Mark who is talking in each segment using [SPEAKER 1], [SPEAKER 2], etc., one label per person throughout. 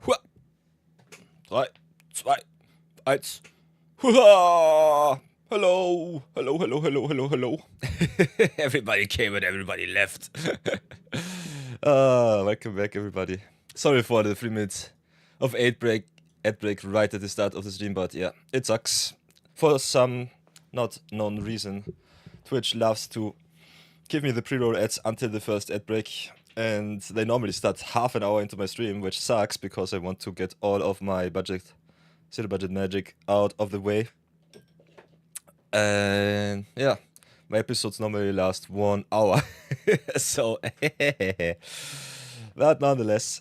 [SPEAKER 1] Hua. 3, 2, 1. Hua. Hello. Hello, hello, hello, hello, hello. Everybody came and everybody left. Welcome back, everybody. Sorry for the 3 minutes of ad break right at the start of the stream, but yeah, it sucks. For some not known reason, Twitch loves to give me the pre-roll ads until the first ad break, and they normally start half an hour into my stream, which sucks because I want to get all of my zero budget magic out of the way. And yeah, my episodes normally last 1 hour. So, but nonetheless,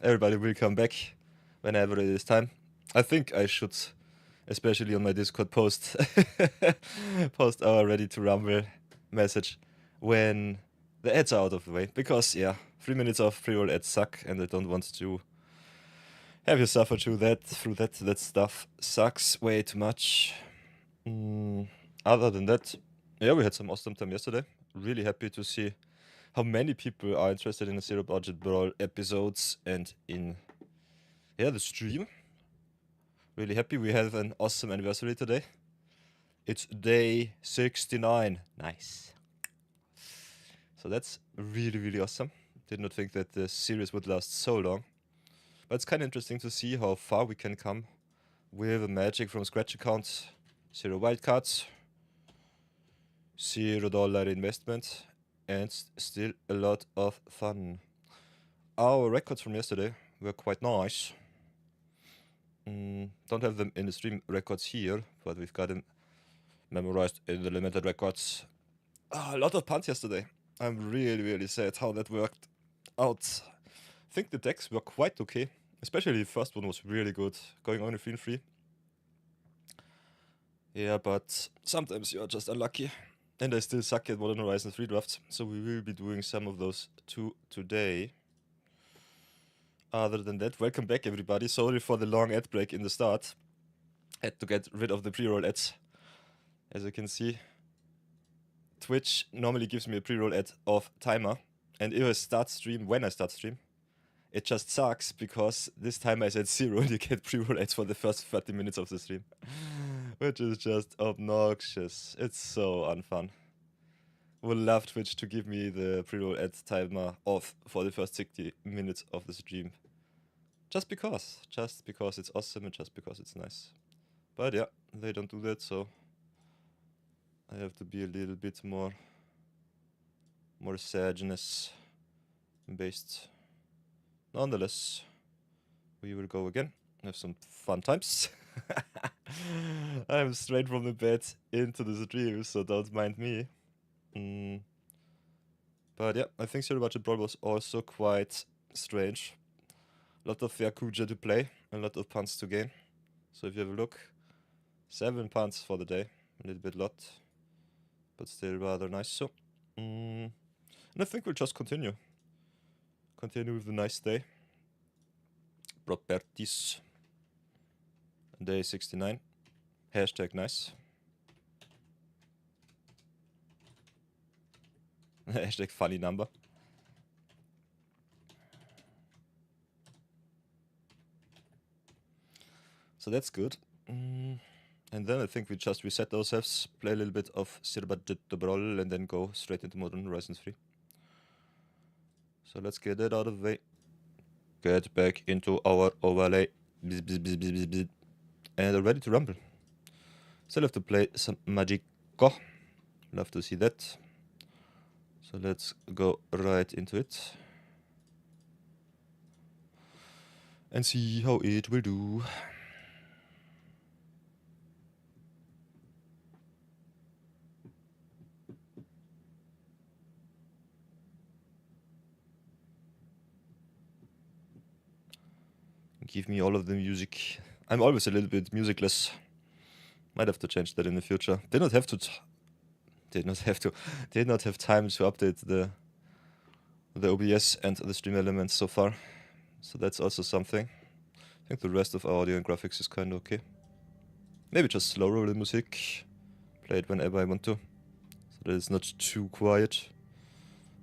[SPEAKER 1] everybody will come back whenever it is time. I think I should, especially on my Discord post, post our ready to rumble message when the ads are out of the way. Because yeah, 3 minutes of pre-roll ads suck, and I don't want to have you suffer through that. That stuff sucks way too much. Other than that, yeah, we had some awesome time yesterday. Really happy to see how many people are interested in the Zero Budget Brawl episodes and in the stream. Really happy. We have an awesome anniversary today. It's day 69. Nice. So that's really awesome. Did not think that the series would last so long. But it's kind of interesting to see how far we can come with a magic from scratch account. 0 wildcards, $0 investment, and still a lot of fun. Our records from yesterday were quite nice. Don't have them in the stream records here, but we've got them memorized in the limited records. A lot of punts yesterday. I'm really sad how that worked out. I think the decks were quite okay. Especially the first one was really good, going on a free. Yeah, but sometimes you're just unlucky. And I still suck at Modern Horizon 3 drafts, so we will be doing some of those too today. Other than that, welcome back, everybody. Sorry for the long ad break in the start. Had to get rid of the pre-roll ads. As you can see, Twitch normally gives me a pre-roll ad of timer. And if I start stream, when I start stream, it just sucks because this time I said 0 and you get pre-roll ads for the first 30 minutes of the stream. Which is just obnoxious. It's so unfun. Would love Twitch to give me the pre-roll ad timer off for the first 60 minutes of the stream. Just because it's awesome and just because it's nice. But yeah, they don't do that, so I have to be a little bit more sadness based. Nonetheless, we will go again. Have some fun times. I'm straight from the bed into the stream, so don't mind me. But yeah, I think Zero Budget Brawl was also quite strange. A lot of Yakuja to play, a lot of punts to gain. So if you have a look, 7 punts for the day, a little bit lot, but still rather nice. So, and I think we'll just continue with the nice day. Properties. Day 69. Hashtag nice. Hashtag funny number. So that's good. And then I think we just reset ourselves, play a little bit of Zero Budget Brawl, and then go straight into Modern Horizon 3. So let's get that out of the way. Get back into our overlay. Bzz, bzz, bzz, bzz, bzz. And are ready to rumble. Still have to play some magic. Love to see that. So let's go right into it. And see how it will do. Give me all of the music. I'm always a little bit musicless. Might have to change that in the future. Did not have time to update the OBS and the stream elements so far. So that's also something. I think the rest of our audio and graphics is kind of okay. Maybe just slow roll the music. Play it whenever I want to. So that it's not too quiet.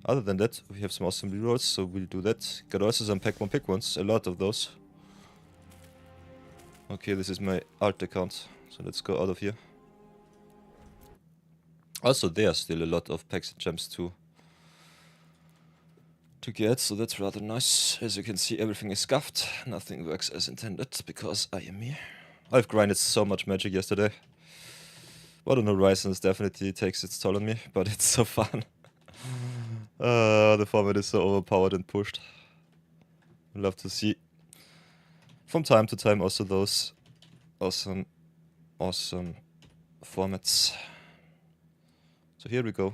[SPEAKER 1] Other than that, we have some awesome rerolls, so we'll do that. Got also some pack 1 pick ones, a lot of those. Okay, this is my alt account, so let's go out of here. Also, there are still a lot of packs and gems to get, so that's rather nice. As you can see, everything is scuffed. Nothing works as intended, because I am me. I've grinded so much magic yesterday. Modern Horizons definitely takes its toll on me, but it's so fun. The format is so overpowered and pushed. I'd love to see from time to time also those awesome formats. So here we go.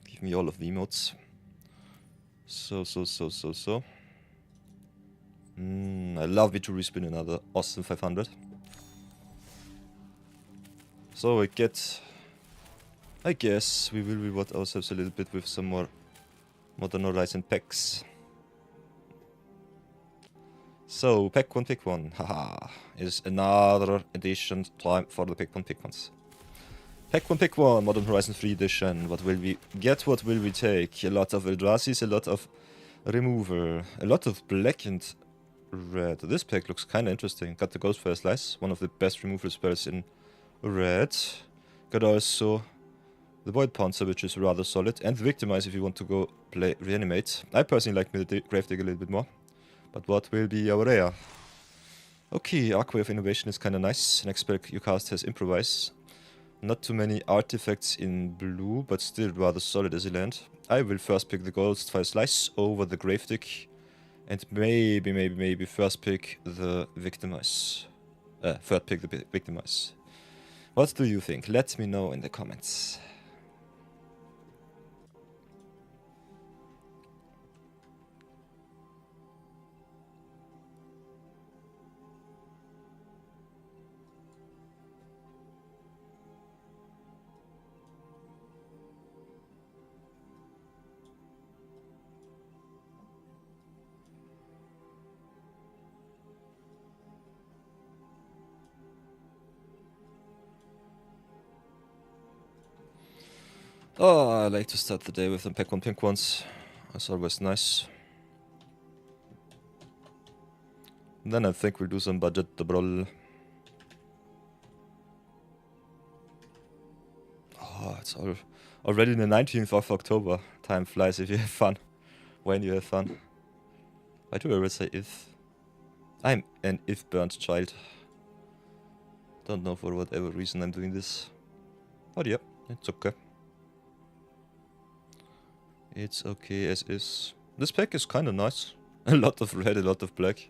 [SPEAKER 1] Give me all of the emotes. So. I love it to respin another awesome 500. So I guess we will reward ourselves a little bit with some more Modern Horizon packs. So, pack 1 pick 1, haha, is another edition time for the pick 1 pick ones. Pack 1 pick 1, Modern Horizon 3 edition. What will we get? What will we take? A lot of Eldrazi's, a lot of removal, a lot of black and red. This pack looks kinda interesting. Got the Ghostfire Slice, one of the best removal spells in red. Got also the Void Pouncer, which is rather solid, and Victimize if you want to go play Reanimate. I personally like the Grave Digger a little bit more. But what will be our rare? Okay, Archway of Innovation is kinda nice. Next spell you cast has Improvise. Not too many artifacts in blue, but still rather solid as a land. I will first pick the Ghostfire Slice over the Gravedigg. And maybe first pick the Victimize. Third pick the Victimize. What do you think? Let me know in the comments. Oh, I like to start the day with some pack 1 pink ones. That's always nice. And then I think we'll do some budget the Brawl. Oh, it's already the 19th of October. Time flies if you have fun. When you have fun. Why do I always say if? I'm an if-burnt child. Don't know for whatever reason I'm doing this. But yeah, it's okay. It's okay as is. This pack is kinda nice. A lot of red, a lot of black.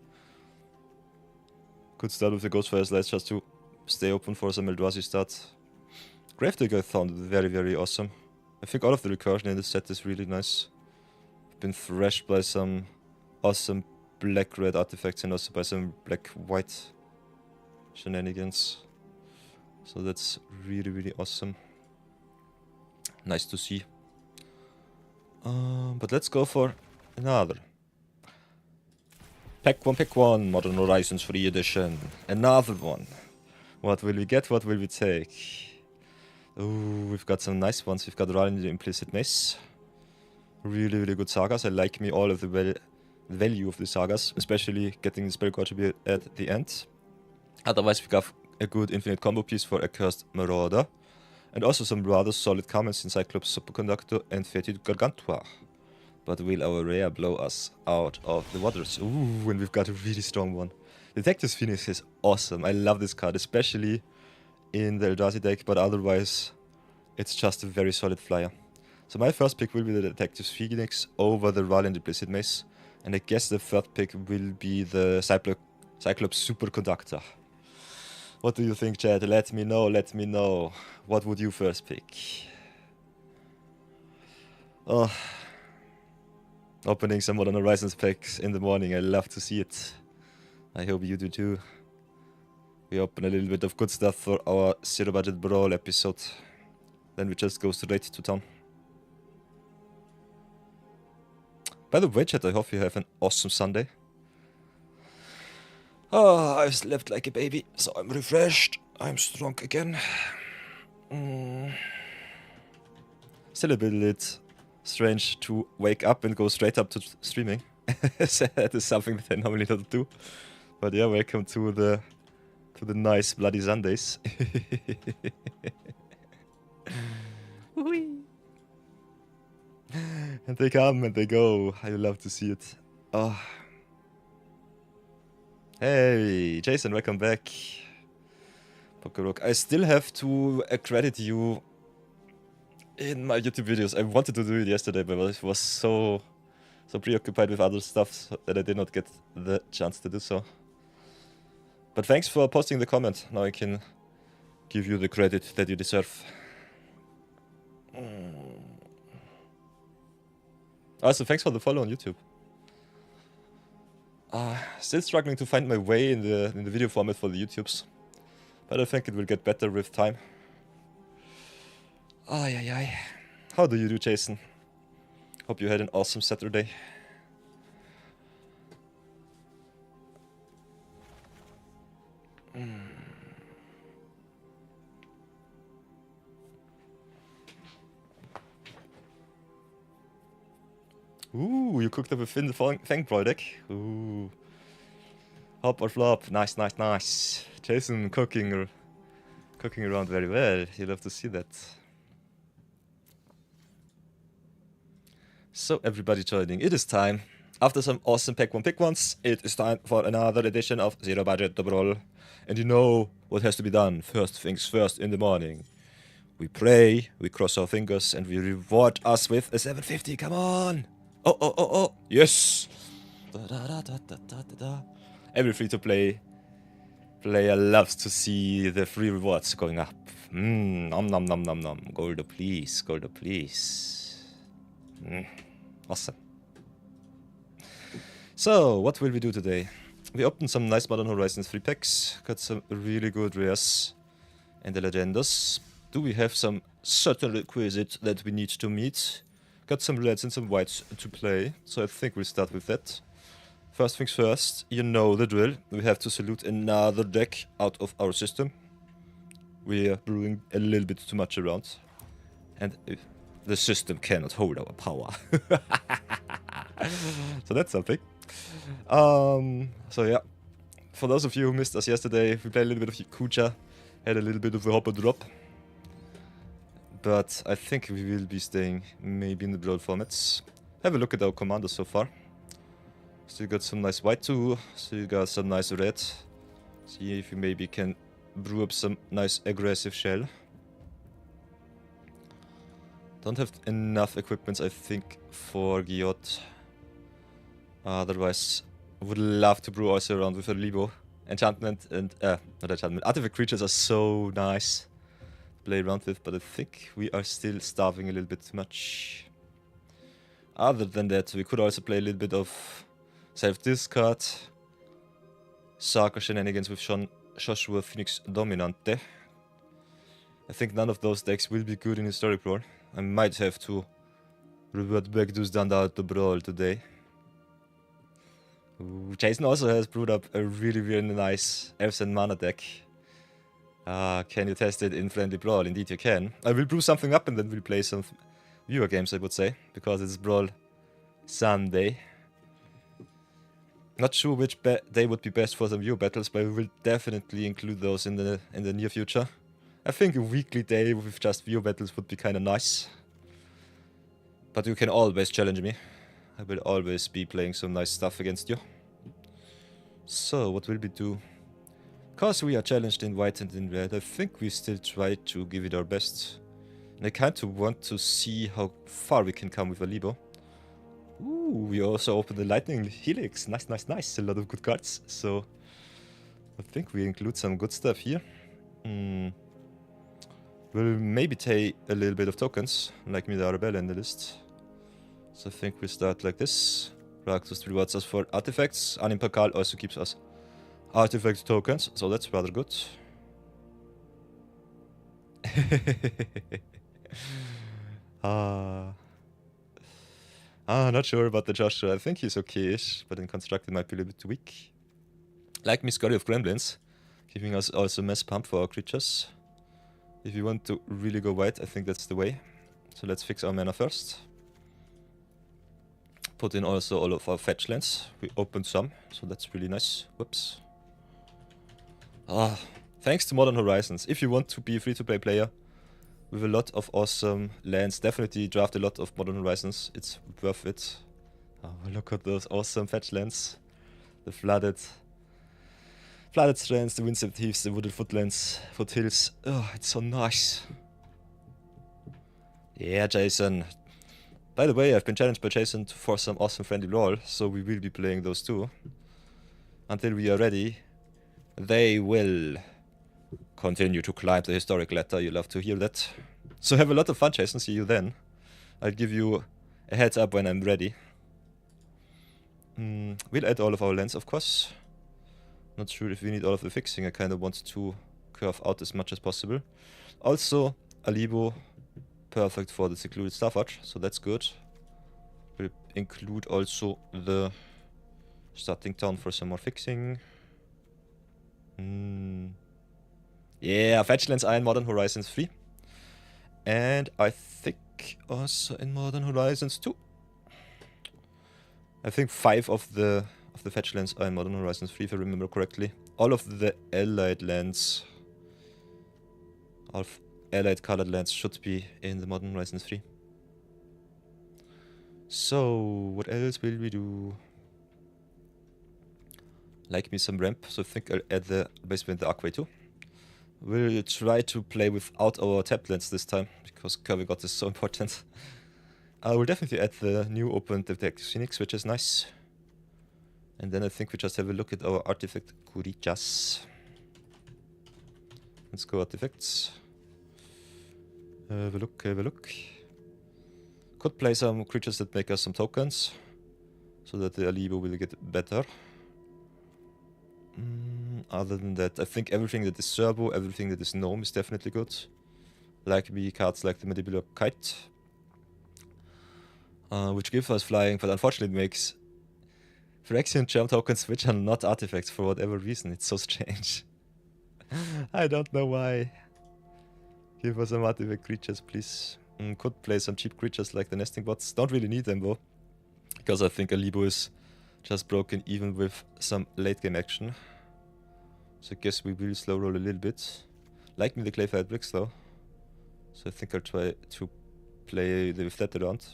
[SPEAKER 1] Could start with the Ghostfire Slice just to stay open for some Eldrazi start. Gravedigger I found very, very awesome. I think all of the recursion in this set is really nice. Been thrashed by some awesome black-red artifacts and also by some black-white shenanigans. So that's really, really awesome. Nice to see. But let's go for another. Pack 1, Modern Horizons 3 edition. Another one. What will we get? What will we take? Ooh, we've got some nice ones. We've got Run the Implicit Mace. Really, really good sagas. I like me all of the value of the sagas, especially getting the spell contribute at the end. Otherwise, we got a good infinite combo piece for Accursed Marauder. And also some rather solid comments in Cyclops Superconductor and Fetid Gargantua. But will our rare blow us out of the waters? Ooh, and we've got a really strong one. Detective's Phoenix is awesome. I love this card, especially in the Eldrazi deck, but otherwise it's just a very solid flyer. So my first pick will be the Detective's Phoenix over the Run and Implicit Mace. And I guess the third pick will be the Cyclops Superconductor. What do you think, chat? Let me know, let me know. What would you first pick? Oh, opening some Modern Horizons packs in the morning, I love to see it. I hope you do too. We open a little bit of good stuff for our Zero Budget Brawl episode. Then we just go straight to town. By the way, chat, I hope you have an awesome Sunday. Oh, I've slept like a baby, so I'm refreshed. I'm strong again. Still a bit strange to wake up and go straight up to streaming. That is something that I normally don't do. But yeah, welcome to the nice bloody Sundays. And they come and they go. I love to see it. Oh. Hey, Jason, welcome back. Pokerok. I still have to credit you in my YouTube videos. I wanted to do it yesterday, but I was so preoccupied with other stuff that I did not get the chance to do so. But thanks for posting the comment. Now I can give you the credit that you deserve. Also, thanks for the follow on YouTube. Still struggling to find my way in the video format for the YouTubes. But I think it will get better with time. Ay. How do you do, Jason? Hope you had an awesome Saturday. Ooh, you cooked up a Finn Fang Brawl deck. Ooh. Hop or flop. Nice. Jason cooking around very well. You love to see that. So everybody joining, it is time. After some awesome Pack 1 Pick Ones, it is time for another edition of Zero Budget Brawl. And you know what has to be done. First things first in the morning. We pray, we cross our fingers, and we reward us with a 750. Come on! Oh! Yes! Every free-to-play player loves to see the free rewards going up. Nom. Goldo, please. Awesome. So, what will we do today? We opened some nice Modern Horizons 3 packs, got some really good rares and the legendas. Do we have some certain requisites that we need to meet? Got some reds and some whites to play, so I think we'll start with that. First things first, you know the drill. We have to salute another deck out of our system. We are brewing a little bit too much around. And the system cannot hold our power. So that's something. So yeah, for those of you who missed us yesterday, we played a little bit of Kucha, had a little bit of a hop and drop. But I think we will be staying maybe in the Brawl formats. Have a look at our commanders so far. Still got some nice white too, still got some nice red. See if we maybe can brew up some nice aggressive shell. Don't have enough equipments, I think, for Giot. Otherwise, would love to brew also around with Alibou. Enchantment and, not enchantment, artifact creatures are so nice to play around with, but I think we are still starving a little bit too much. Other than that, we could also play a little bit of self-discard, Saga shenanigans with Joshua Phoenix Dominante. I think none of those decks will be good in Historic Brawl. I might have to revert back to Standard Brawl today. Ooh, Jason also has brewed up a really nice Elves and Mana deck. Can you test it in Friendly Brawl? Indeed you can. I will brew something up and then we'll play some viewer games, I would say, because it's Brawl Sunday. Not sure which day would be best for some viewer battles, but we will definitely include those in the near future. I think a weekly day with just viewer battles would be kinda nice. But you can always challenge me. I will always be playing some nice stuff against you. So, what will we do? Because we are challenged in white and in red, I think we still try to give it our best. And I kinda want to see how far we can come with Alibou. Ooh, we also opened the Lightning Helix. Nice. A lot of good cards. So, I think we include some good stuff here. We'll maybe take a little bit of tokens, like Midarabella in the list. So I think we start like this. Raktos rewards us for artifacts. Animpakal also keeps us artifact tokens, so that's rather good. Not sure about the Joshua. I think he's okay-ish, but in constructed might be a little bit weak. Like me, Scotty of Gremlins, giving us also mass pump for our creatures. If you want to really go white, I think that's the way. So let's fix our mana first. Put in also all of our fetch lands. We opened some, so that's really nice. Whoops. Thanks to Modern Horizons. If you want to be a free-to-play player with a lot of awesome lands, definitely draft a lot of Modern Horizons. It's worth it. Oh, look at those awesome fetch lands. The flooded strands, the windswept heaths, the wooded foothills. Oh, it's so nice. Yeah, Jason. By the way, I've been challenged by Jason for some awesome friendly lore, so we will be playing those too. Until we are ready, they will continue to climb the historic ladder. You love to hear that. So have a lot of fun, Jason. See you then. I'll give you a heads up when I'm ready. We'll add all of our lands, of course. Not sure if we need all of the fixing. I kind of want to curve out as much as possible. Also, Alibou, perfect for the secluded Starforge, so that's good. We'll include also the starting town for some more fixing. Yeah, Fetchlands are in Modern Horizons 3. And I think also in Modern Horizons 2. I think 5 of the Fetchlands are in Modern Horizons 3, if I remember correctly. All of the allied lands, allied colored lands should be in the Modern Horizons 3. So, what else will we do? Like me some ramp, so I think I'll add the basement the Archway too. We'll try to play without our tap lands this time, because Curvy God is so important. I will definitely add the new open Detective Phoenix, which is nice. And then I think we just have a look at our artifact Kurichas. Let's go artifacts. Have a look, have a look. Could play some creatures that make us some tokens, so that the Alibou will get better. Other than that, I think everything that is Servo, everything that is Gnome is definitely good. Like me, cards like the Mandibular Kite, which gives us flying, but unfortunately makes Phyrexian Germ tokens which are not artifacts for whatever reason. It's so strange. I don't know why. Give us some artifact creatures, please. Could play some cheap creatures like the Nesting Bots. Don't really need them though, because I think Alibou is just broken even with some late game action. So I guess we will slow roll a little bit. Like me the Clayfired Bricks though. So I think I'll try to play with that around.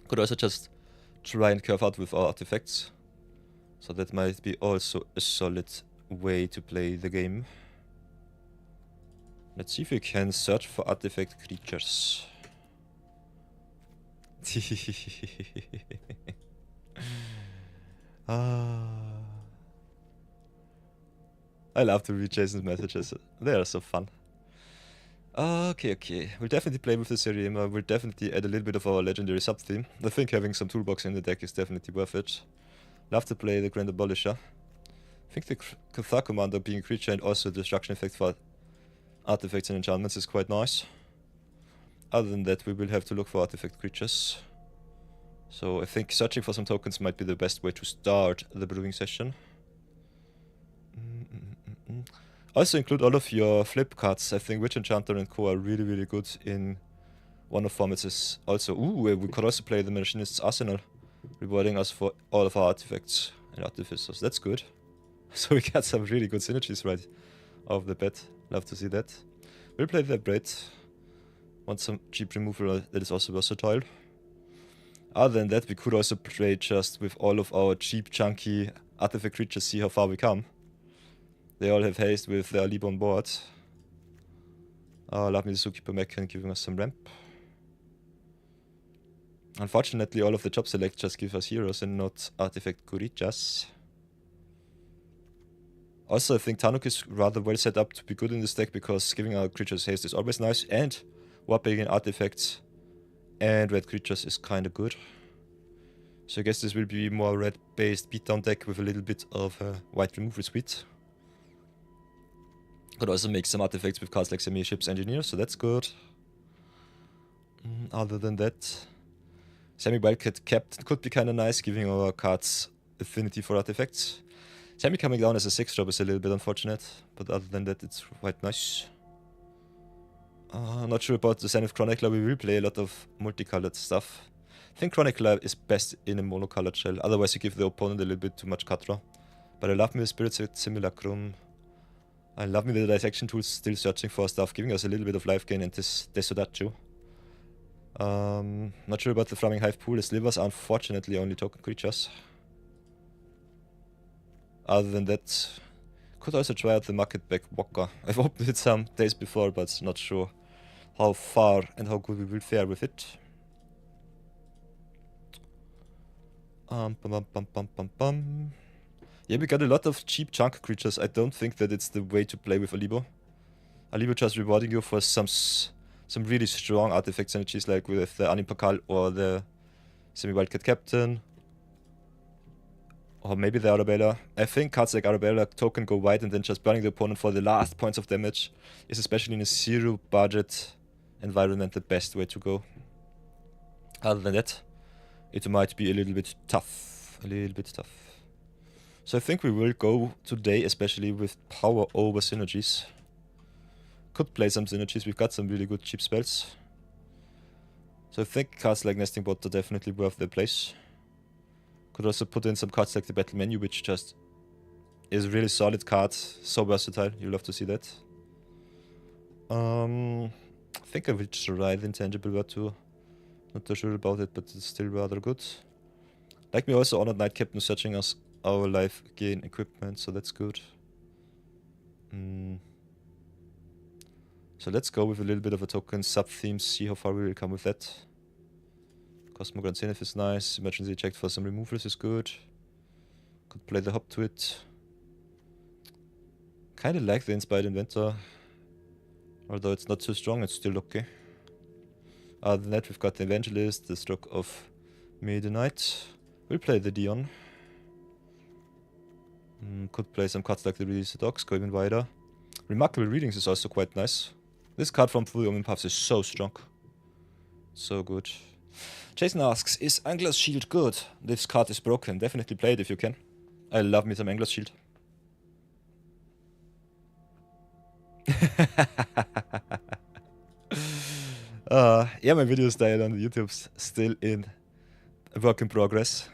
[SPEAKER 1] Could also just try and curve out with our artifacts. So that might be also a solid way to play the game. Let's see if we can search for artifact creatures. I love to read Jason's messages. They are so fun. Okay. We'll definitely play with the Seriema. We'll definitely add a little bit of our legendary sub-theme. I think having some toolbox in the deck is definitely worth it. Love to play the Grand Abolisher. I think the Cathar Commander being a creature and also destruction effect for artifacts and enchantments is quite nice. Other than that, we will have to look for artifact creatures. So I think searching for some tokens might be the best way to start the brewing session. Also include all of your flip cards. I think Witch Enchanter and Co are really good in one of formats. Also, we could also play the Machinist's Arsenal, rewarding us for all of our artifacts and artificers. That's good. So we got some really good synergies right off the bat. Love to see that. We'll play the Braid. Want some cheap removal that is also versatile. Other than that, we could also play just with all of our cheap, chunky artifact creatures, see how far we come. They all have haste with their Alibou on board. Love me the Zookeeper Mechan giving us some ramp. Unfortunately, all of the job select just give us heroes and not artifact Kurichas. Also, I think Tanuk is rather well set up to be good in this deck, because giving our creatures haste is always nice, and warping in artifacts and red creatures is kinda good. So I guess this will be more red-based beatdown deck with a little bit of white removal speed. Could also make some artifacts with cards like Semi-Ship's Engineer, so that's good. Other than that, Semi-Wildcard Captain could be kinda nice, giving our cards affinity for artifacts. Semi coming down as a 6-drop is a little bit unfortunate, but other than that it's quite nice. Not sure about the Zenith Chronicler, we will play a lot of multicolored stuff. I think Chronicler is best in a monocolored shell, otherwise you give the opponent a little bit too much cut draw. But I love me the Spirit Simulacrum. I love me the dissection tools still searching for stuff, giving us a little bit of life gain and this Desodachu. Not sure about the Flaming Hive pool, the slivers are unfortunately only token creatures. Other than that, could also try out the Marketback Walker. I've opened it some days before, but not sure how far and how good we will fare with it. Yeah, we got a lot of cheap chunk creatures. I don't think that it's the way to play with Alibou. Alibou just rewarding you for some really strong artifact synergies, like with the Anipakal or the Semi-Wildcard Captain. Or maybe the Arabella. I think cards like Arabella token go white and then just burning the opponent for the last points of damage is, especially in a zero budget environment, the best way to go. Other than that, it might be a little bit tough. So I think we will go today, especially with power over synergies. Could play some synergies, we've got some really good cheap spells. So I think cards like Nesting Bot are definitely worth their place. Could also put in some cards like the Battle Menu, which just is a really solid card, so versatile, you'll love to see that. I think I will try the Intangible Word too. Not too sure about it, but it's still rather good. Like me also Honored Knight Captain searching us our life gain equipment, so that's good. So let's go with a little bit of a token sub-theme, see how far we will come with that. Cosmograph Zenith is nice, emergency eject for some removals is good. Could play the hop to it. Kinda like the Inspired Inventor. Although it's not too strong, it's still okay. Other than that, we've got the Evangelist, the Stroke of Mid Knight. We'll play the Dion. Could play some cards like the Release the Dogs, go even wider. Remarkable Readings is also quite nice. This card from Full Omen Paths is so strong. So good. Jason asks, is Angler's Shield good? This card is broken. Definitely play it if you can. I love me some Angler's Shield. Yeah, my video style on the YouTube's still in a work in progress.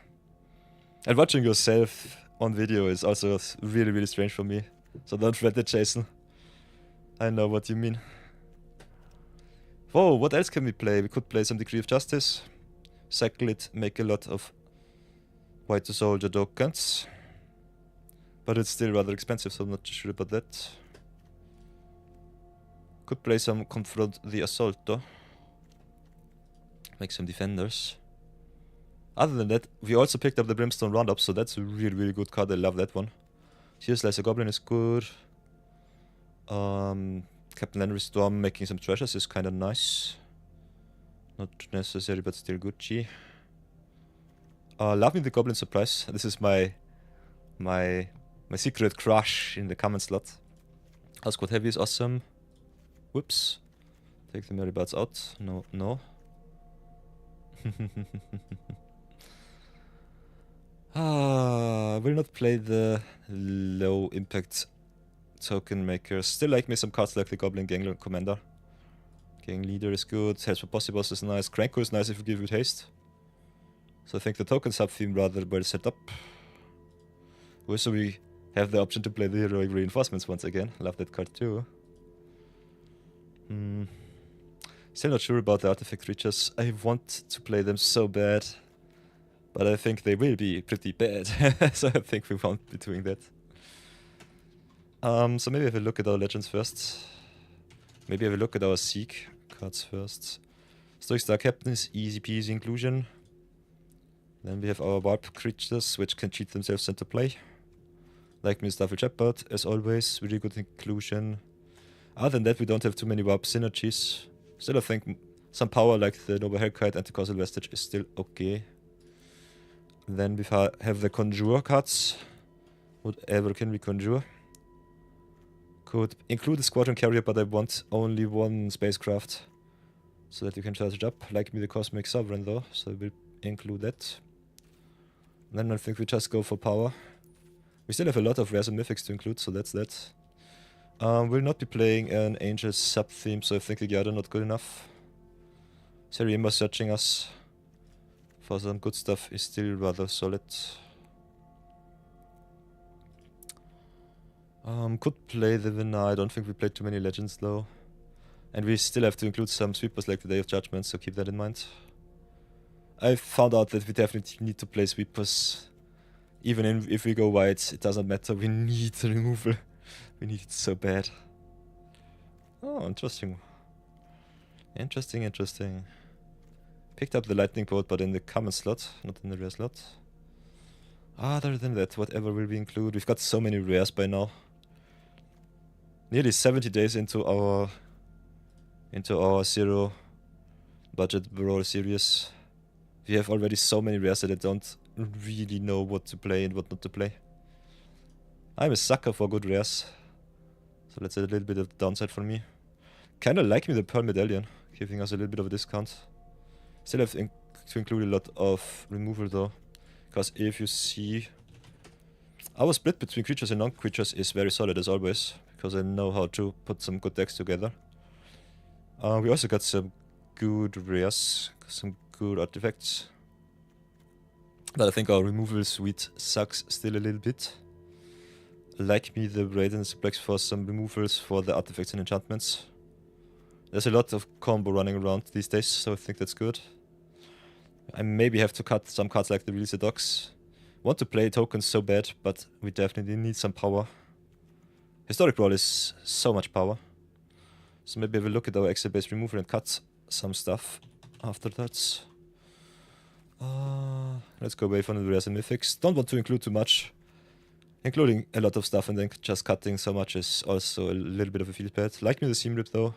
[SPEAKER 1] And watching yourself on video is also really, really strange for me. So don't fret it, Jason. I know what you mean. Whoa, what else can we play? We could play some Decree of Justice. Cycle it, make a lot of White Soldier tokens. But it's still rather expensive, so I'm not sure about that. Could play some Confront the Assault though. Make some defenders. Other than that, we also picked up the Brimstone Roundup, so that's a really, really good card. I love that one. Here Slice a Goblin is good. Captain Henry Storm making some treasures is kinda nice. Not necessary, but still good. G. Loving the Goblin Surprise. This is my secret crush in the comment slot. House Squad Heavy is awesome. Whoops. Take the Merry Birds out. No. I will not play the low impact token makers. Still like me some cards like the Goblin Gang Commander. Gang Leader is good. Helps for Bossy Boss is nice. Cranko is nice if you give it haste. So I think the token sub-theme rather well set up. Also we have the option to play the Heroic Reinforcements once again. Love that card too. Still not sure about the artifact creatures. I want to play them so bad. But I think they will be pretty bad. So I think we won't be doing that. So maybe have a look at our legends first. Maybe have a look at our Seek cards first. Stoic Star Captain is easy peasy inclusion. Then we have our Warp creatures, which can cheat themselves into play. Like me, Starfall Shepherd, as always, really good inclusion. Other than that, we don't have too many Warp synergies. Still, I think some power like the Noble Hellkite and the Causal Vestige is still okay. Then we have the Conjure cards. Whatever can we conjure? Could include the Squadron Carrier, but I want only one spacecraft. So that you can charge it up. Like me the Cosmic Sovereign though, so we'll include that. Then I think we just go for power. We still have a lot of rares and mythics to include, so that's that. We'll not be playing an Angel sub-theme, so I think the Gyada not good enough. Seriema searching us for some good stuff is still rather solid. Could play the Vina. I don't think we played too many legends though. And we still have to include some sweepers like the Day of Judgment, so keep that in mind. I found out that we definitely need to play sweepers. Even if we go white, it doesn't matter, we need the removal. We need it so bad. Oh, interesting. Interesting. Picked up the lightning bolt, but in the common slot, not in the rare slot. Other than that, whatever will we include? We've got so many rares by now. Nearly 70 days into our zero budget Brawl series. We have already so many rares that I don't really know what to play and what not to play. I'm a sucker for good rares, so that's a little bit of the downside for me. Kinda like me the Pearl Medallion, giving us a little bit of a discount. Still have to include a lot of removal though, because if you see, our split between creatures and non-creatures is very solid as always, because I know how to put some good decks together. We also got some good rares, some good artifacts. But I think our removal suite sucks still a little bit. Like me, the Raiden Suplex for some removals for the artifacts and enchantments. There's a lot of combo running around these days, so I think that's good. I maybe have to cut some cards like the Release the Dogs. Want to play tokens so bad, but we definitely need some power. Historic Brawl is so much power. So maybe I will look at our Exile-based removal and cut some stuff after that. Let's go away from the rares and mythics. Don't want to include too much. Including a lot of stuff and then just cutting so much is also a little bit of a feel bad. Like me the Seam Rip though.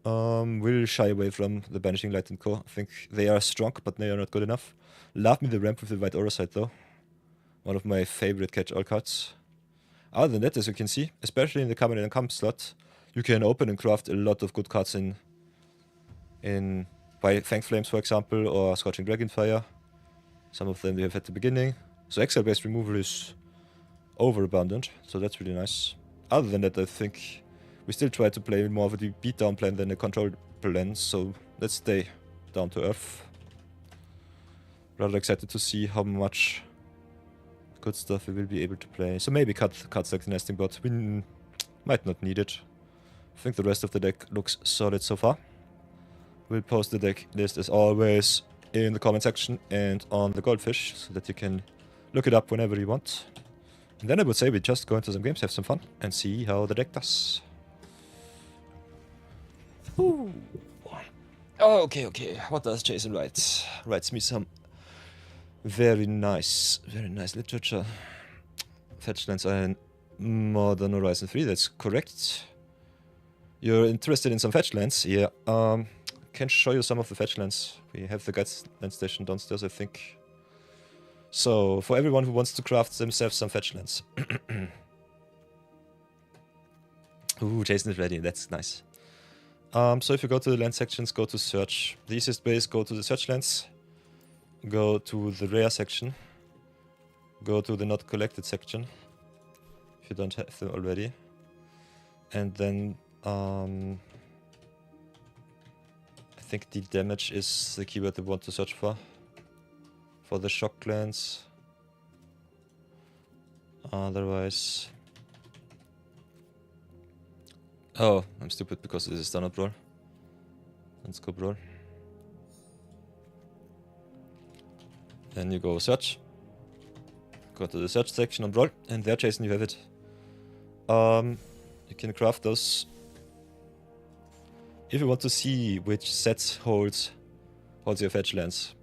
[SPEAKER 1] We'll shy away from the Banishing Light and Co. I think they are strong, but they are not good enough. Love me the Ramp with the White Aura Sight though. One of my favorite catch-all cards. Other than that, as you can see, especially in the common and comp slot, you can open and craft a lot of good cards by Fang Flames, for example, or Scorching Dragonfire. Some of them we have at the beginning. So Exile-based removal is overabundant, so that's really nice. Other than that, I think we still try to play more of a beatdown plan than a control plan, so let's stay down to earth. Rather excited to see how much good stuff we will be able to play. So maybe cut cards like the Nesting Bot. We might not need it. I think the rest of the deck looks solid so far. We'll post the deck list as always in the comment section and on the Goldfish, so that you can look it up whenever you want. And then I would say we just go into some games, have some fun, and see how the deck does. Ooh. Oh, okay. What does Jason write? Writes me some very nice literature. Fetchlands are in Modern Horizon 3, that's correct. You're interested in some fetchlands? Yeah, can show you some of the fetchlands. We have the guides land station downstairs, I think. So, for everyone who wants to craft themselves some fetchlands. Ooh, Jason is ready, that's nice. So if you go to the land sections, go to search. The easiest way is go to the search lands. Go to the rare section. Go to the not collected section. If you don't have them already. And then I think the damage is the keyword I want to search for the shock lands. Otherwise... Oh, I'm stupid because this is standard brawl. Let's go brawl. Then you go search. Go to the search section on brawl, and there, Jason, you have it. You can craft those. If you want to see which set holds your fetch lands.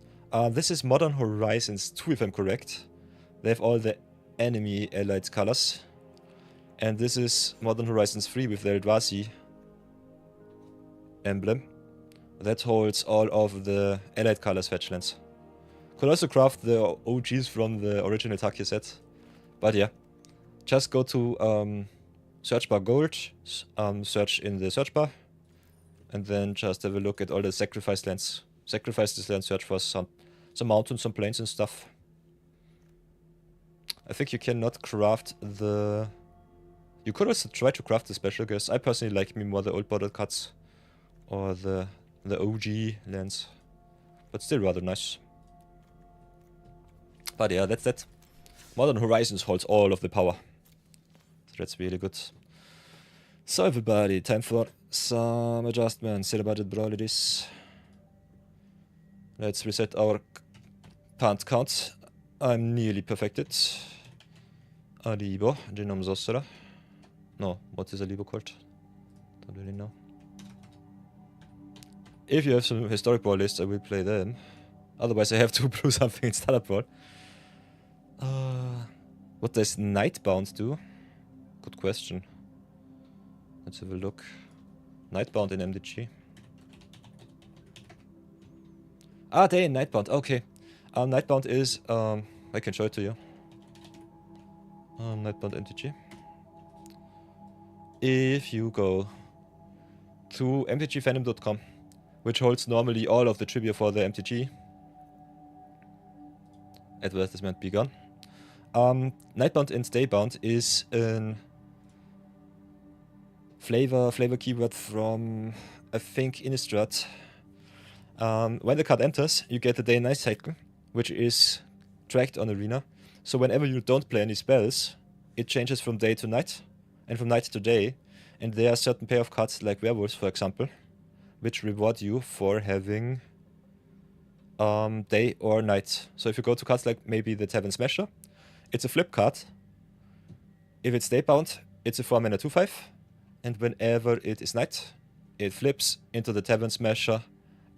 [SPEAKER 1] This is Modern Horizons 2, if I'm correct. They have all the enemy allied colors. And this is Modern Horizons 3 with the Eldrazi emblem. That holds all of the allied colors fetchlands. Could also craft the OGs from the original Taki set. But yeah. Just go to search bar gold, search in the search bar, and then just have a look at all the sacrifice lands. Sacrifice this land, search for some mountains, some plains and stuff. I think you cannot craft the... You could also try to craft the special guess. I personally like me more the old border cuts or the OG lands, but still rather nice. But yeah, that's that. Modern Horizons holds all of the power. So that's really good. So everybody, time for some adjustments. Set a budget brawl it is. Let's reset our pant count. I'm nearly perfected. Alibou, Genome Sorcerer. No, what is Alibou called? Don't really know. If you have some historic brawl lists, I will play them. Otherwise I have to brew something in Standard Brawl. What does Nightbound do? Good question. Let's have a look. Nightbound in MDG. Ah, they in Nightbound. Okay. Nightbound is I can show it to you. Nightbound MTG. If you go to mtgfandom.com, which holds normally all of the trivia for the MTG. Advertisement begun. Nightbound and Daybound is an flavor keyword from, I think, Innistrad. When the card enters, you get the day and night cycle, which is tracked on Arena. So whenever you don't play any spells, it changes from day to night, and from night to day. And there are certain pair of cards, like Werewolves, for example, which reward you for having day or night. So if you go to cards like maybe the Tavern Smasher, it's a flip card. If it's Daybound, it's a 4-mana 2/5. And whenever it is night, it flips into the Tavern Smasher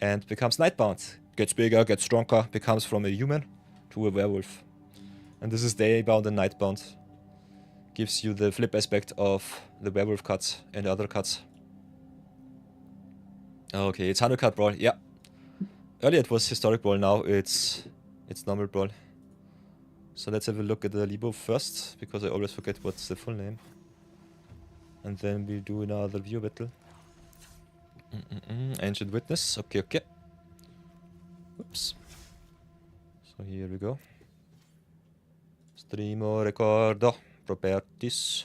[SPEAKER 1] and becomes Nightbound. Gets bigger, gets stronger, becomes from a human to a werewolf. And this is Daybound and Nightbound. Gives you the flip aspect of the werewolf cards and other cards. Okay, it's 100 card brawl, yeah. Earlier it was historic brawl, now it's normal brawl. So let's have a look at the Alibou first, because I always forget what's the full name. And then we'll do another view battle. Ancient Witness, okay. Oops. So here we go. Streamo recordo. Properties.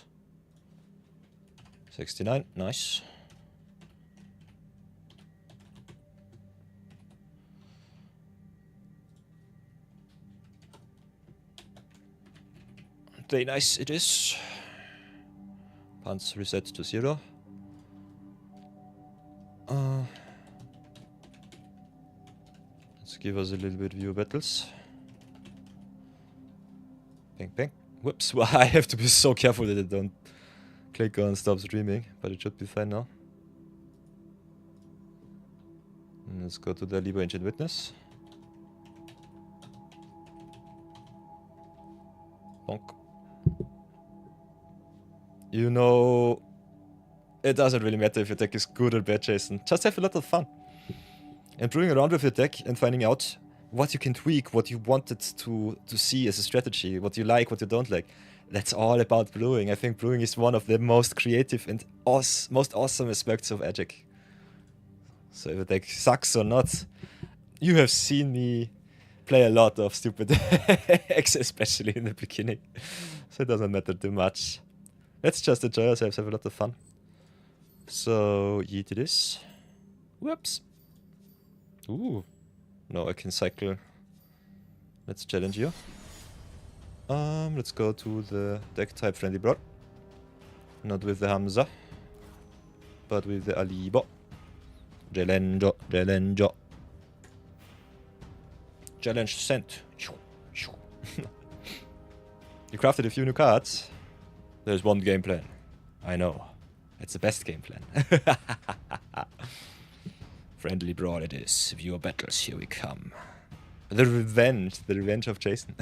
[SPEAKER 1] 69, nice. Very nice it is. Pants reset to 0. Let's give us a little bit view battles. Bang bang. Whoops, well, I have to be so careful that I don't click on stop streaming, but it should be fine now. And let's go to the Alibou Ancient Witness. Bonk. You know, it doesn't really matter if your deck is good or bad, Jason. Just have a lot of fun. And brewing around with your deck and finding out what you can tweak, what you wanted to see as a strategy, what you like, what you don't like. That's all about brewing. I think brewing is one of the most creative and most awesome aspects of Magic. So if a deck sucks or not, you have seen me play a lot of stupid decks, especially in the beginning. So it doesn't matter too much. Let's just enjoy ourselves, have a lot of fun. So, yeet it is. Whoops. Ooh. No, I can cycle. Let's challenge you. Let's go to the deck type friendly brawl. Not with the Hamza, but with the Alibou. Challenge. Challenge sent. You crafted a few new cards. There's one game plan. I know. It's the best game plan. Friendly brawl it is. Viewer battles, here we come. The revenge of Jason.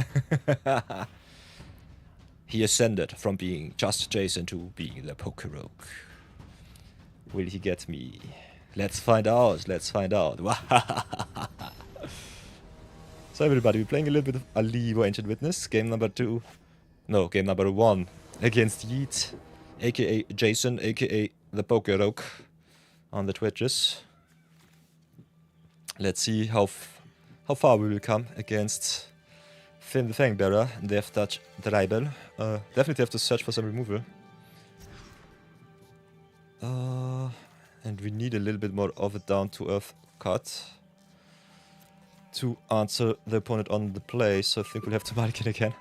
[SPEAKER 1] He ascended from being just Jason to being the Poker Rogue. Will he get me? Let's find out. So So everybody, we're playing a little bit of Alibou Ancient Witness, game number 1 against Yeet, aka Jason, aka the Poker Rogue on the Twitches. Let's see how far we will come against Finn the Fangbearer, Death Touch Tribal. Definitely have to search for some removal. And we need a little bit more of a down-to-earth card to answer the opponent on the play, so I think we'll have to Mulligan again.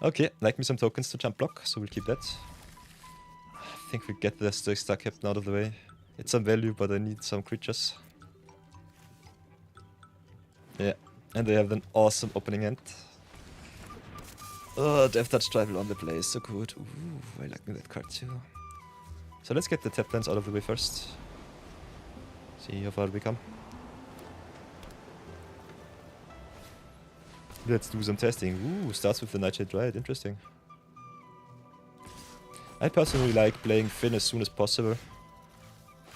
[SPEAKER 1] Okay, like me some tokens to jump block, so we'll keep that. I think we get the Star Captain out of the way. It's some value, but I need some creatures. Yeah, and they have an awesome opening hand. Oh, Death Touch Tribal on the play is so good. Ooh, I like that card too. So let's get the tap lands out of the way first. See how far we come. Let's do some testing. Ooh, starts with the Nightshade Riot, interesting. I personally like playing Finn as soon as possible.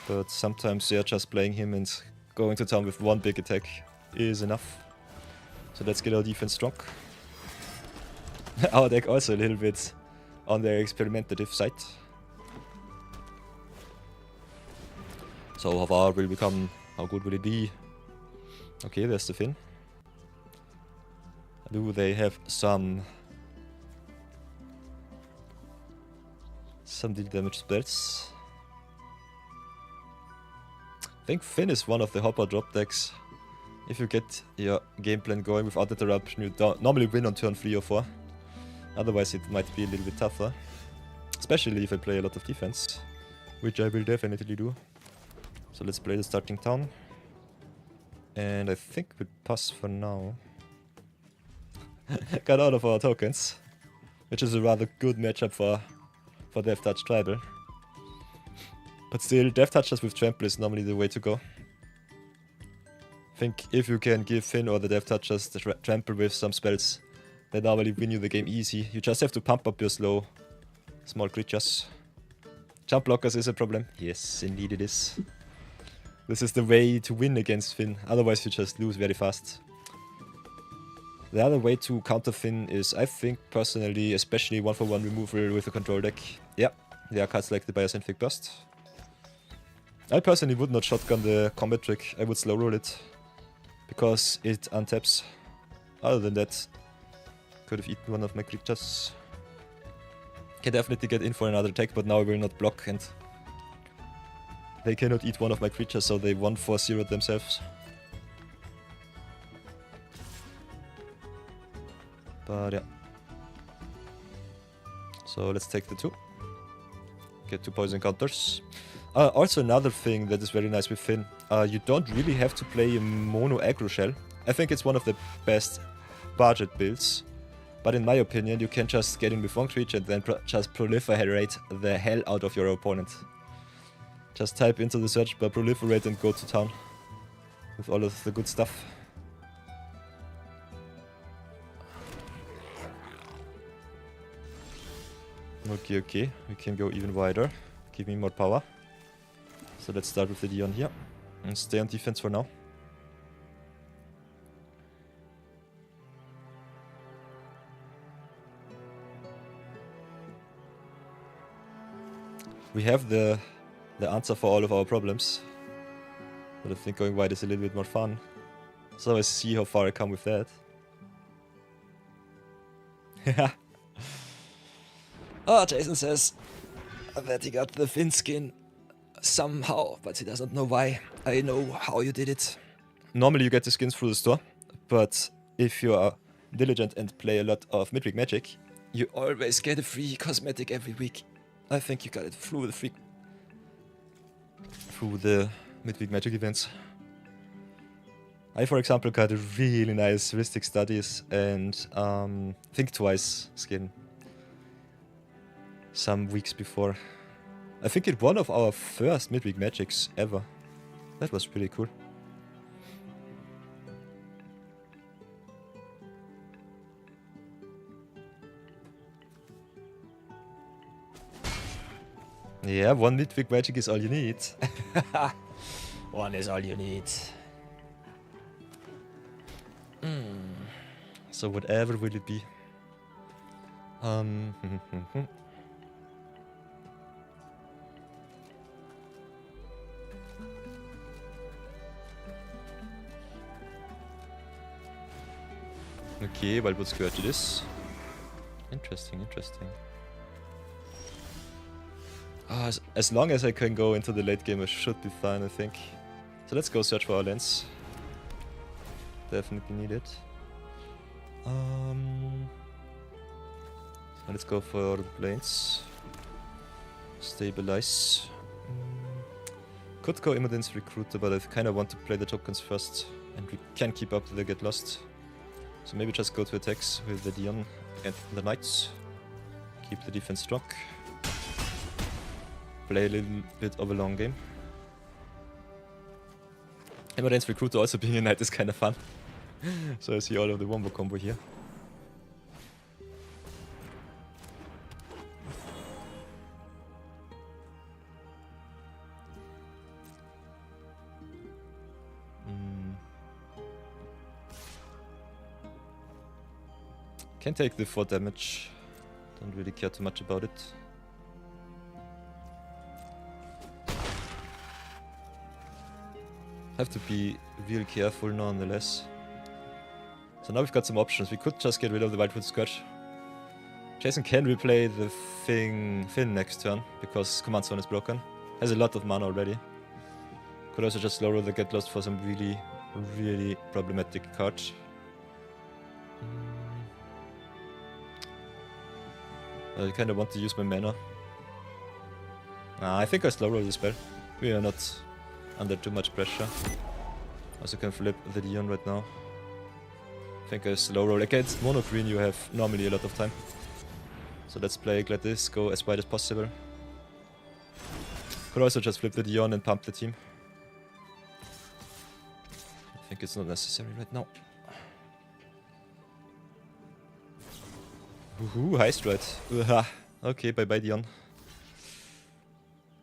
[SPEAKER 1] But sometimes, yeah, just playing him and going to town with one big attack is enough. So let's get our defense strong. Our deck also a little bit on their experimentative side. So how far will we come? How good will it be? Okay, there's the Finn. Do they have some deal damage spells? I think Finn is one of the hopper drop decks. If you get your game plan going without interruption, you normally win on turn 3 or 4. Otherwise it might be a little bit tougher. Especially if I play a lot of defense, which I will definitely do. So let's play the starting town. And I think we pass for now. Got out of our tokens, which is a rather good matchup for Death Touch Tribal. But still, Death Touchers with Trample is normally the way to go. I think if you can give Finn or the Death Touchers the Trample with some spells, they normally win you the game easy. You just have to pump up your slow, small creatures. Jump blockers is a problem. Yes, indeed it is. This is the way to win against Finn, otherwise you just lose very fast. The other way to counter Finn is, I think, personally, especially 1-for-1 removal with a control deck. Yeah, there are cards like the Biosynthetic Burst. I personally would not shotgun the combat trick, I would slow roll it. Because it untaps. Other than that, could have eaten one of my creatures. Can definitely get in for another attack, but now I will not block and they cannot eat one of my creatures, so they 1-4-0 themselves. But yeah. So let's take the 2. Get 2 poison counters. Also another thing that is very nice with Finn. You don't really have to play a mono aggro shell. I think it's one of the best budget builds. But in my opinion, you can just get in with one creature and then just proliferate the hell out of your opponent. Just type into the search bar proliferate and go to town. With all of the good stuff. Okay, we can go even wider, give me more power. So let's start with the Dion here, and stay on defense for now. We have the answer for all of our problems, but I think going wide is a little bit more fun. So I see how far I come with that. Oh, Jason says that he got the Finn skin somehow, but he doesn't know why. I know how you did it. Normally you get the skins through the store, but if you are diligent and play a lot of Midweek Magic, you always get a free cosmetic every week. I think you got it through the Midweek Magic events. I, for example, got a really nice Ristic Studies and Think Twice skin some weeks before. I think it's one of our first Midweek Magics ever. That was pretty cool. Yeah, one Midweek Magic is all you need. One is all you need. So whatever will it be? Okay, Wildwood Scourge it is. Interesting, interesting. As long as I can go into the late game, I should be fine, I think. So let's go search for our lands. Definitely need it. So let's go for the plains. Stabilize. Could go Immoden's Recruiter, but I kind of want to play the tokens first. And we can keep up till they get lost. So maybe just go to attacks with the Dion and the Knights. Keep the defense strong. Play a little bit of a long game. Immoden's Recruiter also being a knight is kind of fun. So I see all of the wombo combo here. Can take the 4 damage. Don't really care too much about it. Have to be real careful nonetheless. So now we've got some options. We could just get rid of the Wildwood Scourge. Jason can replay the Finn next turn because Command Zone is broken. Has a lot of mana already. Could also just lower the Get Lost for some really problematic cards. I kind of want to use my mana. I think I slow roll the spell. We are not under too much pressure. Also can flip the Dion right now. I think I slow roll. Against mono green you have normally a lot of time. So let's play like this, go as wide as possible. Could also just flip the Dion and pump the team. I think it's not necessary right now. Woohoo, high stride. Okay, bye bye Dion.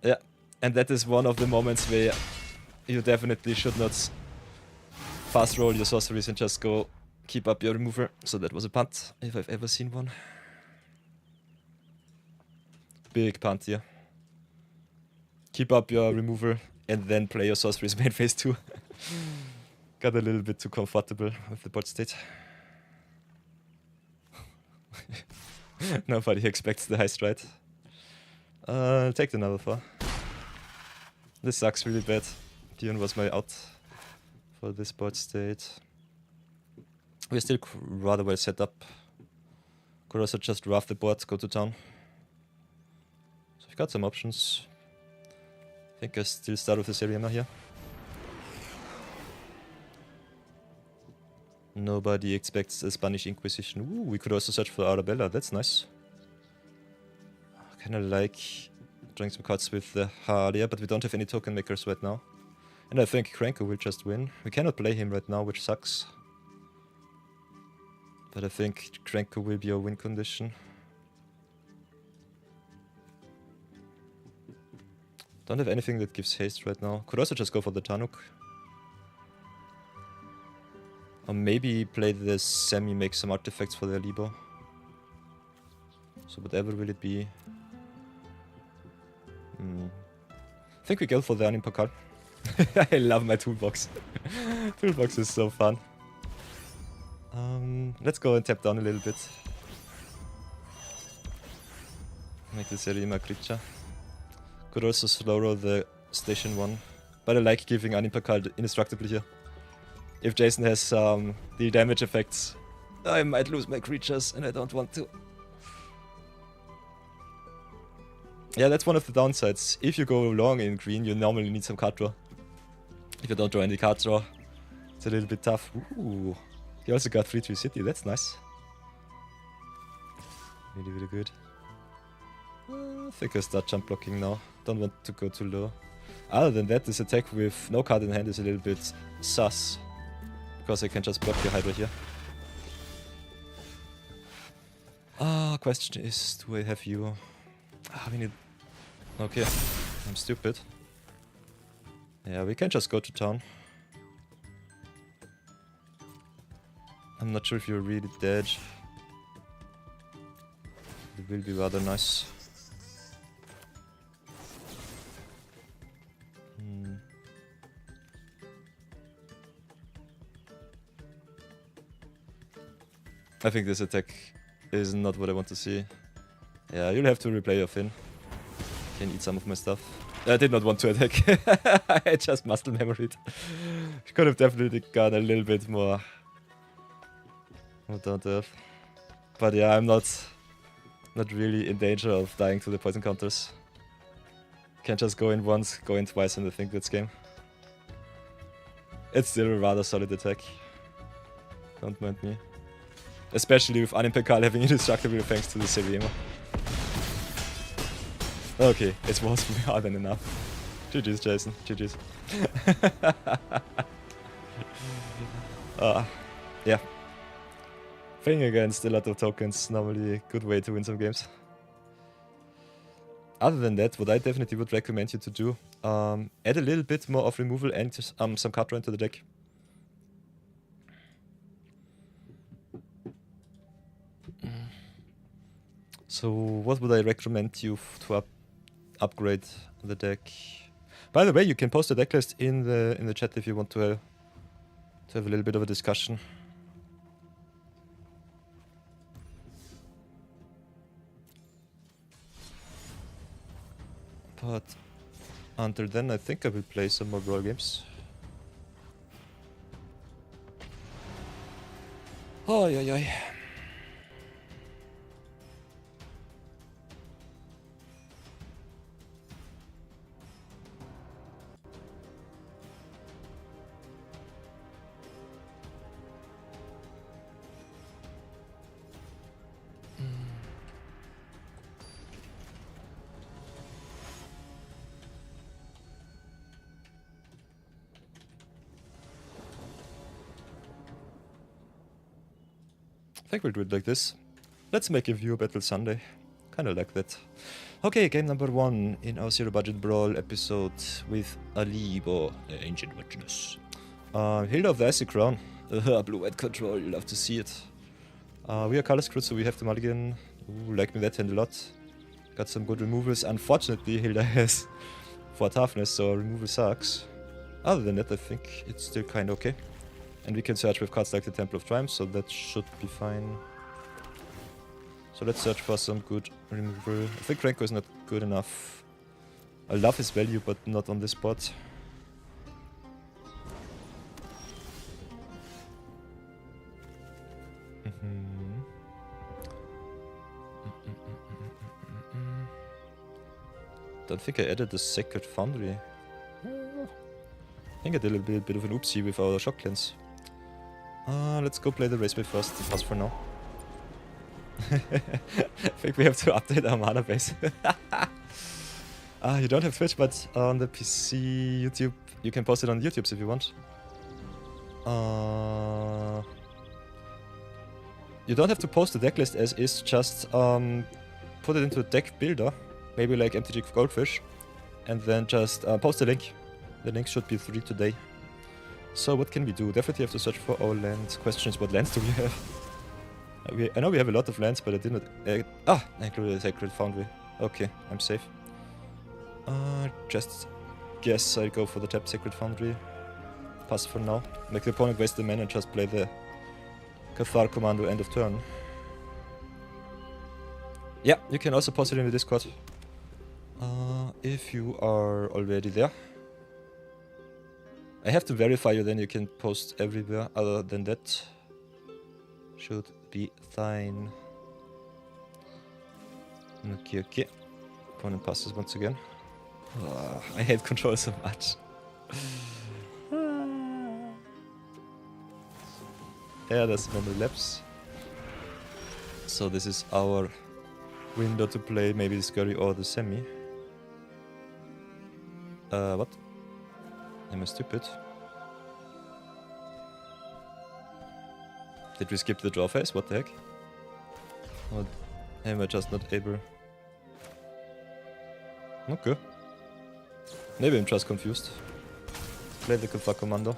[SPEAKER 1] Yeah, and that is one of the moments where you definitely should not fast roll your sorceries and just go keep up your remover. So that was a punt, if I've ever seen one. Big punt here. Keep up your remover and then play your sorceries main phase 2. Got a little bit too comfortable with the board state. Nobody expects the high stride. I'll take the another 4. This sucks really bad. Dion was my out for this board state. We're still rather well set up. Could also just draft the board, go to town. So we've got some options. I think I still start with the Seriema here. Nobody expects a Spanish Inquisition. Ooh, we could also search for Arabella, that's nice. Kinda like drawing some cards with the Hardia, but we don't have any token makers right now. And I think Kranko will just win. We cannot play him right now, which sucks. But I think Kranko will be our win condition. Don't have anything that gives haste right now. Could also just go for the Tanuk. Or maybe play the Semi, make some artifacts for the Alibou. So whatever will it be? I think we go for the Animpakal. I love my toolbox. Toolbox is so fun. Let's go and tap down a little bit. Make the Serima creature. Could also slow roll the station 1. But I like giving Animpakal indestructible here. If Jason has the damage effects, I might lose my creatures and I don't want to. Yeah, that's one of the downsides. If you go long in green, you normally need some card draw. If you don't draw any card draw, it's a little bit tough. Ooh, he also got 3-3 City, that's nice. Really good. I think I start jump blocking now. Don't want to go too low. Other than that, this attack with no card in hand is a little bit sus. Because I can just block your Hydra here. Question is, do I have you? We need... Okay, I'm stupid. Yeah, we can just go to town. I'm not sure if you're really dead. It will be rather nice. I think this attack is not what I want to see. Yeah, you'll have to replay your Finn. Can eat some of my stuff. I did not want to attack. I just muscle memoried. Could have definitely gone a little bit more down to earth. But yeah, I'm not really in danger of dying to the poison counters. Can't just go in once, go in twice in the Think Blitz game. It's still a rather solid attack. Don't mind me. Especially with Unimpeccable having indestructible thanks to the Sevema. Okay, it was more than enough. GG's, Jason. GG's. Yeah. Playing against a lot of tokens, normally a good way to win some games. Other than that, what I definitely would recommend you to do, add a little bit more of removal and some card draw into the deck. So what would I recommend you to upgrade the deck? By the way, you can post a deck list in the chat if you want to have a little bit of a discussion. But until then, I think I will play some more Brawl games. Oh, yeah. I think we'll do it like this. Let's make a viewer battle Sunday. Kinda like that. Okay, game number 1 in our Zero Budget Brawl episode with Alibou, the Ancient Witness. Hilda of the Icy Crown. Blue-white control, you love to see it. We are color screwed, so we have to mulligan. Ooh, like me that hand a lot. Got some good removals. Unfortunately, Hilda has 4 toughness, so removal sucks. Other than that, I think it's still kinda okay. And we can search with cards like the Temple of Triumph, so that should be fine. So let's search for some good removal. I think Renko is not good enough. I love his value, but not on this spot. Don't think I added the Sacred Foundry. I think I did a little bit of an oopsie with our Shock Cleanse. Let's go play the Raceway first, pass for now. I think we have to update our mana base. You don't have Twitch, but on the PC, YouTube, you can post it on YouTube if you want. You don't have to post the deck list as is, just put it into a deck builder, maybe like MTG Goldfish, and then just post the link. The link should be 3 today. So what can we do? Definitely have to search for our lands. Question is, what lands do we have? I know we have a lot of lands, but I did not... I included a Sacred Foundry. Okay, I'm safe. Just guess I go for the tapped Sacred Foundry. Pass for now. Make the opponent waste the mana and just play the Cathar Commando end of turn. Yeah, you can also post it in the Discord. If you are already there. I have to verify you, then you can post everywhere. Other than that, should be fine. Okay. Opponent passes once again. I hate control so much. Yeah, there's memory lapse. So this is our window to play maybe the Scurry or the Semi. What? Am I stupid? Did we skip the draw phase? What the heck? Or am I just not able? Okay. Maybe I'm just confused. Play the Cathar Commando.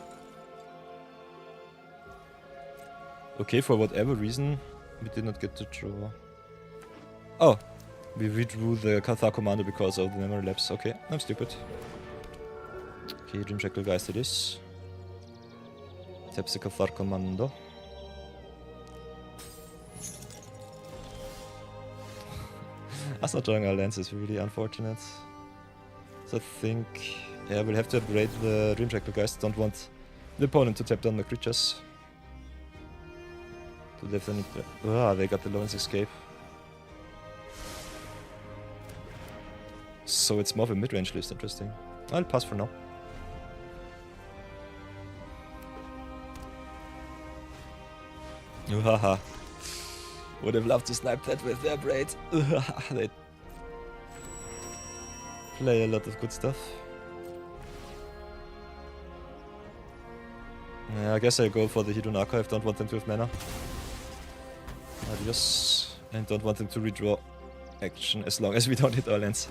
[SPEAKER 1] Okay, for whatever reason, we did not get to draw. Oh, we redrew the Cathar commander because of the memory lapse. Okay, I'm stupid. Okay, Dream Shackle guys to this. Taps the Cathar commando. Us not drawing our lands is really unfortunate. So I think, yeah, we'll have to upgrade the Dream Shackle guys. Don't want the opponent to tap down my creatures. So definitely. Ah, they got the Lawrence escape. So it's more of a mid-range list, interesting. I'll pass for now. Haha. Would have loved to snipe that with their braid. They play a lot of good stuff. Yeah, I guess I go for the Hidden Archive. Don't want them to have mana. Adios. And don't want them to redraw action as long as we don't hit our lands.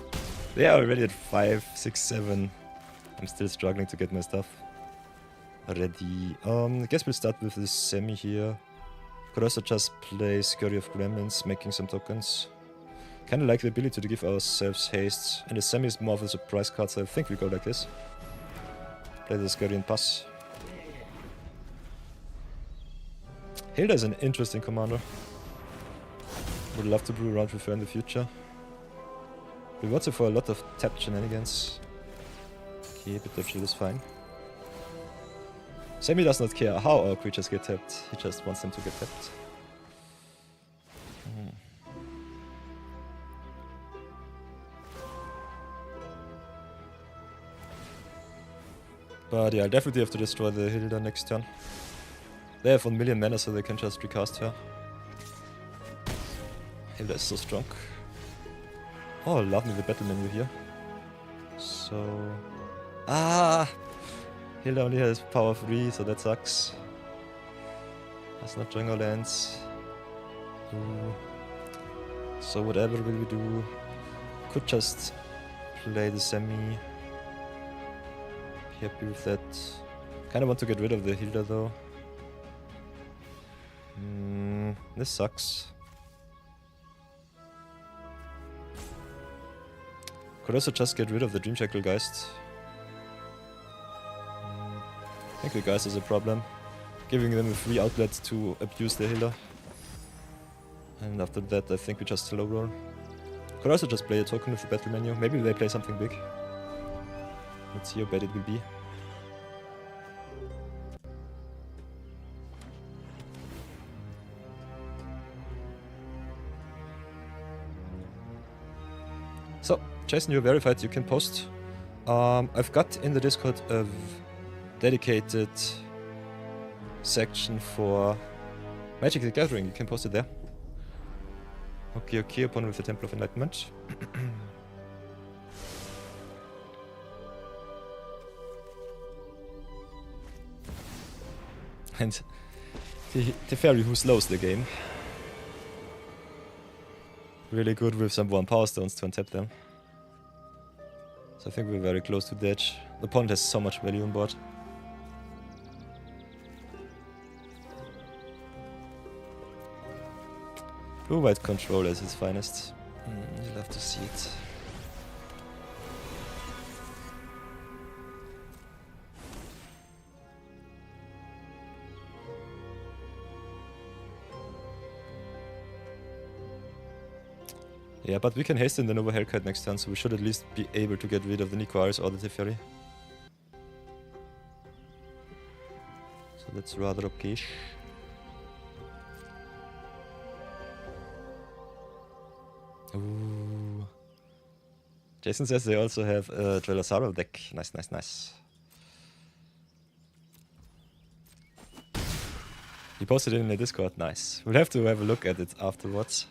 [SPEAKER 1] They are already at 5, 6, 7. I'm still struggling to get my stuff ready. I guess we'll start with this semi here. Could also just play Scurry of Gremlins, making some tokens. Kinda like the ability to give ourselves haste. And the semi is more of a surprise card, so I think we go like this. Play the Scurry and pass. Hilda is an interesting commander. Would love to brew around with her in the future. Rewards her for a lot of tapped shenanigans. Okay, but that shield is fine. Sammy does not care how our creatures get tapped, he just wants them to get tapped. But yeah, I'll definitely have to destroy the Hilda next turn. They have 1 million mana, so they can just recast her. Hilda is so strong. Oh, lovely the battle menu here. So... Ah! Hilda only has power 3, so that sucks. That's not drawing our lands. Ooh. So whatever will we do? Could just play the semi. Be happy with that. Kinda want to get rid of the Hilda though. This sucks. Could also just get rid of the Dream Shackle Geist. I think the Geist is a problem. Giving them a free outlet to abuse the Hilda. And after that I think we just slow roll. Could also just play a token with the battle menu. Maybe they play something big. Let's see how bad it will be. So, Jason, you're verified, you can post. I've got in the Discord a dedicated section for Magic the Gathering, you can post it there. Okay, opponent with the Temple of Enlightenment. And the fairy who slows the game. Really good with some 1 power stones to untap them. So I think we're very close to the edge. The opponent has so much value on board. Blue-white control is its finest. You'll have to see it. Yeah, but we can hasten the Nova Hellkite next turn, so we should at least be able to get rid of the Nikoaris or the Teferi. So that's rather okay. Ooh. Jason says they also have a Drelosaro deck. Nice, nice, nice. He posted it in the Discord. Nice. We'll have to have a look at it afterwards.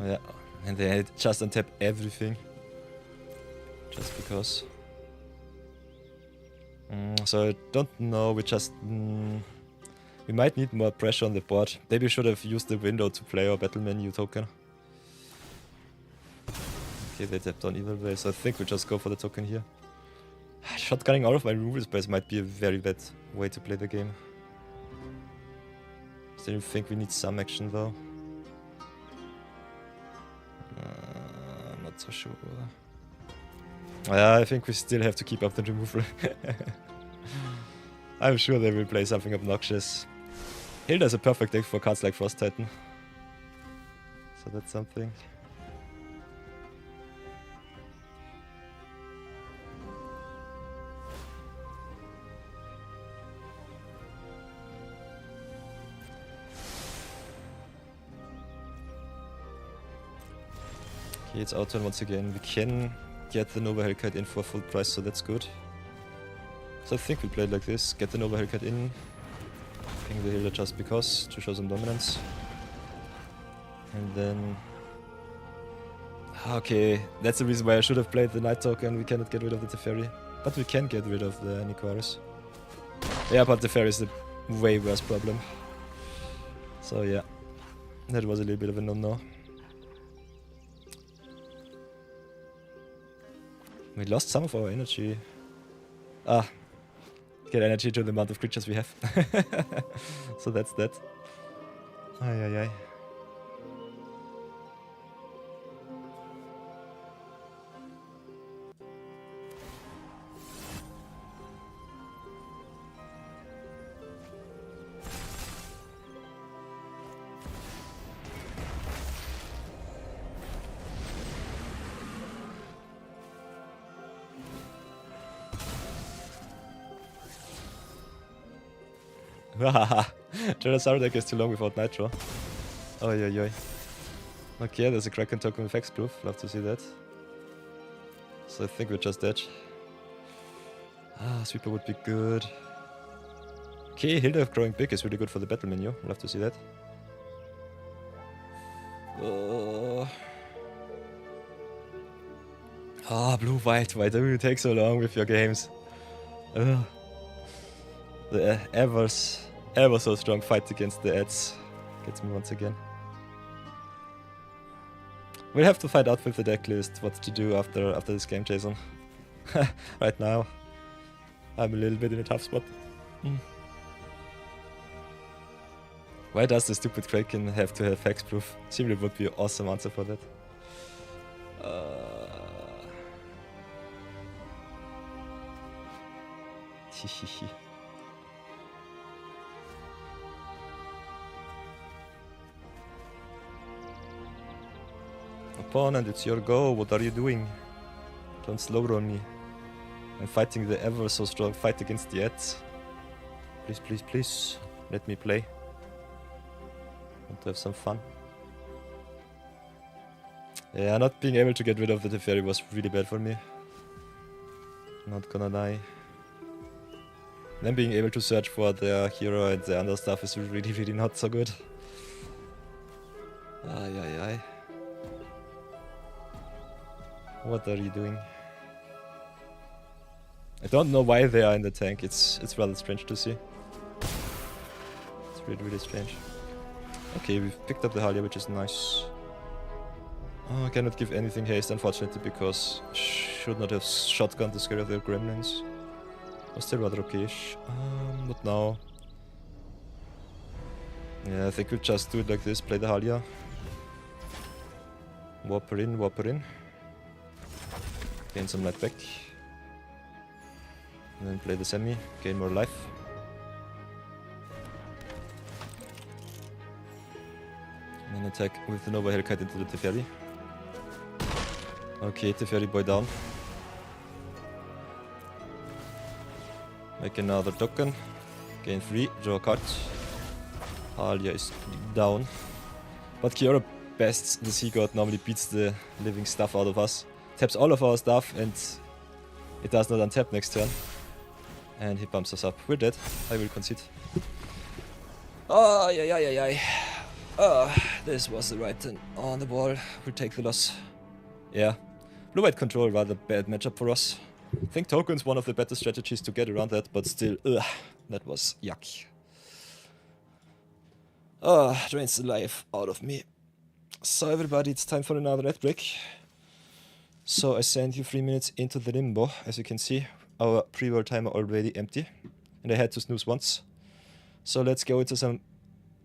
[SPEAKER 1] Yeah, and they just untap everything. Just because. So I don't know, we just... We might need more pressure on the board. Maybe we should have used the window to play our battle menu token. Okay, they tapped on either way, so I think we just go for the token here. Shotgunning all of my removal spells might be a very bad way to play the game. Still think we need some action though. I'm not so sure. I think we still have to keep up the removal. I'm sure they will play something obnoxious. Hilda's a perfect deck for cards like Frost Titan. So that's something. Okay, it's our turn once again. We can get the Nova Hellkite in for full price, so that's good. So I think we play it like this. Get the Nova Hellkite in. Ping the Hilda just because, to show some dominance. And then... Okay, that's the reason why I should have played the Night Token. We cannot get rid of the Teferi. But we can get rid of the Nikoaris. Yeah, but the Teferi is the way worse problem. So yeah, that was a little bit of a no-no. We lost some of our energy. Get energy to the amount of creatures we have. So that's that. Ay. Haha, Tyrannosaurus deck is too long without Nitro. Oi. Okay, there's a Kraken token with Hexproof. Love to see that. So I think we're just dead. Sweeper would be good. Okay, Hilda growing big is really good for the battle menu. Love to see that. Blue-white, why do you take so long with your games? The ever so strong fight against the ads gets me once again. We'll have to find out with the deck list what to do after this game, Jason. Right now, I'm a little bit in a tough spot. Why does the stupid Kraken have to have hexproof? Simply would be an awesome answer for that. Opponent, it's your go. What are you doing? Don't slow roll me. I'm fighting the ever so strong fight against the ads. Please, let me play. Want to have some fun. Yeah, not being able to get rid of the Teferi was really bad for me. Not gonna lie. Then being able to search for the hero and the other stuff is really not so good. Ay. What are you doing? I don't know why they are in the tank. It's rather strange to see. It's really strange. Okay, we've picked up the Halia, which is nice. I cannot give anything haste, unfortunately, because should not have shotgunned to scare their gremlins. Was still rather okay-ish. But now... Yeah, I think we'll just do it like this, play the Halia. Warp her in. Gain some life back. And then play the semi, gain more life. And then attack with the Nova Hellkite into the Teferi. Okay, Teferi boy down. Make another token. Gain 3, draw a card. Halia is down. But Kiora Best, the Sea God, normally beats the living stuff out of us. Taps all of our stuff and it does not untap next turn. And he bumps us up. We're dead. I will concede. This was the right turn on the ball. We'll take the loss. Yeah. Blue-white control, rather bad matchup for us. I think token's one of the better strategies to get around that, but still, that was yuck. Drains the life out of me. So everybody, it's time for another ad break. So I sent you 3 minutes into the limbo. As you can see, our pre-roll timer already empty. And I had to snooze once. So let's go into some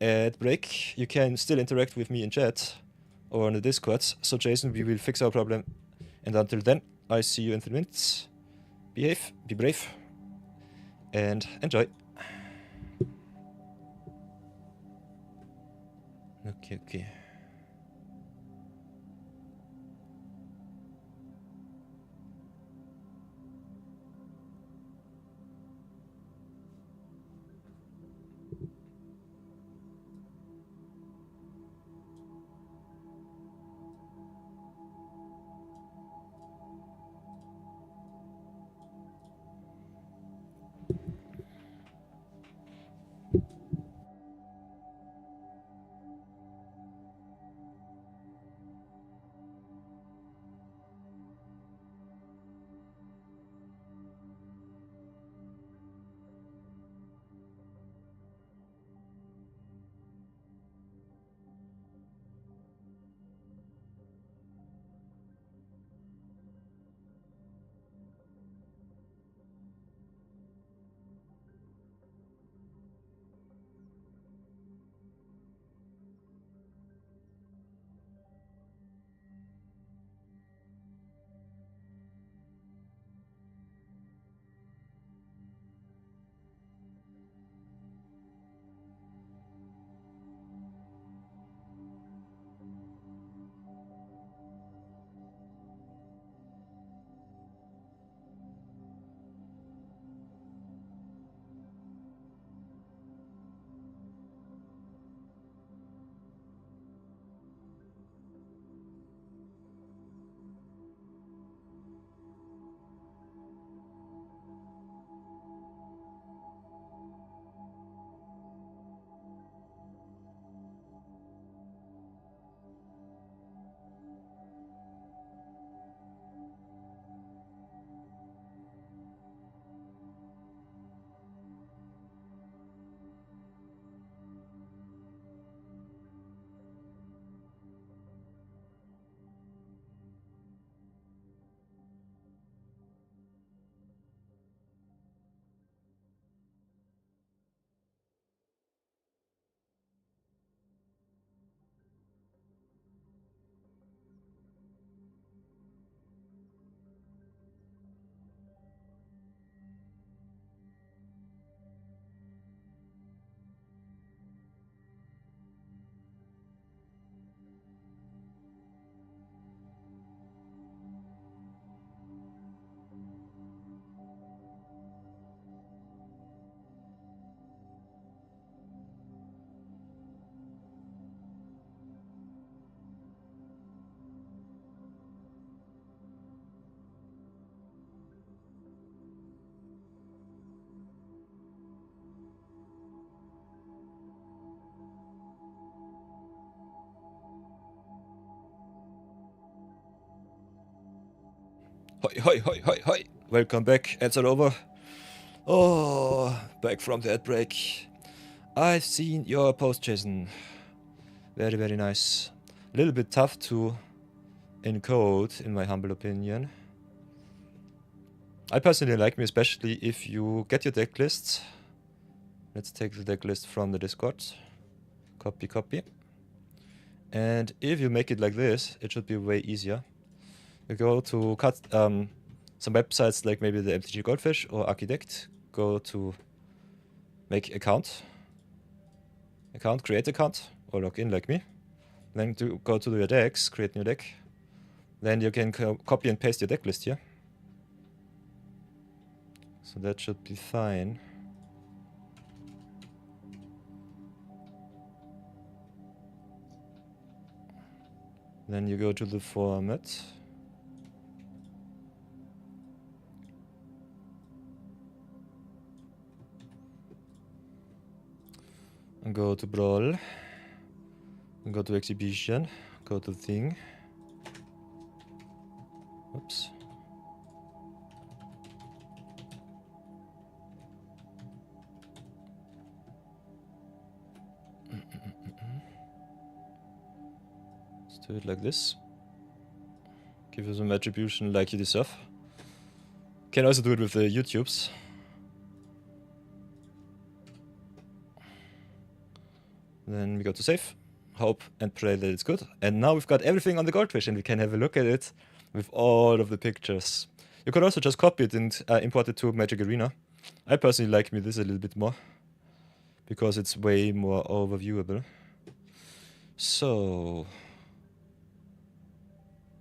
[SPEAKER 1] ad break. You can still interact with me in chat or on the Discord. So Jason, we will fix our problem. And until then, I see you in 3 minutes. Behave, be brave, and enjoy. Okay. Hoi. Welcome back. Ads are over. Oh, back from the ad break. I've seen your post, Jason. Very nice. A little bit tough to encode, in my humble opinion. I personally like me, especially if you get your deck list. Let's take the deck list from the Discord. Copy. And if you make it like this, it should be way easier. You go to some websites like maybe the MTG Goldfish or Architect. Go to make account, create account, or log in like me. Then go to your decks, create new deck. Then you can copy and paste your deck list here. So that should be fine. Then you go to the format. And go to Brawl. And go to Exhibition. Go to Thing. Oops. Let's do it like this. Give you some attribution like you deserve. Can also do it with the YouTubes. Then we go to save, hope and pray that it's good. And now we've got everything on the goldfish and we can have a look at it with all of the pictures. You could also just copy it and import it to Magic Arena. I personally like me this a little bit more because it's way more overviewable. So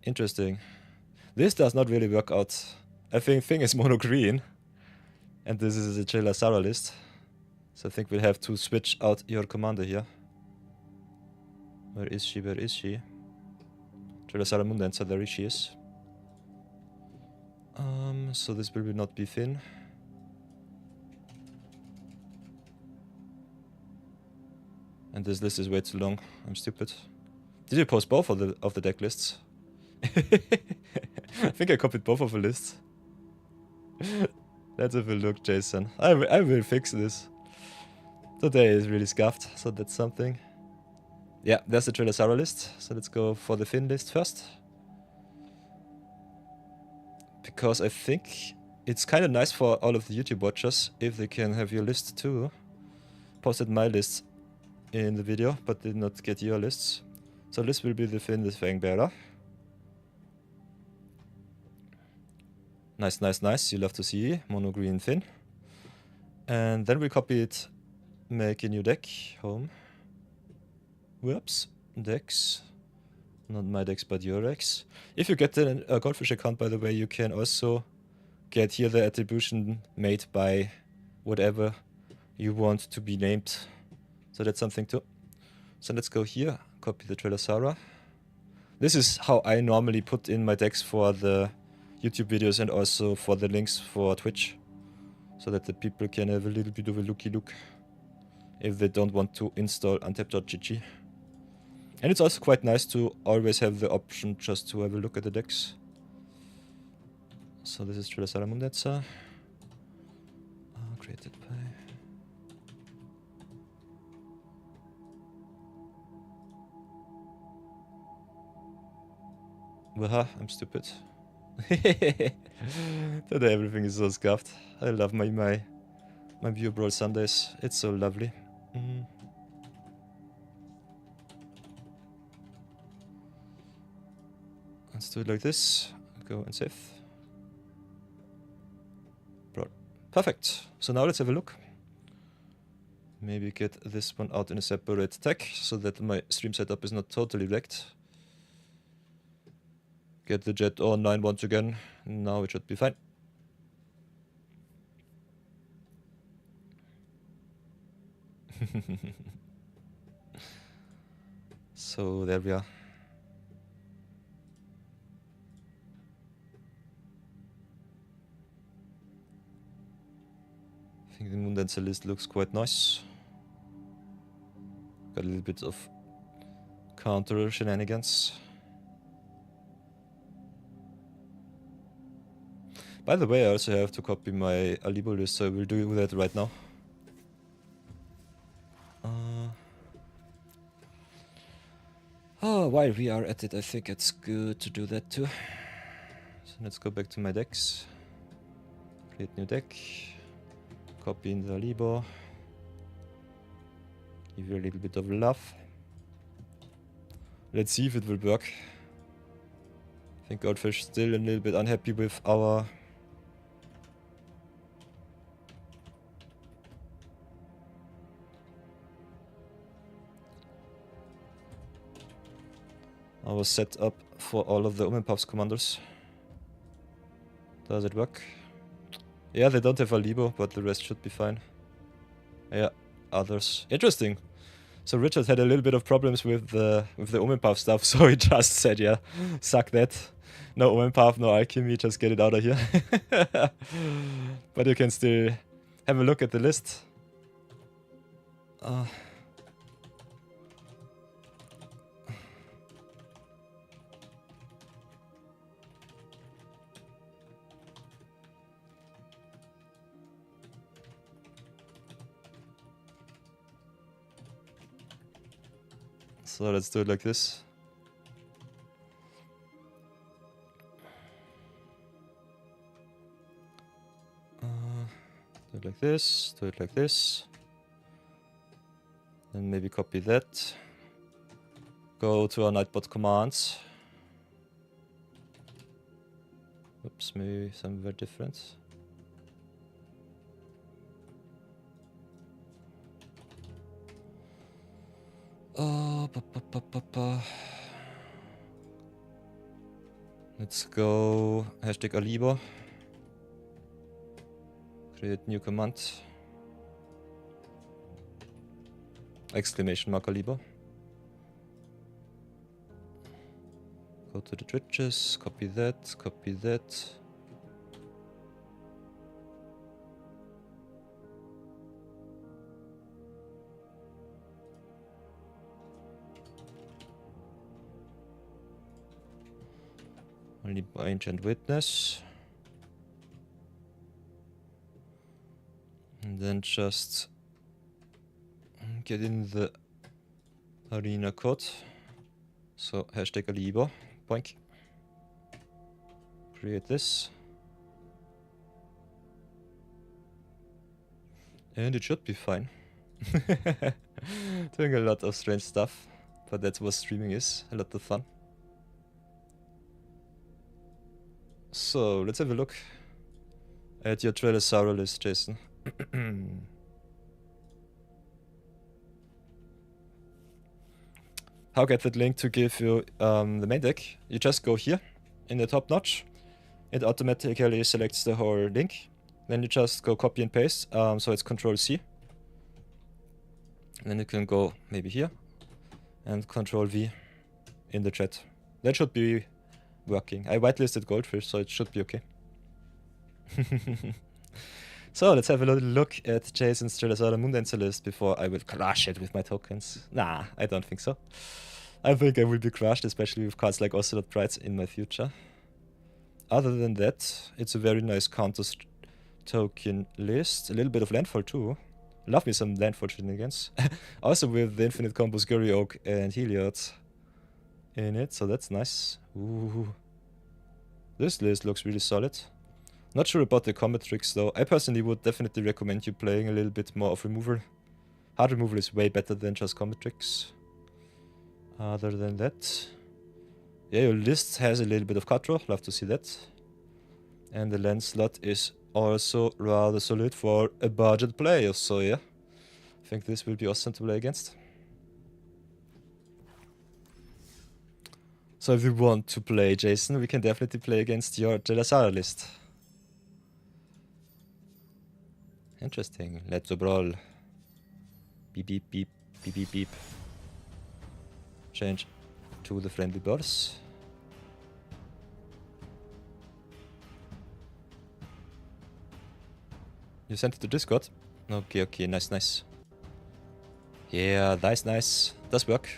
[SPEAKER 1] interesting. This does not really work out. I think thing is mono green and this is a Trailer Sarah list. So I think we'll have to switch out your commander here. Where is she? Where is she? Trailer Sarah Mundancer, there she is. So this will not be thin. And this list is way too long. I'm stupid. Did you post both of the deck lists? I think I copied both of the lists. Let's have a look, Jason. I will fix this. Today is really scuffed, so that's something. Yeah, there's the Trailer Sarah list. So let's go for the thin list first. Because I think it's kind of nice for all of the YouTube watchers if they can have your list too. Posted my list in the video, but did not get your lists. So this will be the thin, the Fangbearer. Nice, nice, nice. You love to see mono green thin. And then we copy it, make a new deck, home. Whoops, decks. Not my decks, but your decks. If you get the Goldfish account, by the way, you can also get here the attribution made by whatever you want to be named. So that's something too. So let's go here, copy the Trailer Sarah. This is how I normally put in my decks for the YouTube videos and also for the links for Twitch. So that the people can have a little bit of a looky look if they don't want to install untap.gg. And it's also quite nice to always have the option just to have a look at the decks. So this is Trailer Sarah Mundancer. Created by... Waha, I'm stupid. Today everything is so scuffed. I love my View Brawl Sundays. It's so lovely. Let's do it like this. Go and save. Brawl. Perfect. So now let's have a look. Maybe get this one out in a separate tag so that my stream setup is not totally wrecked. Get the jet online once again. Now it should be fine. So there we are. I think the Mundancer list looks quite nice. Got a little bit of counter shenanigans. By the way, I also have to copy my Alibou list, so I will do that right now. While we are at it, I think it's good to do that too. So let's go back to my decks. Create new deck. Copy in the Alibou. Give you a little bit of love. Let's see if it will work. I think Goldfish still a little bit unhappy with our setup for all of the Omen Puffs commanders. Does it work? Yeah, they don't have Alibou, but the rest should be fine. Yeah, others. Interesting. So Richard had a little bit of problems with the Omen Puff stuff, so he just said, yeah, suck that. No Omen Puff, no alchemy, just get it out of here. But you can still have a look at the list. So let's do it like this. like this, do it like this. Then maybe copy that. Go to our Nightbot commands. Oops, maybe somewhere different. Let's go hashtag Alibou. Create new command. Exclamation mark Alibou. Go to the Twitches, copy that, copy that. Only Ancient Witness. And then just get in the arena code. So hashtag Alibou, boink. Create this. And it should be fine. Doing a lot of strange stuff, but that's what streaming is, a lot of fun. So let's have a look at your Trellisaura list, Jason. How get that link to give you the main deck? You just go here in the top notch. It automatically selects the whole link. Then you just go copy and paste. So it's Control C. And then you can go maybe here and Control V in the chat. That should be working. I whitelisted Goldfish, so it should be okay. So let's have a little look at Jason's Trellisaura Moondancer list before I will crush it with my tokens. Nah, I don't think so. I think I will be crushed, especially with cards like Ocelot Brides in my future. Other than that, it's a very nice counter token list. A little bit of landfall too. Love me some landfall shenanigans. Also with the infinite combos Gurry Oak and Heliod in it, so that's nice. Ooh. This list looks really solid. Not sure about the combat tricks though. I personally would definitely recommend you playing a little bit more of removal. Hard removal is way better than just combat tricks. Other than that, yeah, your list has a little bit of card draw. Love to see that. And the land slot is also rather solid for a budget player, so yeah. I think this will be awesome to play against. So if you want to play Jason, we can definitely play against your Trellisaura list. Interesting. Let's brawl. Beep beep beep beep beep beep. Change to the friendly birds. You sent it to Discord? Okay, okay, nice, nice. Yeah, nice, nice. Does work.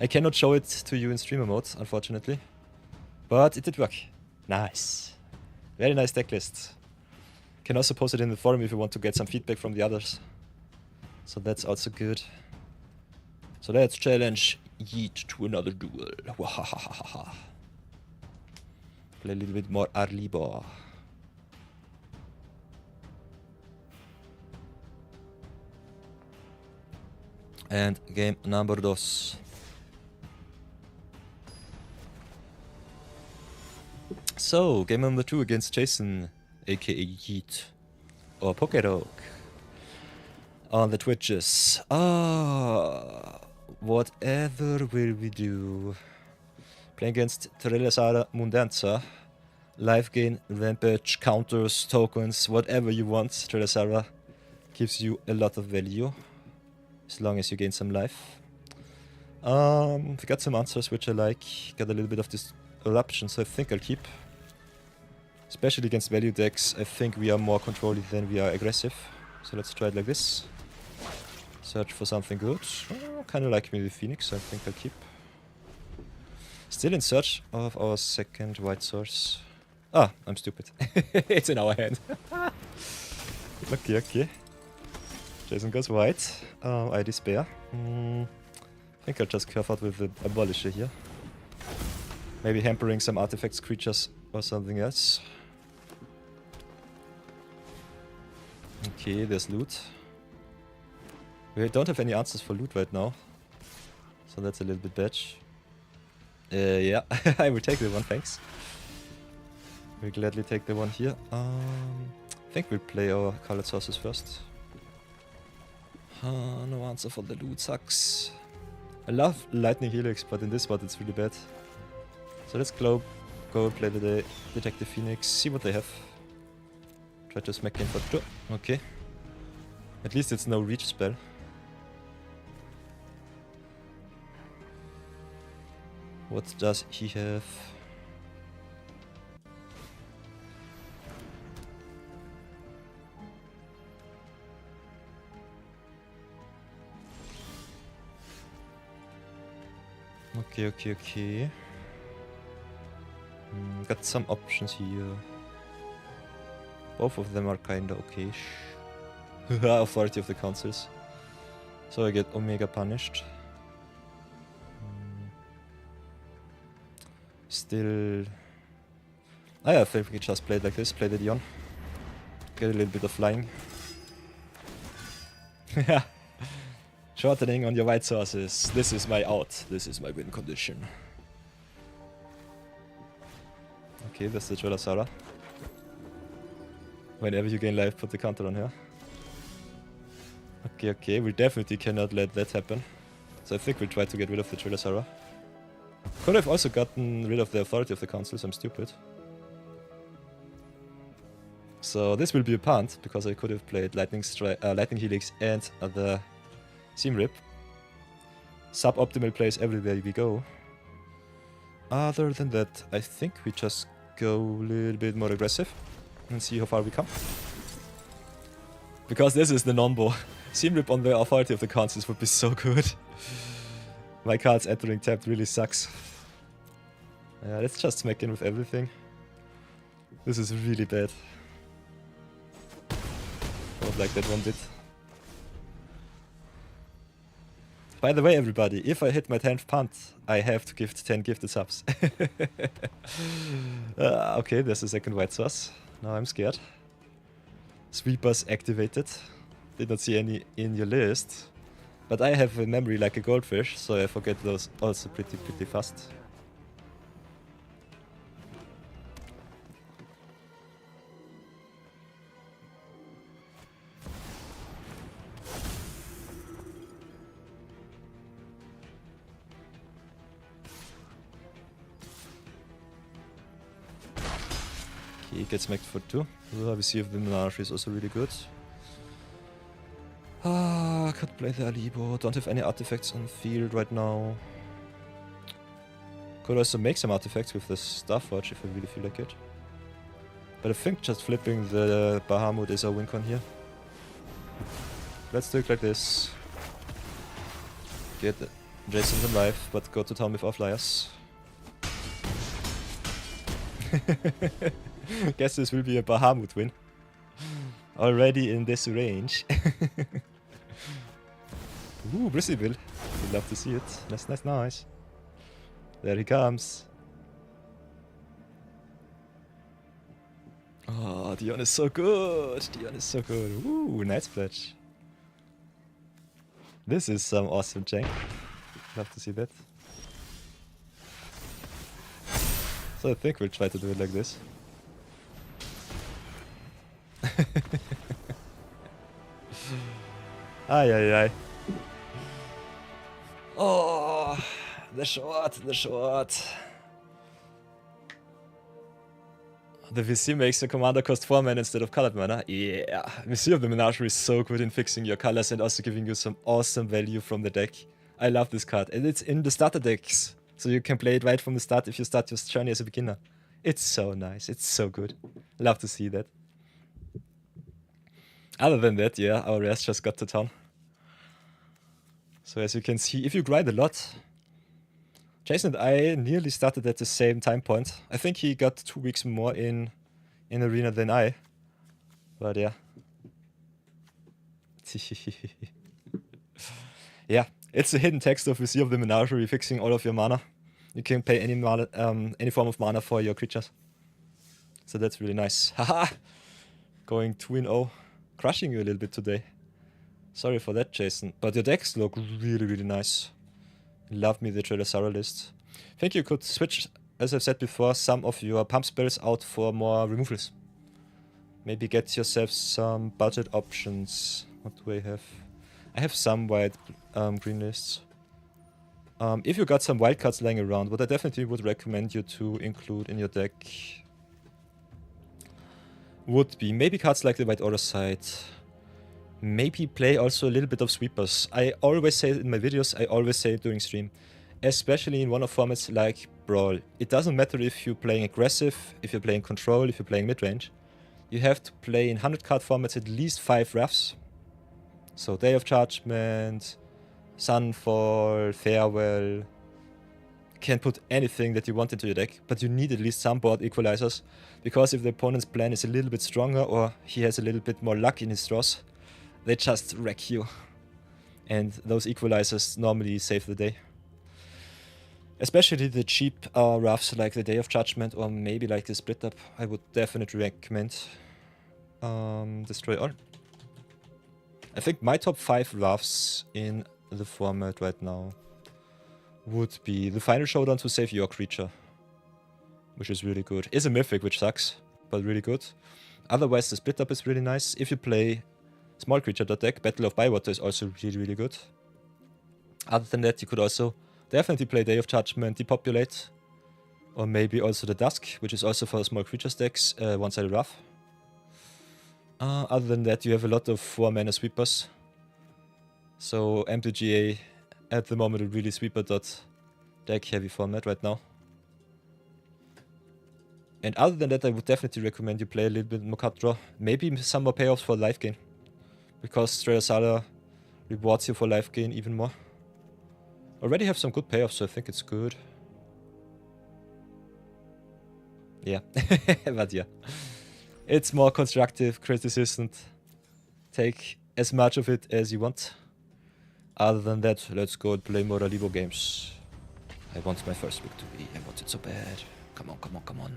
[SPEAKER 1] I cannot show it to you in streamer mode, unfortunately. But it did work. Nice. Very nice deck list. Can also post it in the forum if you want to get some feedback from the others. So that's also good. So let's challenge Yeet to another duel. Wahahaha. Play a little bit more Alibou. And game number 2. So, game number 2 against Jason, aka Yeet, or Pokerok, on the Twitches. Whatever will we do? Playing against Trellisaura Moondancer. Life gain, rampage, counters, tokens, whatever you want. Trellisaura gives you a lot of value, as long as you gain some life. We got some answers which I like. Got a little bit of this eruption, so I think I'll keep. Especially against value decks, I think we are more controlly than we are aggressive. So let's try it like this. Search for something good. Kinda like me with Phoenix, so I think I'll keep. Still in search of our second white source. Ah, I'm stupid. It's in our hand. Okay. Jason goes white. I despair. I think I'll just curve out with the Abolisher here. Maybe hampering some artifacts, creatures, or something else. Okay, there's loot. We don't have any answers for loot right now. So that's a little bit bad. Yeah, I will take the one, thanks. We'll gladly take the one here. I think we'll play our colored sources first. No answer for the loot, sucks. I love Lightning Helix, but in this spot it's really bad. So let's go play the Detective Phoenix, see what they have. Try to smack in for 2. Okay. At least it's no reach spell. What does he have? Okay. Got some options here. Both of them are kinda okay-ish. Authority of the Councils. So I get Omega punished. Still... I think we just played like this, play the Dion. Get a little bit of flying. Yeah. Shortening on your white sources. This is my out. This is my win condition. Okay, that's the Cholasara. Whenever you gain life, put the counter on her. Okay, we definitely cannot let that happen. So I think we'll try to get rid of the Cholasara. Could have also gotten rid of the authority of the councils, I'm stupid. So this will be a punt, because I could have played Lightning Helix and the Seam Rip. Suboptimal plays everywhere we go. Other than that, I think we just go a little bit more aggressive and see how far we come. Because this is the non-bo. Seam Rip on the authority of the councils would be so good. My cards entering tapped really sucks. Yeah, let's just smack in with everything. This is really bad. Don't like that one bit. By the way, everybody, if I hit my 10th punt, I have to gift 10 gifted subs. Okay, there's the second white source. Now I'm scared. Sweepers activated. Did not see any in your list. But I have a memory like a goldfish, so I forget those also pretty fast. He gets smacked for 2. We see if the Menage is also really good. Could play the Alibou. Don't have any artifacts on field right now. Could also make some artifacts with the Starforge if I really feel like it. But I think just flipping the Bahamut is our win con here. Let's do it like this. Get Jason alive, but go to town with our flyers. Guess this will be a Bahamut win. Already in this range. Ooh, Bristlebill. We'd love to see it. Nice. There he comes. Oh, Dion is so good. Ooh, nice pledge. This is some awesome jank. Love to see that. So I think we'll try to do it like this. Ay. Oh, the short. The VC makes the commander cost 4 mana instead of colored mana. Yeah, VC of the Menagerie is so good in fixing your colors and also giving you some awesome value from the deck. I love this card, and it's in the starter decks, so you can play it right from the start if you start your journey as a beginner. It's so nice, it's so good. Love to see that. Other than that, yeah, our rares just got to town. So as you can see, if you grind a lot, Jason and I nearly started at the same time point. I think he got 2 weeks more in Arena than I. But yeah. Yeah, it's a hidden text of Vizier of the Menagerie fixing all of your mana. You can pay any mana, any form of mana for your creatures. So that's really nice. Haha! Going 2-0. crushing you a little bit today. Sorry for that, Jason. But your decks look really, really nice. Love me the Trailosara list. I think you could switch, as I've said before, some of your pump spells out for more removals. Maybe get yourself some budget options. What do I have? I have some white green lists. If you got some wildcards lying around, what I definitely would recommend you to include in your deck would be maybe cards like the White Aura Sight. Maybe play also a little bit of sweepers. I always say it in my videos, I always say it during stream. Especially in one-off formats like Brawl. It doesn't matter if you're playing aggressive, if you're playing control, if you're playing mid-range. You have to play in 100 card formats at least 5 Wraths. So Day of Judgment, Sunfall, Farewell. You can put anything that you want into your deck, but you need at least some board equalizers. Because if the opponent's plan is a little bit stronger or he has a little bit more luck in his draws, they just wreck you. And those equalizers normally save the day. Especially the cheap Wraths like the Day of Judgment or maybe like the Split Up, I would definitely recommend Destroy All. I think my top 5 Wraths in the format right now would be the Final Showdown to save your creature, which is really good. It's a mythic, which sucks, but really good. Otherwise, the Split Up is really nice. If you play small creature deck, Battle of Bywater is also really, really good. Other than that, you could also definitely play Day of Judgment, Depopulate, or maybe also the Dusk, which is also for small creatures decks, one-sided Wrath. Other than that, you have a lot of 4-mana sweepers. So MTGA at the moment a really sweeper deck heavy format right now. And other than that, I would definitely recommend you play a little bit more card draw. Maybe some more payoffs for life gain. Because Trailosara rewards you for life gain even more. Already have some good payoffs, so I think it's good. Yeah, but yeah. It's more constructive criticism. Take as much of it as you want. Other than that, let's go and play more Alibou games. I want my first victory. I want it so bad. Come on, come on, come on.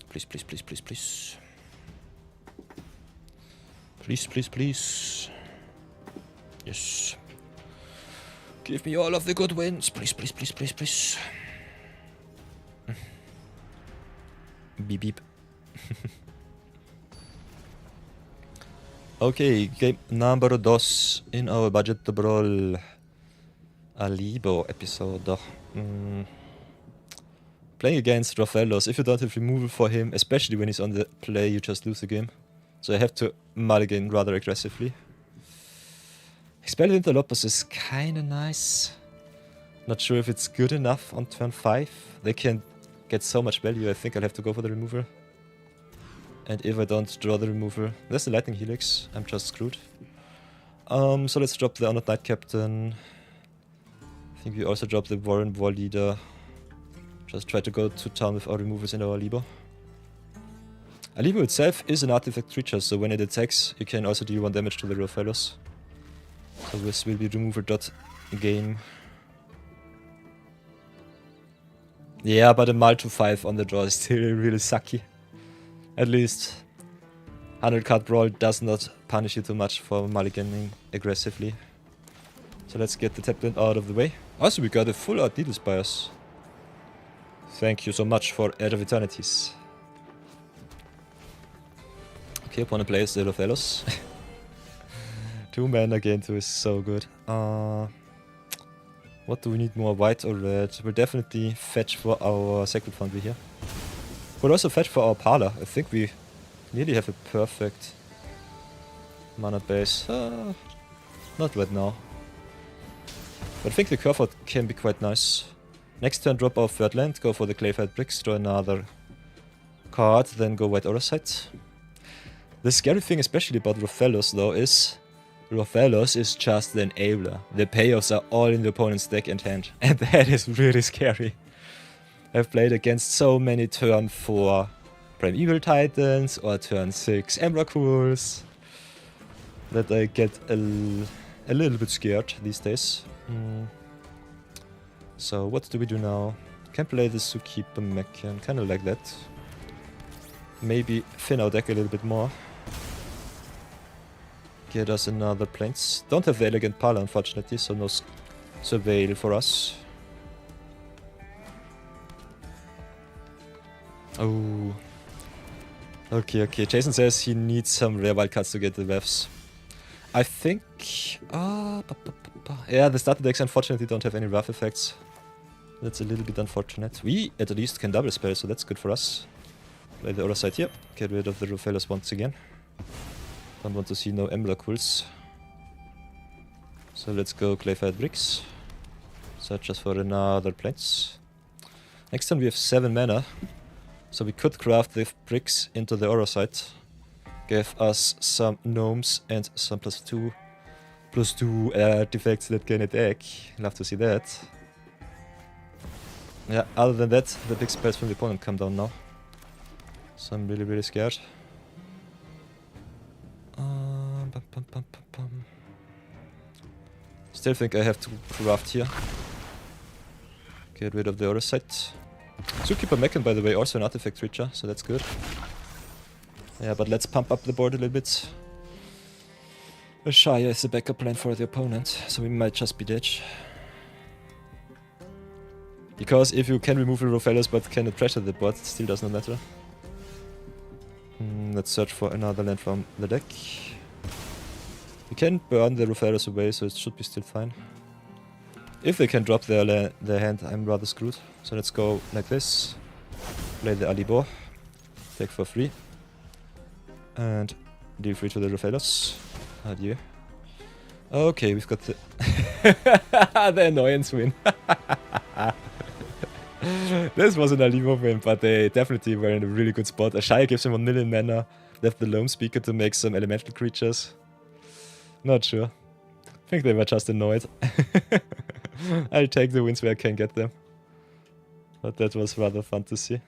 [SPEAKER 1] Please, please, please, please, please. Please, please, please. Yes. Give me all of the good wins. Please, please, please, please, please. Beep, beep. Okay, game number 2 in our budget to Brawl Alibou episode. Playing against Rofellos, if you don't have removal for him, especially when he's on the play, you just lose the game. So I have to mulligan rather aggressively. Expelled Interlopers is kinda nice. Not sure if it's good enough on turn 5. They can get so much value, I think I'll have to go for the removal. And if I don't draw the removal, there's the Lightning Helix, I'm just screwed. So let's drop the Honored Knight Captain. I think we also drop the Warren War Leader. Just try to go to town with our removals in our Alibou. Alibou itself is an artifact creature, so when it attacks, you can also deal 1 damage to the Rofellos. So this will be removal dot game. Yeah, but a Mul to 5 on the draw is still really sucky. At least 100 card Brawl does not punish you too much for mulliganing aggressively. So let's get the tapped in out of the way. Also, we got a full out Needle Spires. Thank you so much for Edge of Eternities. Okay, opponent plays the Rofellos. 2 mana gain 2 is so good. What do we need more, white or red? We'll definitely fetch for our Sacred Foundry here. We'll also fetch for our Parlor. I think we nearly have a perfect mana base. Not right now. But I think the curve out can be quite nice. Next turn drop our 3rd land, go for the Clayfight Bricks, draw another card, then go White Aura Sight. The scary thing especially about Rofellos though is Rofellos is just the enabler. The payoffs are all in the opponent's deck and hand. And that is really scary. I've played against so many turn 4 Primeval Titans or turn 6 Emrakuls that I get a little bit scared these days. So what do we do now? Can play the Zookeeper Mechan, kinda like that. Maybe thin our deck a little bit more. get us another plains. Don't have the elegant pala unfortunately, so no surveil for us. Oh. Okay, okay. Jason says he needs some rare wildcards to get the Vevs. I think... yeah, the starter decks unfortunately don't have any rough effects. That's a little bit unfortunate. We at least can double spell, so that's good for us. Play the other side here. Get rid of the Rofellos once again. Don't want to see no Emrakul's. So let's go Clayfired Bricks. Search us for another plains. Next turn we have 7 mana. So we could craft the bricks into the aura site. Give us some gnomes and some +2 artifacts that can attack. Love to see that. Yeah, other than that, the big spells from the opponent come down now. So I'm really, really scared. Still think I have to craft here. Get rid of the other side. Zookeeper Mechan, by the way, also an artifact creature, so that's good. Yeah, but let's pump up the board a little bit. Shaya is a backup plan for the opponent, so we might just be dead. Because if you can remove the Rofellos but cannot pressure the board, it still does not matter. Let's search for another land from the deck. We can burn the Rofellos away, so it should be still fine. If they can drop their hand, I'm rather screwed. So let's go like this. Play the Alibou. Take for free. And deal free to the Rofellos. Adieu. Okay, we've got the... the annoyance win. This was an Alibou win, but they definitely were in a really good spot. Ashaya gives him 1 million mana. Left the Loam Speaker to make some elemental creatures. Not sure. I think they were just annoyed. I'll take the wins where I can get them. But that was rather fun to see.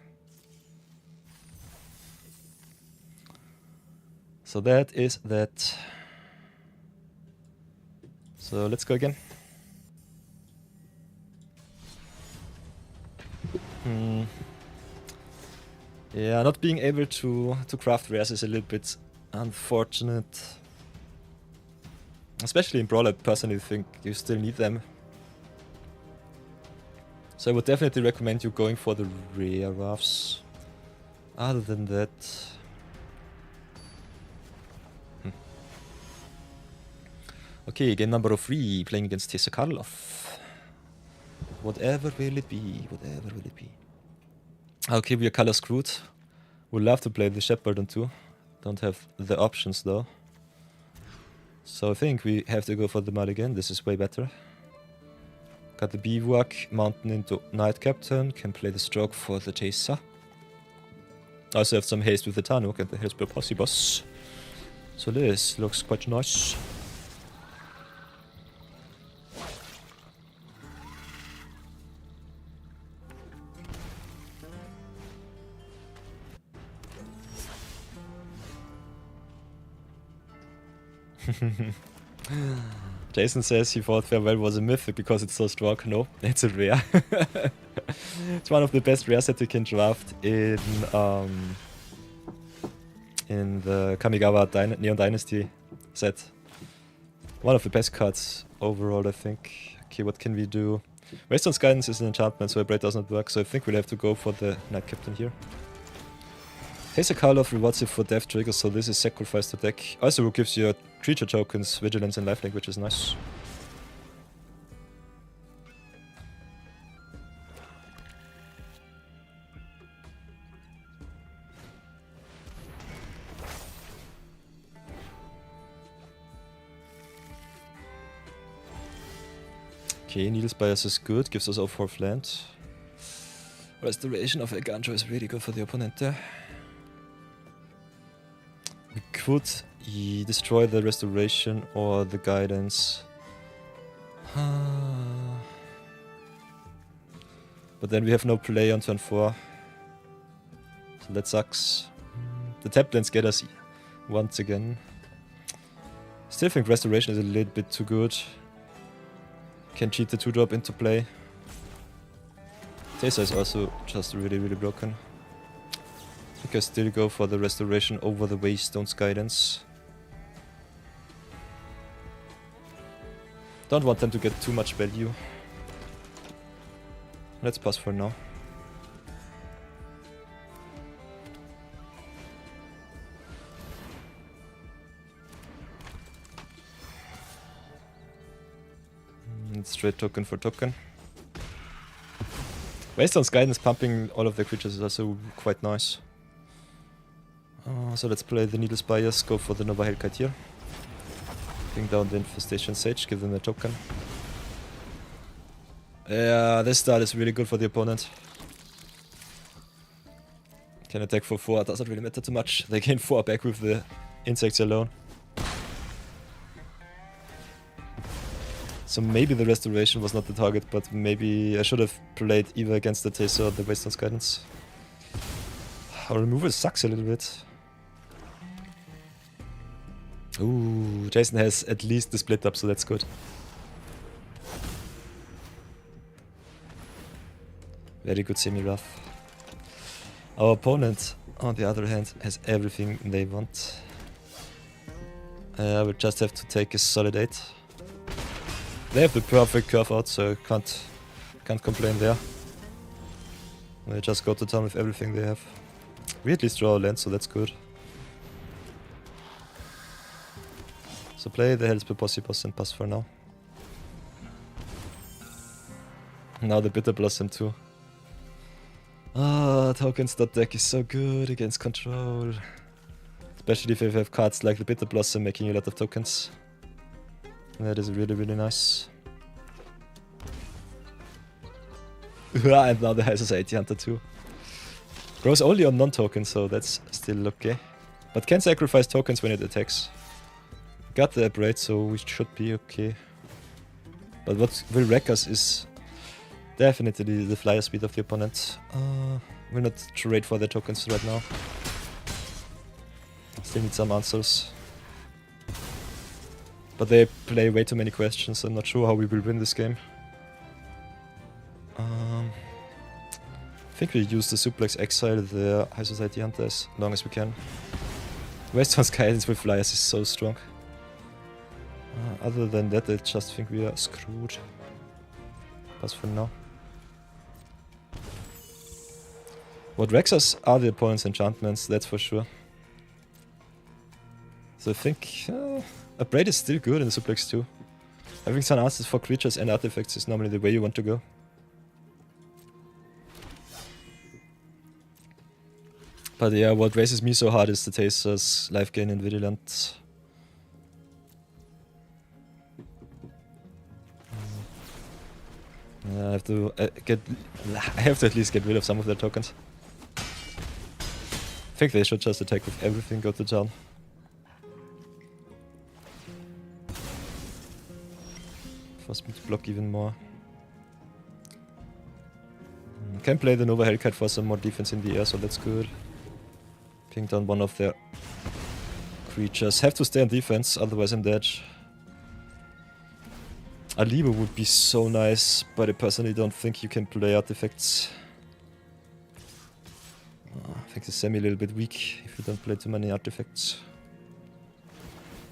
[SPEAKER 1] So that is that. So let's go again. Yeah, not being able to craft rares is a little bit unfortunate. Especially in Brawl, I personally think you still need them. So I would definitely recommend you going for the rare rafts. Other than that... Okay, game number 3, playing against Tessa Karloff. Whatever will it be? Whatever will it be? Okay, we are color screwed. Would love to play the Shepherd on 2. Don't have the options though. So I think we have to go for the mulligan. This is way better. Got the Bivouac Mountain into Knight Captain. Can play the Stroke for the Chaser. Also have some haste with the Tanuk and the Hellspur Posse Boss. So this looks quite nice. Jason says he thought Farewell was a mythic because it's so strong. No, it's a rare. It's one of the best rares that you can draft in the Kamigawa Neon Dynasty set. One of the best cards overall, I think. Okay, what can we do? Wasteland's Guidance is an enchantment, so a Braid does not work, so I think we'll have to go for the Knight Captain here. Tessa Karloff rewards you for death triggers, so this is sacrifice to deck. Also gives you creature tokens, vigilance and lifelink, which is nice. Okay, Needle's Bias is good, gives us all 4th land. Restoration of Elganjo is really good for the opponent there. We could destroy the restoration or the guidance. But then we have no play on turn 4. So that sucks. The tap lands get us once again. Still think restoration is a little bit too good. Can cheat the 2-drop into play. Tessa is also just really, really broken. I think I still go for the restoration over the Waystone's Guidance. Don't want them to get too much value. Let's pass for now. Straight token for token. Waystone's guidance pumping all of their creatures is also quite nice. So let's play the Needle Spires, go for the Nova Hellkite here. Bring down the Infestation Sage, give them a token. Yeah, this start is really good for the opponent. Can attack for 4, doesn't really matter too much. They gain 4 back with the insects alone. So maybe the Restoration was not the target, but maybe I should have played either against the Taser or the Waystone's Guidance. Our removal sucks a little bit. Ooh, Jason has at least the split up, so that's good. Very good semi-rough. Our opponent, on the other hand, has everything they want. I would just have to take a solid 8. They have the perfect curve out, so can't complain there. They just go to town with everything they have. We at least draw a land, so that's good. So play the Hellspell Possibos and pass for now. Now the Bitter Blossom too. Tokens.deck is so good against control. Especially if you have cards like the Bitter Blossom making a lot of tokens. That is really, really nice. And now the High Society Hunter too. Grows only on non-tokens, so that's still okay. But can sacrifice tokens when it attacks. Got the Abrade, so we should be okay. But what will wreck us is definitely the flyer speed of the opponent. We'll not trade for their tokens right now. Still need some answers. But they play way too many questions, I'm not sure how we will win this game. I think we use the Suplex Exile the High Society Hunter as long as we can. Waystone's Guidance with flyers is so strong. Other than that, I just think we are screwed. Pass for now. What wrecks us are the opponent's enchantments, that's for sure. So I think Abrade is still good in the Suplex too. Having some answers for creatures and artifacts is normally the way you want to go. But yeah, what raises me so hard is the Taser's life gain in Vigilant. Yeah, I have to at least get rid of some of their tokens. I think they should just attack with everything, go to town. Force me to block even more. Can play the Nova Hellkite for some more defense in the air, so that's good. Ping down one of their creatures. Have to stay on defense, otherwise I'm dead. Alibou would be so nice, but I personally don't think you can play artifacts. I think the semi a little bit weak if you don't play too many artifacts.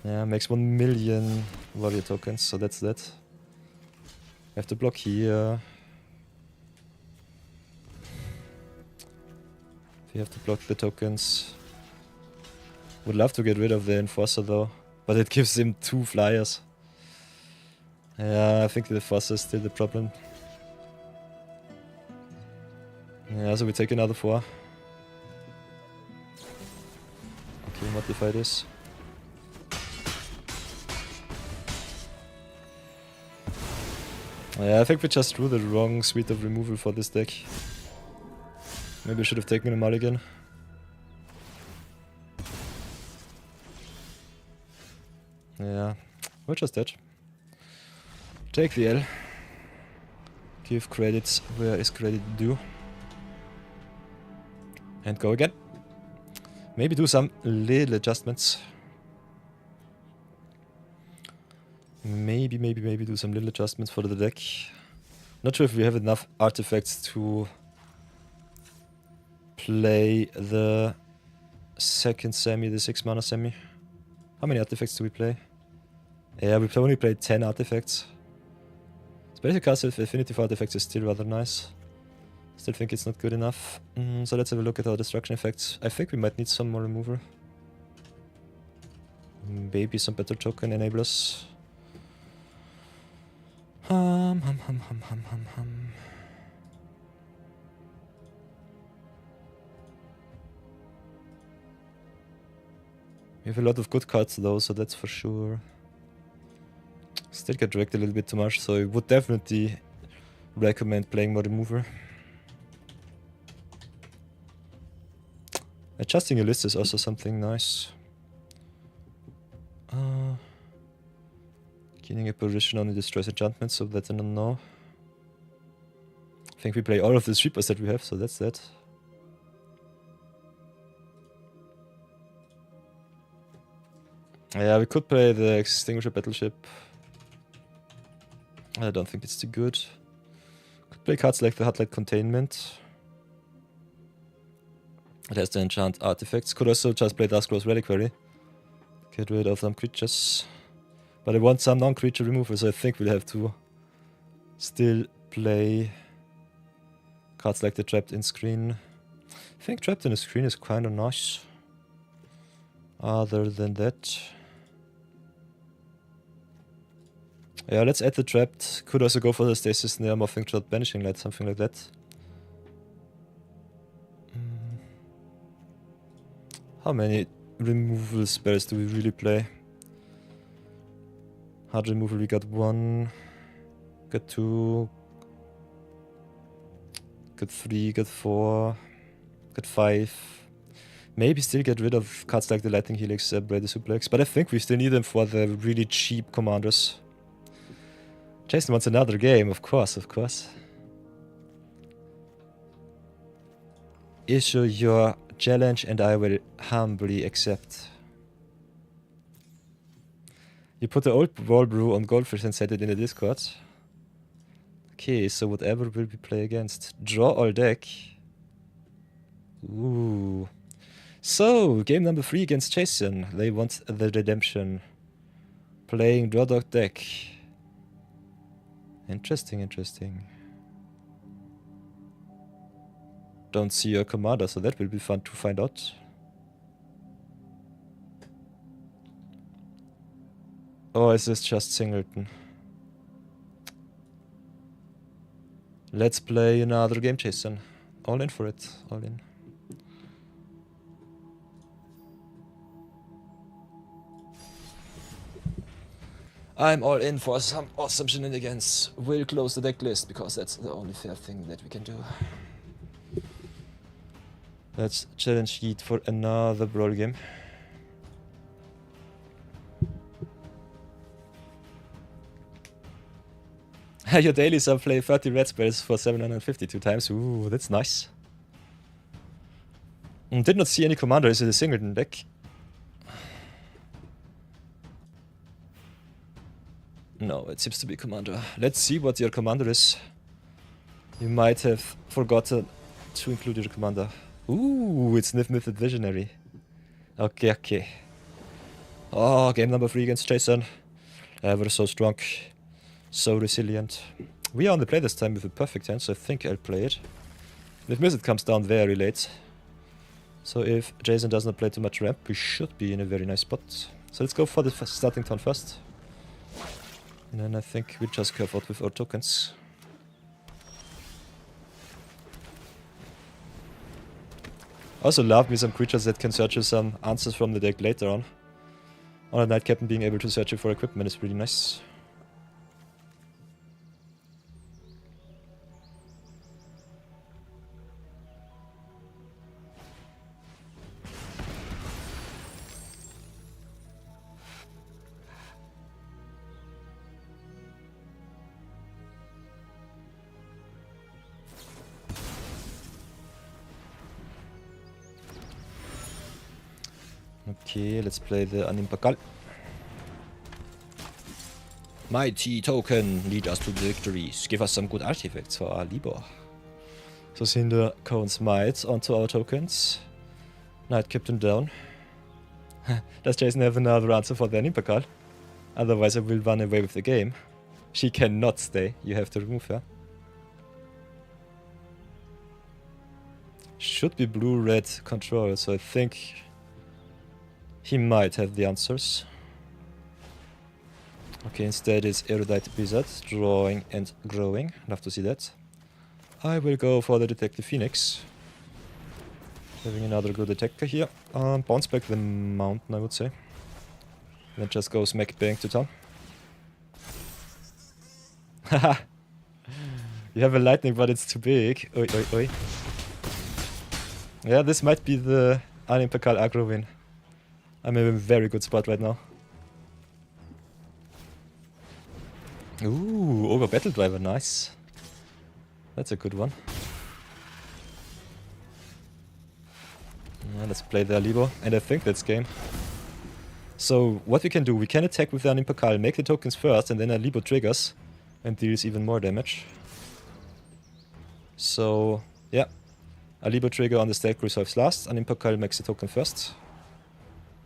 [SPEAKER 1] Yeah, makes 1 million warrior tokens, so that's that. I have to block here. We have to block the tokens. Would love to get rid of the Enforcer though, but it gives him 2 flyers. Yeah, I think the Enforcer is still the problem. Yeah, so we take another 4. Okay, modify this. Yeah, I think we just drew the wrong suite of removal for this deck. Maybe I should have taken a mulligan. Yeah, we're just dead. Take the L. Give credits where is credit due. And go again. Maybe do some little adjustments. Maybe do some little adjustments for the deck. Not sure if we have enough artifacts to play the second semi, the 6 mana semi. How many artifacts do we play? Yeah, we only played 10 artifacts. Special cards with affinity for artifacts is still rather nice. Still think it's not good enough. So let's have a look at our destruction effects. I think we might need some more removal. Maybe some better token enablers. We have a lot of good cards though, so that's for sure. Still get dragged a little bit too much, so I would definitely recommend playing more removal. Adjusting your list is also something nice. Gaining a position only destroys enchantments, so that's a no-no. I think we play all of the sweepers that we have, so that's that. Yeah, we could play the Extinguisher Battleship. I don't think it's too good. Could play cards like the Hardlight Containment. It has to enchant artifacts. Could also just play Duskglow's Reliquary. Get rid of some creatures. But I want some non-creature removal, so I think we'll have to still play cards like the Trapped in Screen. I think Trapped in a Screen is kind of nice. Other than that... yeah, let's add the Trapped. Could also go for the Stasis near Morphing Shot, Banishing Light, something like that. How many removal spells do we really play? Hard removal, we got 1, got 2, got 3, got 4, got 5. Maybe still get rid of cards like the Lightning Helix, Braid the Suplex, but I think we still need them for the really cheap commanders. Jason wants another game, of course, of course. Issue your challenge and I will humbly accept. You put the old Wall Brew on Goldfish and set it in the Discord. Okay, so whatever will we play against? Draw all deck. Ooh. So, game number 3 against Jason. They want the redemption. Playing draw dog deck. Interesting, interesting. Don't see your commander, so that will be fun to find out. Or is this just Singleton? Let's play another game, Jason. All in for it, all in. I'm all in for some awesome shenanigans. We'll close the deck list because that's the only fair thing that we can do. Let's challenge Yeet for another brawl game. Your dailies are play 30 red spells for 752 times. Ooh, that's nice. Did not see any commander. Is it a Singleton deck? No, it seems to be commander. Let's see what your commander is. You might have forgotten to include your commander. Ooh, it's Nith-Nithid Visionary. Okay, okay. Oh, game number 3 against Jason. Ever so strong. So resilient. We are on the play this time with a perfect hand, so I think I'll play it. Nith-Nithid comes down very late. So if Jason does not play too much ramp, we should be in a very nice spot. So let's go for the starting turn first. And then I think we just curve out with our tokens. Also love me some creatures that can search you some answers from the deck later on. On a Night Captain being able to search you for equipment is really nice. Okay, let's play the Animpakal. Mighty token, lead us to the victories. Give us some good artifacts for our Alibou. So Cinder Cone's Might onto our tokens. Night Captain down. Does Jason have another answer for the Animpakal? Otherwise I will run away with the game. She cannot stay. You have to remove her. Should be blue-red control, so I think he might have the answers. Okay, instead it's Erudite Wizard, drawing and growing. Love to see that. I will go for the Detective Phoenix. Having another good attacker here. Bounce back the mountain, I would say. Then just go smack bang to town. Haha! You have a lightning, but it's too big. Oi, oi, oi. Yeah, this might be the Unimpakal aggro win. I'm in a very good spot right now. Ooh, Ogre Battle Driver, nice. That's a good one. Yeah, let's play the Alibou, and I think that's game. So, what we can do, we can attack with the Unimpakal, make the tokens first, and then Alibou triggers and deals even more damage. So, yeah. Alibou trigger on the stack resolves last, Unimpakal makes the token first.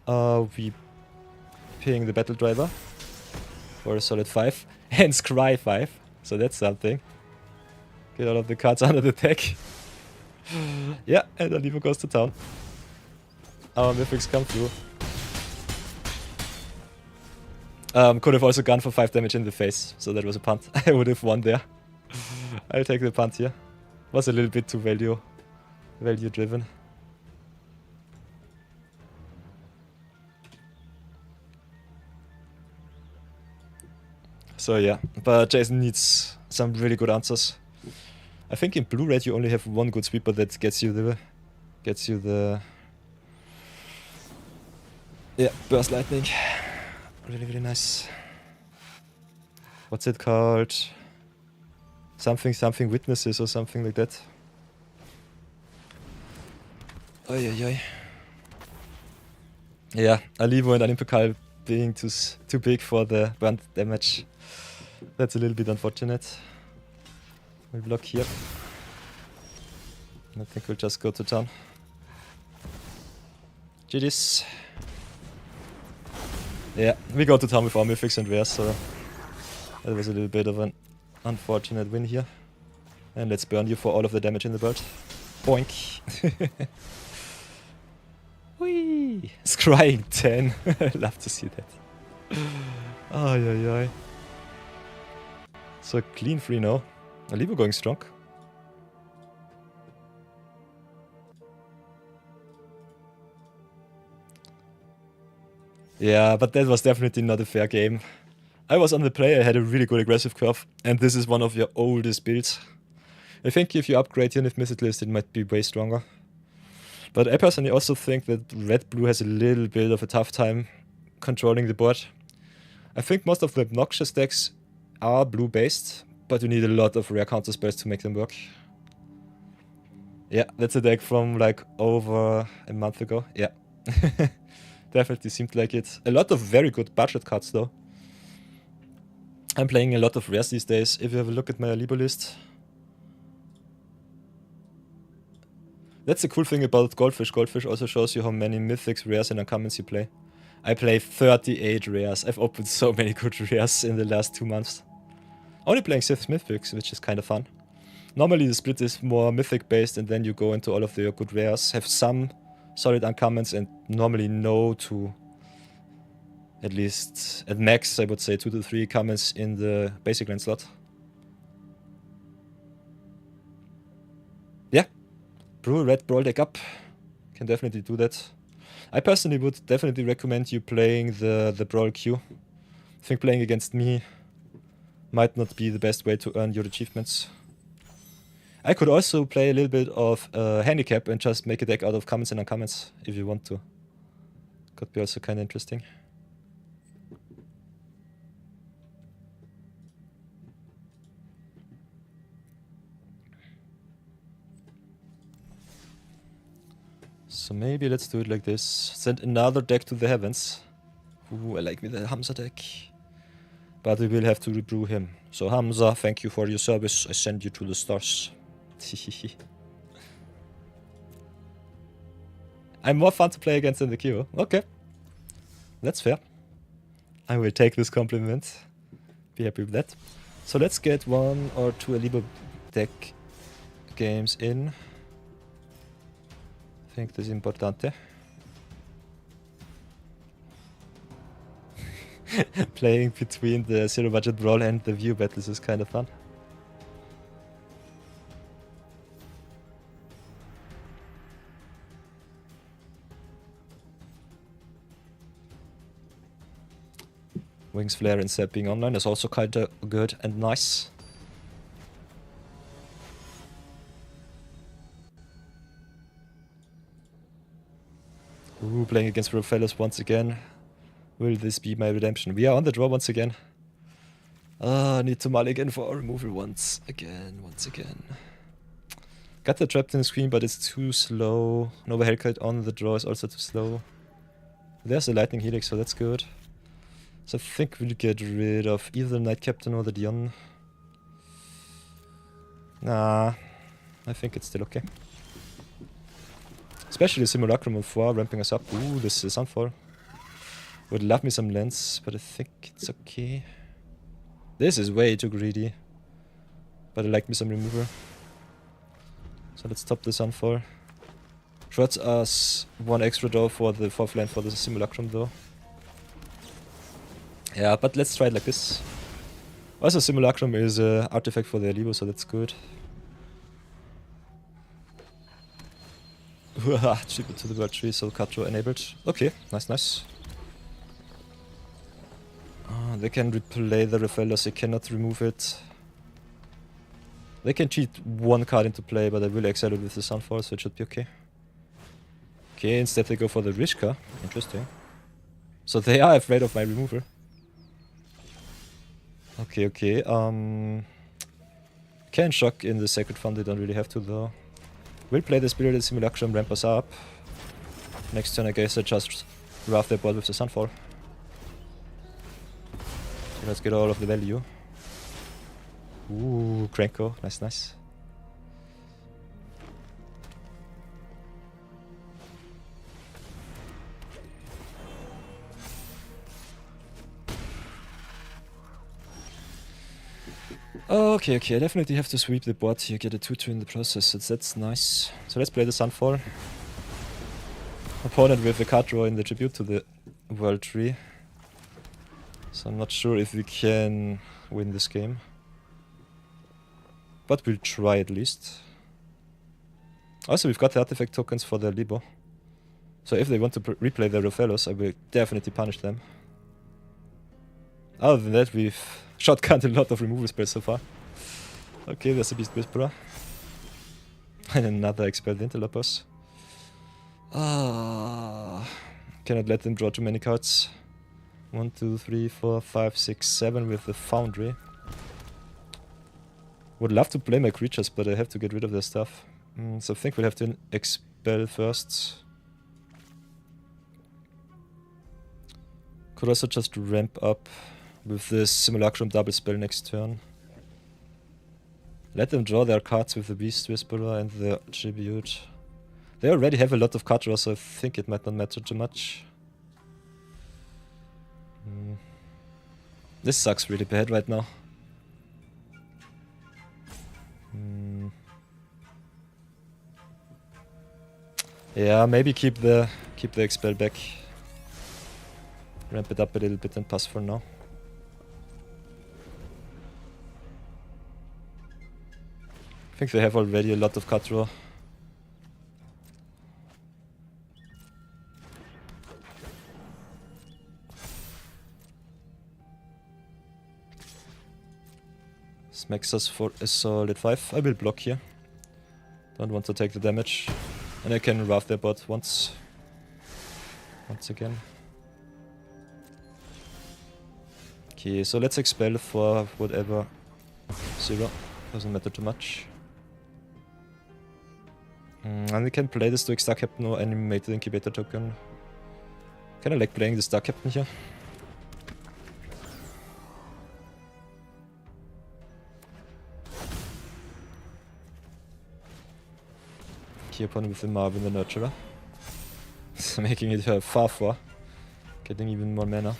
[SPEAKER 1] We ping the Battle Driver for a solid 5, and Scry 5, so that's something. Get all of the cards under the deck. Yeah, and Alibou goes to town. Our mythics come through. Could have also gone for 5 damage in the face, so that was a punt. I would have won there. I'll take the punt here. Was a little bit too value driven. So yeah, but Jason needs some really good answers. I think in blue-red you only have one good sweeper that gets you the yeah, burst lightning. Really, really nice. What's it called? Something witnesses or something like that. Oi, oi, oi. Yeah, Alibou and Unimpakal being too big for the burnt damage. That's a little bit unfortunate. We'll block here. I think we'll just go to town. GG's. Yeah, we go to town with our mythics and rares, so that was a little bit of an unfortunate win here. And let's burn you for all of the damage in the board. Boink! Whee! Scrying 10. Love to see that. Ay, ay, ay. So clean free now. Alibou going strong. Yeah, but that was definitely not a fair game. I was on the play, I had a really good aggressive curve, and this is one of your oldest builds. I think if you upgrade your mythic list, it might be way stronger. But I personally also think that red-blue has a little bit of a tough time controlling the board. I think most of the obnoxious decks are blue-based, but you need a lot of rare counter spells to make them work. Yeah, that's a deck from like over a month ago. Yeah. Definitely seemed like it. A lot of very good budget cards though. I'm playing a lot of rares these days. If you have a look at my Alibou list. That's the cool thing about Goldfish. Goldfish also shows you how many mythics, rares and uncommons you play. I play 38 rares. I've opened so many good rares in the last 2 months. Only playing 6 mythics, which is kind of fun. Normally the split is more mythic based and then you go into all of the good rares. Have some solid uncommons and normally no to at least at max I would say 2 to 3 commons in the basic land slot. Yeah, brew red brawl deck up. Can definitely do that. I personally would definitely recommend you playing the brawl queue. I think playing against me might not be the best way to earn your achievements. I could also play a little bit of handicap and just make a deck out of commons and uncommons if you want to. Could be also kind of interesting. So maybe let's do it like this. Send another deck to the heavens. Ooh, I like me the Hamza deck. But we will have to rebrew him. So Hamza, thank you for your service. I send you to the stars. I'm more fun to play against in the queue. Okay. That's fair. I will take this compliment. Be happy with that. So let's get 1 or 2 Alibou deck games in. I think this is importante. Playing between the zero budget brawl and the view battles is kind of fun. Wings Flare and Zap being online is also kinda good and nice. Ooh, playing against Rofellos once again. Will this be my redemption? We are on the draw once again. I need to mulligan for a removal once again. Got the trapped in the screen, but it's too slow. Nova Hellkite on the draw is also too slow. There's a Lightning Helix, so that's good. So I think we'll get rid of either Knight Captain or the Dion. Nah, I think it's still okay. Especially Simulacrum of 4 ramping us up. Ooh, this is Sunfall. Would love me some lens, but I think it's okay. This is way too greedy. But I like me some remover. So let's top the Sunfall. Shorts us 1 extra door for the 4th land for the Simulacrum though. Yeah, but let's try it like this. Also, Simulacrum is an artifact for the Alibou, so that's good. Tribute to the World Tree, so Katro enabled. Okay, nice. They can replay the Rofellos, they cannot remove it. They can cheat 1 card into play, but I will exile it with the Sunfall, so it should be okay. Okay, instead they go for the Rishka. Interesting. So they are afraid of my removal. Okay. Can shock in the Sacred Fund, they don't really have to though. Will play the Spirited Simulacrum, ramp us up. Next turn I guess I just draft their board with the Sunfall. So let's get all of the value. Ooh, Cranko, nice. Okay, I definitely have to sweep the board here, get a 2-2 in the process, so that's nice. So let's play the Sunfall. Opponent with a card draw in the tribute to the World Tree. So I'm not sure if we can win this game. But we'll try at least. Also, we've got the artifact tokens for the Alibou. So if they want to replay the Rofellos, I will definitely punish them. Other than that, we've shotgunned a lot of removal spells so far. Okay, there's a Beast Whisperer. And another Expel the Interlopers. Cannot let them draw too many cards. 1, 2, 3, 4, 5, 6, 7 with the Foundry. Would love to play my creatures, but I have to get rid of their stuff. So I think we'll have to expel first. Could also just ramp up with the Simulacrum double spell next turn. Let them draw their cards with the Beast Whisperer and the Tribute. They already have a lot of card draws, so I think it might not matter too much. This sucks really bad right now. Yeah, maybe keep the expel back. Ramp it up a little bit and pass for now. I think they have already a lot of card draw. Smacks us for a solid 5. I will block here. Don't want to take the damage. And I can raft their bot once again. Okay, so let's expel for whatever. 0. Doesn't matter too much. And we can play this to Star Captain or animate the Incubator token. Kinda like playing the Star Captain here. Okay, opponent with the Marvin the Nurturer. Making it far 4. Getting even more mana.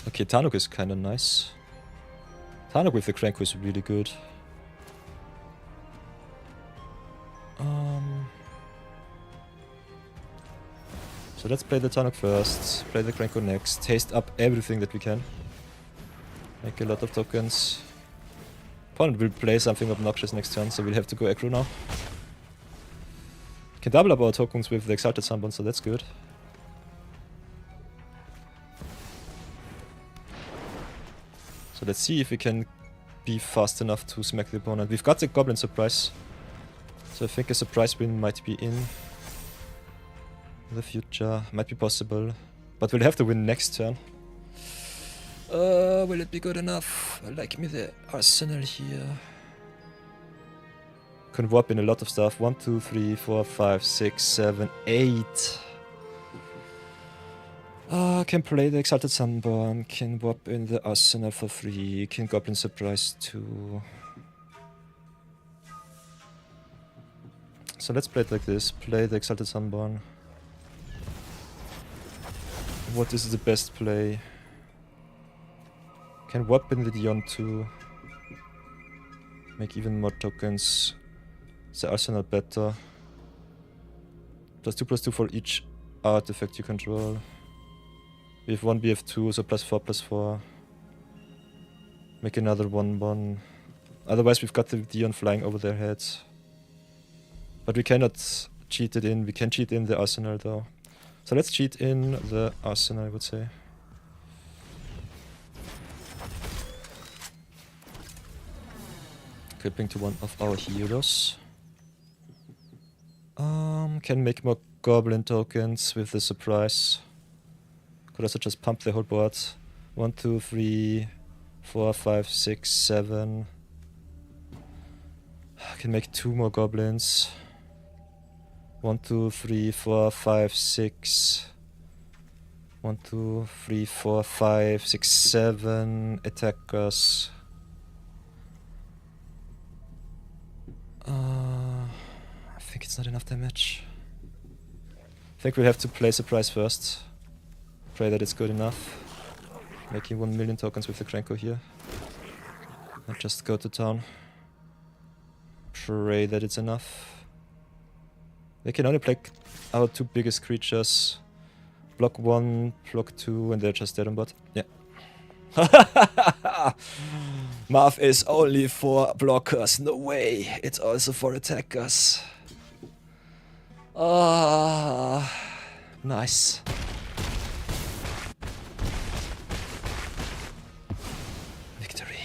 [SPEAKER 1] Okay, Tanuk is kinda nice. Tanuk with the Cranko is really good. So let's play the Tanuk first, play the Cranko next, taste up everything that we can. Make a lot of tokens. Opponent will play something obnoxious next turn, so we'll have to go aggro now. Can double up our tokens with the Exalted Sunburn, so that's good. So let's see if we can be fast enough to smack the opponent. We've got the Goblin Surprise, so I think a surprise win might be in the future. Might be possible, but we'll have to win next turn. Will it be good enough? I like me the arsenal here. Can warp in a lot of stuff. 1, 2, 3, 4, 5, 6, 7, 8. Can play the Exalted Sunburn. Can warp in the arsenal for free. Can Goblin Surprise too. So let's play it like this. Play the Exalted Sunburn. What is the best play? Can warp in the Dion too. Make even more tokens. Is the arsenal better? +2/+2 for each artifact you control. We have 1 BF2, so +4/+4. Make another 1/1. Otherwise we've got the Dion flying over their heads. But we cannot cheat it in. We can cheat in the arsenal though. So let's cheat in the arsenal, I would say. Equipping to one of our heroes. Can make more goblin tokens with the surprise. Could also just pump the whole board. 1, 2, 3, 4, 5, 6, 7. Can make 2 more goblins. 1, 2, 3, 4, 5, 6. 1, 2, 3, 4, 5, 6, 7 attackers. I think it's not enough damage. I think we'll have to play surprise first. Pray that it's good enough. Making 1 million tokens with the Cranko here. And just go to town. Pray that it's enough. They can only play our 2 biggest creatures. Block 1, block 2, and they're just dead on bot. Yeah. Math is only for blockers. No way. It's also for attackers. Ah, nice. Victory.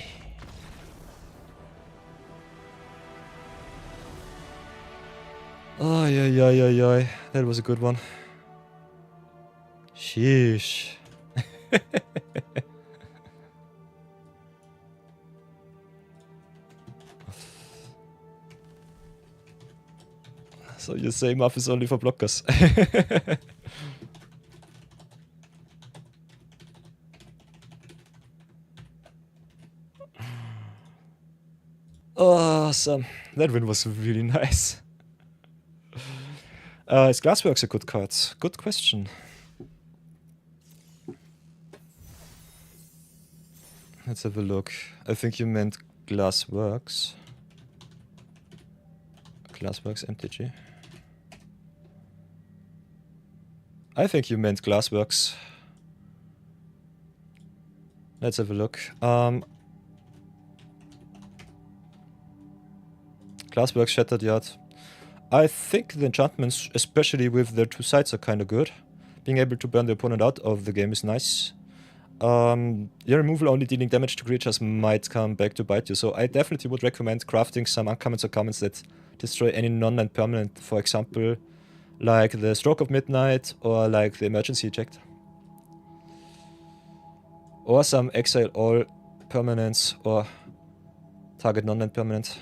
[SPEAKER 1] Oh, yeah. That was a good one. Sheesh. So you say Muff is only for blockers. Awesome. That win was really nice. Is Glassworks a good card? Good question. Let's have a look. I think you meant Glassworks. Glassworks MTG. I think you meant Glassworks. Let's have a look. Glassworks Shattered Yard. I think the enchantments, especially with their 2 sides, are kind of good. Being able to burn the opponent out of the game is nice. Your removal only dealing damage to creatures might come back to bite you, so I definitely would recommend crafting some uncommons or commons that destroy any non-land permanent, for example, like the Stroke of Midnight or like the Emergency Eject. Or some exile all permanents or target non-land permanent.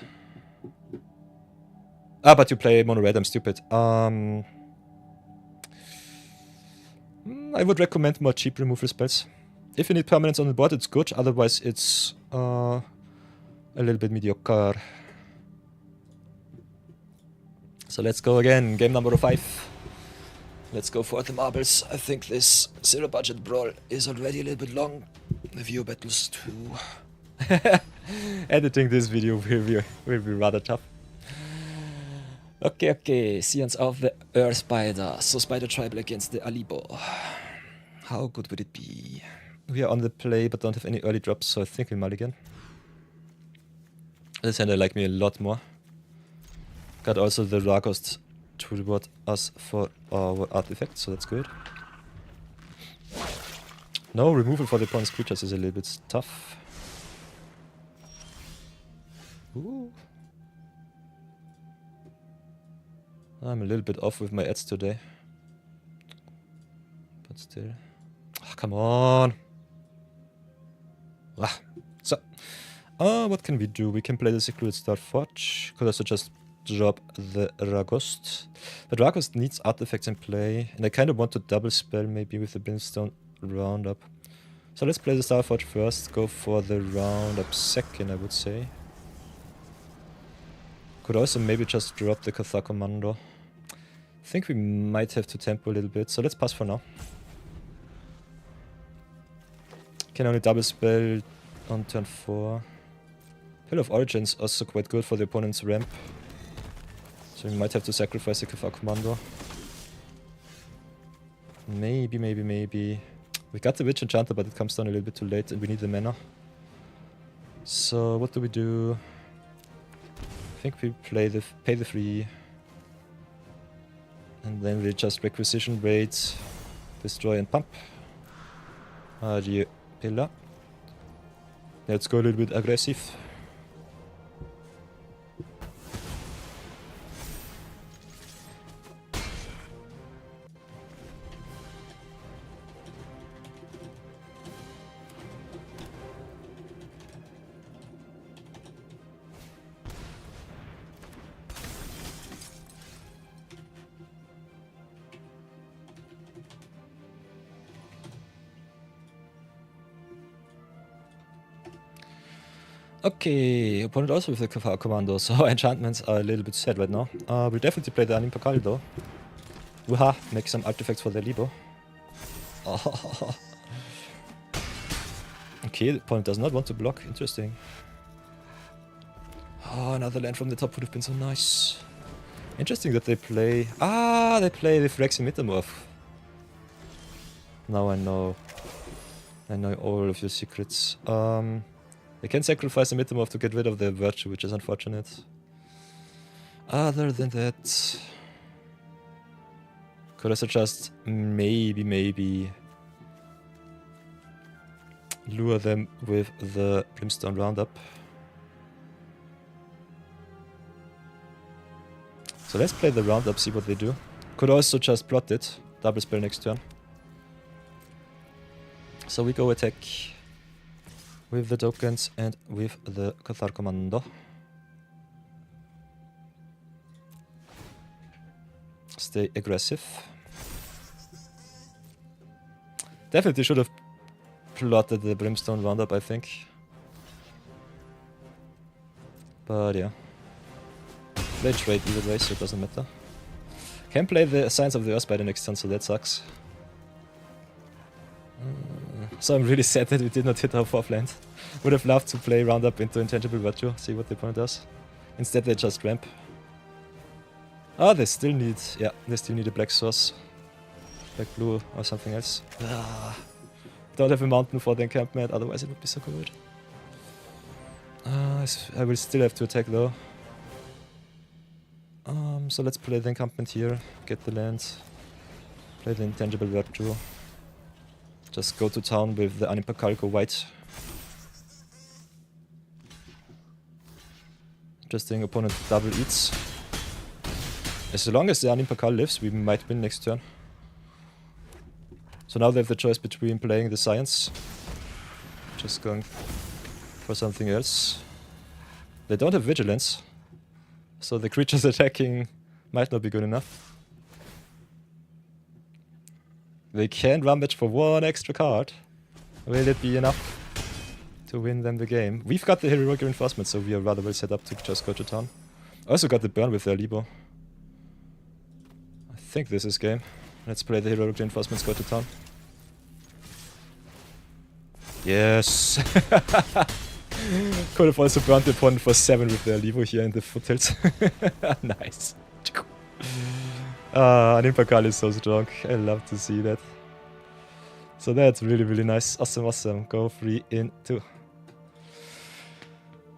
[SPEAKER 1] Ah, but you play mono red, I'm stupid. I would recommend more cheap removal spells. If you need permanents on the board, it's good, otherwise it's a little bit mediocre. So let's go again, game number 5. Let's go for the marbles. I think this zero budget brawl is already a little bit long. The view battles too. Editing this video will be rather tough. Okay, Scions of the Earth Spider. So Spider Tribal against the Alibou. How good would it be? We are on the play but don't have any early drops, so I think we mulligan. This hand I like me a lot more. Got also the Ragost to reward us for our artifact, so that's good. No removal for the opponent's creatures is a little bit tough. Ooh. I'm a little bit off with my ads today. But still. Oh, come on! What can we do? We can play the Secret Star Forge. Could also just drop the Ragost. But Ragost needs artifacts in play. And I kind of want to double spell maybe with the Brimstone Roundup. So let's play the Star Forge first. Go for the Roundup second, I would say. Could also maybe just drop the Cathar Commando. I think we might have to tempo a little bit, so let's pass for now. Can only double spell on turn 4. Hill of Origins also quite good for the opponent's ramp. So we might have to sacrifice the Cathar Commando. Maybe. We got the Witch Enchanter, but it comes down a little bit too late and we need the mana. So what do? I think we pay the 3. And then we just Requisition Raid, Destroy and Pump. The Pillar. Let's go a little bit aggressive. Okay, opponent also with the Cathar Commando, so enchantments are a little bit sad right now. We'll definitely play the Anim Pakal though. Wooha, make some artifacts for the Alibou. Oh. Okay, the opponent does not want to block, interesting. Oh, another land from the top would have been so nice. Interesting that they play... they play the Phyrexian Metamorph. Now I know. I know all of your secrets. They can sacrifice the Metamorph to get rid of their Virtue, which is unfortunate. Other than that... Could also just maybe lure them with the Brimstone Roundup. So let's play the Roundup, see what they do. Could also just plot it, double spell next turn. So we go attack with the tokens and with the Cathar Commando. Stay aggressive. Definitely should have plotted the Brimstone Roundup, I think. But yeah. Play trade either way, so it doesn't matter. Can play the Science of the Earth by the next turn, so that sucks. So I'm really sad that we did not hit our 4th land. Would have loved to play Roundup into Intangible Virtue, see what the opponent does. Instead they just ramp. Oh, they still need a black source. Black blue or something else. Don't have a mountain for the encampment, otherwise it would be so good. I will still have to attack though. So let's play the encampment here, get the land, play the Intangible Virtue. Just go to town with the Anim Pakal, go white. Interesting, opponent double eats. As long as the Anim Pakal lives, we might win next turn. So now they have the choice between playing the Science, just going for something else. They don't have Vigilance, so the creatures attacking might not be good enough. They can rummage for 1 extra card. Will it be enough to win them the game? We've got the Heroic Reinforcement, so we are rather well set up to just go to town. Also got the burn with the Alibou. I think this is game. Let's play the heroic reinforcements, go to town. Yes! Could have also burned the opponent for 7 with the Alibou here in the foothills. Nice. Animpakal is so strong. I love to see that. So that's really, really nice. Awesome, awesome. Go 3 in 2.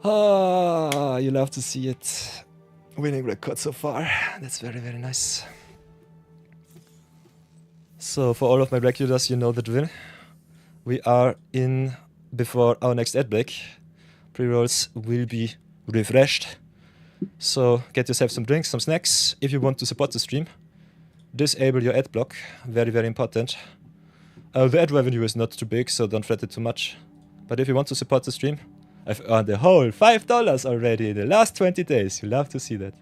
[SPEAKER 1] You love to see it. Winning record so far. That's very, very nice. So for all of my regulars, you know the drill. We are in before our next ad break. Pre-rolls will be refreshed. So get yourself some drinks, some snacks. If you want to support the stream, disable your ad block. Very, very important. The ad revenue is not too big, so don't fret it too much. But if you want to support the stream, I've earned a whole $5 already in the last 20 days. You love to see that.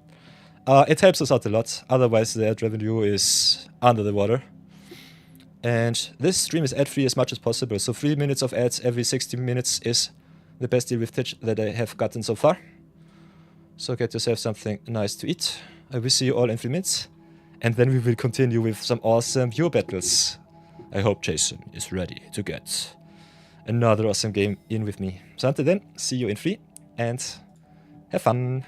[SPEAKER 1] It helps us out a lot. Otherwise, the ad revenue is under the water. And this stream is ad-free as much as possible. So 3 minutes of ads every 60 minutes is the best deal with Twitch that I have gotten so far. So get yourself something nice to eat. I will see you all in 3 minutes. And then we will continue with some awesome viewer battles. I hope Jason is ready to get another awesome game in with me. So until then, see you in 3 and have fun.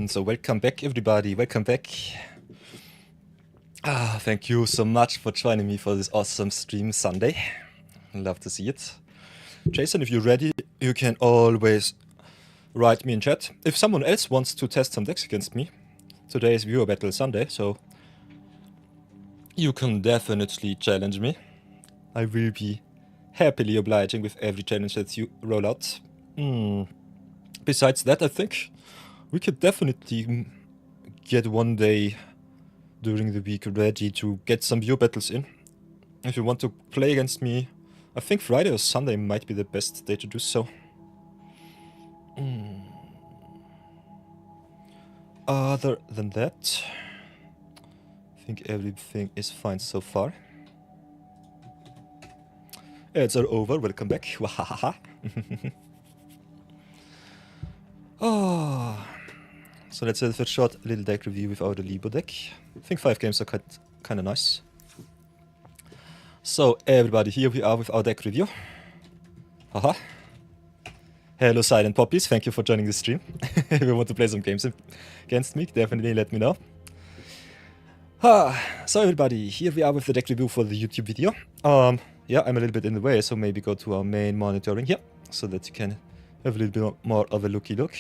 [SPEAKER 1] So welcome back, everybody. Welcome back. Thank you so much for joining me for this awesome stream Sunday. Love to see it. Jason, if you're ready, you can always write me in chat. If someone else wants to test some decks against me, today is viewer battle Sunday, so you can definitely challenge me. I will be happily obliging with every challenge that you roll out. Besides that, I think we could definitely get one day during the week ready to get some view battles in. If you want to play against me, I think Friday or Sunday might be the best day to do so. Other than that, I think everything is fine so far. Ads are over, welcome back. Wahahaha. So let's have a short little deck review with our Alibou deck. I think 5 games are kind of nice. So everybody, here we are with our deck review. Haha. Hello Silent Poppies, thank you for joining the stream. If you want to play some games against me, definitely let me know. So everybody, here we are with the deck review for the YouTube video. Yeah, I'm a little bit in the way, so maybe go to our main monitoring here, so that you can have a little bit more of a looky look.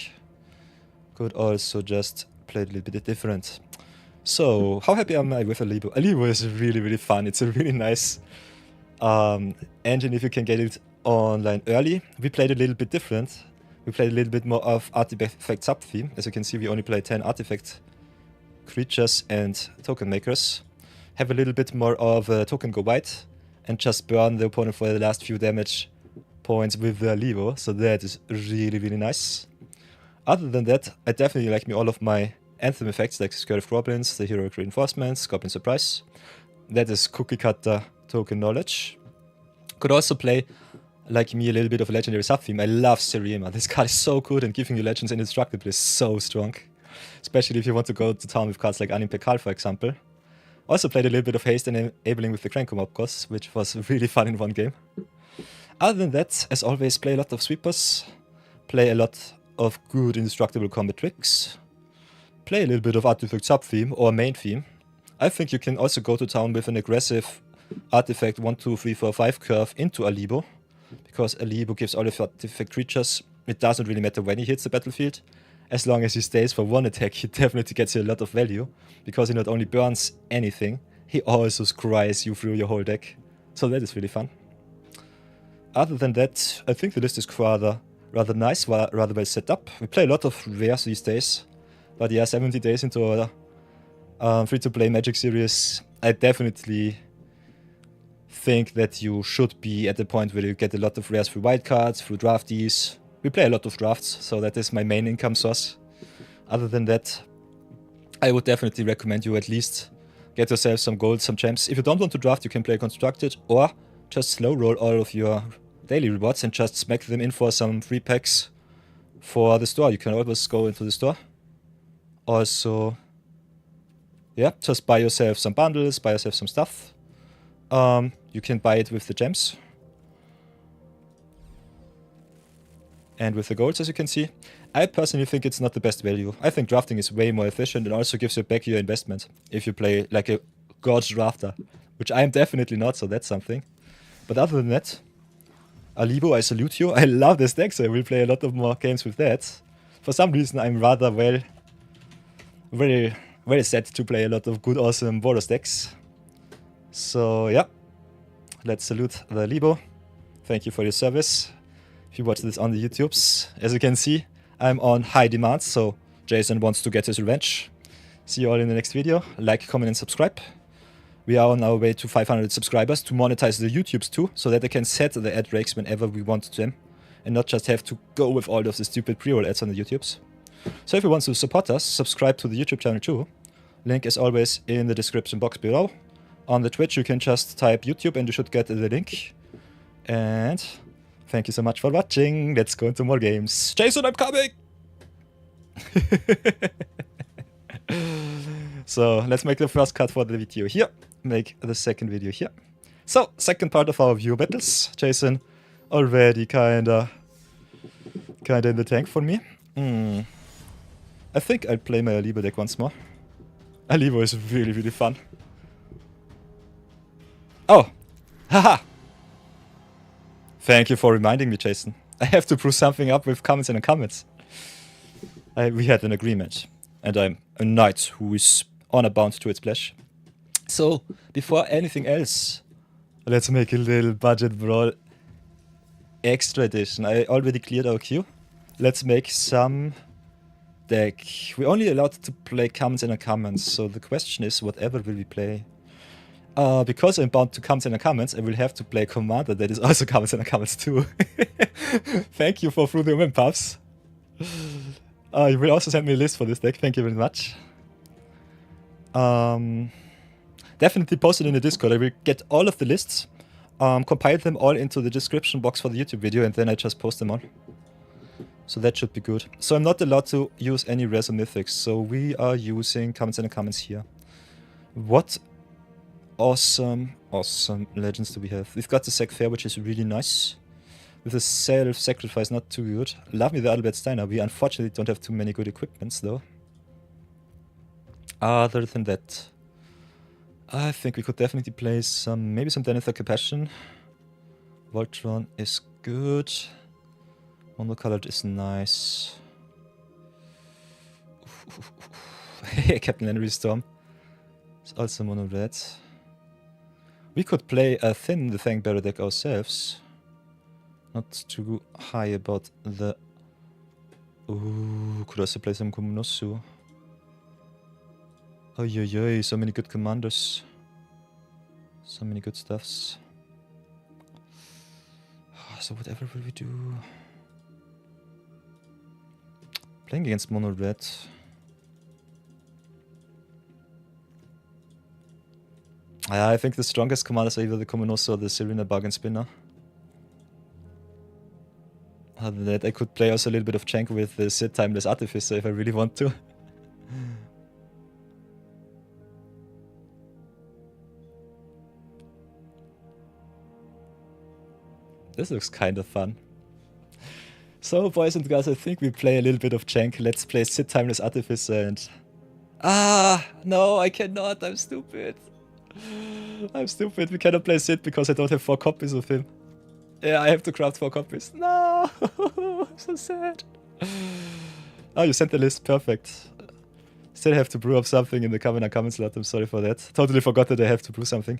[SPEAKER 1] Could also just play a little bit different. So, how happy am I with Alibou? Alibou is really fun. It's a really nice engine if you can get it online early. We played a little bit different. We played a little bit more of artifact sub-theme. As you can see, we only play 10 artifact creatures and token makers. Have a little bit more of a token go white and just burn the opponent for the last few damage points with the Alibou. So that is really nice. Other than that, I definitely like all of my Anthem effects like Scurf Goblins, the Heroic Reinforcements, Goblin Surprise. That is cookie cutter token knowledge. Could also play, like me, a little bit of a legendary sub-theme. I love Seriema. This card is so good and giving you legends indestructible is so strong. Especially if you want to go to town with cards like Anim Pekal, for example. Also played a little bit of haste and enabling with the Cranko Mob cost, which was really fun in one game. Other than that, as always, play a lot of sweepers. Play a lot of good indestructible combat tricks. Play a little bit of artifact sub-theme or main theme. I think you can also go to town with an aggressive artifact 1, 2, 3, 4, 5 curve into Alibou. Because Alibou gives all of your artifact creatures, it doesn't really matter when he hits the battlefield. As long as he stays for one attack, he definitely gets you a lot of value. Because he not only burns anything, he also scries you through your whole deck. So that is really fun. Other than that, I think the list is rather nice, rather well set up. We play a lot of rares these days. But yeah, 70 days into a free-to-play Magic series, I definitely think that you should be at the point where you get a lot of rares through wildcards, through draftees. We play a lot of drafts, so that is my main income source. Other than that, I would definitely recommend you at least get yourself some gold, some gems. If you don't want to draft, you can play Constructed, or just slow roll all of your daily rewards and just smack them in for some free packs for the store. You can always go into the store. Also, yeah, just buy yourself some bundles, buy yourself some stuff. You can buy it with the gems. And with the golds, as you can see. I personally think it's not the best value. I think drafting is way more efficient and also gives you back your investment if you play like a gorge drafter, which I am definitely not, so that's something. But other than that, Alibou, I salute you. I love this deck, so I will play a lot of more games with that. For some reason, I'm rather very set to play a lot of good, awesome Boros decks. So yeah, let's salute the Alibou. Thank you for your service. If you watch this on the YouTubes, as you can see, I'm on high demand, so Jason wants to get his revenge. See you all in the next video. Like, comment, and subscribe. We are on our way to 500 subscribers to monetize the YouTubes too, so that I can set the ad breaks whenever we want them, and not just have to go with all of the stupid pre-roll ads on the YouTubes. So if you want to support us, subscribe to the YouTube channel too. Link is always in the description box below. On the Twitch you can just type YouTube and you should get the link. And thank you so much for watching. Let's go into more games. Jason, I'm coming! So let's make the first cut for the video here. Make the second video here. So, second part of our view battles. Jason already kinda in the tank for me. I think I'll play my Alibou deck once more. Alibou is really fun. Oh! Haha! Thank you for reminding me, Jason. I have to brew something up with comments in the comments. We had an agreement. And I'm a knight who is honor bound to its pledge. So, before anything else, let's make a little budget brawl extra edition. I already cleared our queue. Let's make some deck. We're only allowed to play commons and uncommons, so the question is, whatever will we play? Because I'm bound to commons and uncommons, I will have to play a commander that is also commons and uncommons too. Thank you for Through the Women Puffs. You will also send me a list for this deck, thank you very much. Definitely post it in the Discord. I will get all of the lists, compile them all into the description box for the YouTube video, and then I just post them all. So that should be good. So I'm not allowed to use any Rares or Mythics, so we are using commons and uncommons here. What awesome legends do we have? We've got the Sec Fair, which is really nice. With the self-sacrifice, not too good. Love me the Albert Steiner. We unfortunately don't have too many good equipments though. Other than that, I think we could definitely play maybe some Denethor Compassion. Voltron is good. Monocolored is nice. Captain Henry Storm. It's also mono red. We could play a thin the Fangbearer deck ourselves. Not too high about the... Ooh, could also play some Kumunosu. Oi, so many good commanders. So many good stuffs. So whatever will we do? Playing against mono red. I think the strongest commanders are either the Kumunosu or the Serena Bargain Spinner. Other than that, I could play also a little bit of Jank with the Sid Timeless Artificer if I really want to. This looks kind of fun. So, boys and girls, I think we play a little bit of Jank. Let's play Sid Timeless Artificer and... No, I cannot. I'm stupid. I'm stupid. We cannot play Sid because I don't have 4 copies of him. Yeah, I have to craft 4 copies. No! I'm so sad. Oh, you sent the list. Perfect. Still have to brew up something in the comment slot. I'm sorry for that. Totally forgot that I have to brew something.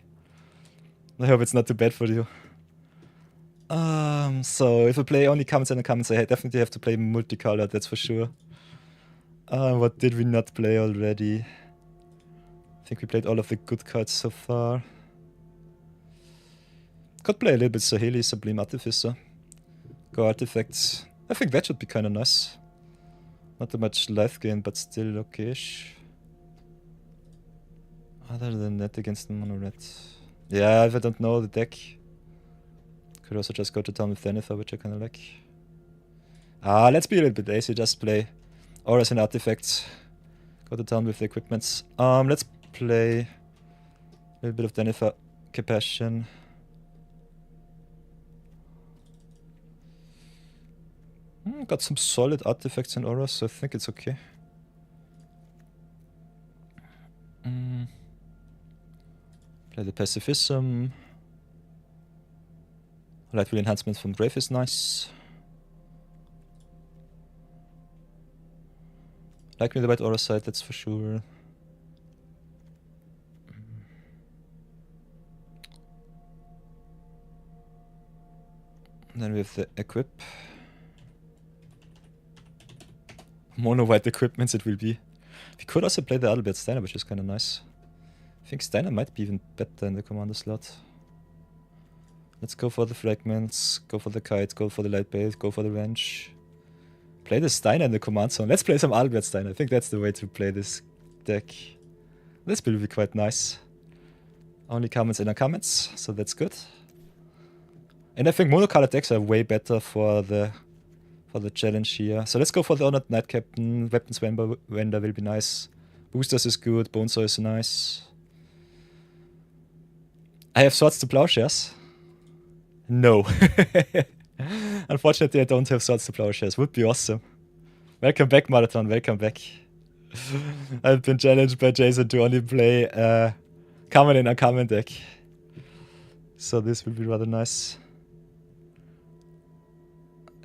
[SPEAKER 1] I hope it's not too bad for you. So if I play only commons and uncommons, I definitely have to play multicolored, that's for sure. What did we not play already? I think we played all of the good cards so far. Could play a little bit Saheli, Sublime Artificer. Go Artifacts. I think that should be kinda nice. Not too much life gain, but still okay-ish. Other than that, against the mono red. Yeah, if I don't know the deck. Could also just go to town with Denethor, which I kinda like. Let's be a little bit lazy, just play Auras and Artifacts. Go to town with the equipments. Let's play a little bit of Denethor Compassion. Got some solid artifacts and auras, so I think it's okay. Play the Pacifism. Lightwheel enhancement from Grave is nice. Like me the white aura side, that's for sure. Then we have the equip. Mono white equipments it will be. We could also play the Albert Steiner, which is kind of nice. I think Steiner might be even better in the commander slot. Let's go for the fragments, go for the kite, go for the light bait, go for the wrench. Play the Steiner in the command zone. Let's play some Albert Steiner. I think that's the way to play this deck. This will be quite nice. Only commons and uncommons, so that's good. And I think monocolored decks are way better for the challenge here. So let's go for the Honored Knight Captain. Weapons Vendor will be nice. Boosters is good. Bonesaw is nice. I have Swords to Plowshares. No. Unfortunately, I don't have Swords to Plowshares. Would be awesome. Welcome back, Marathon. Welcome back. I've been challenged by Jason to only play common and uncommon deck. So this will be rather nice.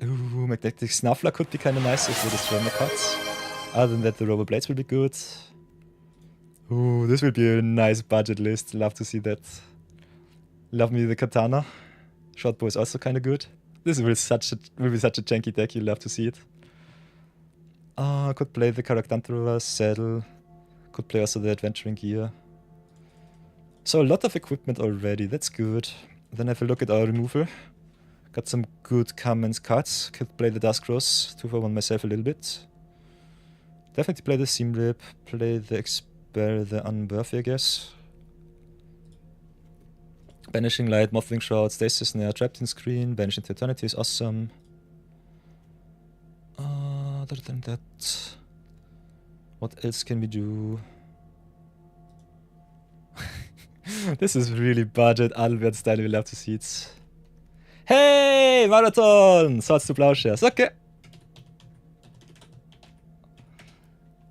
[SPEAKER 1] Ooh, Magnetic Snuffler could be kind of nice if we destroy my cards. Other than that, the Robo Blades will be good. Ooh, this will be a nice budget list. Love to see that. Love me the Katana. Shortbow is also kind of good. This will be such a janky deck, you'll love to see it. Could play the Caractanthrova saddle. Could play also the Adventuring Gear. So a lot of equipment already, that's good. Then have a look at our removal. Got some good commons cards. Could play the Dusk Rose, 2 for 1 myself a little bit. Definitely play the Seam Rip, play the Expel, the Unworthy, I guess. Banishing Light, Mothling Shroud, Stasis Snare, Trapped in Screen, Banishing to Eternity is awesome. Other than that, what else can we do? This is really budget Albert style, we love to see it. Hey, Marathon! Swords to Plowshares, okay.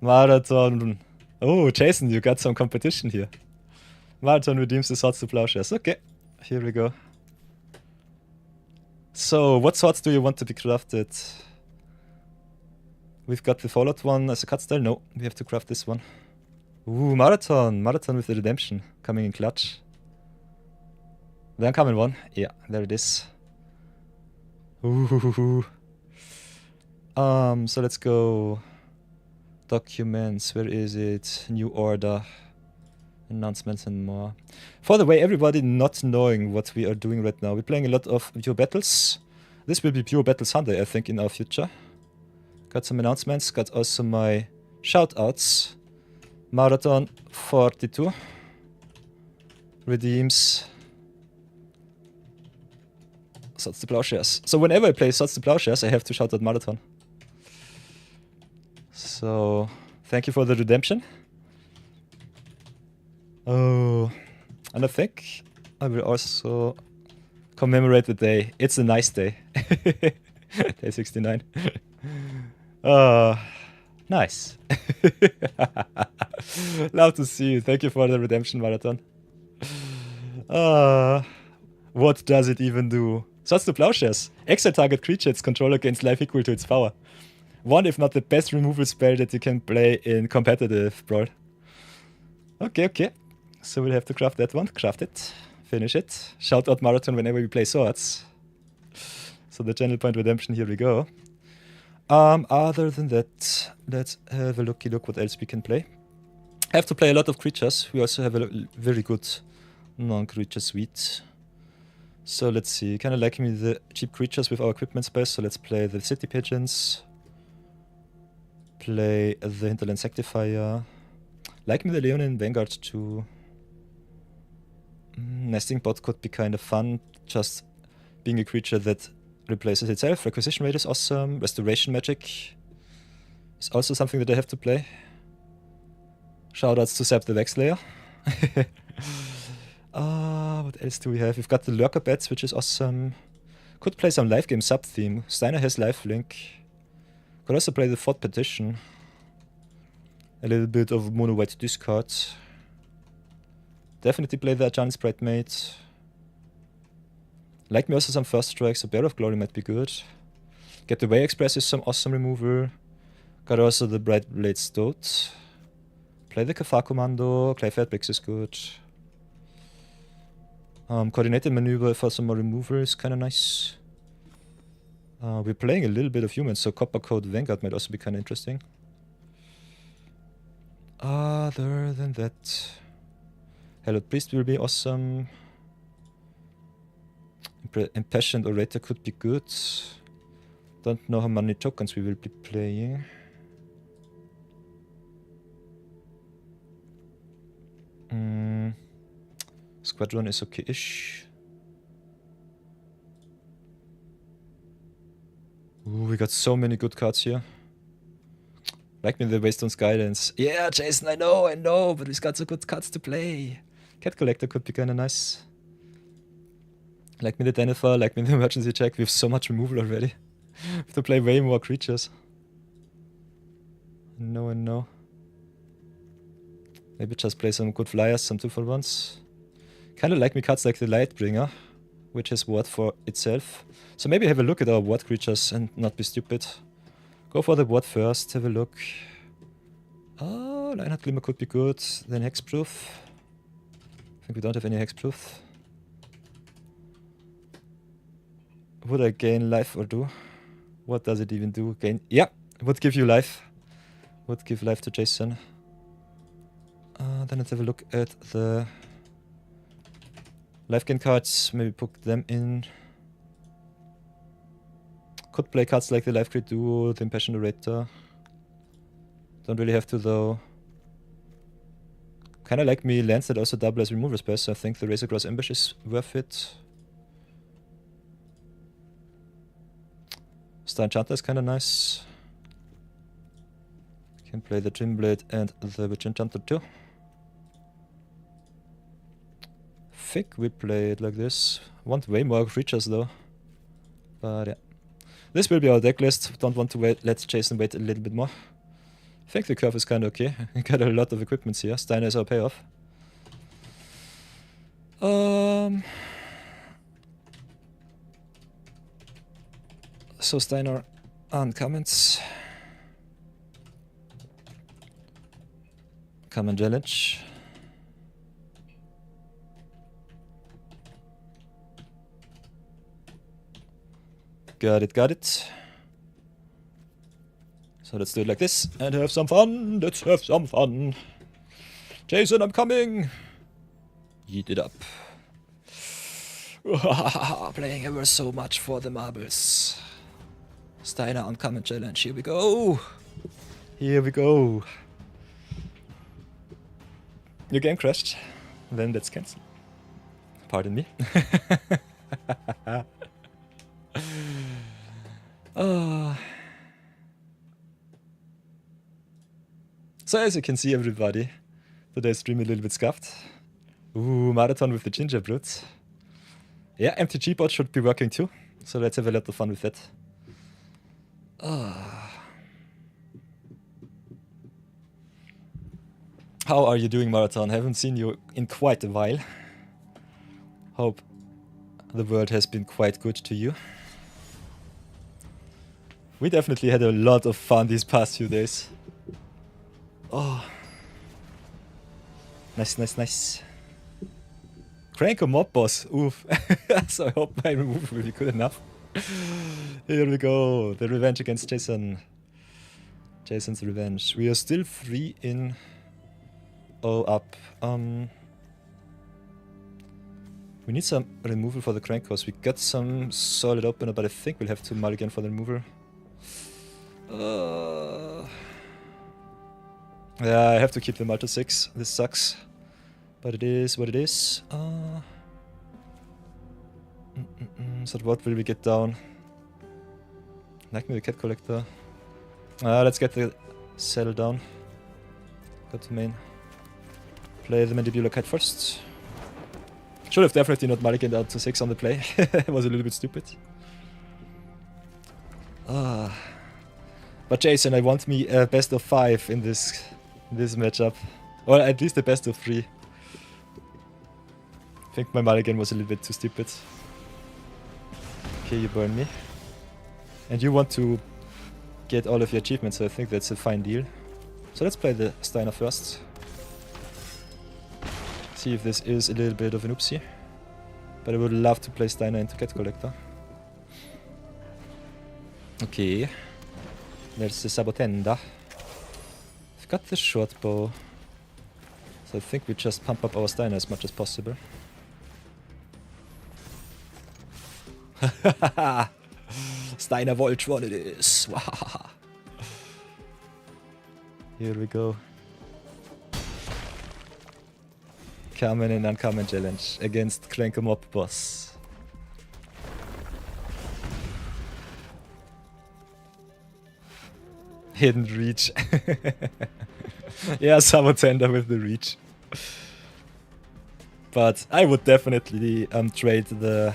[SPEAKER 1] Marathon. Oh, Jason, you got some competition here. Marathon redeems the Swords to Plowshares, okay. Here we go. So, what swords do you want to be crafted? We've got the Fallout one as a cut style. No, we have to craft this one. Ooh, Marathon. Marathon with the Redemption. Coming in clutch. The uncommon one. Yeah, there it is. Ooh. So let's go. Documents. Where is it? New order. Announcements and more. For the way, everybody not knowing what we are doing right now. We're playing a lot of pure battles. This will be pure battle Sunday, I think, in our future. Got some announcements. Got also my shoutouts. Marathon 42 redeems Swords to Plowshares. So whenever I play Swords to Plowshares, I have to shout out Marathon. So thank you for the redemption. Oh, and I think I will also commemorate the day. It's a nice day. Day 69. Nice. Love to see you. Thank you for the redemption, Marathon. What does it even do? Swords to Plowshares. Exile target creature its controller gains life equal to its power. One, if not the best removal spell that you can play in competitive Brawl. Okay, okay. So we'll have to craft that one. Craft it. Finish it. Shout out Marathon whenever we play swords. So the channel point redemption, here we go. Other than that, let's have a looky look what else we can play. I have to play a lot of creatures. We also have a very good non-creature suite. So let's see, kinda liking the cheap creatures with our equipment space, so let's play the City Pigeons. Play the Hinterland Sanctifier. Like me the Leonin Vanguard too. Nesting Bot could be kind of fun, just being a creature that replaces itself. Requisition Rate is awesome. Restoration Magic is also something that I have to play. Shoutouts to Zap the Vexlayer. What else do we have? We've got the Lurker Bats, which is awesome. Could play some live game sub-theme. Steiner has lifelink. Could also play the Fort Petition. A little bit of mono white discard. Definitely play the Giant Sprite Mate. Like me also some First Strike, so Bear of Glory might be good. Get the Way Express is some awesome removal. Got also the Bright Blade Stoat. Play the Kafar Commando. Clayfire Bricks is good. Coordinated Maneuver for some more removal is kinda nice. We're playing a little bit of humans, so Copper Code Vanguard might also be kinda interesting. Other than that, Hallowed Priest will be awesome. Impassioned Orator could be good. Don't know how many tokens we will be playing. Squadron is okay-ish. Ooh, we got so many good cards here. Like me the Waystone's Guidance. Yeah, Jason, I know, but we've got so good cards to play. Cat Collector could be kinda nice. Like me the Denethor, like me the Emergency Check. We have so much removal already. We have to play way more creatures. No. Maybe just play some good flyers, some 2-for-1s. Kinda like me cards like the Lightbringer, which has ward for itself. So maybe have a look at our ward creatures and not be stupid. Go for the ward first, have a look. Oh, Lionheart Glimmer could be good. Then Hexproof. I think we don't have any Hexproof. Would I gain life or do? What does it even do? Gain? Yeah, would give you life. Would give life to Jason. Then let's have a look at the life gain cards. Maybe put them in. Could play cards like the Life Grid Duo, the Impassioned Orator. Don't really have to though. Kinda like me lands that also double as removal spells, so I think the Razor Claws Ambush is worth it. Star Enchanter is kinda nice. Can play the Twin Blade and the Witch Enchanter too. Think we play it like this. Want way more creatures though. But yeah. This will be our deck list. Don't want to let Jason wait a little bit more. I think the curve is kinda okay. We got a lot of equipments here. Steiner is our payoff. So Steiner uncommons. Common challenge. Got it. So let's do it like this and have some fun. Let's have some fun. Jason, I'm coming. Eat it up. Playing ever so much for the marbles. Steiner uncommon challenge. Here we go. Here we go. Your game crashed. Then let's cancel. Pardon me. So as you can see, everybody, today's stream a little bit scuffed. Ooh, marathon with the gingerbread. Yeah, MTG bot should be working too. So let's have a lot of fun with that. How are you doing, Marathon? Haven't seen you in quite a while. Hope the world has been quite good to you. We definitely had a lot of fun these past few days. Oh. Nice. Crank a mob boss. Oof. So I hope my removal will be good enough. Here we go. The revenge against Jason. Jason's revenge. We are still 3 in... Oh, up. We need some removal for the crank cost. We got some solid opener, but I think we'll have to mulligan for the removal. Yeah, I have to keep them out to 6. This sucks. But it is what it is. So what will we get down? Like me the cat collector. Let's get the saddle down. Go to main. Play the mandibular cat first. Should have definitely not mulliganed out to 6 on the play. It was a little bit stupid. But Jason, I want me a best of 5 in this matchup. Or at least a best of 3. I think my mulligan was a little bit too stupid. Okay, you burn me. And you want to get all of your achievements, so I think that's a fine deal. So let's play the Steiner first. See if this is a little bit of an oopsie. But I would love to play Steiner into Cat Collector. Okay. There's the Sabotenda. I've got the short bow. So I think we just pump up our Steiner as much as possible. Steiner Voltron it is. Here we go. Common and uncommon challenge against Crank a Mob boss. Hidden reach. Yeah, Sabotender with the reach. But I would definitely trade the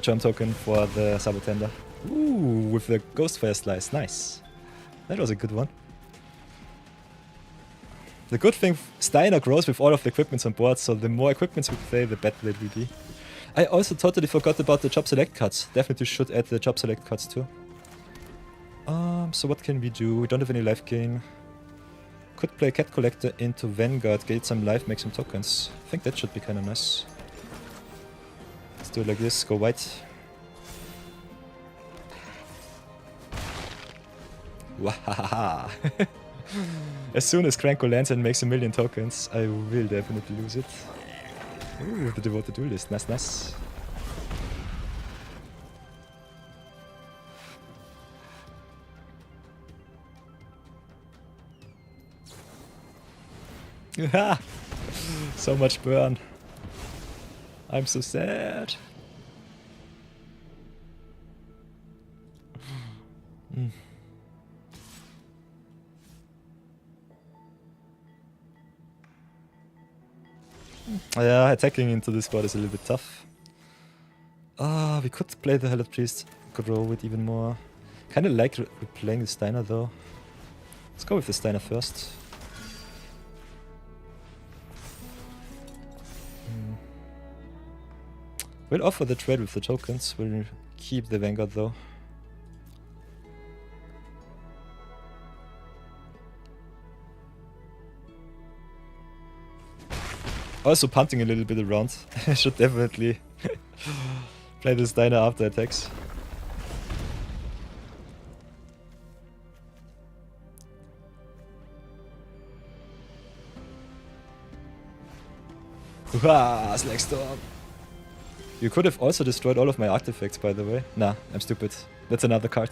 [SPEAKER 1] Germ token for the Sabotender. Ooh, with the Ghostfire Slice. Nice. That was a good one. The good thing, Steiner grows with all of the equipments on board, so the more equipments we play, the better it will be. I also totally forgot about the Job Select cards. Definitely should add the Job Select cards too. So what can we do? We don't have any life gain. Could play Cat Collector into Vanguard, get some life, make some tokens. I think that should be kinda nice. Let's do it like this, go white. Wahaha. As soon as Cranko lands and makes 1,000,000 tokens, I will definitely lose it. Ooh, the devoted duelist. Nice, nice. So much burn. I'm so sad. Yeah, attacking into this spot is a little bit tough. We could play the Hellet Priest, grow it even more. Kinda like replaying the Steiner though. Let's go with the Steiner first. We'll offer the trade with the tokens, we'll keep the Vanguard though. Also punting a little bit around. I should definitely play this Steiner after attacks. Slag Storm. You could have also destroyed all of my artifacts, by the way. Nah, I'm stupid. That's another card.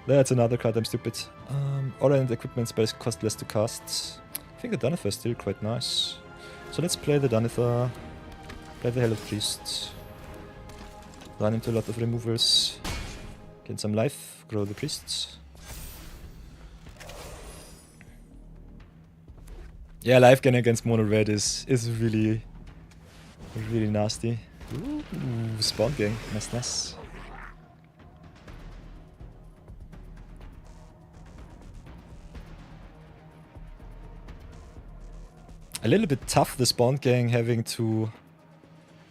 [SPEAKER 1] That's another card, I'm stupid. Aura and equipment spells cost less to cast. I think the Danitha is still quite nice. So let's play the Danitha, play the Hellet Priest, run into a lot of removals, gain some life, grow the priests. Yeah, life gain against mono red is really nasty. Ooh, spawn gang, nice, nice. A little bit tough, the spawn gang having to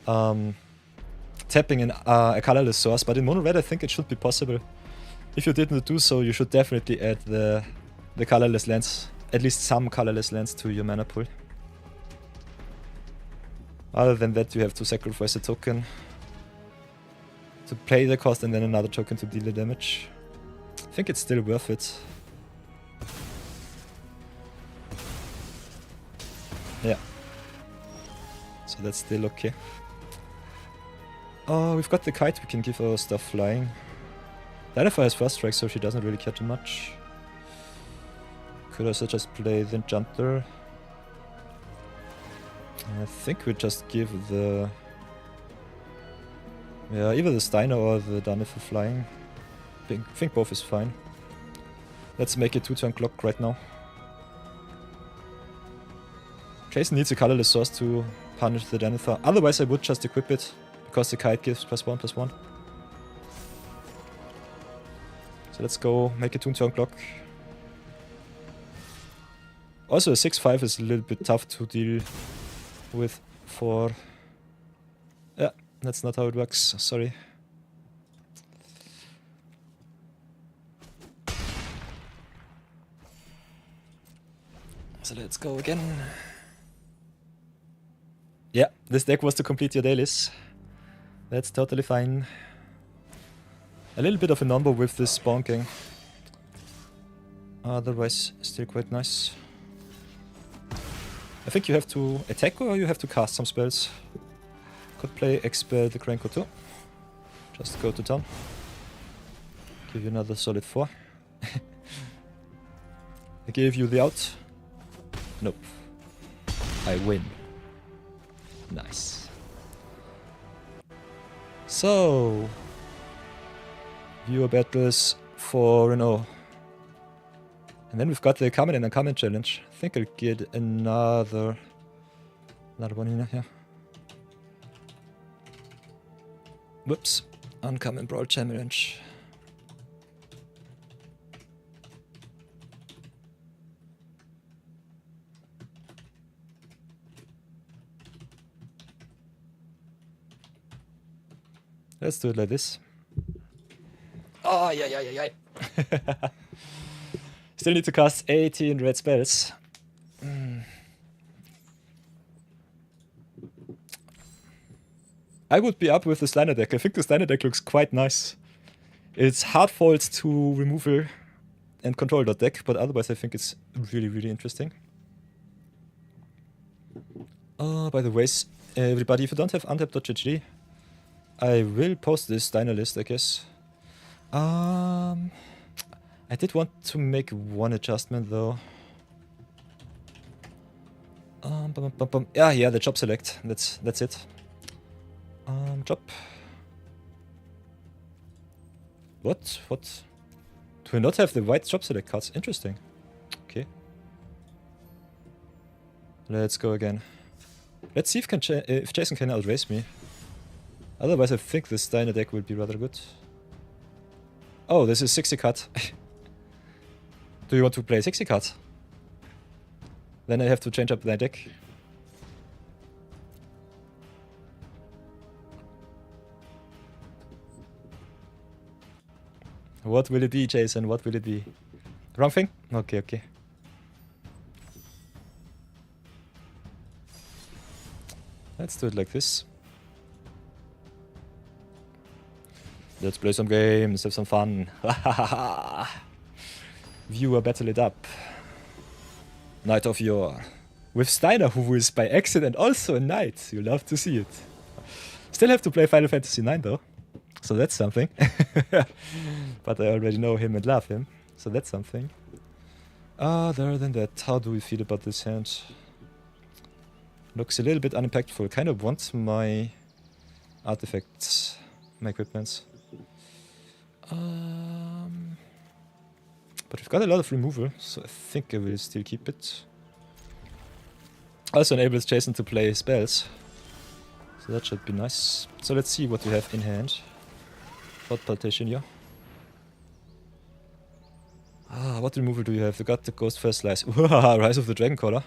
[SPEAKER 1] tapping in a colorless source, but in mono red I think it should be possible. If you didn't do so, you should definitely add the colorless lands, at least some colorless lands to your mana pool. Other than that, you have to sacrifice a token to pay the cost and then another token to deal the damage. I think it's still worth it. Yeah. So that's still okay. Oh, we've got the kite, we can give our stuff flying. Danitha has first strike, so she doesn't really care too much. Could also just play the Enchanter. I think we just give the... yeah, either the Steiner or the Danitha flying. I think both is fine. Let's make a 2-turn clock right now. Jason needs a colorless source to punish the Danitha. Otherwise I would just equip it, because the kite gives +1/+1. So let's go make a 2-turn clock. Also a 6-5 is a little bit tough to deal with for... yeah, that's not how it works, sorry. So let's go again. Yeah, this deck was to complete your dailies. That's totally fine. A little bit of a number with this spawn gang. Otherwise, still quite nice. I think you have to attack or you have to cast some spells. Could play Expel the Cranko too. Just go to town. Give you another solid 4. I gave you the out. Nope. I win. Nice. So, viewer battles 4-0. And then we've got the Common and Uncommon challenge. I think I'll get another one in here. Whoops. Uncommon Brawl challenge. Let's do it like this. Oh, yeah. Still need to cast 18 red spells. I would be up with the Steiner deck. I think the Steiner deck looks quite nice. It's hard fault to removal and control that deck, but otherwise I think it's really, really interesting. By the way, everybody, if you don't have untap.gg, I will post this diner list, I guess. I did want to make one adjustment though. Yeah, the job select. That's it. Job. What? Do we not have the white job select cards? Interesting. Okay. Let's go again. Let's see if Jason can outrace me. Otherwise, I think this Steiner deck will be rather good. Oh, this is 60 card. Do you want to play 60 cards? Then I have to change up my deck. What will it be, Jason? What will it be? Wrong thing? Okay. Let's do it like this. Let's play some games, have some fun. Viewer, battle it up. Knight of Yore. With Steiner, who is by accident also a knight. You love to see it. Still have to play Final Fantasy IX though. So that's something. But I already know him and love him. So that's something. Other than that, how do we feel about this hand? Looks a little bit unimpactful. Kind of want my artifacts, my equipments. But we've got a lot of removal, so I think I will still keep it. Also enables Jason to play spells. So that should be nice. So let's see what we have in hand. Thought Partition here. What removal do you have? You got the Ghost First Slice. Rise of the Dragon Caller.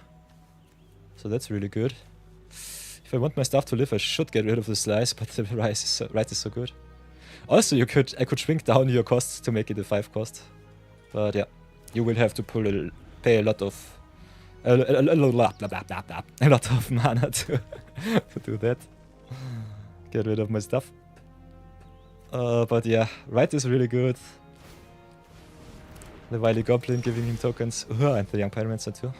[SPEAKER 1] So that's really good. If I want my stuff to live, I should get rid of the Slice, but the Rise is so good. Also, I could shrink down your cost to make it a 5 cost. But yeah, you will have to pay a lot of mana to do that. Get rid of my stuff. But yeah, right is really good. The Wily Goblin giving him tokens. And the Young Pyromancer too.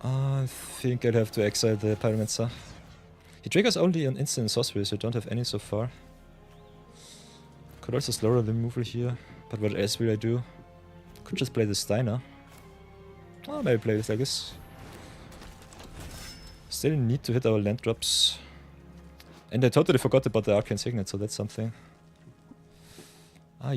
[SPEAKER 1] I think I'll have to exile the Pyromancer. He triggers only an instant sorcery, so I don't have any so far. Could also slow the removal here, but what else will I do? Could just play the Steiner. Oh, maybe play this like this. Still need to hit our land drops. And I totally forgot about the Arcane Signet, so that's something. Ay.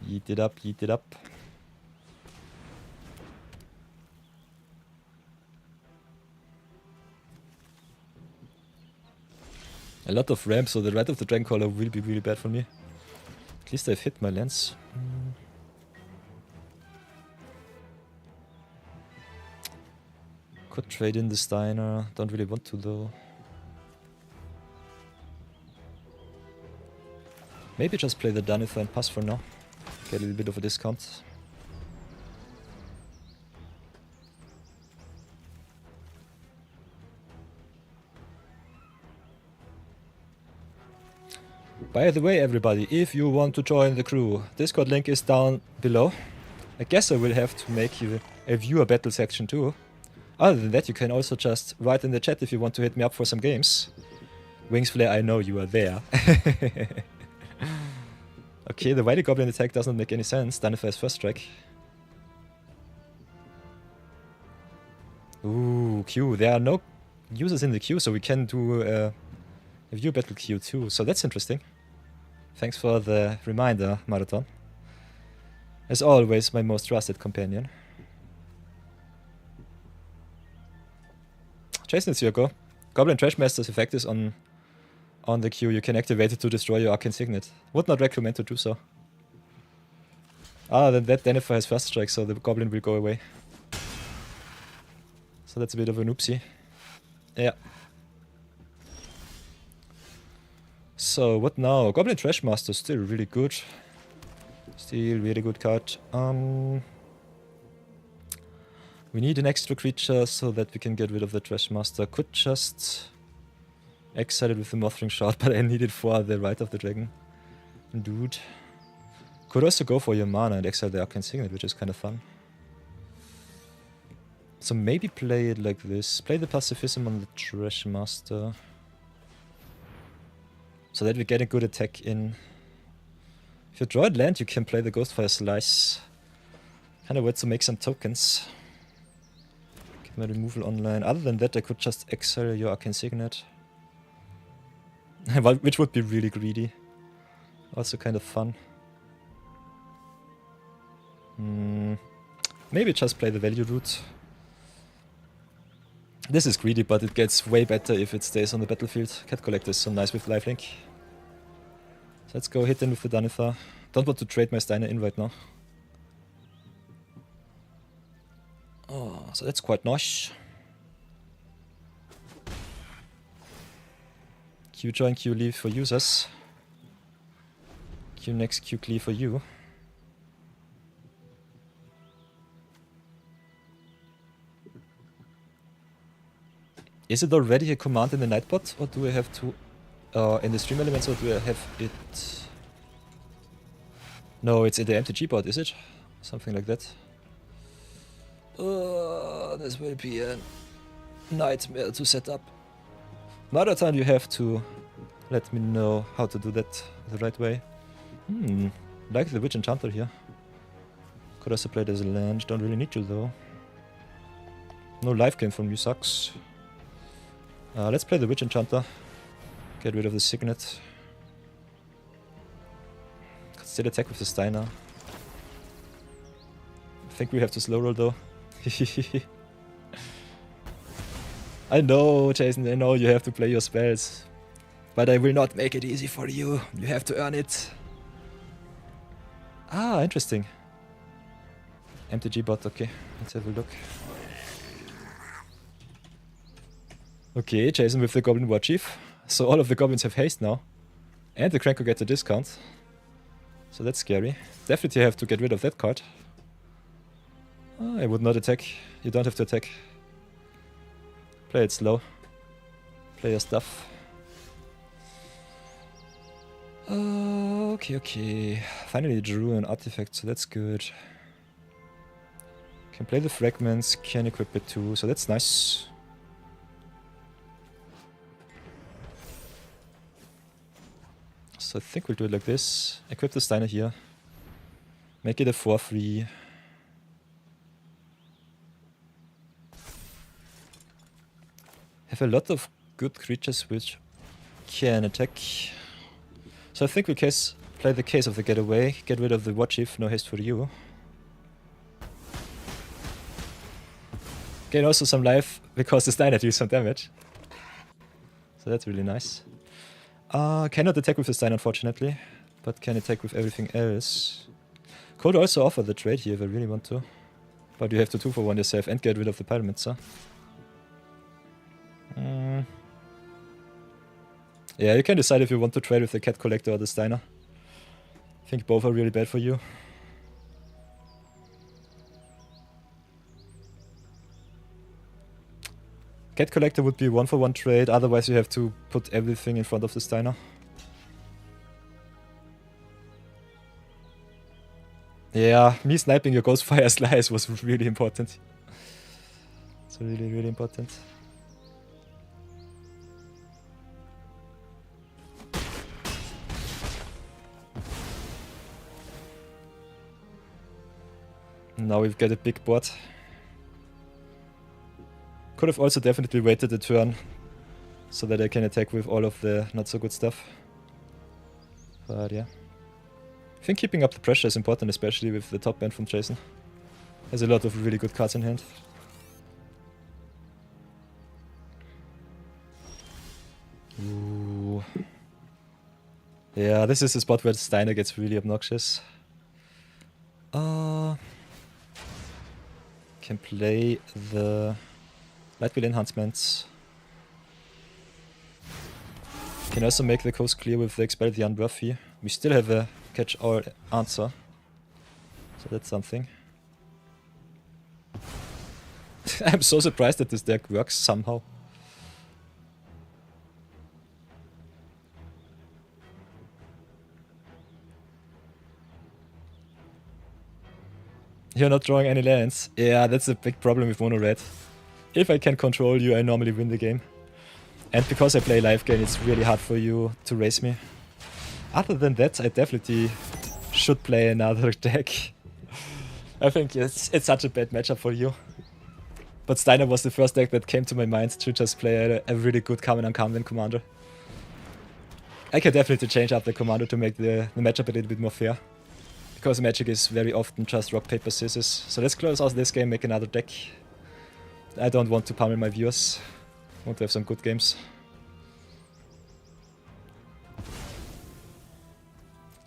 [SPEAKER 1] Yeet it up. A lot of ramps, so the Rite of the Dragon Caller will be really bad for me. At least I've hit my lands. Could trade in the Steiner, don't really want to though. Maybe just play the Danifer and pass for now. Get a little bit of a discount. By the way, everybody, if you want to join the crew, Discord link is down below. I guess I will have to make you a viewer battle section too. Other than that, you can also just write in the chat if you want to hit me up for some games. Wings Flare, I know you are there. Okay, the Wily Goblin attack doesn't make any sense. Danifer has first strike. Ooh, Q. There are no users in the queue, so we can do a view battle queue too. So that's interesting. Thanks for the reminder, Marathon. As always, my most trusted companion. Jason, it's your go. Goblin Trashmaster's effect is on the queue. You can activate it to destroy your Arcane Signet. Would not recommend to do so. Then that Danifer has first strike, so the Goblin will go away. So that's a bit of an oopsie. Yeah. So what now? Goblin Trashmaster still really good. Still really good card. We need an extra creature so that we can get rid of the Trash Master. Could just exile it with the Mothring Shard, but I need it for the Rite of the Dragon. Dude. Could also go for your mana and exile the Arcane Signet, which is kind of fun. So maybe play it like this. Play the Pacifism on the Trash Master. So that we get a good attack in. If you draw a land, you can play the Ghostfire Slice. Kinda wait to make some tokens. Get my removal online. Other than that, I could just exile your Arcane Signet. Which would be really greedy. Also kind of fun. Maybe just play the value route. This is greedy, but it gets way better if it stays on the battlefield. Cat Collector is so nice with lifelink. So let's go hit in with the Danithar. Don't want to trade my Steiner in right now. Oh, so that's quite nice. Q join, Q leave for users. Q next, Q cleave for you. Is it already a command in the Nightbot, or do I have to... in the stream elements, or do I have it... No, it's in the MTG bot, is it? Something like that. This will be a nightmare to set up. Another time you have to let me know how to do that the right way. Like the Witch Enchanter here. Could also play it as a land, don't really need you though. No life gain from you sucks. Let's play the Witch Enchanter. Get rid of the Signet. Could still attack with the Steiner. I think we have to slow roll though. I know, Jason, I know you have to play your spells. But I will not make it easy for you. You have to earn it. Ah, interesting. MTG bot, okay. Let's have a look. Okay, Jason with the Goblin War Chief. So all of the goblins have haste now. And the Cranko gets a discount. So that's scary. Definitely have to get rid of that card. I would not attack. You don't have to attack. Play it slow. Play your stuff. Okay. Finally drew an artifact, so that's good. Can play the fragments, can equip it too, so that's nice. So I think we'll do it like this. Equip the Steiner here. Make it a 4/3. Have a lot of good creatures which can attack. So I think we play the case of the Getaway, get rid of the War Chief, no haste for you. Gain also some life because the Steiner deals some damage. So that's really nice. Cannot attack with the Steiner unfortunately, but can attack with everything else. Could also offer the trade here if I really want to. But you have to 2-for-1 yourself and get rid of the Pyromancer. Yeah, you can decide if you want to trade with the Cat Collector or the Steiner. I think both are really bad for you. Cat Collector would be 1-for-1 trade, otherwise you have to put everything in front of the Steiner. Yeah, me sniping your Ghostfire Slice was really important. It's really, really important. Now we've got a big board. Could have also definitely waited a turn so that I can attack with all of the not so good stuff. But yeah. I think keeping up the pressure is important, especially with the top end from Jason. Has a lot of really good cards in hand. Ooh. Yeah, this is a spot where Steiner gets really obnoxious. Can play the Lightwheel enhancements. Can also make the coast clear with the Expel the Unworthy. We still have a catch-all answer. So that's something. I'm so surprised that this deck works somehow. You're not drawing any lands. Yeah, that's a big problem with mono red. If I can control you, I normally win the game. And because I play live game, it's really hard for you to race me. Other than that, I definitely should play another deck. I think it's such a bad matchup for you. But Steiner was the first deck that came to my mind to just play a really good common uncommon commander. I can definitely change up the commander to make the matchup a little bit more fair. Because Magic is very often just rock, paper, scissors. So let's close out this game, make another deck. I don't want to pummel my viewers. I want to have some good games.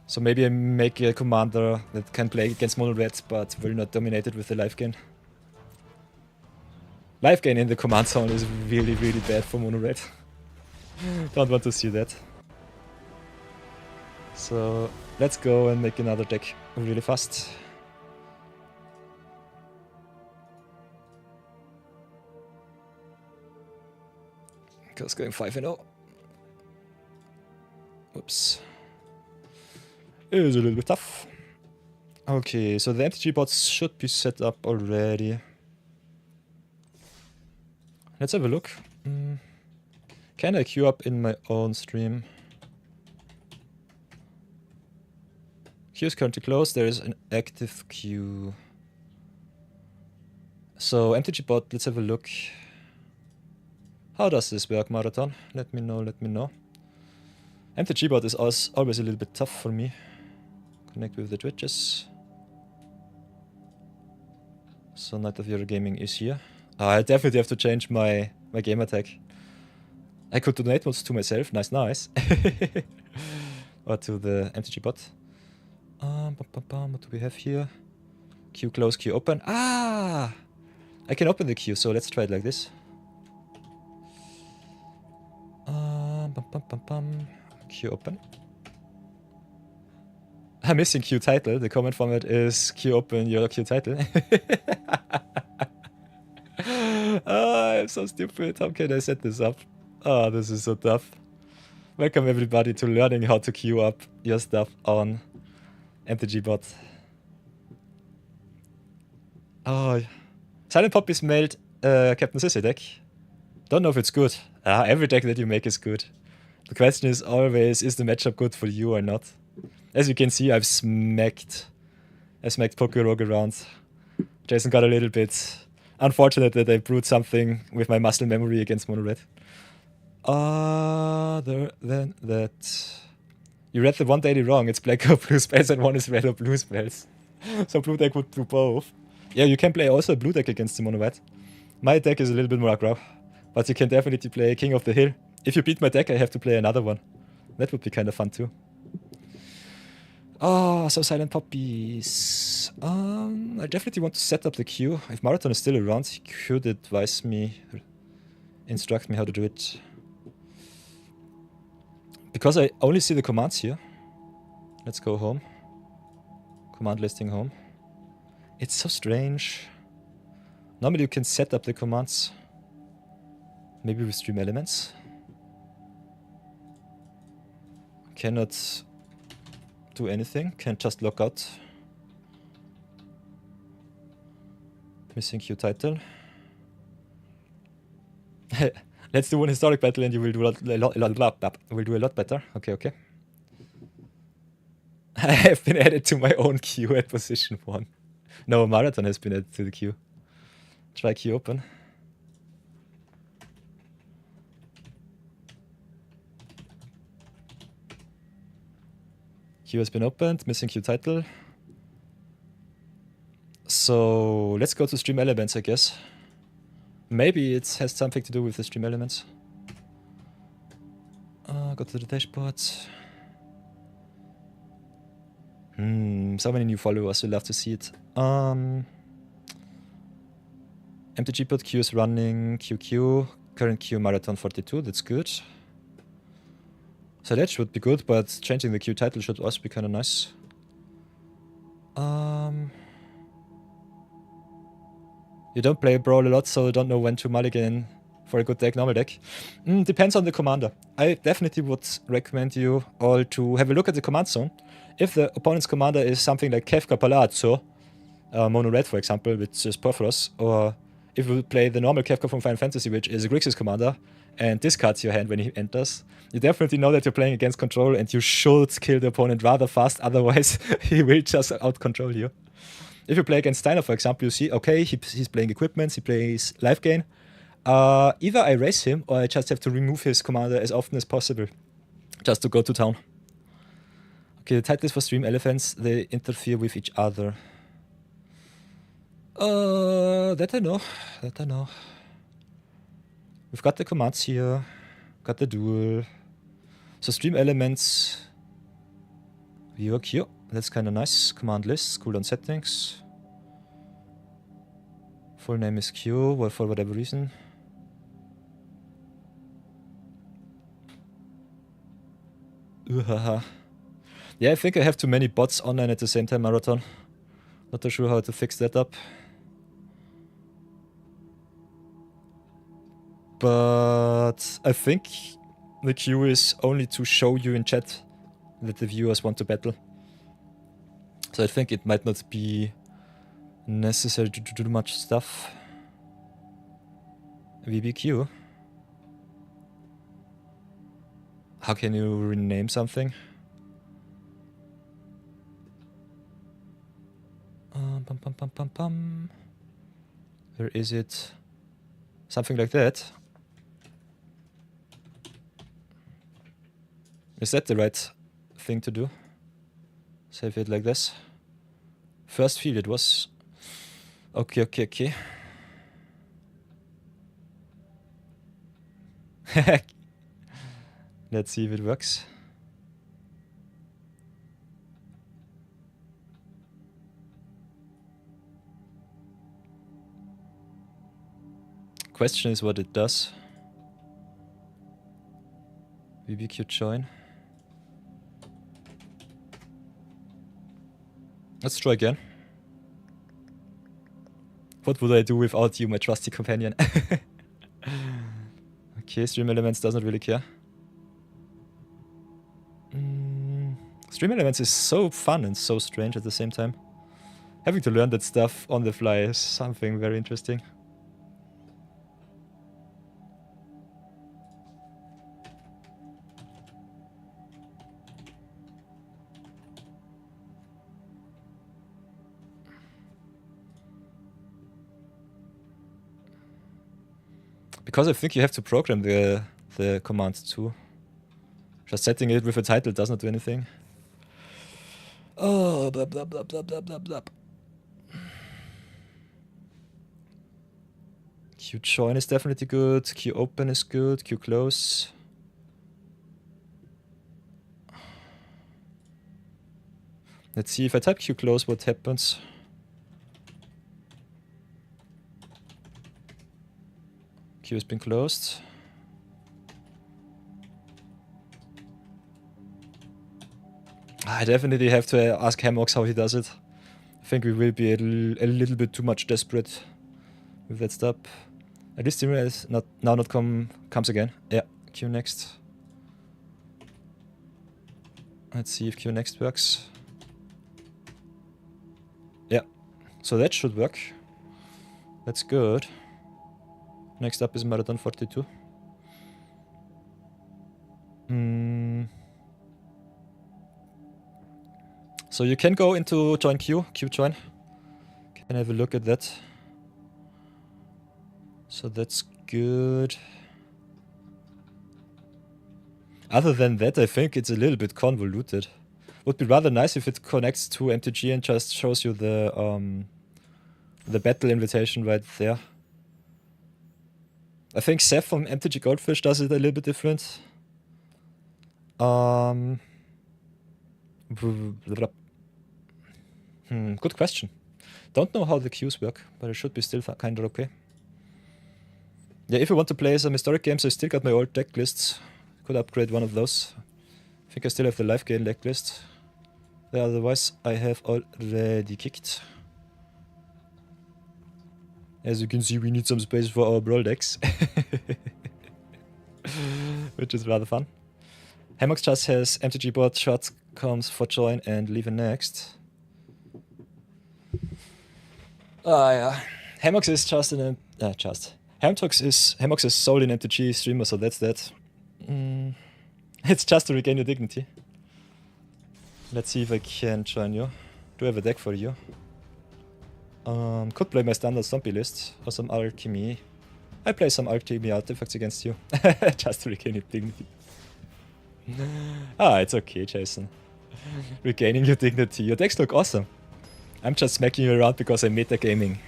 [SPEAKER 1] So maybe I make a commander that can play against mono red, but will not dominate it with the life gain. Life gain in the command zone is really, really bad for mono red. Don't want to see that. So let's go and make another deck really fast. Because going 5-0. Oops. It is a little bit tough. Okay, so the MTG bots should be set up already. Let's have a look. Can I queue up in my own stream? Queue is currently closed. There is an active queue. So MTG bot, let's have a look. How does this work, Marathon? Let me know, let me know. MTG bot is always a little bit tough for me. Connect with the Twitches. So Night of Your Gaming is here. I definitely have to change my gamer tag. I could donate mods to myself. Nice, nice. Or to the MTG bot. What do we have here? Queue close, queue open. Ah! I can open the queue, so let's try it like this. Queue open. I'm missing queue title. The comment format is queue open your queue title. Oh, I'm so stupid. How can I set this up? Oh, this is so tough. Welcome everybody to learning how to queue up your stuff on MTG bot. Oh, Silent Poppy's mailed Captain Sissy deck. Don't know if it's good. Every deck that you make is good. The question is always, is the matchup good for you or not? As you can see, I smacked Pokerog around. Jason got a little bit unfortunate that I brewed something with my muscle memory against mono red. Other than that, you read the one daily wrong. It's black or blue spells and one is red or blue spells. So blue deck would do both. Yeah, you can play also a blue deck against the mono red. My deck is a little bit more aggro, but you can definitely play King of the Hill. If you beat my deck, I have to play another one. That would be kind of fun too. Oh, so Silent Poppies. I definitely want to set up the queue. If Marathon is still around, he could advise me, instruct me how to do it. Because I only see the commands here. Let's go home. Command listing home. It's so strange. Normally you can set up the commands. Maybe with stream elements. Cannot do anything, can just log out. Missing queue title. Let's do one historic battle and you will do a lot better. Okay, okay. I have been added to my own queue at position 1. No, Marathon has been added to the queue. Try queue open. Queue has been opened, missing queue title. So let's go to stream elements, I guess. Maybe it has something to do with the stream elements. Go to the dashboard. So many new followers, we'll love to see it. MTG bot queue is running, QQ, current queue Marathon 42, that's good. So that should be good, but changing the queue title should also be kind of nice. You don't play Brawl a lot, so you don't know when to mulligan for a good deck, normal deck. Depends on the commander. I definitely would recommend you all to have a look at the command zone. If the opponent's commander is something like Kefka Palazzo, Mono Red for example, which is Porphyros, or if you play the normal Kefka from Final Fantasy, which is a Grixis commander, and discards your hand when he enters, you definitely know that you're playing against control and you should kill the opponent rather fast, otherwise he will just out-control you. If you play against Steiner, for example, you see, okay, he's playing equipments, he plays life gain. Either I race him or I just have to remove his commander as often as possible, just to go to town. Okay, the title is for stream elephants, they interfere with each other. That I know. We've got the commands here, got the duel. So stream elements, viewer queue, that's kinda nice. Command list, cooldown settings. Full name is Q, well, for whatever reason. Yeah, I think I have too many bots online at the same time, Marathon. Not too sure how to fix that up. But I think the queue is only to show you in chat that the viewers want to battle. So I think it might not be necessary to do much stuff. VBQ. How can you rename something? Where is it? Something like that. Is that the right thing to do? Save it like this. First field it was. Okay. Let's see if it works. Question is what it does. BBQ join. Let's try again. What would I do without you, my trusty companion? Okay, Stream Elements doesn't really care. Stream Elements is so fun and so strange at the same time. Having to learn that stuff on the fly is something very interesting. Because I think you have to program the command too. Just setting it with a title does not do anything. Oh, blah blah blah blah blah blah blah. Q join is definitely good. Q open is good. Q close. Let's see if I type Q close, what happens. Q has been closed. I definitely have to ask Hamox how he does it. I think we will be a little bit too much desperate with that stuff. At least the is not comes again. Yeah, Q next. Let's see if Q next works. Yeah, so that should work. That's good. Next up is Marathon 42. So you can go into join Q join. Can have a look at that. So that's good. Other than that, I think it's a little bit convoluted. Would be rather nice if it connects to MTG and just shows you the battle invitation right there. I think Seth from MTG Goldfish does it a little bit different. Good question. Don't know how the queues work, but it should be still kind of okay. Yeah, if you want to play some historic games, I still got my old deck lists. Could upgrade one of those. I think I still have the life gain deck list. Yeah, otherwise, I have already kicked. As you can see, we need some space for our Brawl Decks. Which is rather fun. Hamox just has MTG board, shot comes for join and leave next. Yeah. Hamox is just an Hamox is solely an MTG streamer, so that's that. It's just to regain your dignity. Let's see if I can join you. Do I have a deck for you? Could play my standard zombie list or some alchemy. I play some alchemy artifacts against you. Just to regain your dignity. It's okay, Jason. Regaining your dignity. Your decks look awesome. I'm just smacking you around because I'm metagaming.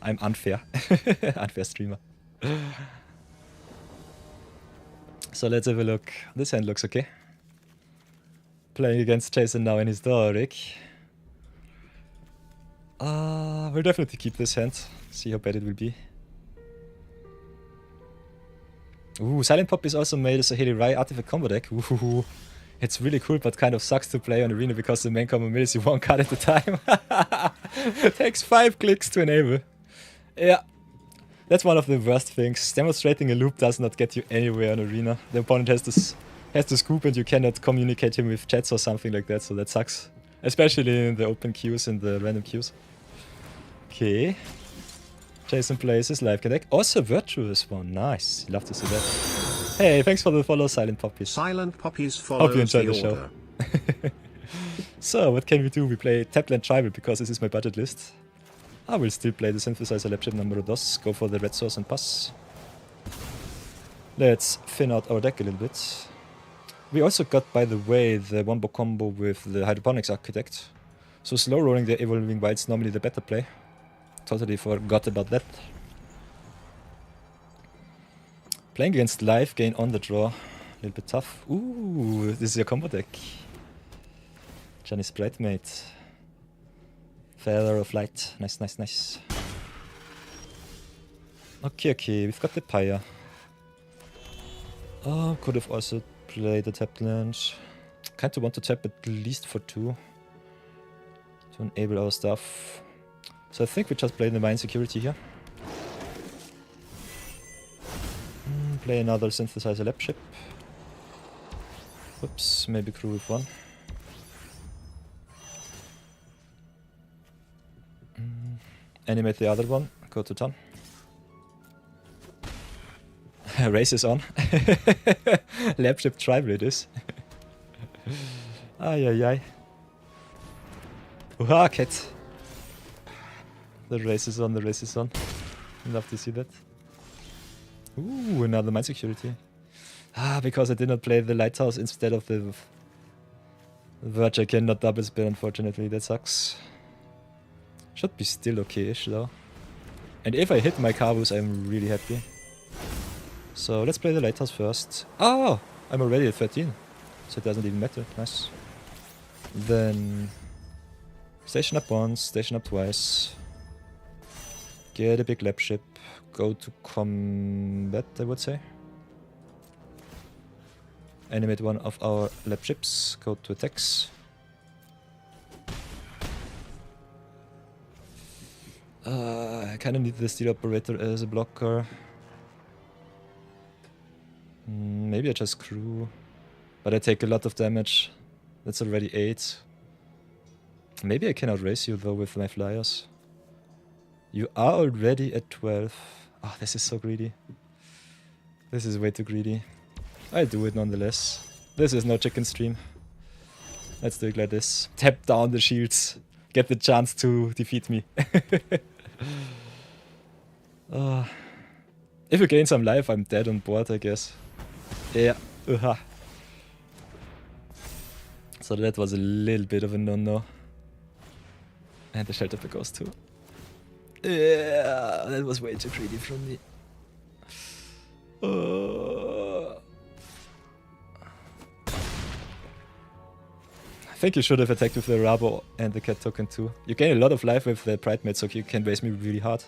[SPEAKER 1] I'm unfair. Unfair streamer. So let's have a look. This hand looks okay. Playing against Jason now in Historic. We'll definitely keep this hand. See how bad it will be. Ooh, Silent Pop is also made as a Haley Rai artifact combo deck. Ooh, it's really cool, but kind of sucks to play on Arena because the main combo mills you one card at a time. It takes 5 clicks to enable. Yeah, that's one of the worst things. Demonstrating a loop does not get you anywhere on Arena. The opponent has to scoop and you cannot communicate him with chats or something like that, so that sucks. Especially in the open queues and the random queues. Okay. Jason plays his live deck. Also virtuous one. Nice. Love to see that. Hey, thanks for the follow, Silent Poppies.
[SPEAKER 2] Silent Poppies follows.
[SPEAKER 1] Hope you enjoyed the show. So, what can we do? We play Tapland Tribal because this is my budget list. I will still play the Synthesizer Lapship number 2. Go for the red source and pass. Let's thin out our deck a little bit. We also got, by the way, the wombo combo with the Hydroponics Architect. So slow rolling the Evolving Wilds normally the better play. Totally forgot about that. Playing against live, gain on the draw. A little bit tough. Ooh, this is your combo deck. Johnny's Bridemate. Feather of Light. Nice, nice, nice. Okay, okay, we've got the Pyre. Oh, could have also played the tapped land. Kinda want to tap at least for 2 to enable our stuff. So I think we just play the Mine Security here. Play another Synthesizer Lapship. Whoops, maybe crew with 1. Animate the other one, go to town. Race is on. Lapship Tribal it is. Ay ay ay. Uha, cat. The race is on, the race is on. Love to see that. Ooh, another Mine Security. Because I did not play the Lighthouse instead of the Verge, I cannot double spell, unfortunately, that sucks. Should be still okay-ish though. And if I hit my Carbos, I'm really happy. So let's play the Lighthouse first. Oh, I'm already at 13. So it doesn't even matter, nice. Then station up once, station up twice. Get a big Lapship, go to combat, I would say. Animate one of our Lapships, go to attacks. I kinda need the Steel Operator as a blocker. Maybe I just crew. But I take a lot of damage. That's already 8. Maybe I can outrace you though with my flyers. You are already at 12. Oh, this is so greedy. This is way too greedy. I'll do it nonetheless. This is no chicken stream. Let's do it like this. Tap down the shields. Get the chance to defeat me. If you gain some life, I'm dead on board, I guess. Yeah. So that was a little bit of a no-no. And the shelter pick goes too. Yeah, that was way too greedy from me. I think you should have attacked with the Rabo and the Cat token too. You gain a lot of life with the Bridemate, so you can raise me really hard.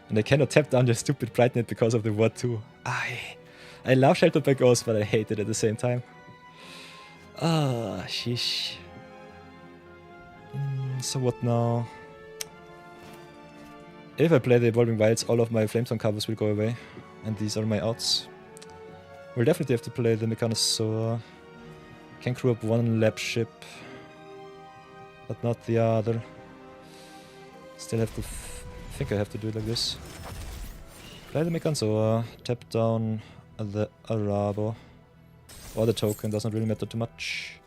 [SPEAKER 1] And I cannot tap down your stupid Bridemate because of the ward too. I love Shelter by Ghost, but I hate it at the same time. Sheesh. So what now? If I play the Evolving Wilds, all of my Flamesong covers will go away. And these are my outs. We'll definitely have to play the Mechanosaur. Can crew up one lab ship, but not the other. Still have to... I think I have to do it like this. Play the Mechanosaur, tap down the Alibou. Or the token, doesn't really matter too much.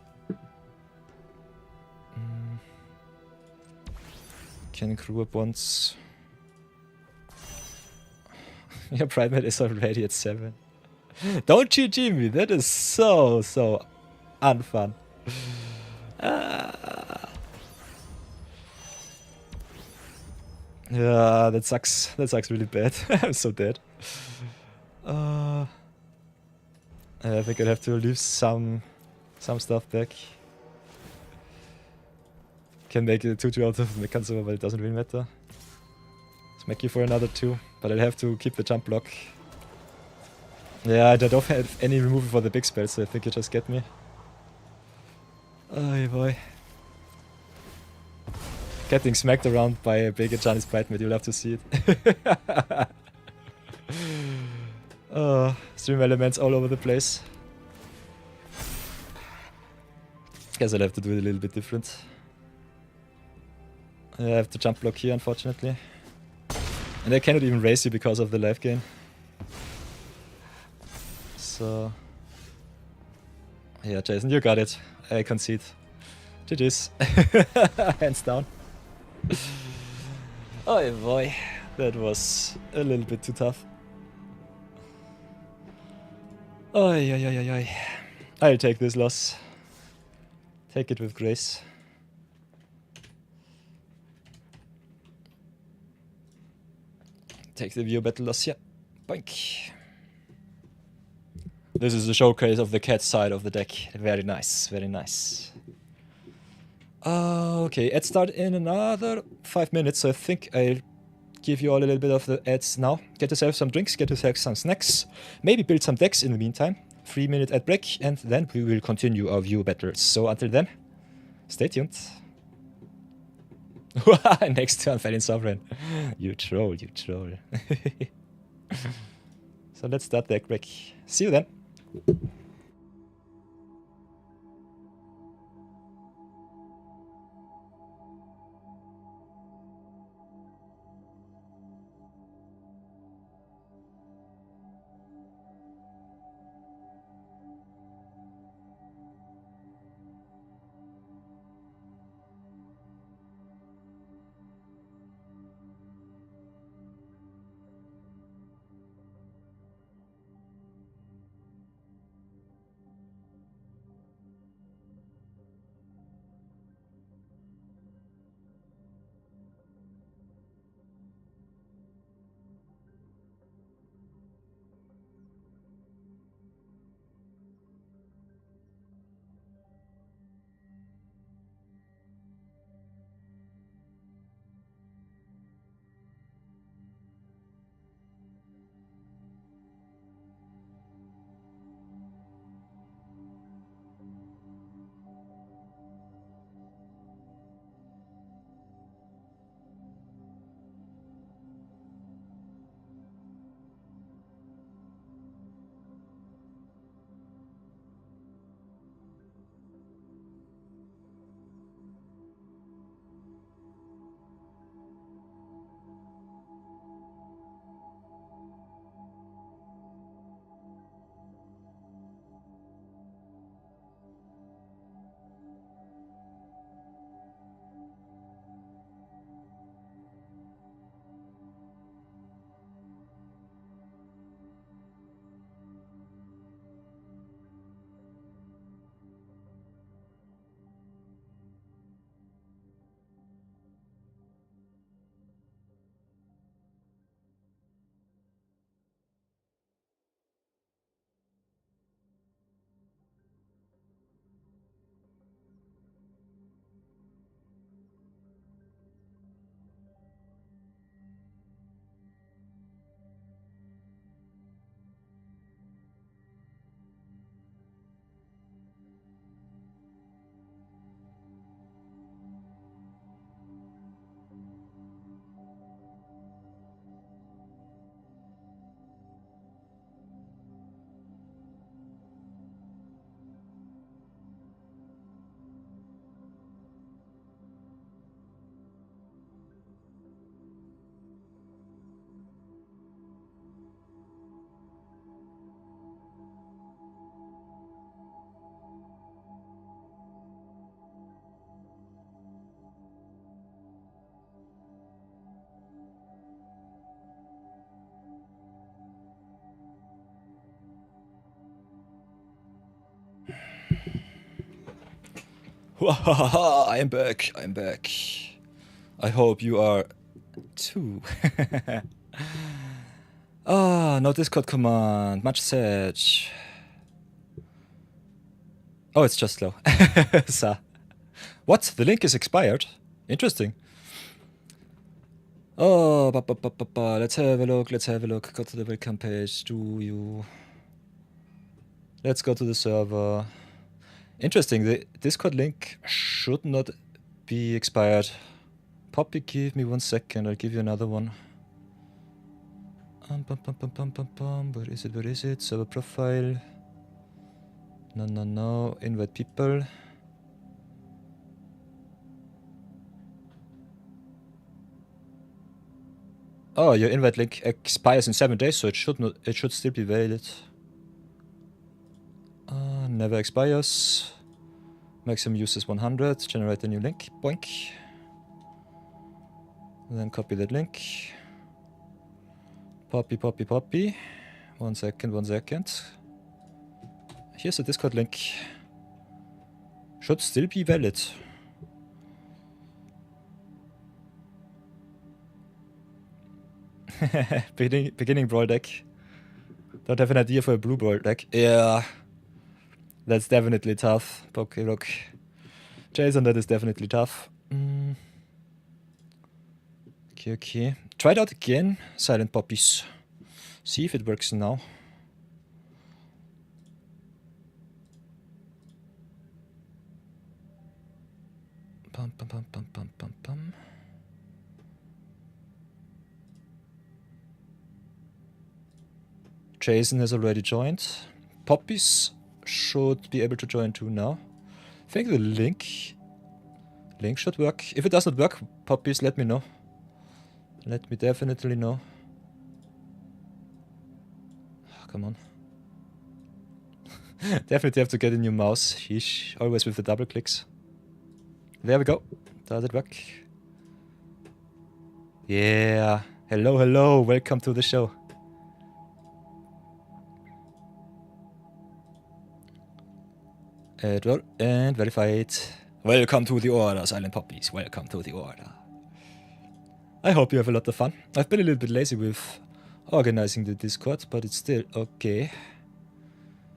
[SPEAKER 1] Can crew up once. Your Primate is already at 7. Don't GG me, that is so unfun. Yeah, that sucks. That sucks really bad. I'm so dead. I think I'll have to leave some stuff back. Can make it a 2-2 out of the Mechanosaur, but it doesn't really matter. Smack you for another 2, but I'll have to keep the jump block. Yeah, I don't have any removal for the big spell, so I think you just get me. Oh boy. Getting smacked around by a big Chinese Brightmate, you'll have to see it. Stream elements all over the place. Guess I'll have to do it a little bit different. I have to jump block here, unfortunately. And I cannot even raise you because of the life gain. So... yeah, Jason, you got it. I concede. GG's. Hands down. Oh boy, that was a little bit too tough. Oi, oi, oi, oi. I'll take this loss. Take it with grace. Take the view battle loss, yeah. Boink. This is the showcase of the cat side of the deck. Very nice, very nice. Okay, ads start in another 5 minutes, so I think I'll give you all a little bit of the ads now. Get yourself some drinks, get yourself some snacks, maybe build some decks in the meantime. 3-minute ad break, and then we will continue our view battles. So until then, stay tuned. Next turn, Felin Sovereign. You troll, you troll. So let's start the deck break. See you then. I'm back, I'm back. I hope you are too. Ah, no Discord command, much said. Oh, it's just slow. What? The link is expired? Interesting. Oh, let's have a look, let's have a look. Go to the welcome page, do you... Let's go to the server. Interesting, the Discord link should not be expired. Poppy, give me 1 second, I'll give you another one. Where is it, where is it? Server profile. No, invite people. Oh, your invite link expires in 7 days, so it should still be valid. Never expires. Maximum use is 100. Generate a new link. Boink. Then copy that link. Poppy. 1 second. Here's the Discord link. Should still be valid. Beginning Brawl deck. Don't have an idea for a blue Brawl deck. Yeah. That's definitely tough. Okay, look. Jason, that is definitely tough. Okay. Try it out again. Silent Poppies. See if it works now. Pum. Jason has already joined. Poppies should be able to join too now. I think the link should work. If it doesn't work, Poppies, let me know. Let me definitely know. Oh, come on. Definitely have to get a new mouse. Sheesh. Always with the double clicks. There we go. Does it work? Yeah. Hello. Welcome to the show. Edward and verified. Welcome to the order, Silent Poppies. Welcome to the order. I hope you have a lot of fun. I've been a little bit lazy with organizing the Discord, but it's still okay.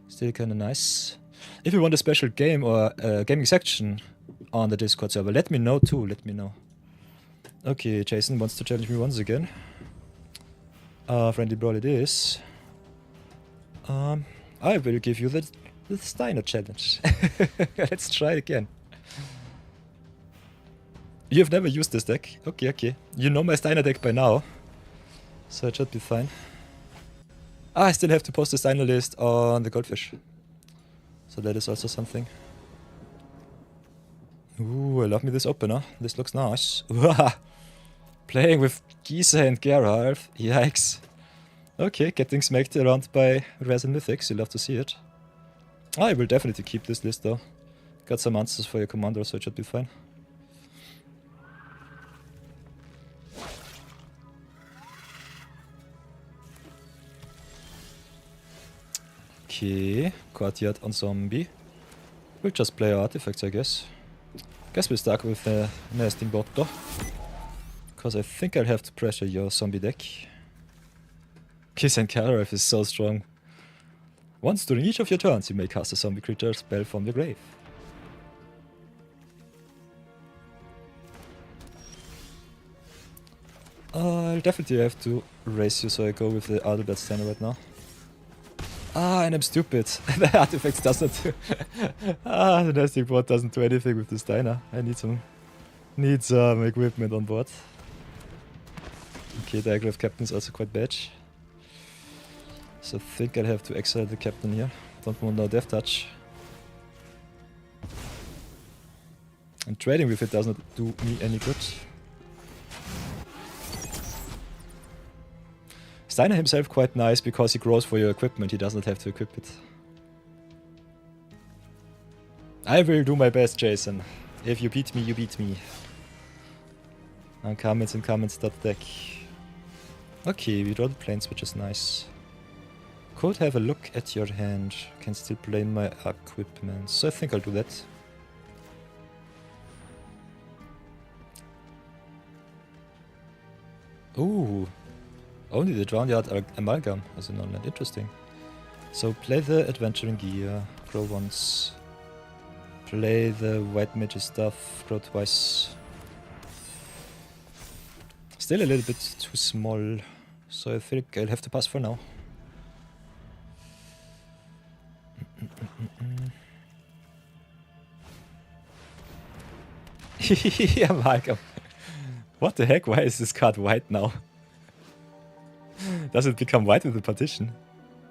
[SPEAKER 1] Still kinda nice. If you want a special game or a gaming section on the Discord server, let me know too, let me know. Okay, Jason wants to challenge me once again. Friendly Brawl it is. I will give you the Steiner challenge. Let's try it again. You've never used this deck? Okay. You know my Steiner deck by now, so it should be fine. I still have to post the Steiner list on the Goldfish. So that is also something. Ooh, I love me this opener. This looks nice. Playing with Gisa and Geralt. Yikes. Okay, getting smacked around by Resin Mythics. You love to see it. I will definitely keep this list though. Got some answers for your commander, so it should be fine. Okay, courtyard on zombie. We'll just play our artifacts, I guess. Guess we'll start with a nesting bot though. Because I think I'll have to pressure your zombie deck. Kiss and Calref is so strong. Once during each of your turns, you may cast a zombie creature spell from the grave. I'll definitely have to raise you, so I go with the Alibou Steiner right now. And I'm stupid. The artifacts doesn't do... the nesting bot doesn't do anything with the Steiner. I need some equipment on board. Okay, the Aggro Captain is also quite bad. So I think I'll have to exile the Captain here. Don't want no Death Touch. And trading with it doesn't do me any good. Steiner himself quite nice because he grows for your equipment, he doesn't have to equip it. I will do my best, Jason. If you beat me, you beat me. Deck. Okay, we draw the planes, which is nice. Could have a look at your hand. Can still play my equipment, so I think I'll do that. Ooh, only the Drowned Yard Amalgam as an online. Interesting. So play the Adventuring Gear, grow once. Play the White Mage stuff, grow twice. Still a little bit too small, so I think I'll have to pass for now. Amalgam. What the heck? Why is this card white now? Does it become white with the partition?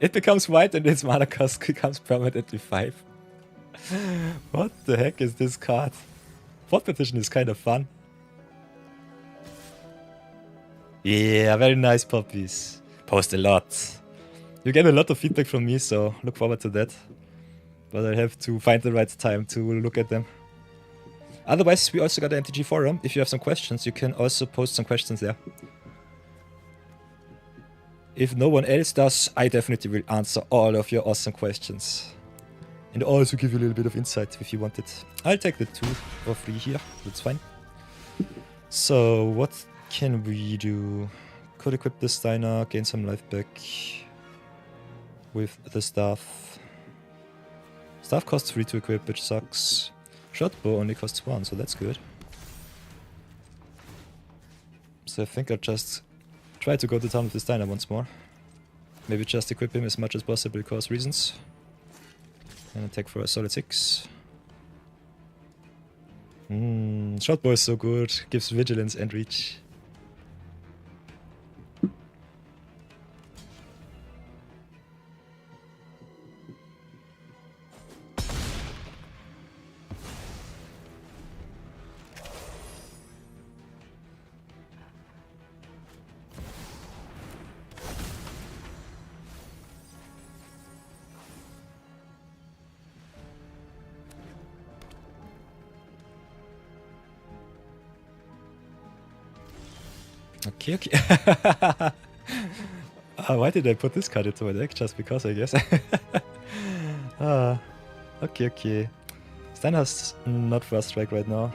[SPEAKER 1] It becomes white and its mana cost becomes permanently 5. What the heck is this card? Fourth partition is kind of fun. Yeah, very nice puppies. Post a lot. You get a lot of feedback from me, so look forward to that. But I have to find the right time to look at them. Otherwise, we also got an MTG forum. If you have some questions, you can also post some questions there. If no one else does, I definitely will answer all of your awesome questions. And also give you a little bit of insight if you want it. I'll take the 2 or 3 here, that's fine. So, what can we do? Could equip the Steiner, gain some life back with the staff. Staff costs 3 to equip, which sucks. Short bow only costs 1, so that's good. So I think I'll just try to go to town with the Steiner once more. Maybe just equip him as much as possible because reasons. And attack for a solid 6. Short bow is so good, gives vigilance and reach. Okay, okay. Why did I put this card into my deck? Just because, I guess. Okay, okay. Stein has not first strike right now.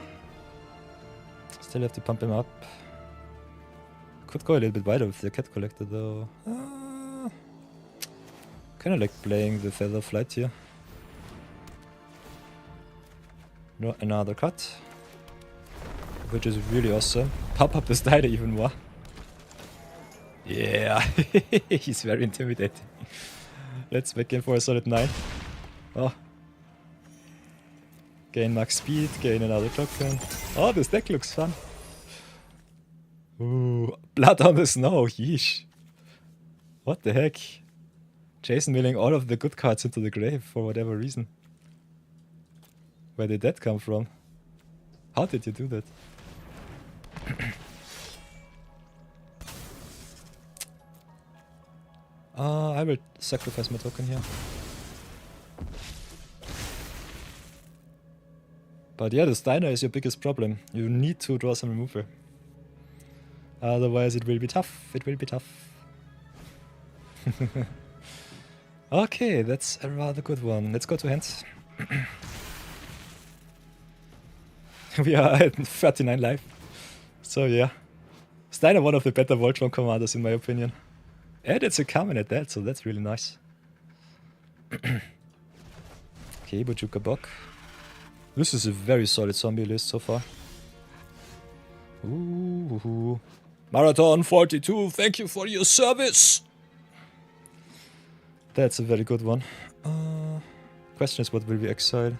[SPEAKER 1] Still have to pump him up. Could go a little bit wider with the Cat Collector though. Kinda like playing the Feather Flight here. No, another cut. Which is really awesome. Pop up the Steiner even more. Yeah, he's very intimidating. Let's back in for a solid 9. Oh. Gain max speed, gain another token. Oh, this deck looks fun. Ooh, blood on the snow, yeesh. What the heck? Jason milling all of the good cards into the grave for whatever reason. Where did that come from? How did you do that? I will sacrifice my token here. But yeah, the Steiner is your biggest problem. You need to draw some removal. Otherwise it will be tough. It will be tough. Okay, that's a rather good one. Let's go to hands. We are at 39 life. So yeah. Steiner one of the better Voltron commanders in my opinion. And it's a common at that, so that's really nice. Okay, Bojuka Bok. This is a very solid zombie list so far. Ooh. Marathon 42, thank you for your service! That's a very good one. Question is, what will we exile?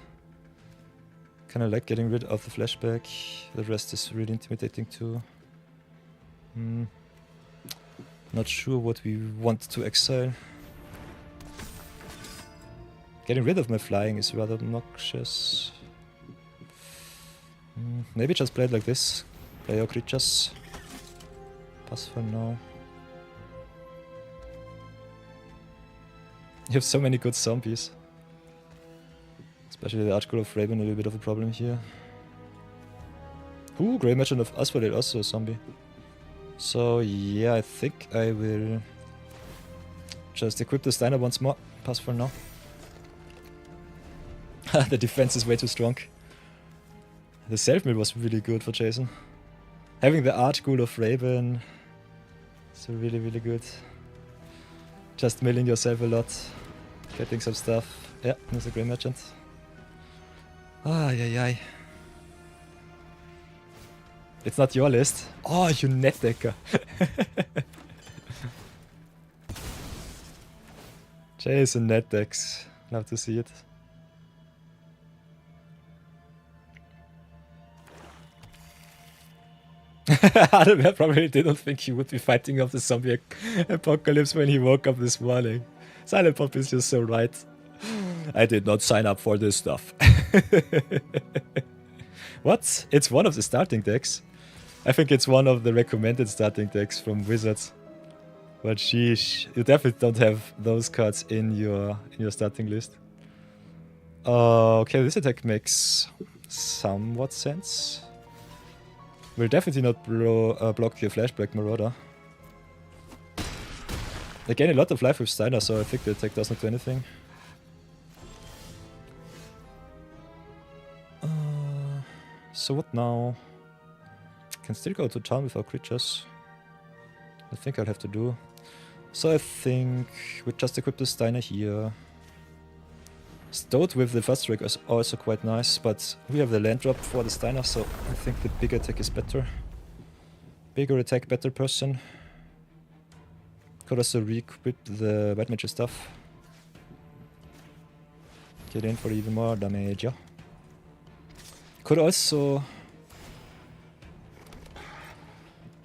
[SPEAKER 1] Kinda like getting rid of the flashback. The rest is really intimidating too. Not sure what we want to exile. Getting rid of my flying is rather obnoxious. Maybe just play it like this. Play your creatures. Pass for now. You have so many good zombies. Especially the Archghoul of Raven, a little bit of a problem here. Ooh, Grey Merchant of Asphodel, also a zombie. So yeah, I think I will just equip the Steiner once more. Pass for now. The defense is way too strong. The self-mill was really good for Jason. Having the Archghoul of Raven So really, really good. Just milling yourself a lot. Getting some stuff. Yeah, there's a Grey Merchant. Ay. It's not your list. Oh, you net decker. Jason net decks. Love to see it. Alibou probably didn't think he would be fighting off the zombie apocalypse when he woke up this morning. Silent Pop is just so right. I did not sign up for this stuff. What? It's one of the starting decks. I think it's one of the recommended starting decks from Wizards. But sheesh, you definitely don't have those cards in your starting list. Okay, this attack makes somewhat sense. Will definitely not block your Flashback Marauder. They gain a lot of life with Steiner, so I think the attack does not do anything. So what now? Can still go to town without creatures. I think I'll have to do. So I think we just equip the Steiner here. Stoat with the first strike is also quite nice, but we have the land drop for the Steiner, so I think the bigger attack is better. Bigger attack, better person. Could also re-equip the White Mage stuff. Get in for even more damage, yeah. Could also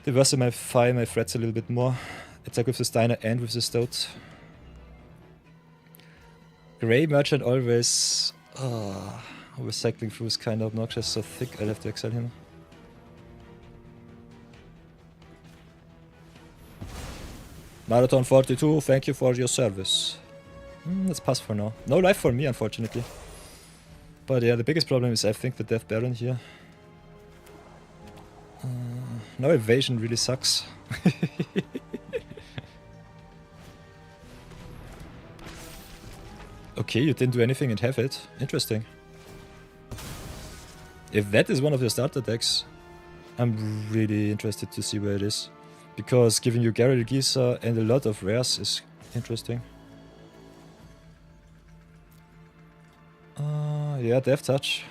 [SPEAKER 1] diversify my threats a little bit more. Attack with the Steiner and with the Stoat. Grey Merchant always cycling through is kind of obnoxious, so I think I'll have to exile him. Marathon 42, thank you for your service. Let's pass for now. No life for me, unfortunately. But yeah, the biggest problem is I think the Death Baron here. No evasion really sucks. Okay, you didn't do anything and have it. Interesting. If that is one of your starter decks, I'm really interested to see where it is. Because giving you Garrel Geyser and a lot of rares is interesting. Yeah, Death Touch.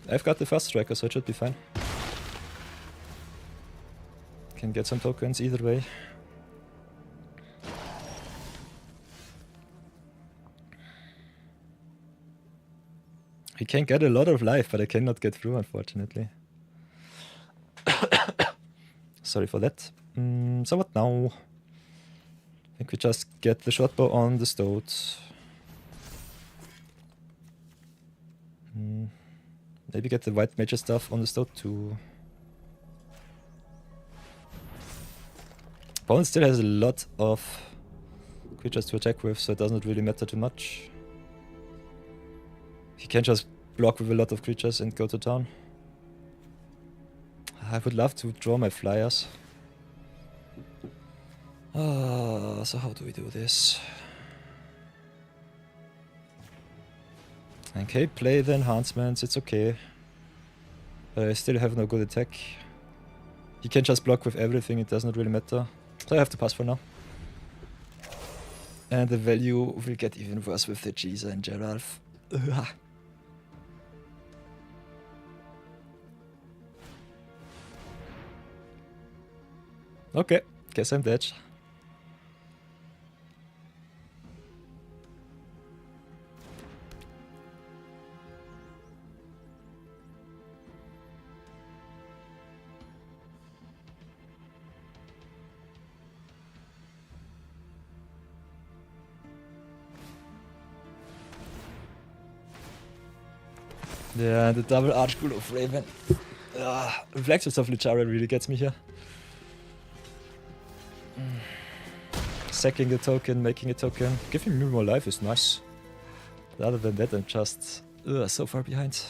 [SPEAKER 1] I've got the first striker, so it should be fine. Can get some tokens either way. He can get a lot of life, but I cannot get through, unfortunately. Sorry for that. So what now? I think we just get the shortbow on the Stoat. Maybe get the White Mage stuff on the Stoat too. Opponent still has a lot of creatures to attack with, so it doesn't really matter too much. He can just block with a lot of creatures and go to town. I would love to draw my flyers. So how do we do this? Okay, play the enhancements, it's okay. I still have no good attack. He can just block with everything, it does not really matter. So I have to pass for now. And the value will get even worse with the Geyser and Geralf. Okay, guess I'm dead. Yeah, the double Archghoul of Raven. Reflections of Lichara really gets me here. Sacking a token, making a token. Giving me more life is nice. But other than that, I'm just so far behind.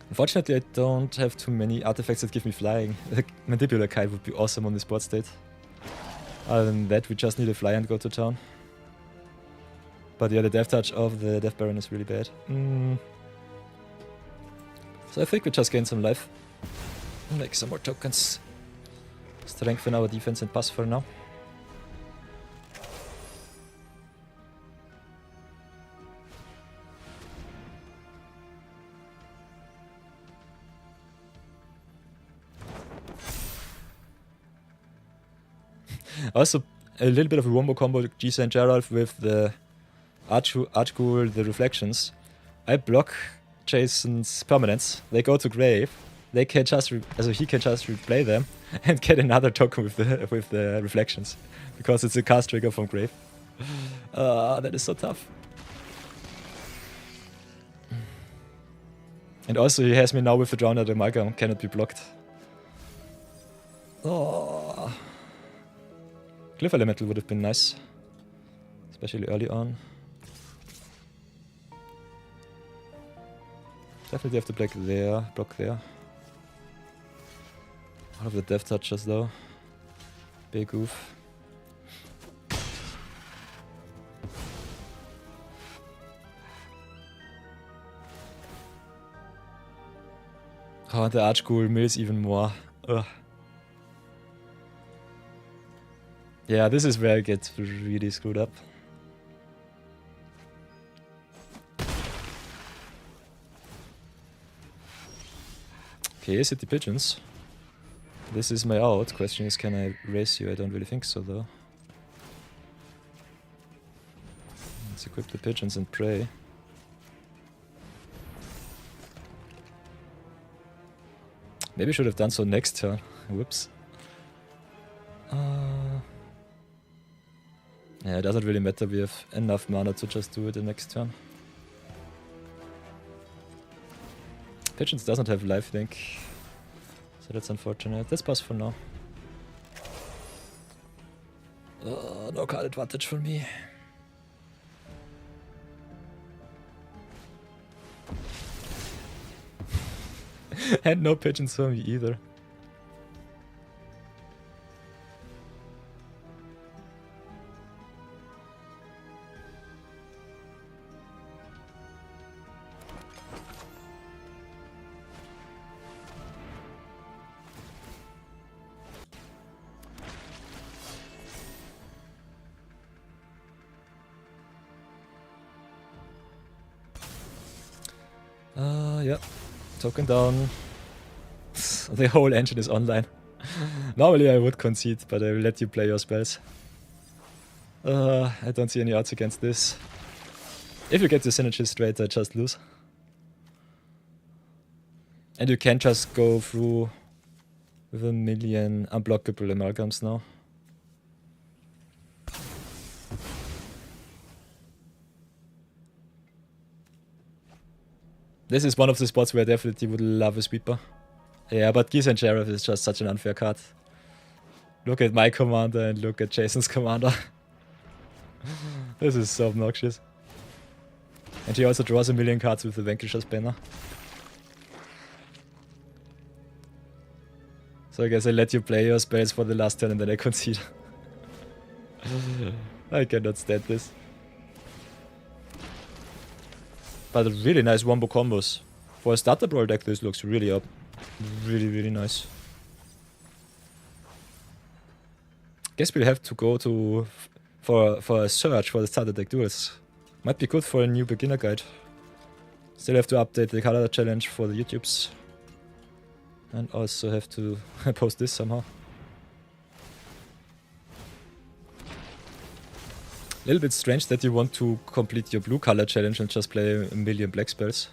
[SPEAKER 1] Unfortunately, I don't have too many artifacts that give me flying. Like Mandibular Kai would be awesome on this board state. Other than that, we just need a fly and go to town. But yeah, the Death Touch of the Death Baron is really bad. So I think we just gain some life.
[SPEAKER 2] Make some more tokens. Strengthen our defense and pass for now. Also, a little bit of a wombo combo, Gisa and Geralt with the Archghoul, the reflections. I block Jason's permanents, they go to grave, they can just he can just replay them and get another token with the reflections. Because it's a cast trigger from grave. That is so tough. And also he has me now with the Drowned Amalgam, cannot be blocked. Oh. Glyph Elemental would have been nice. Especially early on. Definitely have to block there. All of the death touches though. Big oof. Oh, and the Archghoul mills even more. Ugh. Yeah, this is where I get really screwed up. Okay, City Pigeons. This is my out. Question is, can I race you? I don't really think so, though. Let's equip the pigeons and pray. Maybe I should have done so next turn. Whoops. Yeah, it doesn't really matter. We have enough mana to just do it the next turn. Pigeons doesn't have lifelink, so that's unfortunate. Let's pass for now. No card advantage for me. And no pigeons for me either. Yeah. Token down. The whole engine is online. Normally I would concede, but I will let you play your spells. I don't see any odds against this. If you get the synergy straight, I just lose. And you can just go through with a million unblockable amalgams now. This is one of the spots where I definitely would love a sweeper. Yeah, but Geese and Sheriff is just such an unfair card. Look at my commander and look at Jason's commander. This is so obnoxious. And he also draws a million cards with the Vanquisher's banner. So I guess I let you play your spells for the last turn and then I concede. I cannot stand this. But really nice wombo combos. For a starter Brawl deck, this looks really up. Really nice. Guess we'll have to go to for a search for the starter deck duels. Might be good for a new beginner guide. Still have to update the color challenge for the YouTubes. And also have to post this somehow. A little bit strange that you want to complete your blue color challenge and just play a million black spells.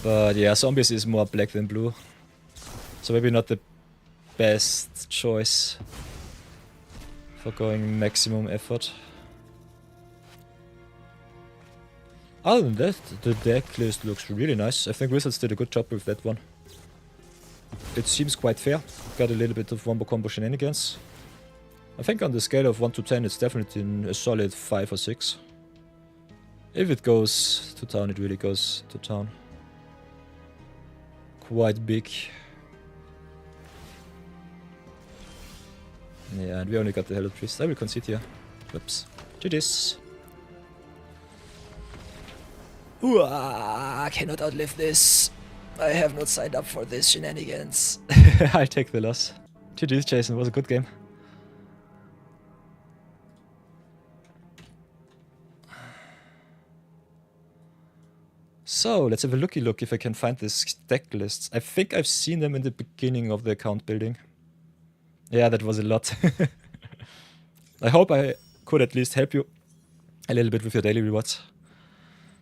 [SPEAKER 2] But yeah, zombies is more black than blue. So maybe not the best choice for going maximum effort. Other than that, the deck list looks really nice. I think Wizards did a good job with that one. It seems quite fair. Got a little bit of wombo combo shenanigans. I think on the scale of 1 to 10 it's definitely in a solid 5 or 6. If it goes to town, it really goes to town. Quite big. Yeah, and we only got the Hello Priest. I will concede here. Whoops. GG's. Ooh, I cannot outlive this. I have not signed up for this shenanigans. I'll take the loss. GG's, Jason. It was a good game. So, let's have a looky look if I can find these deck lists. I think I've seen them in the beginning of the account building. Yeah, that was a lot. I hope I could at least help you a little bit with your daily rewards.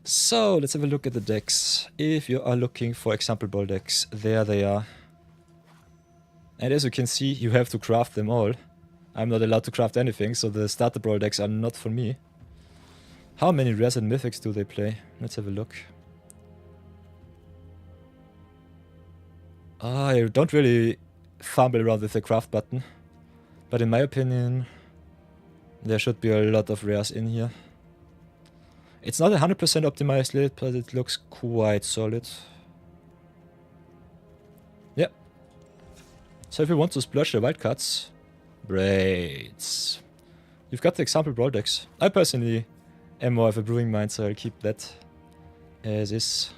[SPEAKER 2] So, let's have a look at the decks. If you are looking for example Brawl decks, there they are. And as you can see, you have to craft them all. I'm not allowed to craft anything, so the starter Brawl decks are not for me. How many rares and mythics do they play? Let's have a look. I don't really fumble around with the craft button, but in my opinion, there should be a lot of rares in here. It's not 100% optimized lit, but it looks quite solid. Yeah. So if you want to splurge the wildcards, braids. You've got the example Brawl decks. I personally am more of a brewing mind, so I'll keep that as is.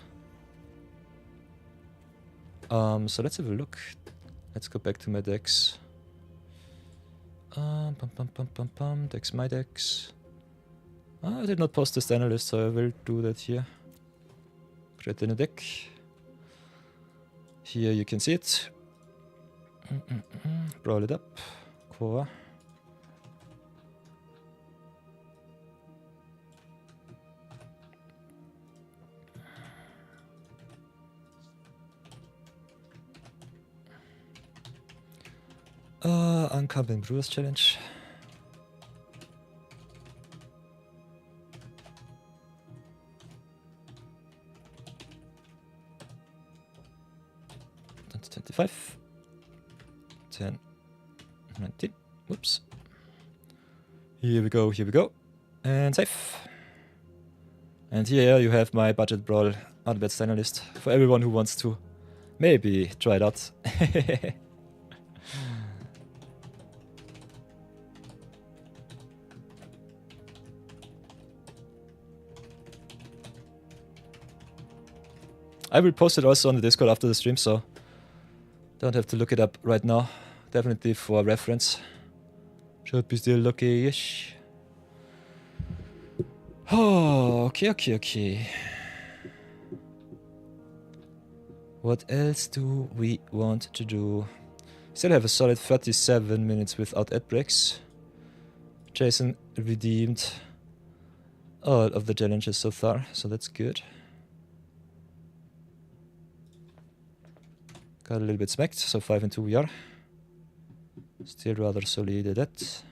[SPEAKER 2] So let's have a look. Let's go back to my decks. Decks, my decks. I did not post the standard list, so I will do that here. Create in a deck. Here you can see it. Brawl it up. Core. Uncommon Brewers Challenge. That's 25. 10. 19. Whoops. Here we go, here we go. And save. And here you have my budget brawl unbet standard list for everyone who wants to maybe try it out. I will post it also on the Discord after the stream, so don't have to look it up right now. Definitely for reference. Should be still lucky-ish. Oh, okay. What else do we want to do? Still have a solid 37 minutes without ad breaks. Jason redeemed all of the challenges so far, so that's good. Got a little bit smacked, so 5 and 2 we are. Still rather solid at that.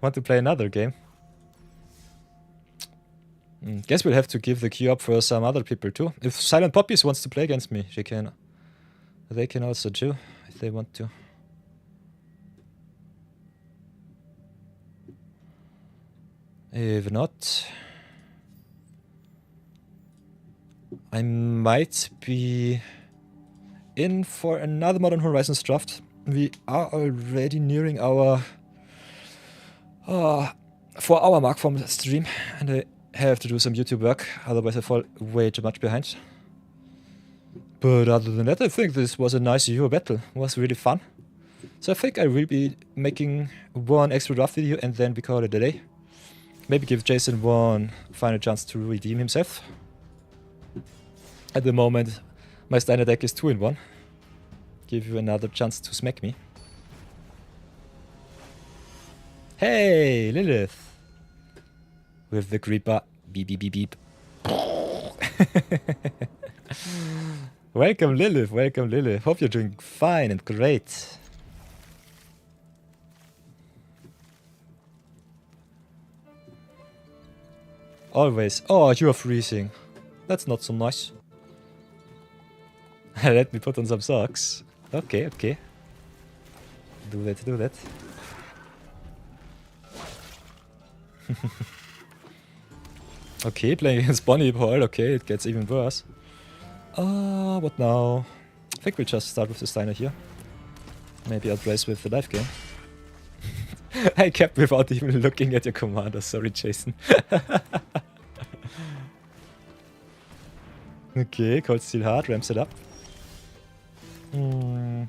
[SPEAKER 2] Want to play another game? Guess we'll have to give the queue up for some other people too. If Silent Poppies wants to play against me, she can. They can also too, if they want to. If not, I might be in for another Modern Horizons draft. We are already nearing our 4-hour mark from the stream, and I have to do some YouTube work, otherwise I fall way too much behind. But other than that, I think this was a nice Euro battle. It was really fun. So I think I will be making one extra draft video and then we call it a day. Maybe give Jason one final chance to redeem himself. At the moment, my standard deck is 2-in-1. Give you another chance to smack me. Hey, Lilith! With the creeper. Beep, beep, beep, beep. Welcome, Lilith. Welcome, Lilith. Hope you're doing fine and great. Always. Oh, you're freezing. That's not so nice. Let me put on some socks. Okay. Do that. Okay, playing against Bonnie Paul. Okay, it gets even worse. What now? I think we'll just start with the Steiner here. Maybe outrace with the life game. I kept without even looking at your commander. Sorry, Jason. Okay, Cold Steel Heart ramps it up. I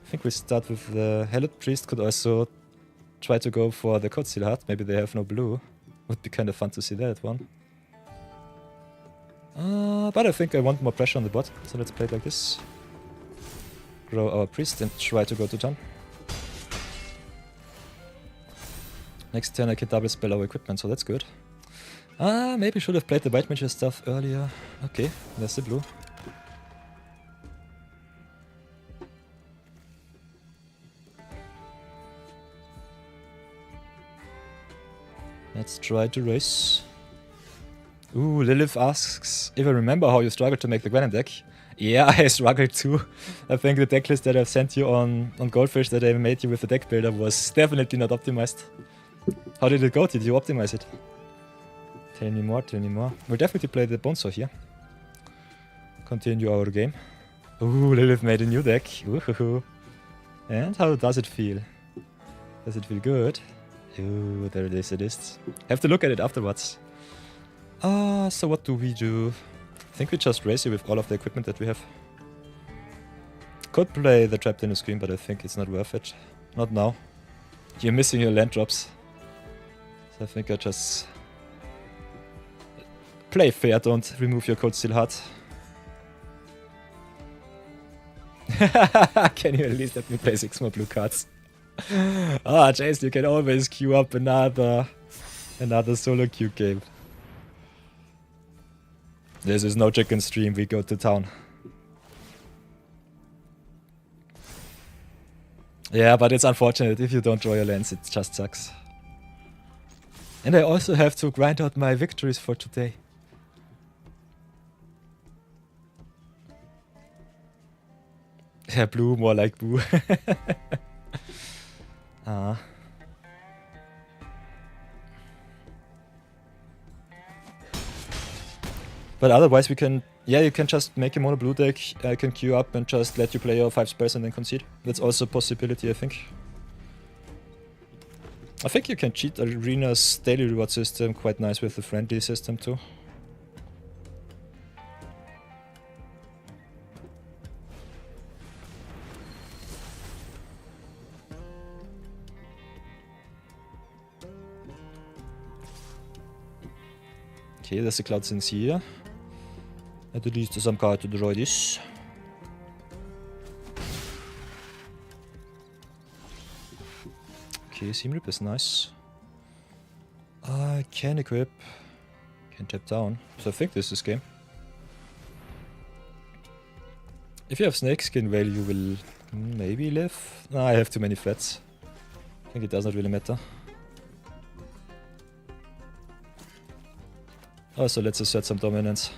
[SPEAKER 2] think we start with the Hallowed Priest. Could also try to go for the Cold Steel Heart. Maybe they have no blue. Would be kind of fun to see that one. But I think I want more pressure on the bot, so let's play it like this. Grow our priest and try to go to town. Next turn I can double spell our equipment, so that's good. Maybe should have played the white mage stuff earlier. Okay, there's the blue. Let's try to race. Ooh, Lilith asks if I remember how you struggled to make the Gwenin deck. Yeah, I struggled too. I think the deck list that I've sent you on Goldfish that I made you with the deck builder was definitely not optimized. How did it go? Did you optimize it? Tell me more, tell me more. We'll definitely play the Bonesaw here. Continue our game. Ooh, Lilith made a new deck. Woohoo. And how does it feel? Does it feel good? Ooh, there it is, it is. Have to look at it afterwards. So what do we do? I think we just race you with all of the equipment that we have. Could play the Trapped in the Screen, but I think it's not worth it. Not now. You're missing your land drops. So I think I just... play fair, don't remove your Cold Steel Heart. Can you at least let me play 6 more blue cards? Jace, you can always queue up another solo queue game. This is no chicken stream, we go to town. Yeah, but it's unfortunate, if you don't draw your lands, it just sucks. And I also have to grind out my victories for today. Yeah, blue, more like boo. But otherwise we can... yeah, you can just make a mono blue deck, I can queue up and just let you play your 5 spells and then concede. That's also a possibility, I think. I think you can cheat Arena's daily reward system quite nice with the friendly system too. Okay, there's a Cloud Sense here. At least some card to draw this. Okay, Seam Rip is nice. I can equip. Can tap down. So I think this is game. If you have Snakeskin Veil, you will maybe live. No, I have too many threats. I think it does not really matter. Also, let's assert some dominance.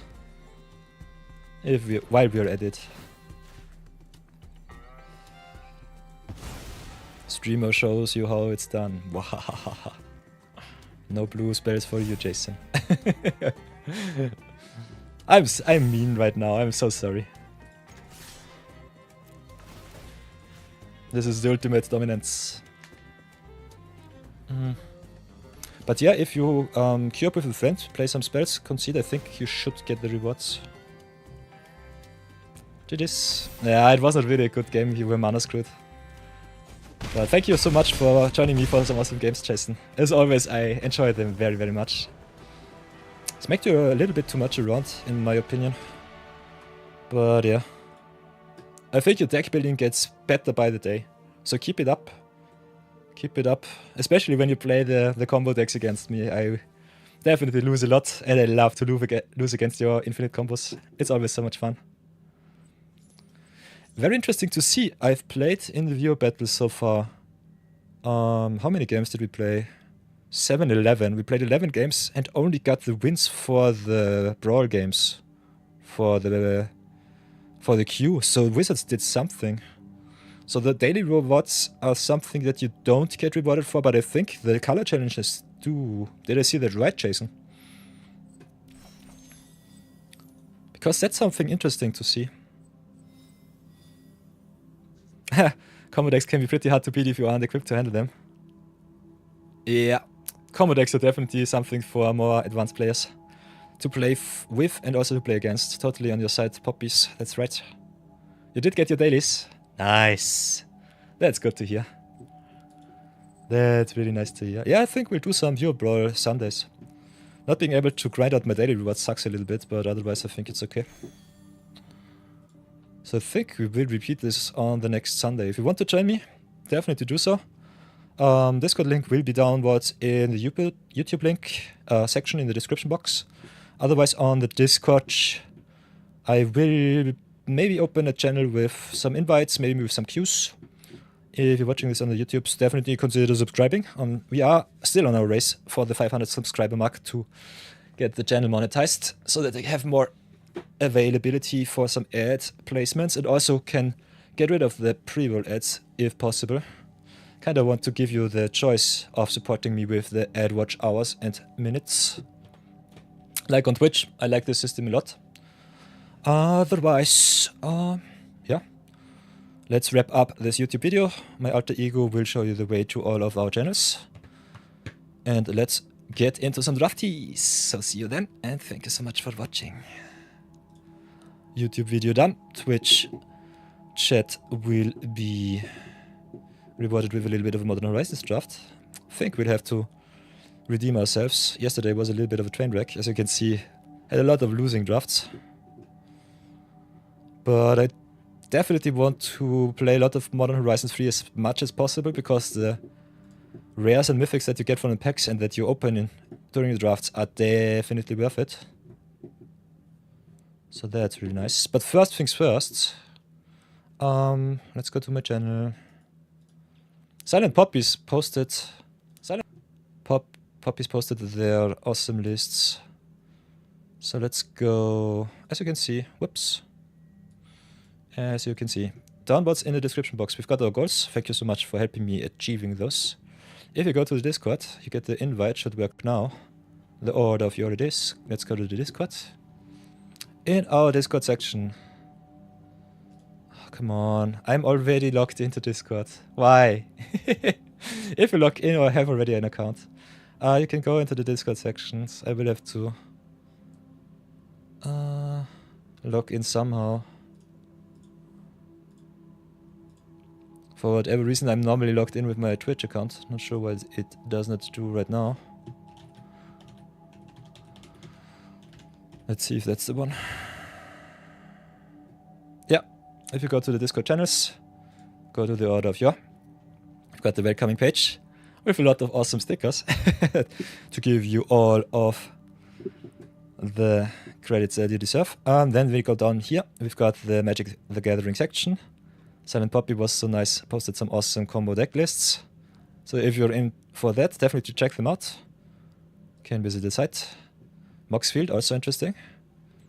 [SPEAKER 2] While we are at it. Streamer shows you how it's done. Wahahaha. No blue spells for you, Jason. I'm mean right now. I'm so sorry. This is the ultimate dominance. But yeah, if you queue up with a friend, play some spells, concede, I think you should get the rewards. GG's. Yeah, it wasn't really a good game, you were mana screwed. But thank you so much for joining me for some awesome games, Jason. As always, I enjoyed them very, very much. Smacked you a little bit too much around, in my opinion. But yeah. I think your deck building gets better by the day. So keep it up. Keep it up. Especially when you play the combo decks against me. I definitely lose a lot, and I love to lose against your infinite combos. It's always so much fun. Very interesting to see. I've played in the viewer battles so far. How many games did we play? 11. We played 11 games and only got the wins for the Brawl games. For the queue. So Wizards did something. So the daily rewards are something that you don't get rewarded for, but I think the color challenges do. Did I see that right, Jason? Because that's something interesting to see. Combo decks can be pretty hard to beat if you aren't equipped to handle them. Yeah, combo decks are definitely something for more advanced players to play with and also to play against. Totally on your side, Poppies. That's right. You did get your dailies. Nice. That's good to hear. That's really nice to hear. Yeah, I think we'll do some Hero Brawl Sundays. Not being able to grind out my daily rewards sucks a little bit, but otherwise I think it's okay. So I think we will repeat this on the next Sunday. If you want to join me, definitely do so. Discord link will be downwards in the YouTube link section in the description box. Otherwise on the Discord, I will maybe open a channel with some invites, maybe with some queues. If you're watching this on the YouTube, definitely consider subscribing. We are still on our race for the 500 subscriber mark to get the channel monetized so that I have more availability for some ad placements and also can get rid of the pre-roll ads if possible. Kind of want to give you the choice of supporting me with the ad watch hours and minutes. Like on Twitch, I like this system a lot. Otherwise, yeah. Let's wrap up this YouTube video. My alter ego will show you the way to all of our channels. And let's get into some drafties. So see you then, and thank you so much for watching. YouTube video done. Twitch chat will be rewarded with a little bit of a Modern Horizons draft. I think we'll have to redeem ourselves. Yesterday was a little bit of a train wreck. As you can see, had a lot of losing drafts. But I definitely want to play a lot of Modern Horizons 3 as much as possible because the rares and mythics that you get from the packs and that you open during the drafts are definitely worth it. So that's really nice. But first things first, let's go to my channel. Silent Poppies posted Poppies posted their awesome lists. So let's go, as you can see, whoops. As you can see, downwards in the description box, we've got our goals. Thank you so much for helping me achieving those. If you go to the Discord, you get the invite, should work now. The order of your days. Let's go to the Discord. In our Discord section. Oh, come on, I'm already logged into Discord. Why? If you log in or have already an account, you can go into the Discord sections. I will have to log in somehow. For whatever reason, I'm normally logged in with my Twitch account. Not sure why it does not do right now. Let's see if that's the one. Yeah, if you go to the Discord channels, go to the order of your. We've got the welcoming page with a lot of awesome stickers to give you all of the credits that you deserve. Then we go down here. We've got the Magic the Gathering section. Silent Poppy was so nice, posted some awesome combo deck lists. So if you're in for that, definitely check them out. Can visit the site. Moxfield, also interesting.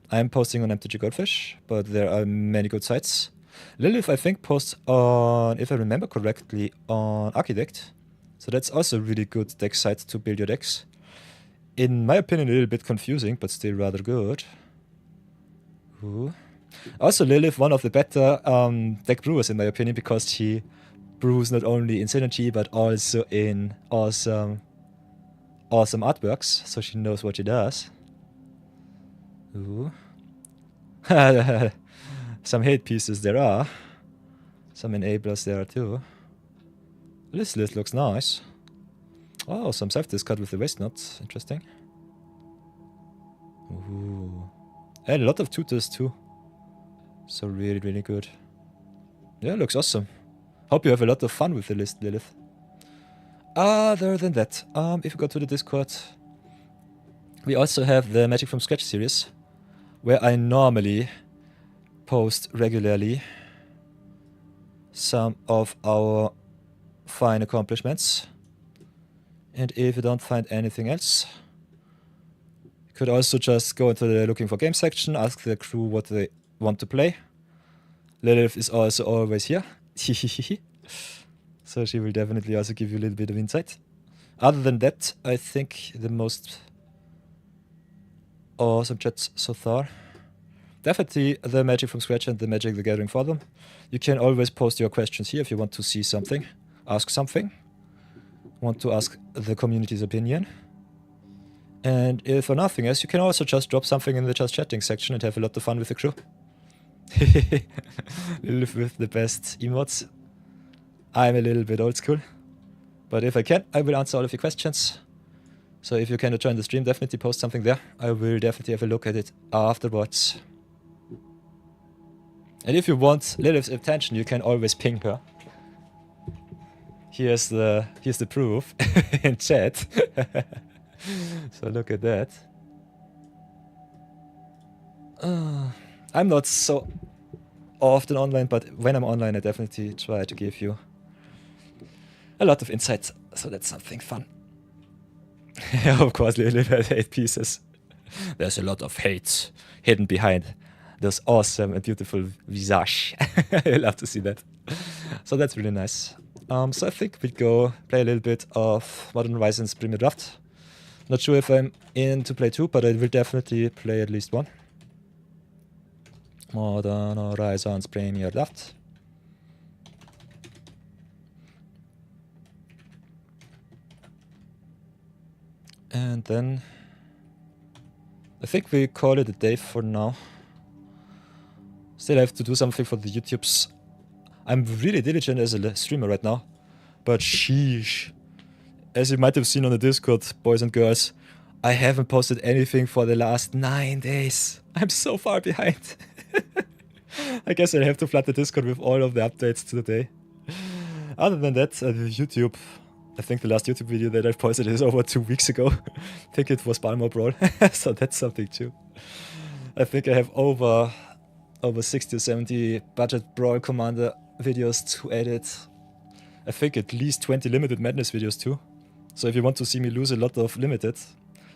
[SPEAKER 2] I'm posting on MTG Goldfish, but there are many good sites. Lilith, I think, posts on, if I remember correctly, on Architect. So that's also a really good deck site to build your decks. In my opinion, a little bit confusing, but still rather good. Ooh. Also, Lilith, one of the better deck brewers in my opinion, because she brews not only in synergy but also in awesome artworks, so she knows what she does. Ooh. Some hate pieces there are. Some enablers there are too. This list looks nice. Oh, some self-discard with the waste knot. Interesting. Ooh. And a lot of tutors too. So really, really good. Yeah, looks awesome. Hope you have a lot of fun with the list, Lilith. Other than that, if you go to the Discord, we also have the Magic from Scratch series, where I normally post regularly some of our fine accomplishments. And if you don't find anything else, you could also just go into the looking for games section, ask the crew what they want to play. Lilith is also always here. So she will definitely also give you a little bit of insight. Other than that, I think the most awesome chats so far. Definitely the Magic from Scratch and the Magic the Gathering for them. You can always post your questions here if you want to see something, ask something. want to ask the community's opinion. And if for nothing else, you can also just drop something in the just chatting section and have a lot of fun with the crew. Live with the best emotes. I'm a little bit old school, but if I can, I will answer all of your questions. So if you cannot join the stream, definitely post something there. I will definitely have a look at it afterwards. And if you want Lilith's attention, you can always ping her. Here's the proof in chat. So look at that. I'm not so often online, but when I'm online, I definitely try to give you a lot of insight. So that's something fun. Of course, Lilith has 8 pieces. There's a lot of hate hidden behind those awesome and beautiful visage. I love to see that. So that's really nice. So I think we'll go play a little bit of Modern Horizons Premier Draft. Not sure if I'm in to play 2, but I will definitely play at least 1. Modern Horizons Premier Draft. And then I think we call it a day for now. Still have to do something for the YouTubes. I'm really diligent as a streamer right now, but sheesh. As you might have seen on the Discord, boys and girls, I haven't posted anything for the last 9 days. I'm so far behind. I guess I'll have to flood the Discord with all of the updates to the day. Other than that, YouTube, I think the last YouTube video that I've posted is over 2 weeks ago. I think it was Balmor Brawl, so that's something too. I think I have over 60 or 70 budget Brawl Commander videos to edit. I think at least 20 Limited Madness videos too. So if you want to see me lose a lot of Limited,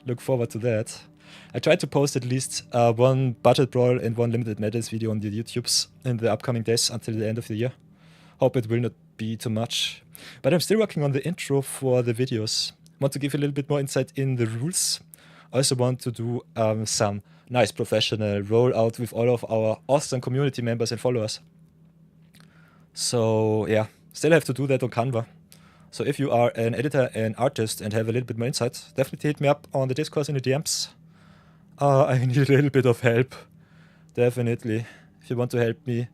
[SPEAKER 2] look forward to that. I try to post at least 1 budget Brawl and 1 Limited Madness video on the YouTubes in the upcoming days until the end of the year. Hope it will not be too much. But I'm still working on the intro for the videos. Want to give a little bit more insight in the rules. I also want to do some nice professional rollout with all of our awesome community members and followers. So yeah, still have to do that on Canva. So if you are an editor and artist and have a little bit more insight, definitely hit me up on the Discord in the DMs. I need a little bit of help, definitely. If you want to help me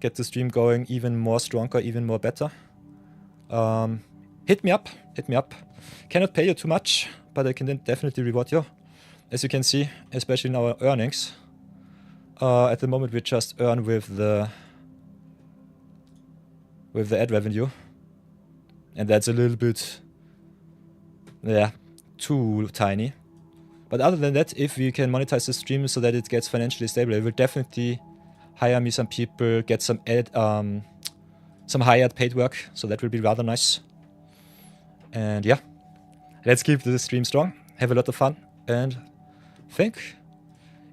[SPEAKER 2] get the stream going even more stronger, even more better, hit me up. Cannot pay you too much, but I can then definitely reward you. As you can see, especially in our earnings, at the moment we just earn with the ad revenue, and that's a little bit, yeah, too tiny. But other than that, if we can monetize the stream so that it gets financially stable, I will definitely hire me some people, get some hired paid work, so that will be rather nice. And yeah, let's keep the stream strong, have a lot of fun, and think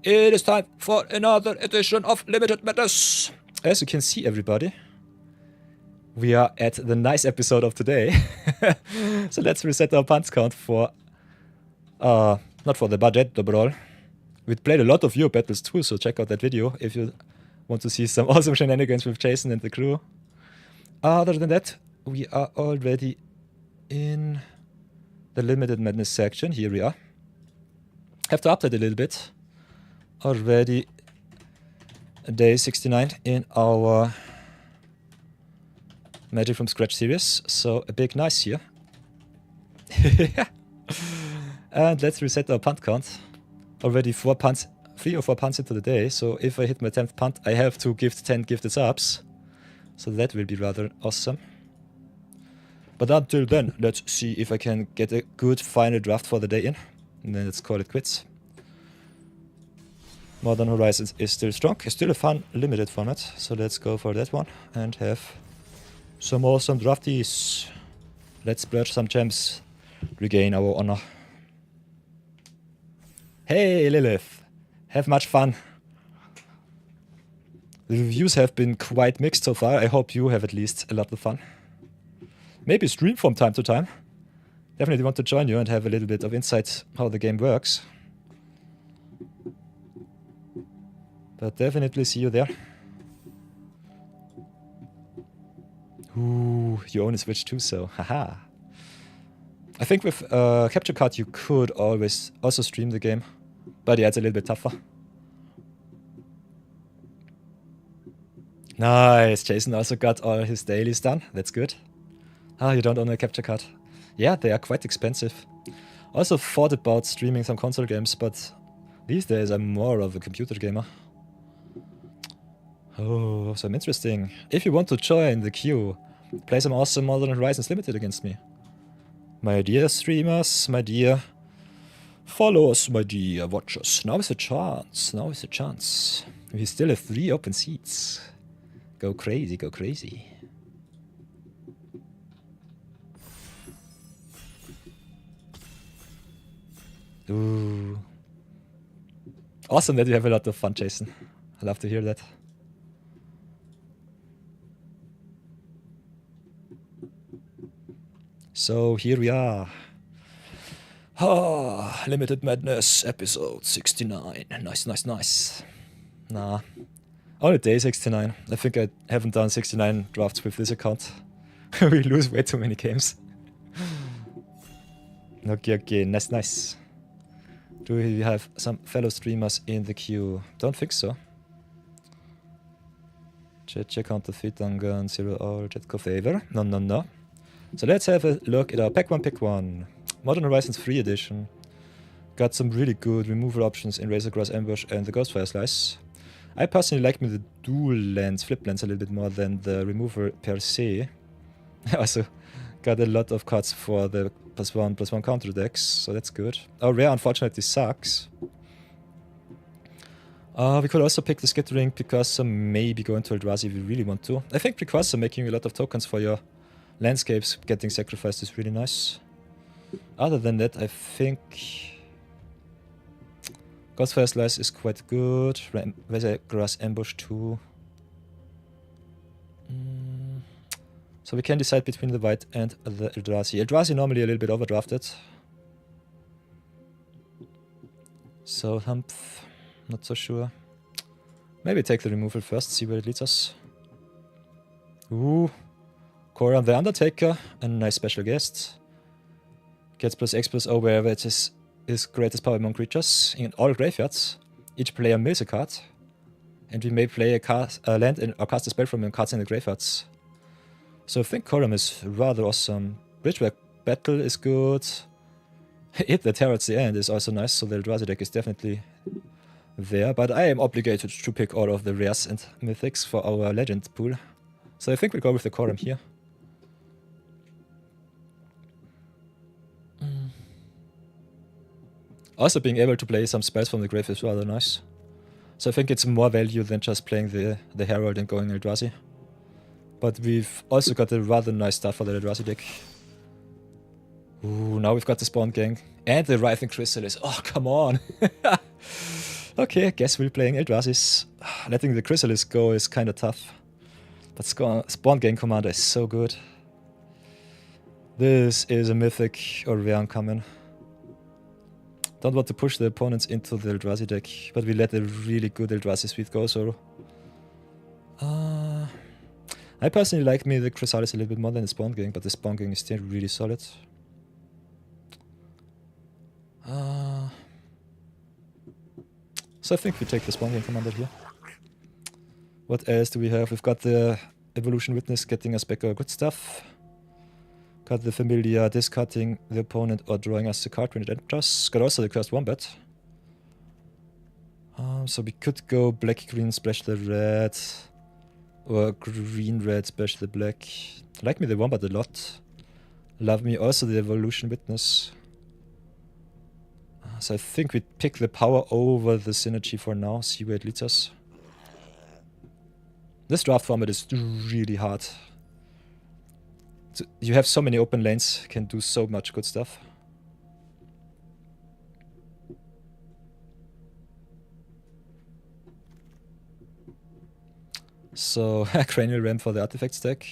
[SPEAKER 2] it is time for another edition of Limited Madness. As you can see, everybody, we are at the nice episode of today. So let's reset our punts count for, not for the budget, the brawl. We played a lot of Euro battles too, so check out that video if you want to see some awesome shenanigans with Jason and the crew. Other than that, we are already in the Limited Madness section. Here we are. Have to update a little bit. Already day 69 in our Magic from Scratch series, so a big nice here. And let's reset our punt count. Already 3 or 4 punts into the day, so if I hit my 10th punt, I have to gift 10 gifted subs. So that will be rather awesome. But until then, let's see if I can get a good final draft for the day in. And then let's call it quits. Modern Horizons is still strong. It's still a fun limited format, so let's go for that one and have some awesome drafties. Let's splurge some gems, regain our honor. Hey Lilith, have much fun. The reviews have been quite mixed so far. I hope you have at least a lot of fun. Maybe stream from time to time. Definitely want to join you and have a little bit of insight how the game works. But definitely see you there. Ooh, you own a Switch too, so haha. I think with Capture Card you could always also stream the game. But yeah, it's a little bit tougher. Nice, Jason also got all his dailies done. That's good. Ah, you don't own a capture card. Yeah, they are quite expensive. Also thought about streaming some console games, but these days I'm more of a computer gamer. Oh, some interesting. If you want to join the queue, play some awesome Modern Horizons Limited against me. My dear streamers, my dear followers, my dear watchers, now is a chance, now is a chance. We still have 3 open seats. Go crazy, go crazy. Ooh. Awesome that you have a lot of fun, Jason. I love to hear that. So here we are. Ah, Limited Madness episode 69. Nice, nice, nice. Nah. Only day 69. I think I haven't done 69 drafts with this account. We lose way too many games. Okay, okay, nice, nice. Do we have some fellow streamers in the queue? Don't think so. Check out the fit on gun, zero all, Jetco favor. No, no, no. So let's have a look at our Pack 1 Pick 1. Modern Horizons 3 edition. Got some really good removal options in Razor Cross Ambush and the Ghostfire Slice. I personally like me the dual lens, flip lens a little bit more than the remover per se. I also got a lot of cards for the +1/+1 counter decks, so that's good. Our rare unfortunately sucks. We could also pick the Skittering Precursor, maybe go into Eldrazi if we really want to. I think Precursor making a lot of tokens for your landscapes getting sacrificed is really nice. Other than that, I think Ghostfire Slice is quite good. Razor Grass Ambush too. So we can decide between the white and the Eldrazi. Eldrazi normally a little bit overdrafted. So Humph, not so sure. Maybe take the removal first, see where it leads us. Ooh. Koram the Undertaker, a nice special guest. Gets +X+O wherever it is his greatest power among creatures in all graveyards. Each player mills a card. And we may play a land or cast a spell from cards in the graveyards. So I think Koram is rather awesome. Bridgeback Battle is good. Hit the Terror at the end is also nice, so the Eldrazi deck is definitely there. But I am obligated to pick all of the rares and mythics for our legend pool. So I think we'll go with the Koram here. Also being able to play some spells from the grave is rather nice. So I think it's more value than just playing the Herald and going Eldrazi. But we've also got a rather nice start for the Eldrazi deck. Ooh, now we've got the Spawn Gang and the Writhing Chrysalis. Oh, come on! Okay, I guess we're playing Eldrazi's. Letting the Chrysalis go is kinda tough. But Spawn Gang Commander is so good. This is a mythic or rare uncommon. Don't want to push the opponents into the Eldrazi deck, but we let a really good Eldrazi suite go, so... I personally like me the Chrysalis a little bit more than the Spawn Gang, but the Spawn Gang is still really solid. So I think we take the Spawn Gang Commander here. What else do we have? We've got the Evolution Witness getting us back our good stuff. Got the Familiar discarding the opponent or drawing us the card when it enters. Got also the Cursed Wombat. So we could go black-green, splash the red. Or green-red, splash the black. I like me the Wombat a lot. Love me also the Evolution Witness. So I think we pick the power over the synergy for now, see where it leads us. This draft format is really hard. You have so many open lanes, can do so much good stuff. So, Cranial Ram for the artifacts deck.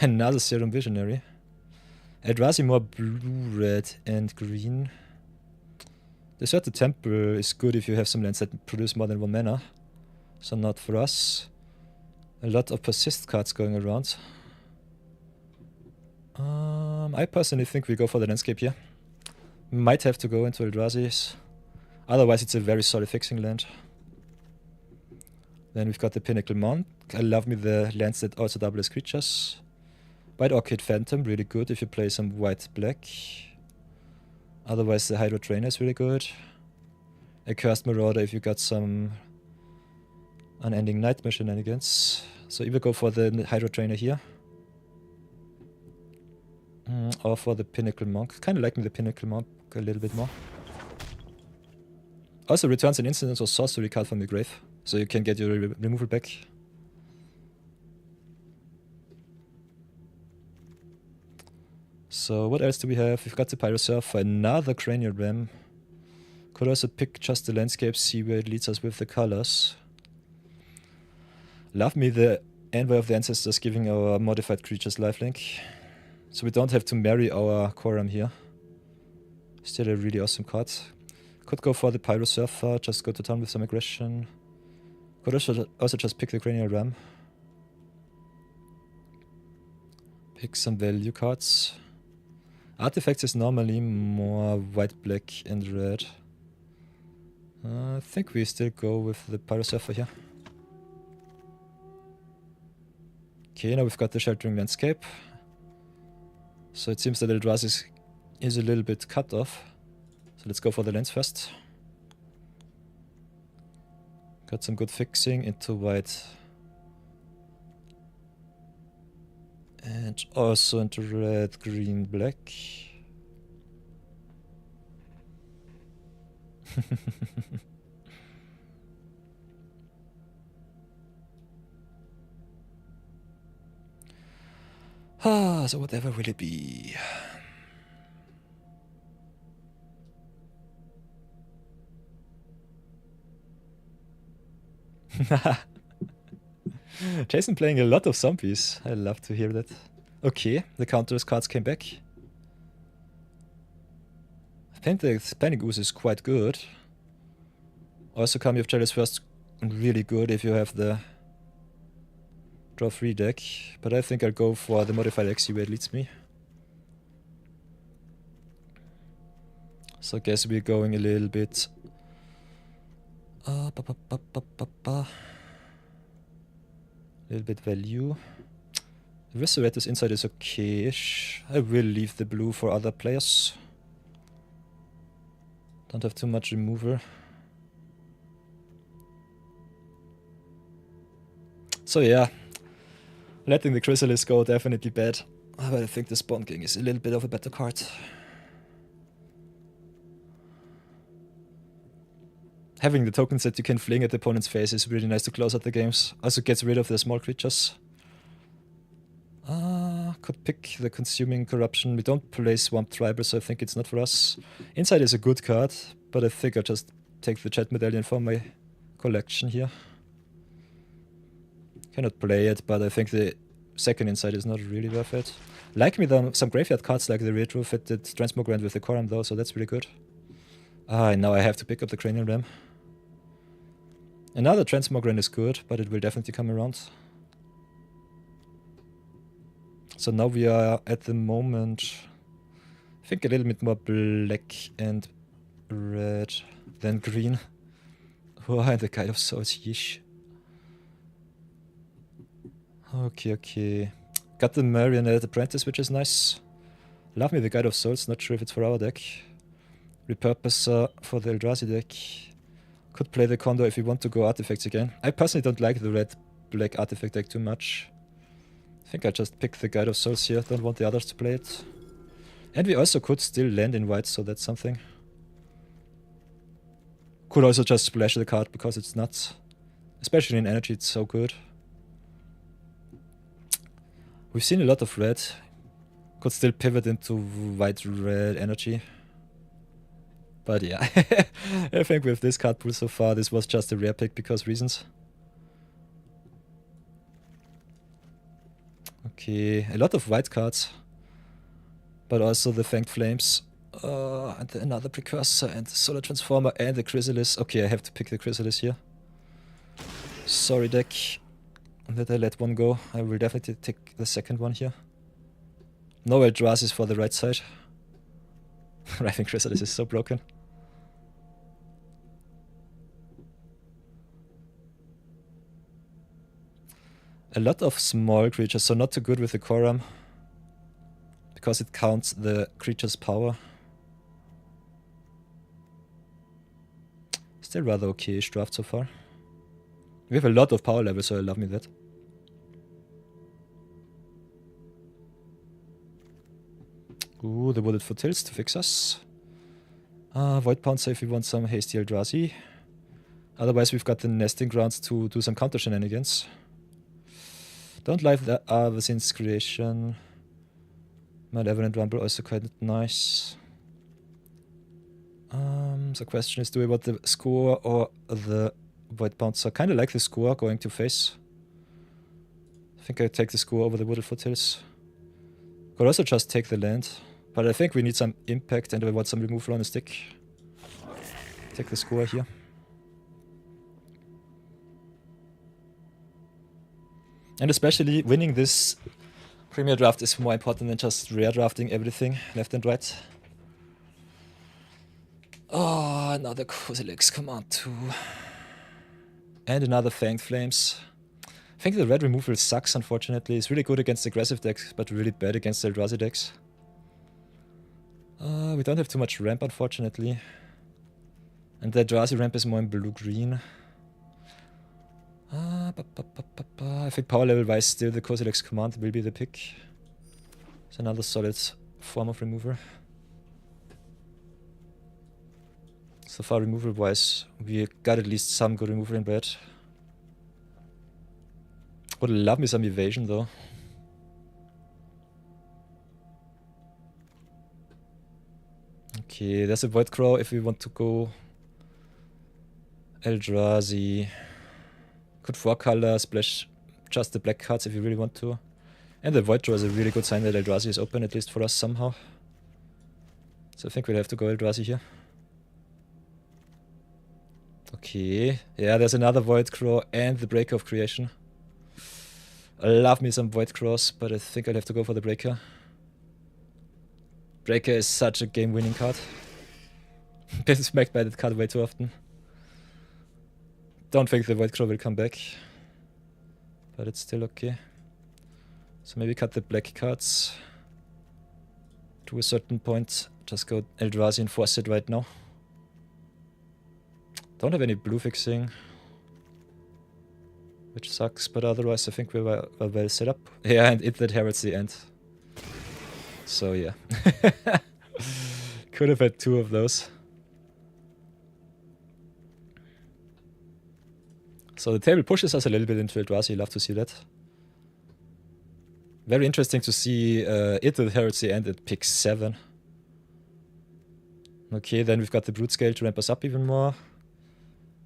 [SPEAKER 2] Another Serum Visionary. Eldrazi more blue, red, and green. Desert the Temple is good if you have some lands that produce more than 1 mana. So not for us. A lot of persist cards going around. I personally think we go for the landscape here. Might have to go into Eldrazi's. Otherwise, it's a very solid fixing land. Then we've got the Pinnacle Monk. I love me the lands that also double as creatures. White Orchid Phantom, really good if you play some white-black. Otherwise, the Hydro Trainer is really good. A Cursed Marauder if you got some Unending Nightmare shenanigans. So either go for the Hydro Trainer here. Or for the Pinnacle Monk. Kinda like me the Pinnacle Monk a little bit more. Also returns an instant or sorcery card from the grave. So you can get your removal back. So what else do we have? We've got the Pyrosurf, another Cranial Ram. Could also pick just the landscape, see where it leads us with the colors. Love me the Envoy of the Ancestors giving our modified creatures lifelink. So we don't have to marry our Quorum here. Still a really awesome card. Could go for the Pyrosurfer, just go to town with some aggression. Could also just pick the Cranial Ram. Pick some value cards. Artifacts is normally more white, black, and red. I think we still go with the Pyrosurfer here. Okay, now we've got the Sheltering Landscape. So it seems that Eldrazi is a little bit cut off. So let's go for the lands first. Got some good fixing into white. And also into red, green, black. So whatever will it be? Jason playing a lot of zombies. I love to hear that. Okay, the counter's cards came back. I think the Panic Ooze is quite good. Also, Kami of Jealous First really good if you have the draw 3 deck. But I think I'll go for the Modified X where it leads me. So I guess we're going a little bit... little bit value. Eviscerator's inside is okay-ish. I will leave the blue for other players. Don't have too much removal. So yeah, letting the Chrysalis go definitely bad. But I think the Spawn King is a little bit of a better card. Having the tokens that you can fling at the opponent's face is really nice to close out the games. Also gets rid of the small creatures. Could pick the Consuming Corruption. We don't play Swamp Tribal, so I think it's not for us. Inside is a good card, but I think I'll just take the Jet Medallion for my collection here. Cannot play it, but I think the second Inside is not really worth it. Like me some graveyard cards like the Retrofitted Transmogrant with the Quorum though, so that's really good. And now I have to pick up the Cranial Ram. Another Transmogrant is good, but it will definitely come around. So now we are at the moment, I think a little bit more black and red than green. Oh, and the Guide of Souls, yeesh. Okay. Got the Marionette Apprentice, which is nice. Love me the Guide of Souls, not sure if it's for our deck. Repurpose for the Eldrazi deck. Could play the Condor if we want to go artifacts again. I personally don't like the red-black artifact deck too much. I think I just pick the Guide of Souls here, don't want the others to play it. And we also could still land in white, so that's something. Could also just splash the card because it's nuts. Especially in energy, it's so good. We've seen a lot of red. Could still pivot into white-red energy. But yeah, I think with this card pool so far, this was just a rare pick because reasons. Okay, a lot of white cards. But also the Fanged Flames. And another Precursor and the Solar Transformer and the Chrysalis. Okay, I have to pick the Chrysalis here. Sorry deck that I let one go. I will definitely take the second one here. No Eldrazi for the right side. Writhing Chrysalis is so broken. A lot of small creatures, so not too good with the Koram. Because it counts the creature's power. Still rather okay-ish draft so far. We have a lot of power levels, so I love me that. Ooh, the Wooded Foothills to fix us. Void Pouncer if we want some hasty Eldrazi. Otherwise we've got the Nesting Grounds to do some counter shenanigans. Don't like the Avazin's Creation. Malevolent Rumble also quite nice. The question is, do we want the Score or the Void Bouncer? Kinda like the Score going to face. I think I take the Score over the Wooded Foothills. Could also just take the land. But I think we need some impact and we want some removal on the stick. Take the Score here. And especially winning this Premier Draft is more important than just rare drafting everything left and right. Oh, another Kozilek's Command 2. And another Fanged Flames. I think the red removal sucks, unfortunately. It's really good against aggressive decks, but really bad against Eldrazi decks. We don't have too much ramp, unfortunately. And the Eldrazi ramp is more in blue-green. I think power level wise still the Kozilek's Command will be the pick. It's another solid form of removal. So far removal wise we got at least some good removal in red. Would love me some evasion though. Okay, there's a Void Crow if we want to go Eldrazi. Could 4-color, splash just the black cards if you really want to. And the Void Draw is a really good sign that Eldrazi is open, at least for us somehow. So I think we'll have to go Eldrazi here. Okay, yeah, there's another Void Crow and the Breaker of Creation. I love me some Void Crows, but I think I'll have to go for the Breaker. Breaker is such a game-winning card. Been smacked by that card way too often. Don't think the Void Crow will come back. But it's still okay. So maybe cut the black cards. To a certain point. Just go Eldrazi and force it right now. Don't have any blue fixing. Which sucks, but otherwise I think we were well set up. Yeah, and it that heralds the end. So yeah. Could have had 2 of those. So the table pushes us a little bit into Eldrazi, love to see that. Very interesting to see it that heralds the end at pick 7. Okay, then we've got the Brute Scale to ramp us up even more.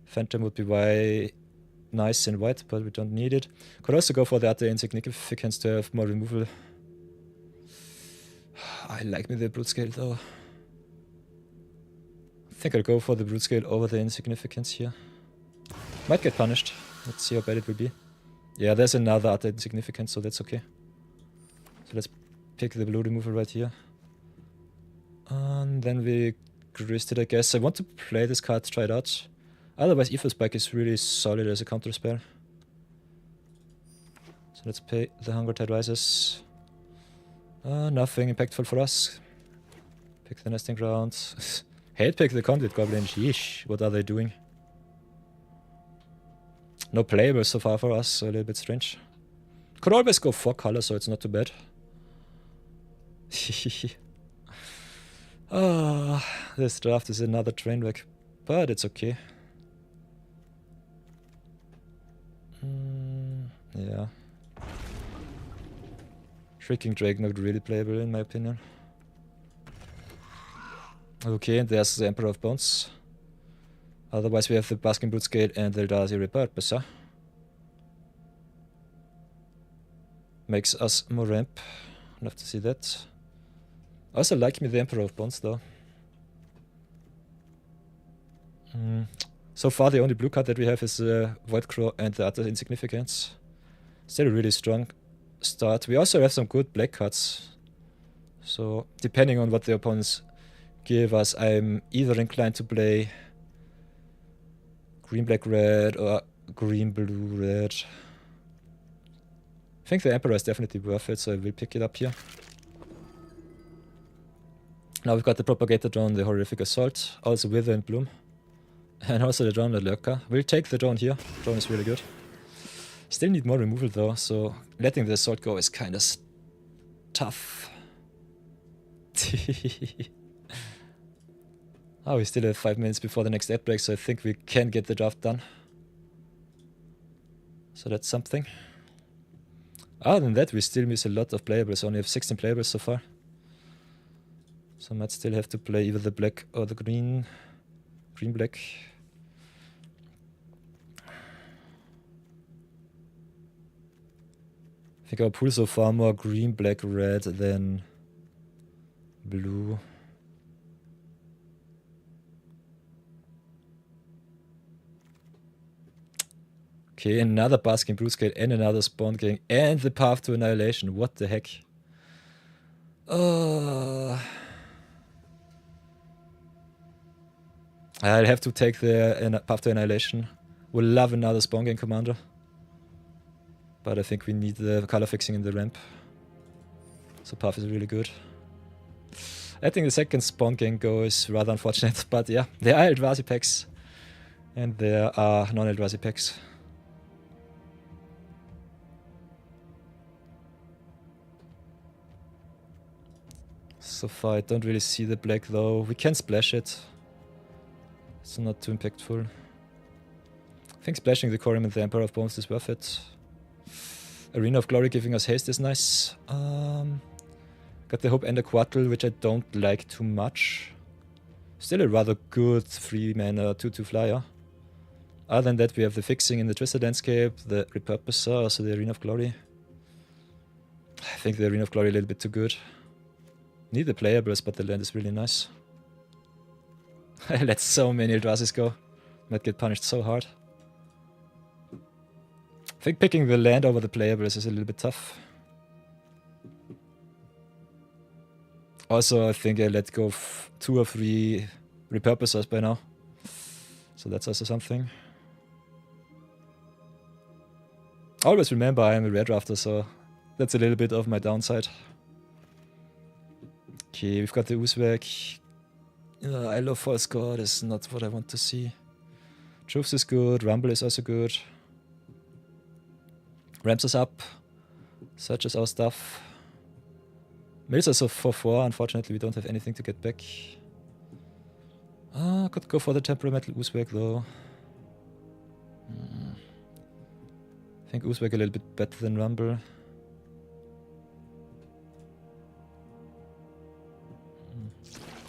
[SPEAKER 2] Phantom would be nice in white, but we don't need it. Could also go for the other Insignificance to have more removal. I like me the Brute Scale though. I think I'll go for the Brute Scale over the Insignificance here. Might get punished. Let's see how bad it will be. Yeah, there's another other Insignificance, so that's okay. So let's pick the blue removal right here. And then we grist it, I guess. I want to play this card, try it out. Otherwise, Ether Spike is really solid as a counter spell. So let's pay the Hunger Tide Rises. Nothing impactful for us. Pick the Nesting Grounds. Hate pick the Conduit Goblin. Yeesh, what are they doing? No playable so far for us, so a little bit strange. Could always go 4 colors, so it's not too bad. This draft is another train wreck, but it's okay. Yeah. Shrieking Drake not really playable in my opinion. Okay, and there's the Emperor of Bones. Otherwise we have the Basking Brute Scale and the Eldrazi Repurposer. Makes us more ramp. Love to see that. Also like me the Emperor of Bones though. So far the only blue card that we have is Void Crow and the other Insignificance. Still a really strong start. We also have some good black cards. So depending on what the opponents give us, I'm either inclined to play green, black, red or green, blue, red. I think the Emperor is definitely worth it, so I will pick it up here. Now we've got the Propagator drone, the Horrific Assault, also Wither and Bloom. And also the drone, the Lurker. We'll take the drone here. Drone is really good. Still need more removal though, so letting the Assault go is kind of tough. Oh, we still have 5 minutes before the next ad break, so I think we can get the draft done. So that's something. Other than that, we still miss a lot of playables. Only have 16 playables so far. So I might still have to play either the black or the green. Green, black. I think our pool so far more green, black, red than blue. Okay, another Basking Blue Scale and another Spawn Gang and the Path to Annihilation. What the heck? I'll have to take the Path to Annihilation. Would love another Spawn Gang commander. But I think we need the color fixing in the ramp. So Path is really good. I think the second Spawn Gang go is rather unfortunate. But yeah, there are Eldrazi packs. And there are non-Eldrazi packs. So far I don't really see the black though. We can splash it. It's not too impactful. I think splashing the Corim and the Emperor of Bones is worth it. Arena of Glory giving us haste is nice. Got the Hope and the Quattle, which I don't like too much. Still a rather good 3-mana 2/2 flyer. Other than that, we have the fixing in the Twisted Landscape, the Repurposer, also the Arena of Glory. I think the Arena of Glory a little bit too good. Need the playables, but the land is really nice. I let so many Eldrazi's go. Might get punished so hard. I think picking the land over the playables is a little bit tough. Also, I think I let go of 2 or 3 repurposers by now. So that's also something. Always remember I am a red drafter, so that's a little bit of my downside. Okay, we've got the Uzbek. I love False God, is not what I want to see. Truths is good, Rumble is also good. Ramps us up. Searches our stuff. Mills also 4/4, unfortunately we don't have anything to get back. Could go for the Temperamental Uzbek though. I think Uzbek a little bit better than Rumble.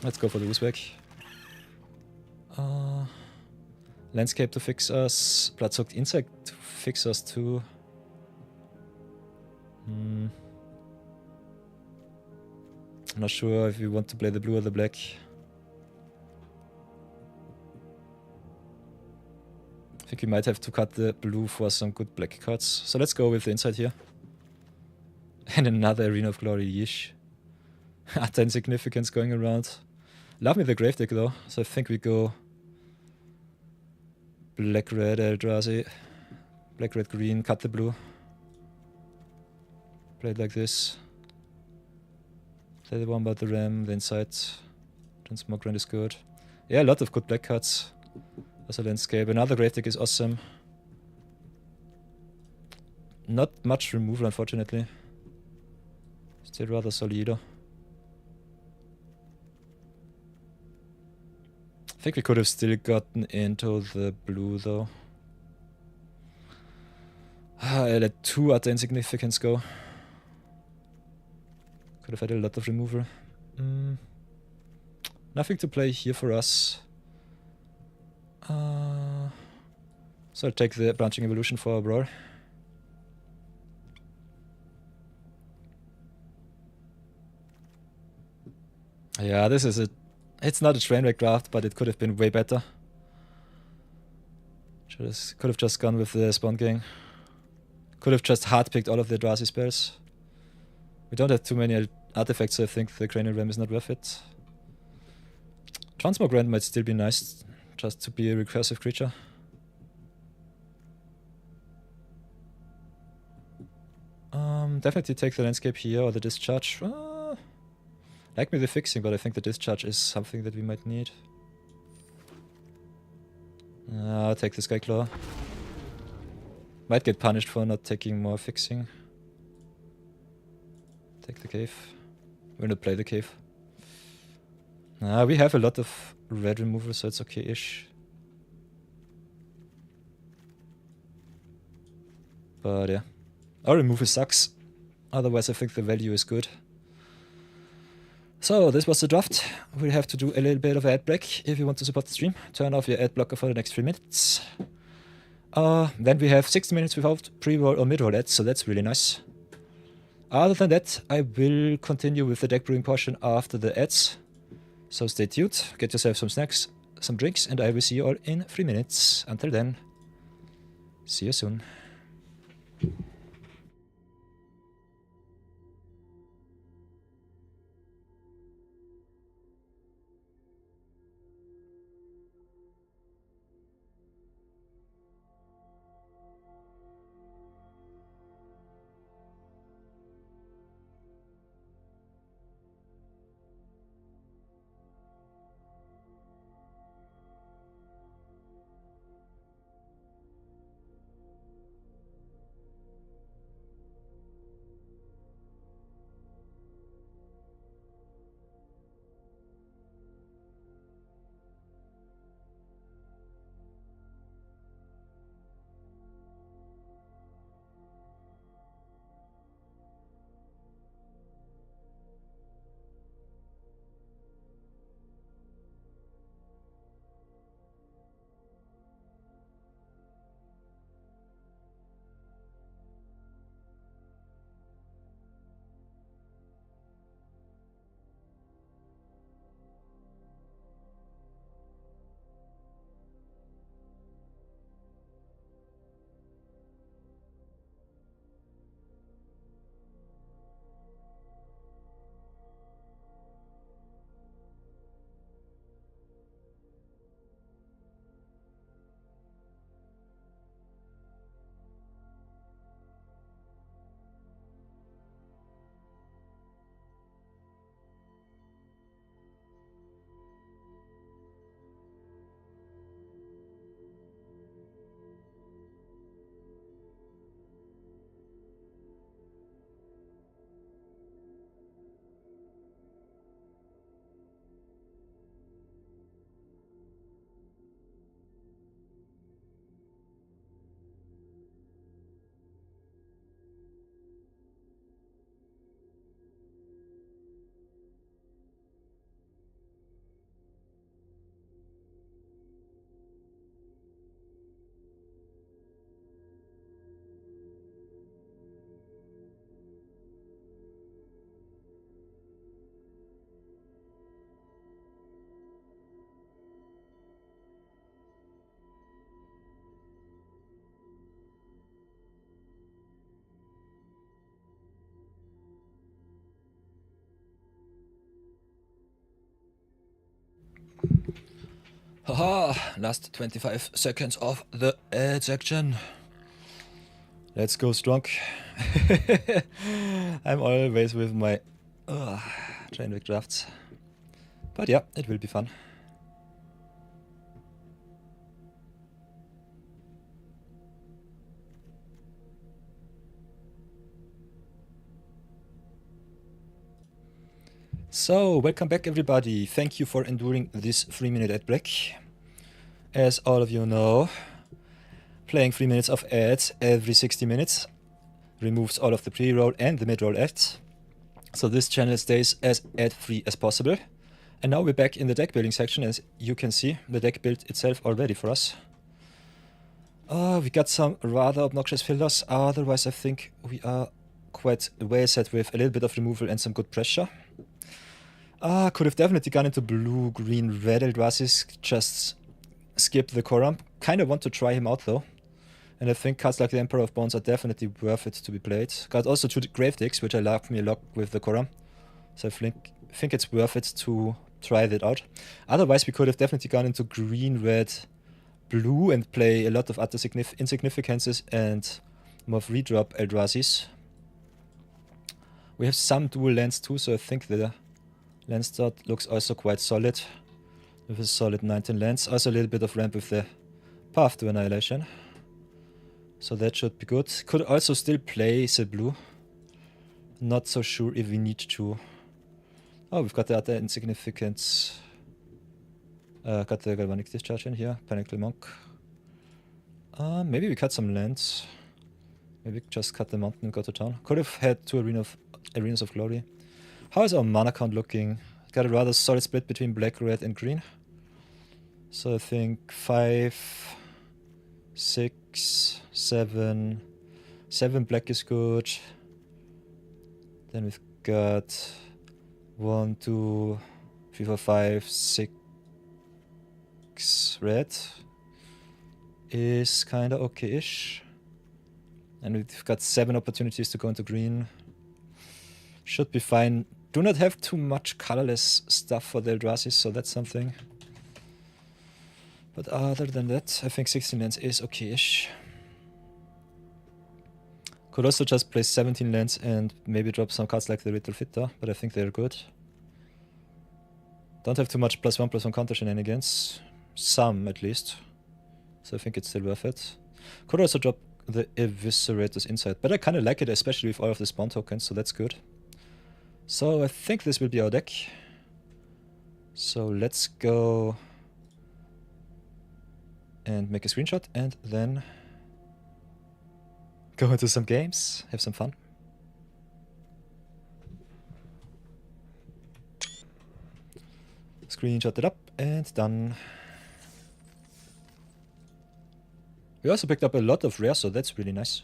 [SPEAKER 2] Let's go for the Uzbek. Landscape to fix us. Bloodsoaked Insect to fix us too. I'm not sure if we want to play the blue or the black. I think we might have to cut the blue for some good black cards. So let's go with the inside here. And another Arena of Glory, yeesh. Utter insignificance going around. Love me the grave deck though, so I think we go black red Eldrazi, black red green, cut the blue. Play it like this. Play the one about the ram, the inside. Transmog Grand is good. Yeah, a lot of good black cards. As a landscape. Another grave deck is awesome. Not much removal unfortunately. Still rather solid. I think we could have still gotten into the blue though. I let 2 utter insignificance go. Could have had a lot of removal. Nothing to play here for us. So I'll take the Branching Evolution for a Brawl. Yeah, this is a... It's not a train wreck draft, but it could have been way better. Could have just gone with the Spawn Gang. Could have just hard picked all of the Eldrazi spells. We don't have too many artifacts, so I think the Cranial Ram is not worth it. Transmogrant might still be nice, just to be a recursive creature. Definitely take the Landscape here or the Discharge. Like me the Fixing, but I think the Discharge is something that we might need. I'll take the Skyclaw. Might get punished for not taking more Fixing. Take the Cave. We're not play the Cave. We have a lot of red removal, so it's okay-ish. But yeah. Our removal sucks. Otherwise I think the value is good. So this was the draft. We'll have to do a little bit of ad break if you want to support the stream. Turn off your ad blocker for the next 3 minutes. Then we have 60 minutes without pre-roll or mid-roll ads, so that's really nice. Other than that, I will continue with the deck brewing portion after the ads. So stay tuned, get yourself some snacks, some drinks, and I will see you all in 3 minutes. Until then, see you soon. Haha, last 25 seconds of the ad section. Let's go strong. I'm always with my Flashback-Drafts. But yeah, it will be fun. So, welcome back everybody. Thank you for enduring this 3-minute ad break. As all of you know, playing 3 minutes of ads every 60 minutes removes all of the pre-roll and the mid-roll ads. So this channel stays as ad-free as possible. And now we're back in the deck building section. As you can see, the deck built itself already for us. We got some rather obnoxious filters. Otherwise, I think we are quite well set with a little bit of removal and some good pressure. Could have definitely gone into blue, green, red Eldrazi's, just skip the Koram. Kind of want to try him out though. And I think cards like the Emperor of Bones are definitely worth it to be played. Got also 2 Grave Dicks, which I love me a lot with the Koram. So I think it's worth it to try that out. Otherwise, we could have definitely gone into green, red, blue and play a lot of other insignificances and more redrop Eldrazi's. We have some dual lands too, so I think the land start looks also quite solid. With a solid 19 lands. Also a little bit of ramp with the Path to Annihilation. So that should be good. Could also still play the blue. Not so sure if we need to. Oh, we've got the other insignificant. Got the Galvanic Discharge in here. Panicle Monk. Maybe we cut some lands. Maybe just cut the mountain and go to town. Could have had 2 Arenas of Glory. How is our mana count looking? Got a rather solid split between black, red, and green. So I think 5, 6, 7. 7 black is good. Then we've got 1, 2, 3, 4, 5, 6 red. Is kinda okay-ish. And we've got 7 opportunities to go into green. Should be fine. Do not have too much colorless stuff for the Eldrazi, so that's something. But other than that, I think 16 lands is okay-ish. Could also just play 17 lands and maybe drop some cards like the Ritual Fitter, but I think they're good. Don't have too much +1/+1 counter shenanigans. Some, at least. So I think it's still worth it. Could also drop the Eviscerators inside, but I kind of like it, especially with all of the spawn tokens, so that's good. So I think this will be our deck. So let's go and make a screenshot and then go into some games, have some fun. Screenshot it up and done. We also picked up a lot of rare, so that's really nice.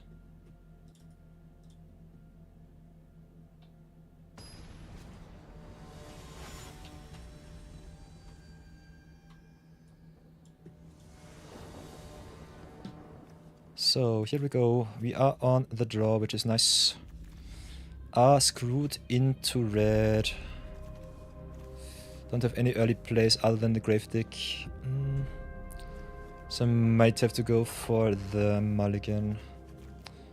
[SPEAKER 2] So here we go. We are on the draw, which is nice. Are screwed into red. Don't have any early plays other than the Gravedigg. So I might have to go for the mulligan.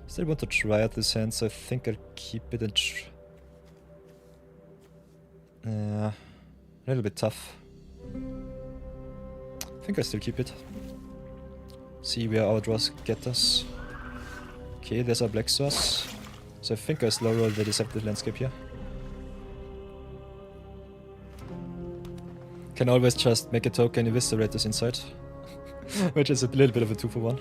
[SPEAKER 2] Still want to try out this hand, so I think I'll keep it and a little bit tough. I think I'll still keep it. See where our draws get us. Okay, there's our black source. So I think I slow roll the Deceptive Landscape here. Can always just make a token Eviscerators inside. Which is a little bit of a 2-for-1.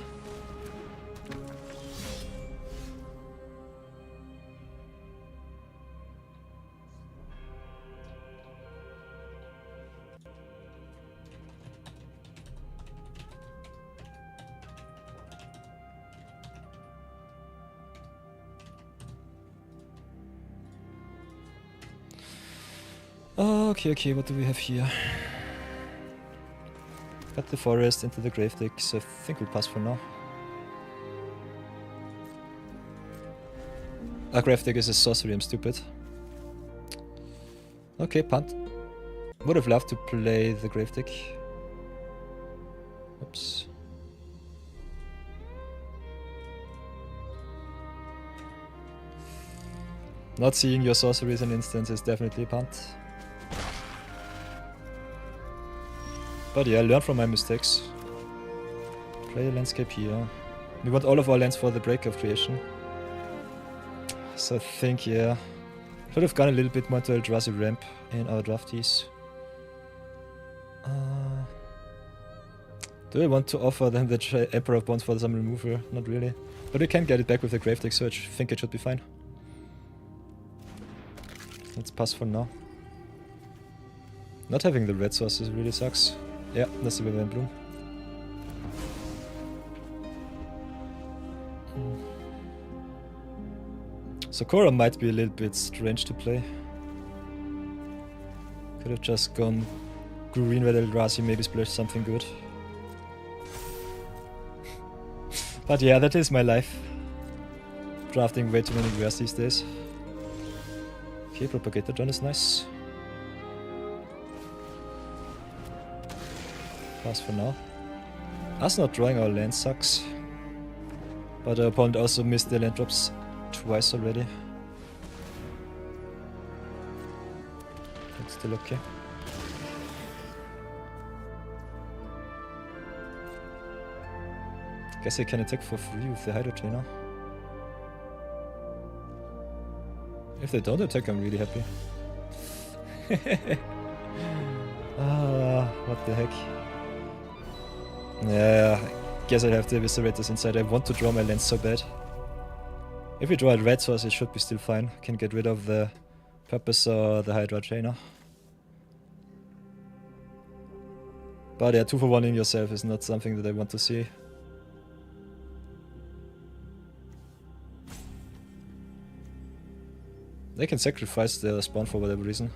[SPEAKER 2] Okay, what do we have here? Got the forest into the Gravedigg, so I think we'll pass for now. Gravedigg is a sorcery, I'm stupid. Okay, punt. Would have loved to play the Gravedigg. Oops. Not seeing your sorcery as an instance is definitely a punt. But yeah, learn from my mistakes. Play a landscape here. We want all of our lands for the break of creation. So I think, yeah, should have gone a little bit more to Eldrazi ramp in our draftees. Do I want to offer them the Emperor of Bonds for some removal? Not really. But we can get it back with the Gravedigg, so I think it should be fine. Let's pass for now. Not having the red sources really sucks. Yeah, that's the Wither in Bloom. So Korra might be a little bit strange to play. Could have just gone green red Eldrazi, maybe splash something good. But yeah, that is my life. Drafting way too many rares these days. Okay, Propagator Drone is nice. Pass for now. Us not drawing our land sucks. But our opponent also missed the land drops twice already. It's still okay. Guess I can attack for free with the Hydro Trainer. If they don't attack, I'm really happy. What the heck. Yeah, I guess I'd have the Eviscerators inside. I want to draw my lands so bad. If we draw a red source, it should be still fine. Can get rid of the Purpose or the Hydra Trainer. But yeah, 2-for-1ing yourself is not something that I want to see. They can sacrifice their spawn for whatever reason.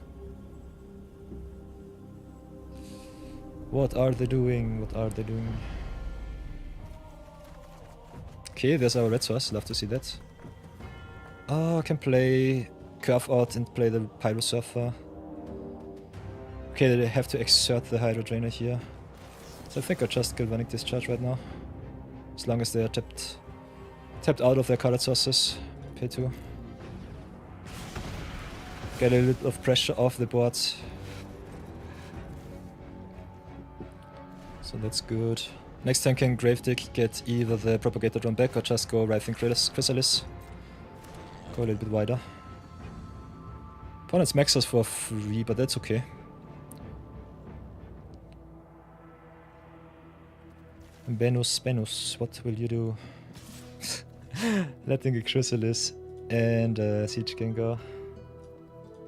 [SPEAKER 2] What are they doing? What are they doing? Okay, there's our red source. Love to see that. Oh, I can play Curve out and play the Pyro Surfer. Okay, they have to exert the Hydro Drainer here. So I think I'll just Galvanic Discharge right now. As long as they are tapped out of their colored sources. Pay 2. Get a little of pressure off the board. So that's good. Next time can Gravedigg get either the Propagator Drone back or just go Writhing Chrysalis. Go a little bit wider. Opponents max us for free, but that's okay. Benus, what will you do? Letting a Chrysalis and Siege Gang go.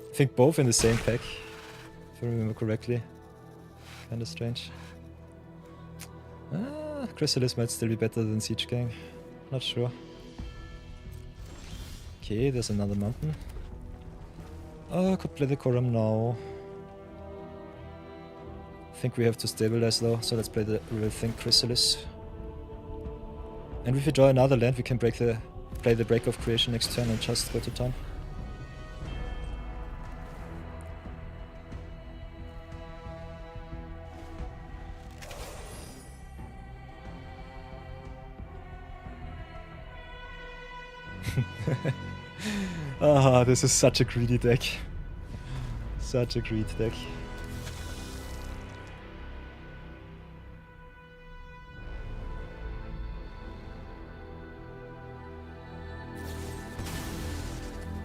[SPEAKER 2] I think both in the same pack, if I remember correctly. Kinda strange. Chrysalis might still be better than Siege Gang. Not sure. Okay, there's another mountain. Oh, I could play the Koram now. I think we have to stabilize though, so let's play the Rethink Chrysalis. And if we draw another land, we can play the Break of Creation next turn and just go to town. Ah, this is such a greedy deck. Such a greedy deck.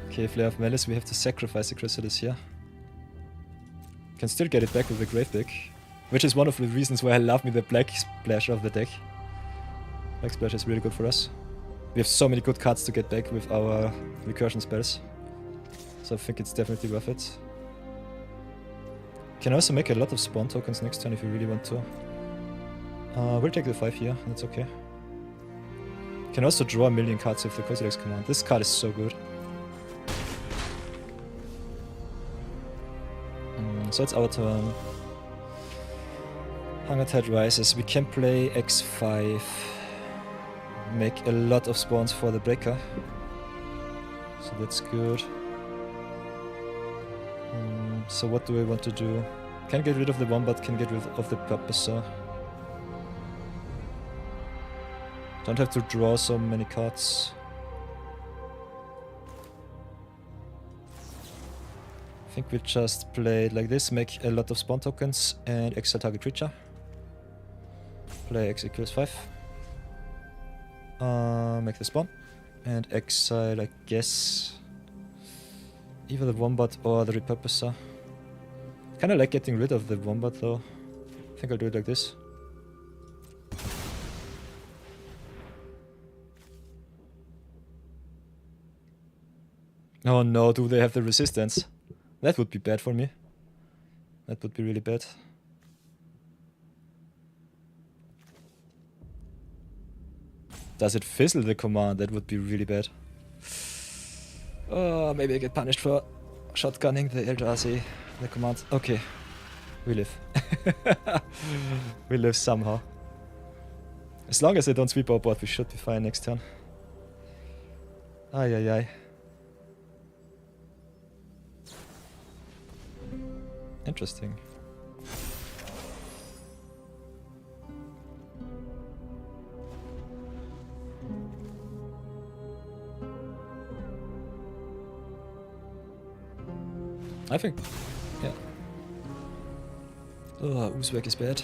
[SPEAKER 2] Okay, Flare of Malice, we have to sacrifice the Chrysalis here. Can still get it back with the Gravedigg, which is one of the reasons why I love me the Black Splash of the deck. Black Splash is really good for us. We have so many good cards to get back with our recursion spells. So I think it's definitely worth it. Can also make a lot of spawn tokens next turn if you really want to. We'll take the 5 here, that's okay. Can also draw a million cards with the Cozy Legs command. This card is so good. So it's our turn. Hunger Tide rises. We can play X5. Make a lot of spawns for the breaker. So that's good. So what do I want to do? Can get rid of the Wombat, can get rid of the Purposer. Don't have to draw so many cards. I think we just play it like this, make a lot of spawn tokens and exile target creature. Play X equals 5. Make the spawn. And exile, I guess, either the Wombat or the Repurposer. Kinda like getting rid of the Wombat though. I think I'll do it like this. Oh no, do they have the resistance? That would be bad for me. That would be really bad. Does it fizzle the command? That would be really bad. Oh, maybe I get punished for shotgunning the Eldrazi, the command. Okay, we live. We live somehow. As long as they don't sweep our board, we should be fine next turn. Ay ay ay. Interesting. I think, yeah. Oh, Uzbek is bad.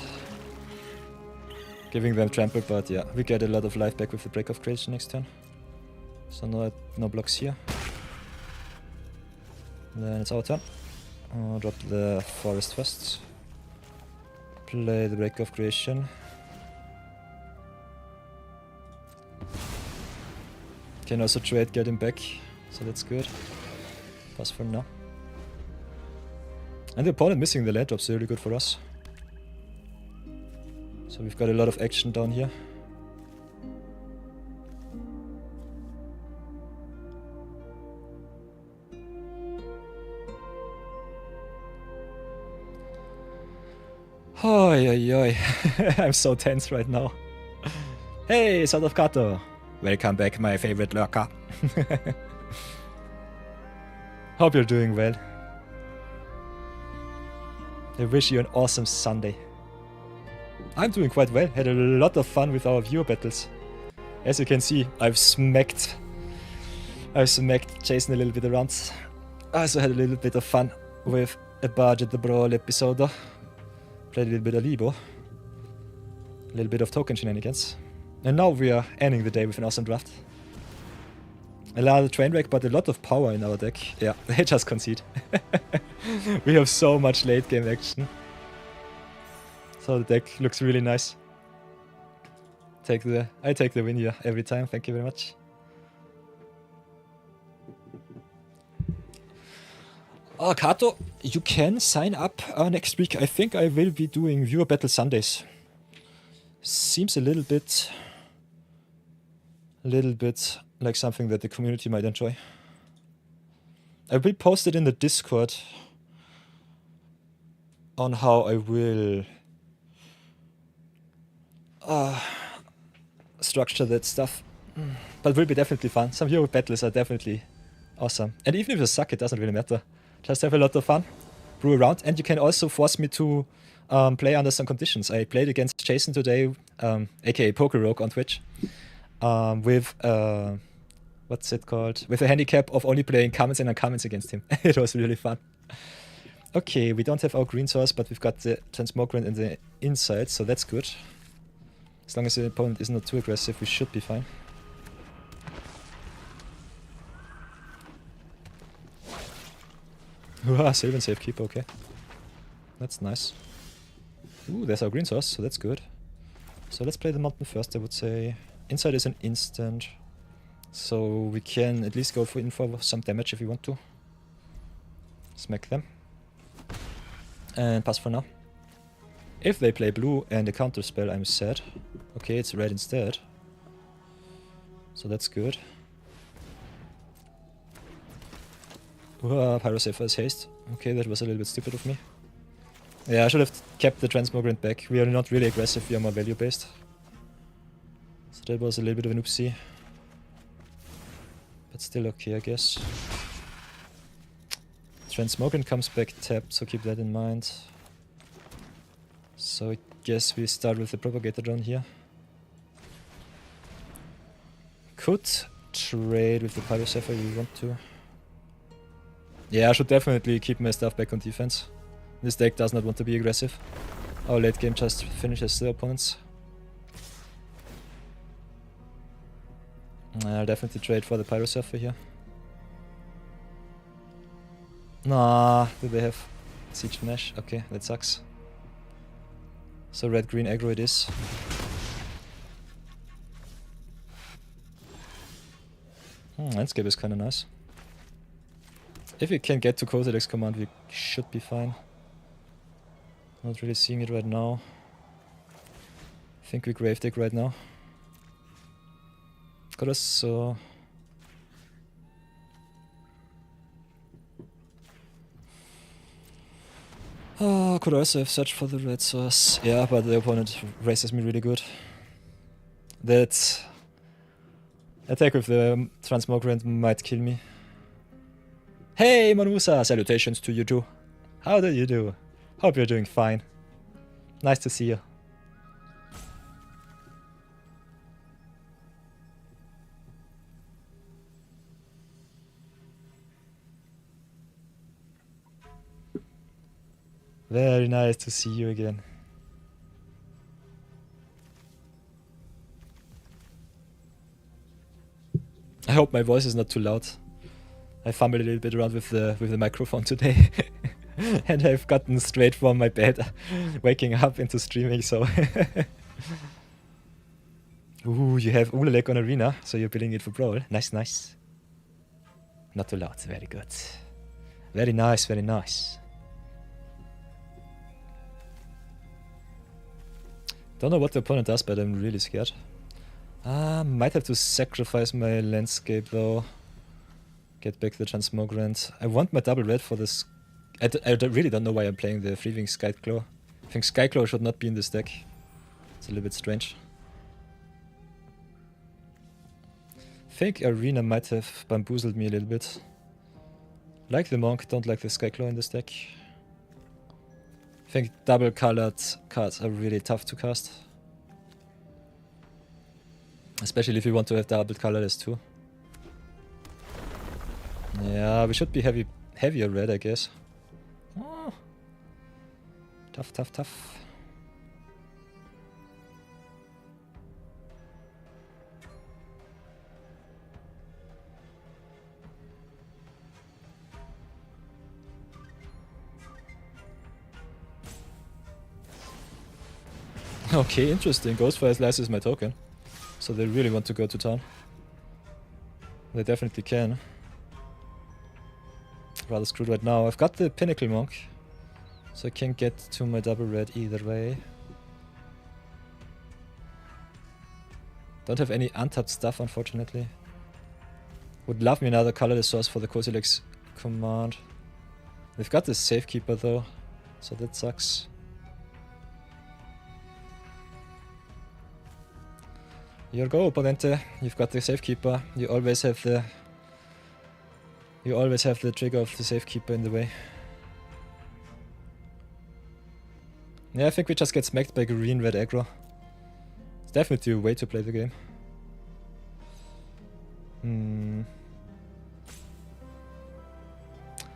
[SPEAKER 2] Giving them trample, but yeah, we get a lot of life back with the break of creation next turn. So no blocks here. Then it's our turn. I'll drop the forest first. Play the break of creation. Can also trade, get him back, so that's good. Pass for now. And the opponent missing the land drops really good for us. So we've got a lot of action down here. Oi, oi, oi. I'm so tense right now. Hey, Son of Kato. Welcome back, my favorite lurker. Hope you're doing well. I wish you an awesome Sunday. I'm doing quite well. Had a lot of fun with our viewer battles. As you can see, I've smacked Jason a little bit around. I also had a little bit of fun with a budget the Brawl episode. Played a little bit of Alibou. A little bit of token shenanigans. And now we are ending the day with an awesome draft. A lot of train wreck, but a lot of power in our deck. Yeah, they just concede. We have so much late game action. So the deck looks really nice. I take the win here every time. Thank you very much. Oh, Kato, you can sign up next week. I think I will be doing viewer battle Sundays. Seems a little bit like something that the community might enjoy. I will post it in the Discord on how I will structure that stuff. But it will be definitely fun. Some hero battles are definitely awesome. And even if you suck, it doesn't really matter. Just have a lot of fun, brew around, and you can also force me to play under some conditions. I played against Jason today, aka Poker Rogue on Twitch, with what's it called? With a handicap of only playing commons and uncommons against him. It was really fun. Okay, we don't have our green source, but we've got the transmogrant in the inside, so that's good. As long as the opponent is not too aggressive, we should be fine. Save and save keeper, okay. That's nice. Ooh, there's our green source, so that's good. So let's play the mountain first, I would say. Inside is an instant. So we can at least go in for some damage if we want to. Smack them. And pass for now. If they play blue and a counter spell, I'm sad. Okay, it's red instead. So that's good. Pyrosafer has haste. Okay, that was a little bit stupid of me. Yeah, I should have kept the transmogrant back. We are not really aggressive, we are more value based. So that was a little bit of an oopsie. But still okay, I guess. Transmogrant comes back tapped, so keep that in mind. So I guess we start with the propagator down here. Could trade with the Pyrosafer if we want to. Yeah, I should definitely keep my stuff back on defense. This deck does not want to be aggressive. Our late game just finishes the opponents. I'll definitely trade for the Pyrosafer here. Nah, do they have Siege Nash? Okay, that sucks. So red-green aggro it is. Landscape is kinda nice. If we can get to Kozilek's command, we should be fine. Not really seeing it right now. I think we grave dig right now. Got us so... Oh, could also have searched for the red source. Yeah, but the opponent races me really good. That attack with the transmogrant might kill me. Hey Manusa, salutations to you too. How do you do? Hope you're doing fine. Nice to see you. Very nice to see you again. I hope my voice is not too loud. I fumbled a little bit around with the microphone today. And I've gotten straight from my bed, waking up into streaming, so... Ooh, you have Ulelek on Arena, so you're building it for Brawl. Nice, nice. Not too loud, very good. Very nice, very nice. Don't know what the opponent does, but I'm really scared. Might have to sacrifice my landscape though. Get back the Transmogrant. I want my double red for this. I really don't know why I'm playing the Freewing Skyclaw. I think Skyclaw should not be in this deck. It's a little bit strange. I think Arena might have bamboozled me a little bit. Like the Monk, don't like the Skyclaw in this deck. I think double colored cards are really tough to cast. Especially if you want to have double colorless too. Yeah, we should be heavier red, I guess. Oh. Tough, tough, tough. Okay, interesting. Ghostfire Slice is my token. So they really want to go to town. They definitely can. Rather screwed right now. I've got the Pinnacle Monk, so I can't get to my double red either way. Don't have any untapped stuff, unfortunately. Would love me another colorless source for the Kozilek's command. They've got the Safekeeper though, so that sucks. Your go, Opponente. You've got the Safekeeper. You always have the trigger of the Safekeeper in the way. Yeah, I think we just get smacked by green red aggro. It's definitely a way to play the game.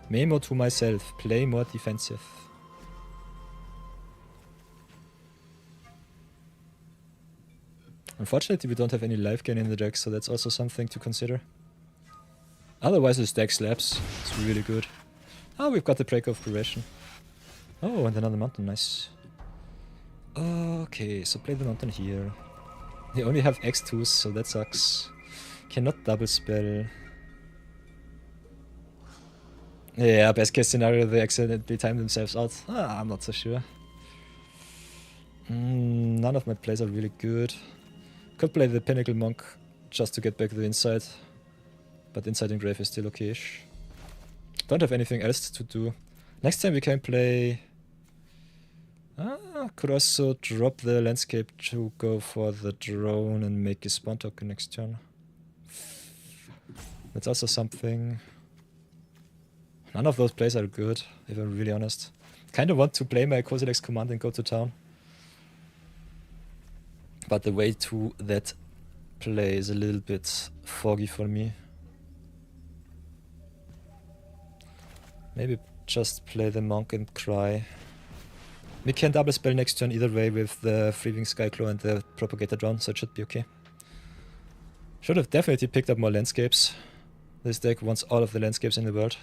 [SPEAKER 2] Memo to myself, play more defensive. Unfortunately, we don't have any life gain in the deck, so that's also something to consider. Otherwise, this deck slaps. It's really good. Oh, we've got the Break of Progression. Oh, and another mountain, nice. Okay, so play the mountain here. They only have X2s, so that sucks. Cannot double spell. Yeah, best case scenario, they accidentally time themselves out. I'm not so sure. None of my plays are really good. Could play the Pinnacle Monk just to get back the Inside. But Inside in Grave is still okay-ish. Don't have anything else to do. Next time we can play... could also drop the landscape to go for the drone and make a spawn token next turn. That's also something. None of those plays are good, if I'm really honest. Kinda want to play my Kozilek's command and go to town. But the way to that play is a little bit foggy for me. Maybe just play the Monk and cry. We can double spell next turn either way with the Freewing Skyclaw and the Propagator Drone, so it should be okay. Should have definitely picked up more landscapes. This deck wants all of the landscapes in the world.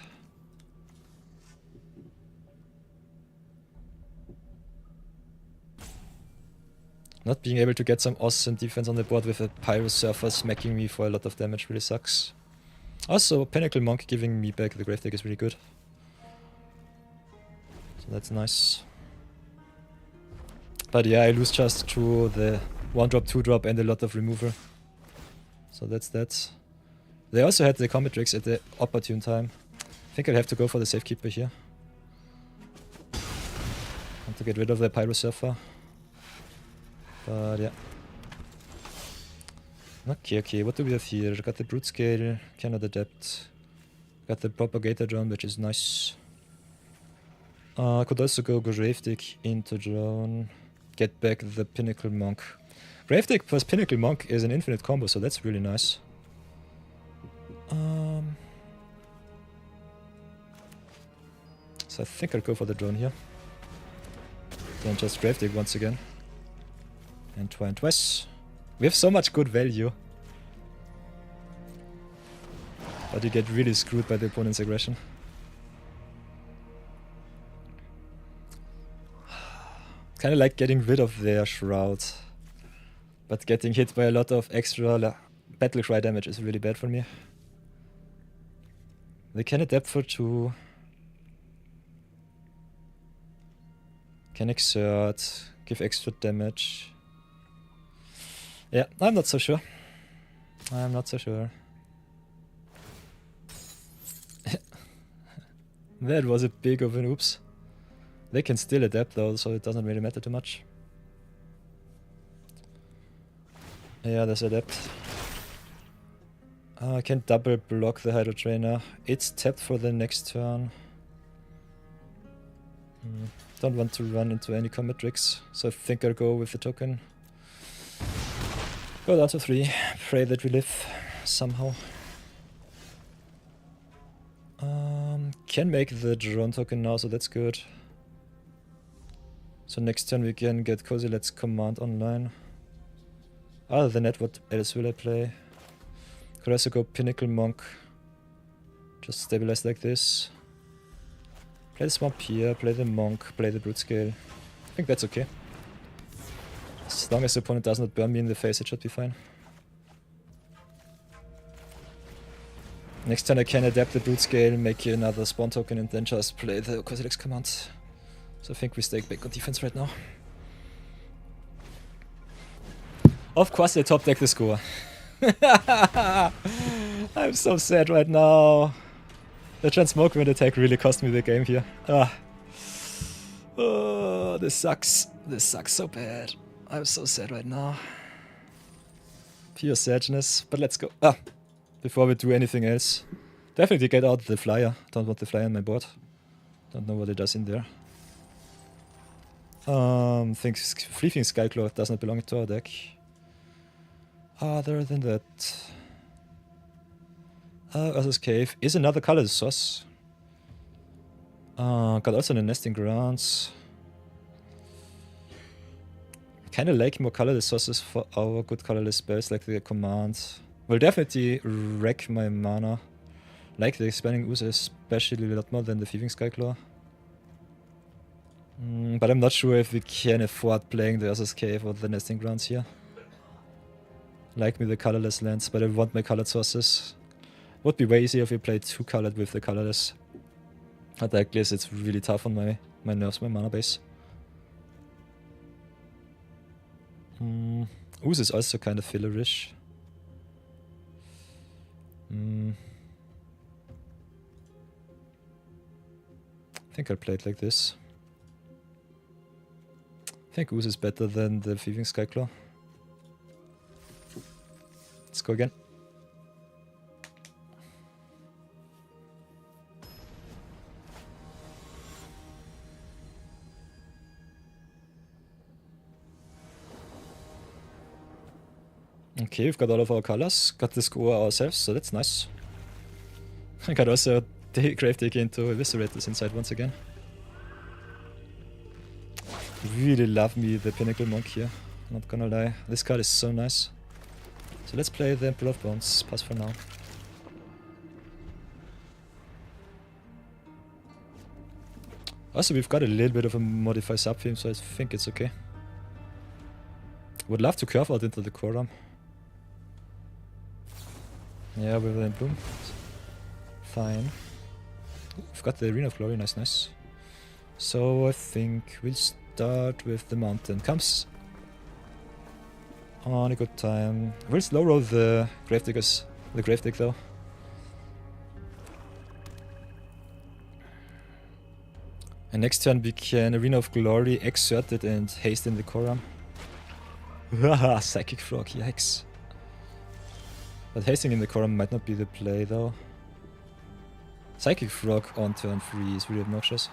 [SPEAKER 2] Not being able to get some awesome defense on the board with a Pyro Surfer smacking me for a lot of damage really sucks. Also, Pinnacle Monk giving me back the Grave deck is really good. So that's nice. But yeah, I lose just to the 1-drop, 2-drop and a lot of removal. So that's that. They also had the Combat Tricks at the opportune time. I think I'll have to go for the Safekeeper here. Want to get rid of the Pyro Surfer. But yeah. Okay, what do we have here? Got the Brute Scale, cannot adapt. Got the Propagator Drone, which is nice. Could also go Grave Dig into drone, get back the Pinnacle Monk. Grave Dig plus Pinnacle Monk is an infinite combo, so that's really nice. So I think I'll go for the drone here. Then just Grave Dig once again. And twice. We have so much good value. But you get really screwed by the opponent's aggression. Kinda like getting rid of their shroud. But getting hit by a lot of extra battle cry damage is really bad for me. They can adapt for 2. Can exert, give extra damage. Yeah, I'm not so sure. I'm not so sure. That was a big of an oops. They can still adapt though, so it doesn't really matter too much. Yeah, there's adapt. I can double block the Hydro Trainer. It's tapped for the next turn. Don't want to run into any combat tricks, so I think I'll go with the token. Go down to 3. Pray that we live somehow. Can make the drone token now, so that's good. So next turn we can get Cozy Let's Command online. Other than that, what else will I play? Could also go Pinnacle Monk. Just stabilize like this. Play the Swamp here, play the Monk, play the Brute Scale. I think that's okay. As long as the opponent does not burn me in the face, it should be fine. Next turn I can adapt the Brute Scale, make another spawn token, and then just play the Coselex command. So I think we stay back on defense right now. Of course they top deck the score. I'm so sad right now. The Transmogement attack really cost me the game here. Oh, this sucks. This sucks so bad. I'm so sad right now. Pure sadness. But let's go. Before we do anything else. Definitely get out the flyer. Don't want the flyer on my board. Don't know what it does in there. Think Fleeting Skyclaw does not belong to our deck. Other than that... Urza's Cave is another colorless source. Got also the Nesting Grounds. Kinda like more colorless sources for our good colorless spells like the command. Will definitely wreck my mana. Like the Expanding Ooze especially a lot more than the Thieving Skyclaw. But I'm not sure if we can afford playing the Urza's Cave or the Nesting Grounds here. Like me the colorless lands, but I want my colored sources. Would be way easier if we played 2 colored with the colorless. But like this, it's really tough on my nerves, my mana base. Ooze is also kind of fillerish. I think I'll play it like this. I think Ooze is better than the Thieving Skyclaw. Let's go again. Okay, we've got all of our colors, got the score ourselves, so that's nice. I got also the Grave Dig into Eviscerators inside once again. Really love me the Pinnacle Monk here, not gonna lie. This card is so nice. So let's play the Emperor of Bones, pass for now. Also, we've got a little bit of a modify sub-theme, so I think it's okay. Would love to curve out into the Quorum. Yeah, with the Bloom. Fine. We've got the Arena of Glory, nice. So I think we'll start with the Mountain. Comes on a good time. We'll slow roll the Grave Diggers. The Grave Dig though. And next turn we can Arena of Glory, exert it and haste in the Quorum. Haha, Psychic Frog, yikes. But hasting in the Quorum might not be the play though. Psychic Frog on turn 3 is really obnoxious.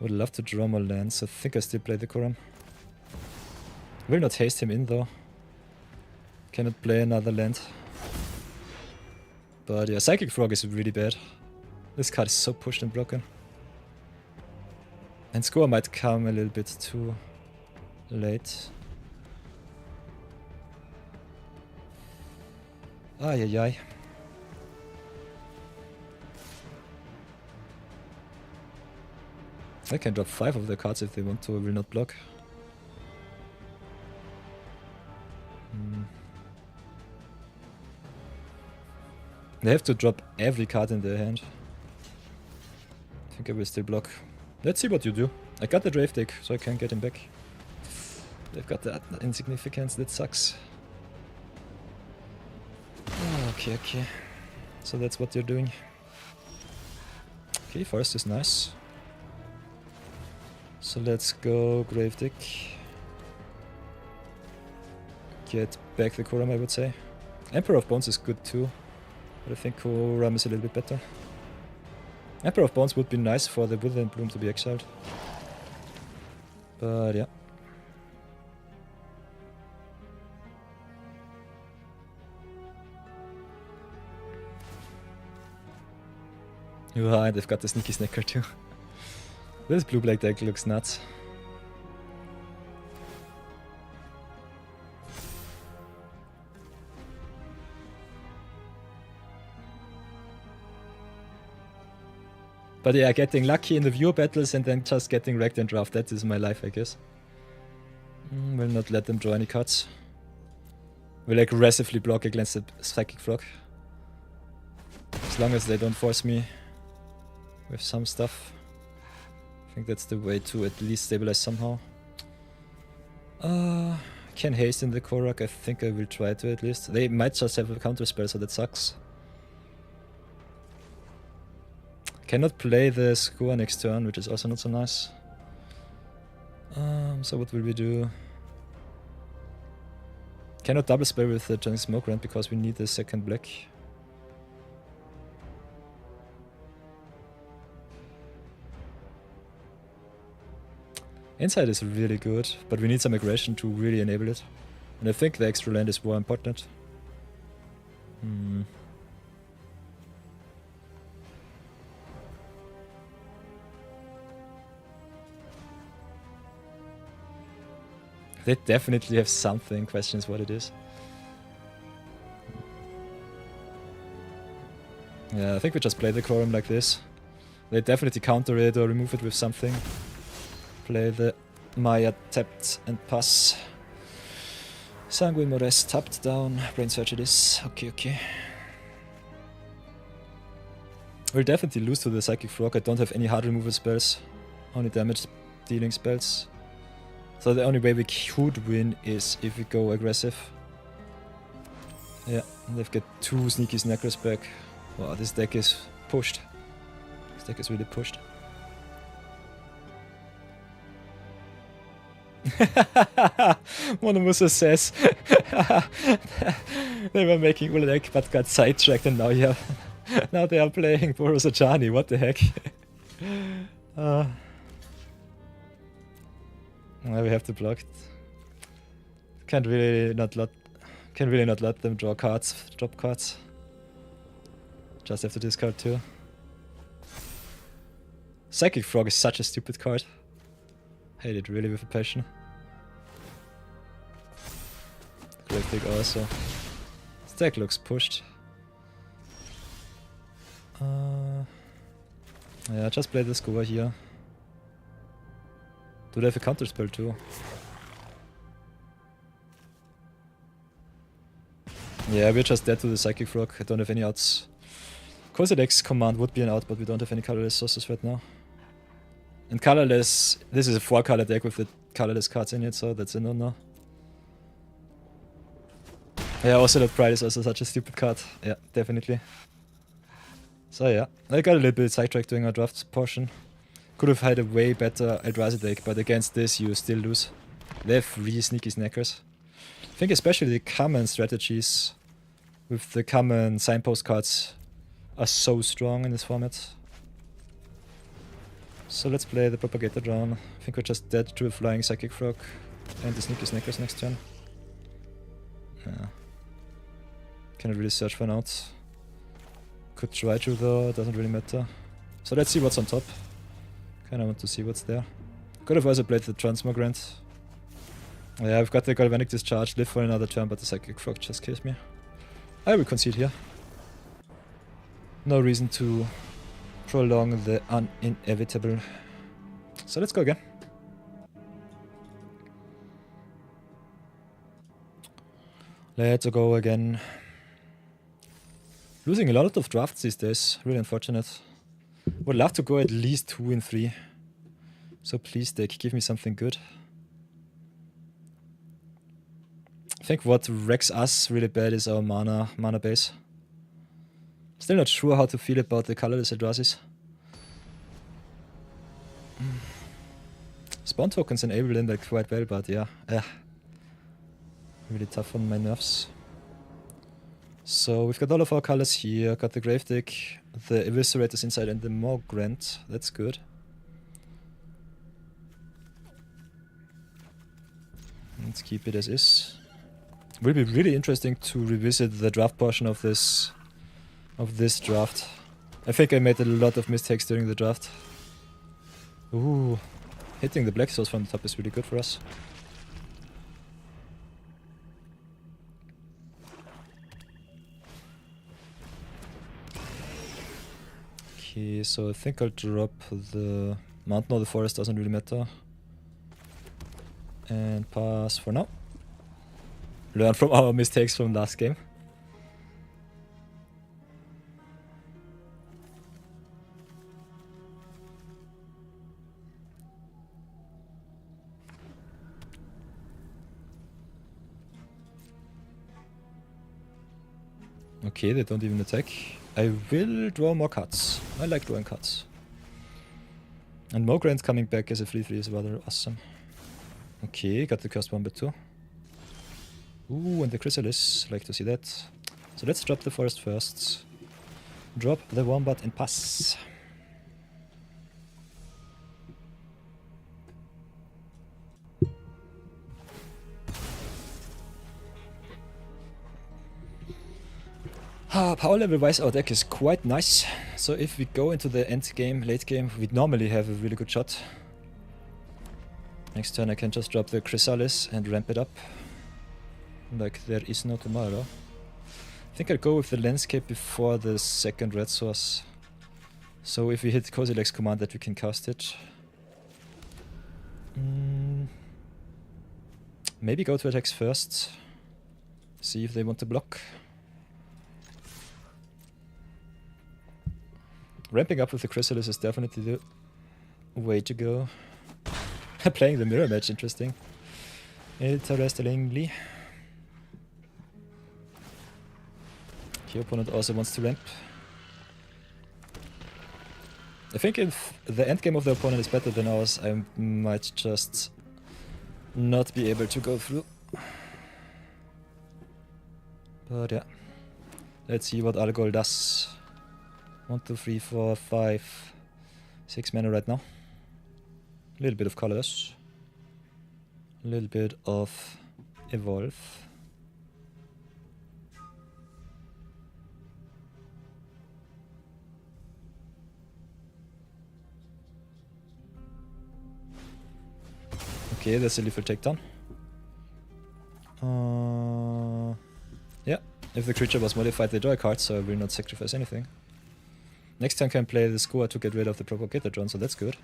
[SPEAKER 2] Would love to draw more lands. I think I still play the Koram. Will not haste him in though. Cannot play another land. But yeah, Psychic Frog is really bad. This card is so pushed and broken. And score might come a little bit too late. Ay ay ay. They can drop 5 of the cards if they want to, I will not block. They have to drop every card in their hand. I think I will still block. Let's see what you do. I got the Drave deck, so I can get him back. They've got that insignificance, that sucks. Oh, okay, okay. So that's what you're doing. Okay, forest is nice. So let's go Grave deck. Get back the Koram, I would say. Emperor of Bones is good too, but I think Koram is a little bit better. Emperor of Bones would be nice for the Woodland Bloom to be exiled. But yeah. Yeah, and they've got the Sneaky Snacker too. This blue-black deck looks nuts. But yeah, getting lucky in the viewer battles and then just getting wrecked in draft, that is my life, I guess. Will not let them draw any cards. Will aggressively block against the Psychic Frog. As long as they don't force me with some stuff. I think that's the way to at least stabilize somehow. Can haste in the Korok, I think I will try to at least. They might just have a counter spell, so that sucks. Cannot play the Score next turn, which is also not so nice. So what will we do? Cannot double spell with the Giant Smoke Rant because we need the second black. Inside is really good, but we need some aggression to really enable it. And I think the extra land is more important. They definitely have something, question is what it is. Yeah, I think we just play the Quorum like this. They definitely counter it or remove it with something. Play the Maya tapped and pass. Sanguine Mores tapped down. Brain Search it is. Okay, okay. We'll definitely lose to the Psychic Frog. I don't have any hard removal spells. Only damage dealing spells. So the only way we could win is if we go aggressive. Yeah, they've got 2 Sneaky Snackers back. Wow, this deck is pushed. This deck is really pushed. Monomusa says they were making Ulrek but got sidetracked and now now they are playing Boros Ajani, what the heck. Now we have to block it. Can really not let them draw cards, drop cards. Just have to discard 2. Psychic Frog is such a stupid card. Hate it really with a passion. Great pick also. This deck looks pushed. Yeah, just play this Score here. Do they have a counter spell too? Yeah, we're just dead to the Psychic Frog. I don't have any outs. Kozilek's command would be an out, but we don't have any colorless sources right now. And colorless, this is a 4-color deck with the colorless cards in it, so that's a no-no. Yeah, also that Pride is also such a stupid card. Yeah, definitely. So yeah, I got a little bit sidetracked during our draft portion. Could have had a way better Eldrazi deck, but against this you still lose. They have 3 Sneaky Snackers. I think especially the common strategies with the common signpost cards are so strong in this format. So let's play the Propagator Drone. I think we're just dead to a Flying Psychic Frog and the Sneaky Snickers next turn. Yeah. Cannot really search for an out. Could try to though, doesn't really matter. So let's see what's on top. Kinda want to see what's there. Could have also played the Transmogrant. Yeah, I've got the Galvanic Discharge, live for another turn, but the Psychic Frog just kills me. I will concede here. No reason to prolong the inevitable. So let's go again. Let's go again. Losing a lot of drafts these days, really unfortunate. Would love to go at least 2 in 3. So please, deck, give me something good. I think what wrecks us really bad is our mana base. Still not sure how to feel about the colorless Eldrazi's. Spawn tokens enable in that quite well, but yeah. Really tough on my nerves. So we've got all of our colors here. Got the Gravedigg, the Eviscerators inside, and the Morgrant. That's good. Let's keep it as is. Will be really interesting to revisit the draft portion of this draft. I think I made a lot of mistakes during the draft. Ooh, hitting the Black Souls from the top is really good for us. Okay, so I think I'll drop the Mountain or the Forest, doesn't really matter. And pass for now. Learn from our mistakes from last game. Okay, they don't even attack. I will draw more cards. I like drawing cards. And Mogrant coming back as a 3/3 is rather awesome. Okay, got the Cursed Wombat too. Ooh, and the Chrysalis. Like to see that. So let's drop the Forest first. Drop the Wombat and pass. Power level wise our deck is quite nice, so if we go into the end game, late game, we'd normally have a really good shot. Next turn I can just drop the Chrysalis and ramp it up, like there is no tomorrow. I think I'll go with the Landscape before the second red source, so if we hit Kozilek's command that we can cast it. Maybe go to attacks first, see if they want to block. Ramping up with the Chrysalis is definitely the way to go. Playing the mirror match, interesting. Interestingly. The opponent also wants to ramp. I think if the endgame of the opponent is better than ours, I might just not be able to go through. But yeah. Let's see what Algol does. 1, 2, 3, 4, 5, 6 mana right now. A little bit of colors. A little bit of evolve. Okay, that's a lethal takedown. Yeah, if the creature was modified, they draw a card, so I will not sacrifice anything. Next turn can play the Score to get rid of the Propagator Drone, so that's good.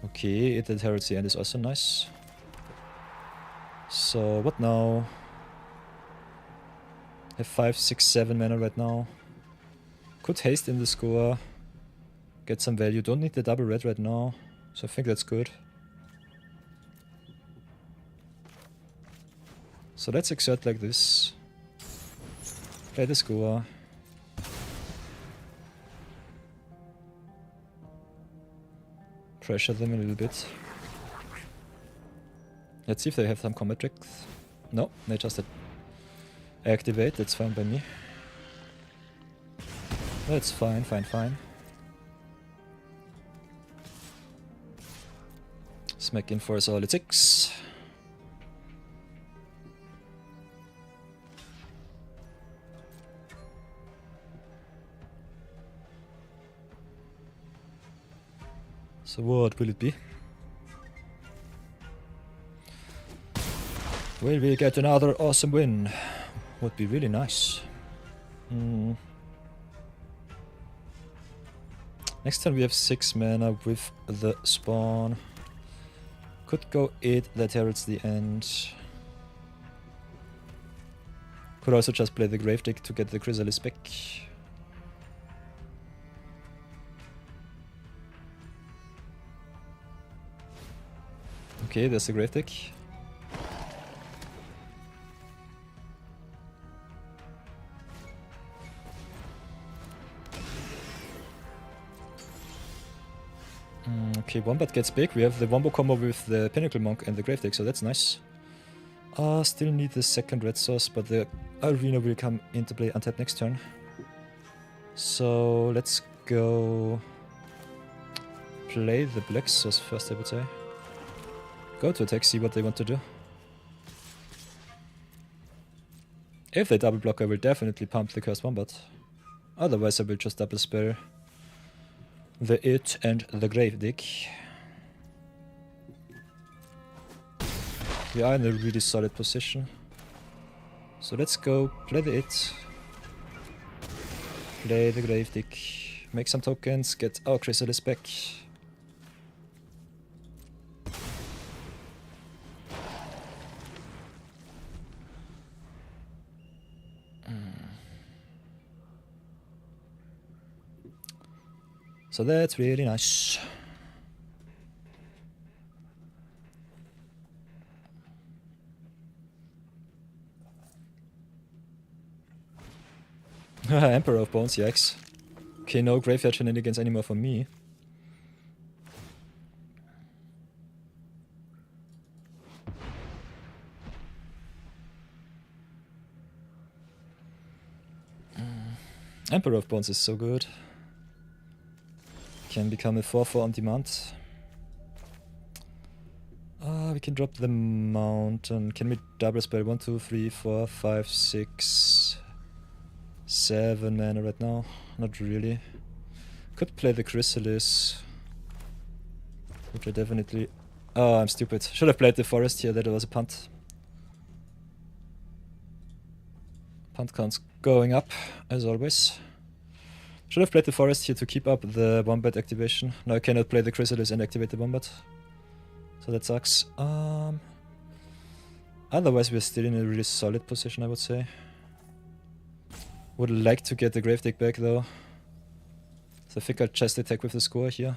[SPEAKER 2] Okay, it inherits the end is also nice. So, what now? I have 5, 6, 7 mana right now. Could haste in the Score. Get some value. Don't need the double red right now, so I think that's good. So let's exert like this. Play the Score. Pressure them a little bit. Let's see if they have some combat tricks. No, they just activate, that's fine by me. That's fine, fine. Smack in for a solid 6. So what will it be? Will we get another awesome win? Would be really nice. Next turn we have 6 mana with the spawn. Could go 8 that heralds the end. Could also just play the Grave Deck to get the Chrysalis back. Okay, there's the Grave Deck. Okay, Wombat gets big. We have the Wombo combo with the Pinnacle Monk and the Grave Deck, so that's nice. Still need the second red source, but the arena will come into play untapped next turn. So let's go play the black source first, I would say. Go to attack, see what they want to do. If they double block, I will definitely pump the Cursed Wombat. Otherwise, I will just double spell the It and the Grave Deck. We are in a really solid position. So let's go play the It. Play the Grave Deck. Make some tokens, get our Chrysalis back. So that's really nice. Emperor of Bones, yikes. Okay, no graveyard shenanigans anymore for me. Emperor of Bones is so good. Can become a 4/4 on demand. We can drop the mountain. Can we double spell 1, 2, 3, 4, 5, 6, 7 mana right now? Not really. Could play the Chrysalis. Which I definitely... Oh, I'm stupid. Should have played the forest here, that was a punt. Punt counts going up, as always. Should have played the forest here to keep up the Wombat activation. Now I cannot play the Chrysalis and activate the Wombat. So that sucks. Otherwise we're still in a really solid position, I would say. Would like to get the Grave Deck back though. So I think I'll just attack with the score here.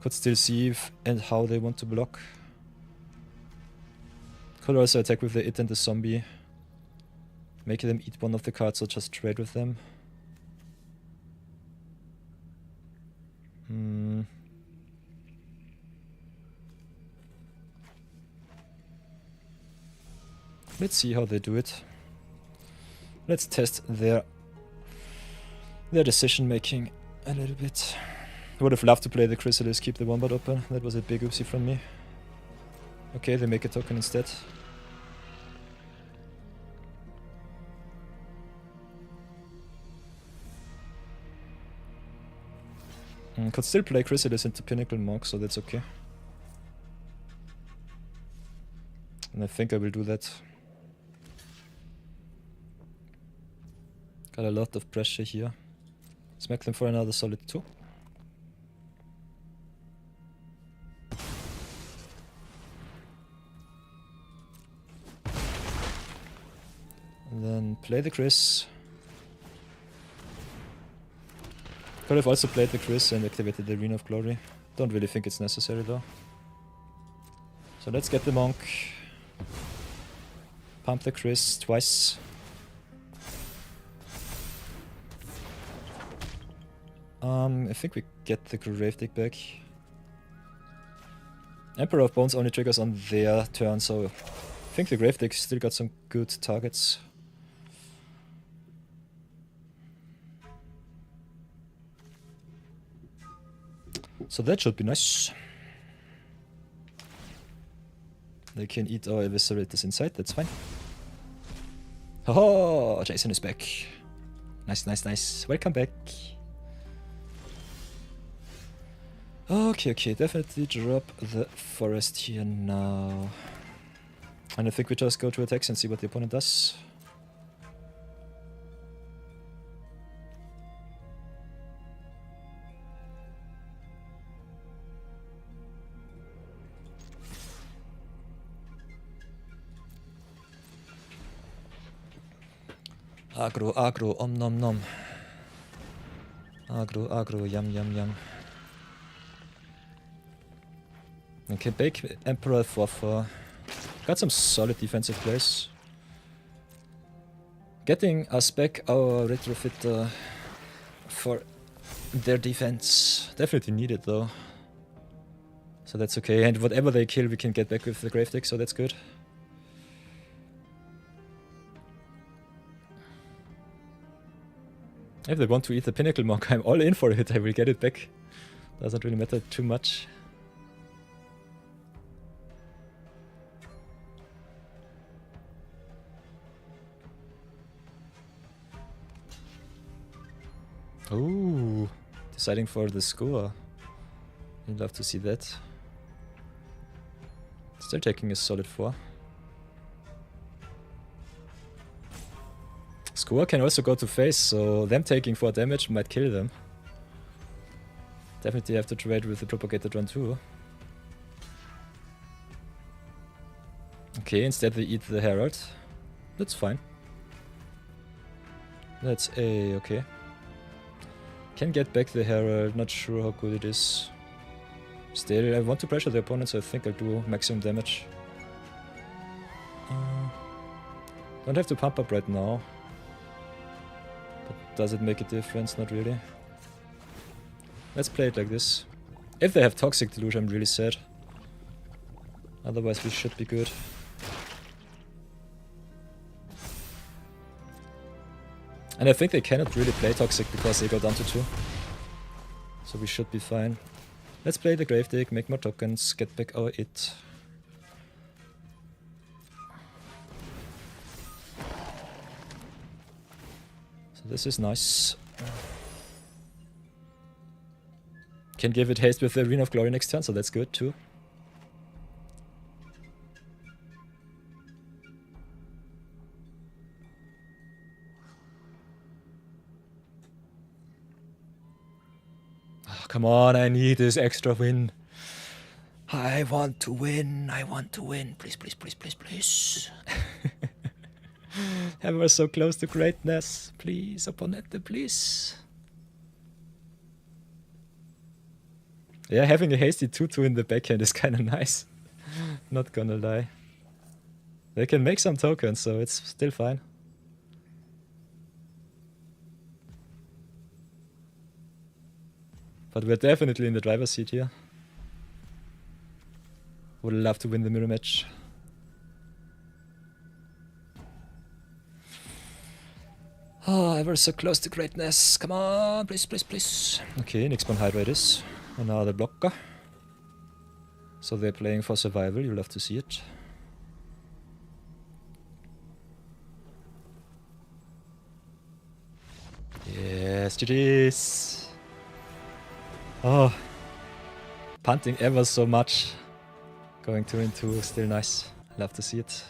[SPEAKER 2] Could still see if and how they want to block. Could also attack with the It and the Zombie. Make them eat one of the cards or just trade with them. Let's see how they do it. Let's test their decision making a little bit. I would have loved to play the Chrysalis, keep the Wombat open. That was a big oopsie from me. Okay, they make a token instead. Could still play Chrysalis into Pinnacle Monk, so that's okay. And I think I will do that. Got a lot of pressure here. Smack them for another solid 2. And then play the Chris. Could have also played the Chris and activated the Arena of Glory. Don't really think it's necessary though. So let's get the Monk. Pump the Chris twice. I think we get the Grave Deck back. Emperor of Bones only triggers on their turn, so think the Grave deck still got some good targets. So that should be nice. They can eat our eviscerators inside, that's fine. Oh, Jason is back. Nice, nice, nice. Welcome back. Okay, okay, definitely drop the forest here now. And I think we just go to attacks and see what the opponent does. Aggro, aggro, nom nom. Aggro, aggro, yum yum yum. Okay, bake Emperor 4-4. Got some solid defensive plays. Getting us back our retrofitter for their defense. Definitely needed though. So that's okay. And whatever they kill, we can get back with the Grave deck, so that's good. If they want to eat the Pinnacle Monk, I'm all in for it. I will get it back. Doesn't really matter too much. Ooh, deciding for the score. I'd love to see that. Still taking a solid 4. Score can also go to face, so them taking 4 damage might kill them. Definitely have to trade with the Propagated Run too. Okay, instead they eat the Herald. That's fine. That's okay. Can get back the Herald, not sure how good it is. Still, I want to pressure the opponent, so I think I'll do maximum damage. Don't have to pump up right now. But does it make a difference? Not really. Let's play it like this. If they have Toxic Deluge, I'm really sad. Otherwise we should be good. And I think they cannot really play Toxic because they go down to 2. So we should be fine. Let's play the Grave deck, make more tokens, get back our it. So this is nice. Can give it haste with the Arena of Glory next turn, so that's good too. Oh, come on, I need this extra win. I want to win, please, please, please, please, please. I was so close to greatness, please, opponent, please. Yeah, having a hasty 2-2 in the backhand is kinda nice. Not gonna lie. They can make some tokens, so it's still fine. But we're definitely in the driver's seat here. Would love to win the mirror match. Oh, I was so close to greatness. Come on, please, please, please. Okay, next one Hydra it is. Another blocker. So they're playing for survival, you'll have to see it. Yes, GG's. Oh, punting ever so much. Going 2 and 2, still nice. Love to see it.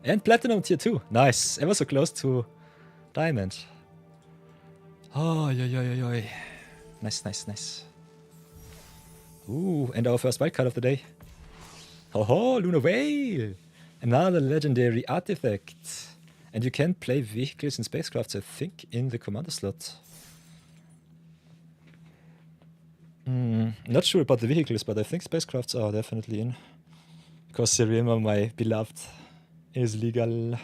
[SPEAKER 2] And Platinum tier 2, nice. Ever so close to Diamond. Oh, yo, yo, yo, yo. Nice, nice, nice. Ooh, and our first wildcard of the day. Ho ho, Lunar Whale! Another legendary artifact. And you can play vehicles and spacecrafts, I think, in the commander slot. Not sure about the vehicles, but I think spacecrafts are definitely in. Because Sirima, my beloved, is legal.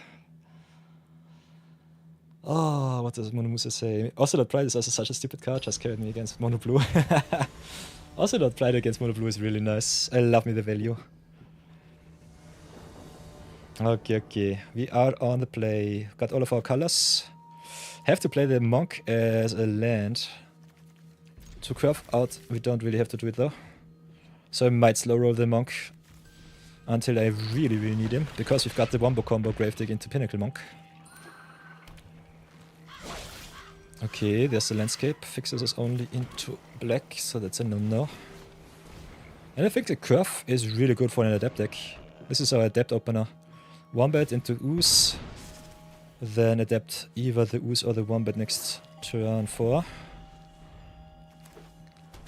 [SPEAKER 2] Oh, what does Monomusa say? Ocelot Pride is also such a stupid card, just carried me against Mono Blue. Ocelot Pride against Mono Blue is really nice. I love me the value. Okay. We are on the play. Got all of our colors. Have to play the monk as a land. To curve out, we don't really have to do it though. So I might slow roll the monk until I really need him, because we've got the wombo combo Grave Dig into Pinnacle Monk. Okay, there's the landscape. Fixes us only into black, so that's a no-no. And I think the curve is really good for an adept deck. This is our adept opener. Wombat into Ooze. Then adept either the Ooze or the Wombat next turn 4.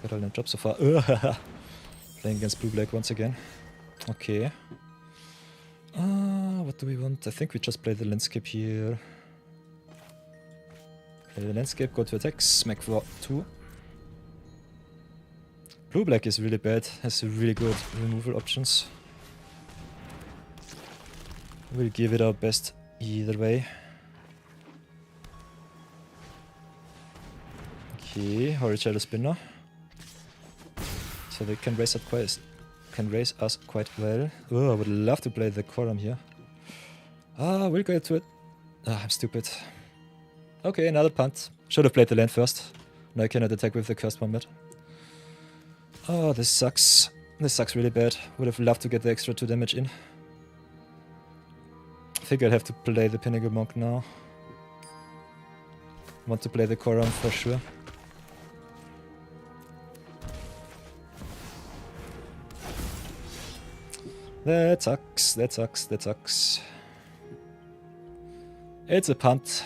[SPEAKER 2] Got all the drops so far. Playing against blue-black once again. Okay. What do we want? I think we just play the landscape here. Play the landscape, go to attack, smack for 2. Blue-black is really bad, has really good removal options. We'll give it our best either way. Okay, Horrid Shadow Spinner. So they can raise us quite well. Oh, I would love to play the Quorum here. We'll go to it. I'm stupid. Okay, another punt. Should have played the land first. Now I cannot attack with the Cursed Wombat. Oh, this sucks. This sucks really bad. Would have loved to get the extra 2 damage in. I think I'll have to play the Pinnacle Monk now. Want to play the Quorum for sure. That sucks. It's a punt.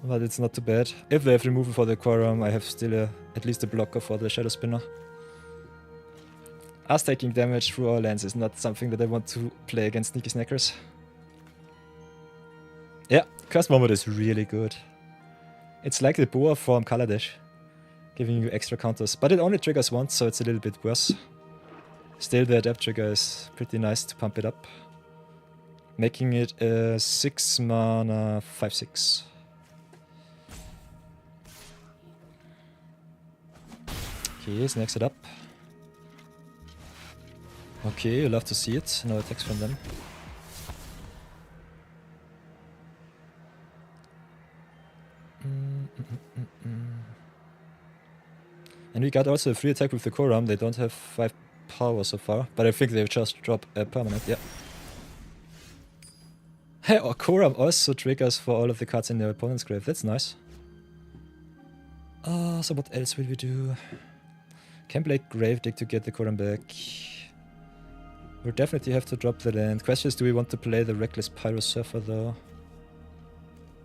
[SPEAKER 2] But it's not too bad. If they have removal for the Quorum, I have still at least a blocker for the Shadow Spinner. Us taking damage through our lands is not something that I want to play against Sneaky Snackers. Yeah, Cursed Wombat is really good. It's like the Boa from Kaladesh, giving you extra counters. But it only triggers once, so it's a little bit worse. Still, the Adept trigger is pretty nice to pump it up. Making it a 6 mana 5/6. Okay, snacks it up. Okay, you love to see it. No attacks from them. And we got also a free attack with the Quorum. They don't have 5 power so far, but I think they've just dropped a permanent, yeah. Hey, or Quorum also triggers for all of the cards in their opponent's grave. That's nice. So what else will we do? Can play Grave Dig to get the Quorum back. We'll definitely have to drop the land. Question is, do we want to play the Reckless Pyro Surfer though?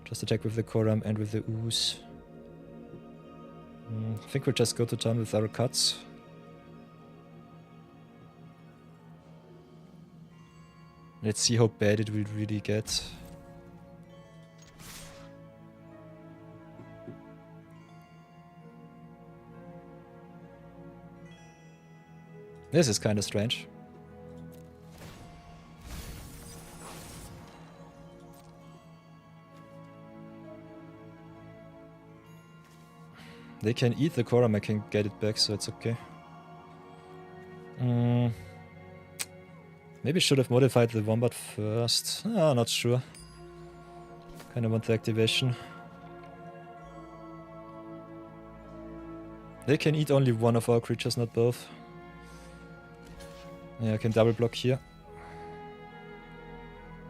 [SPEAKER 2] Just attack with the Quorum and with the Ooze. I think we'll just go to town with our cards. Let's see how bad it will really get. This is kind of strange. They can eat the Quorum, I can get it back, so it's okay. Maybe should have modified the Wombat first. Not sure. Kinda want the activation. They can eat only one of our creatures, not both. Yeah, I can double block here.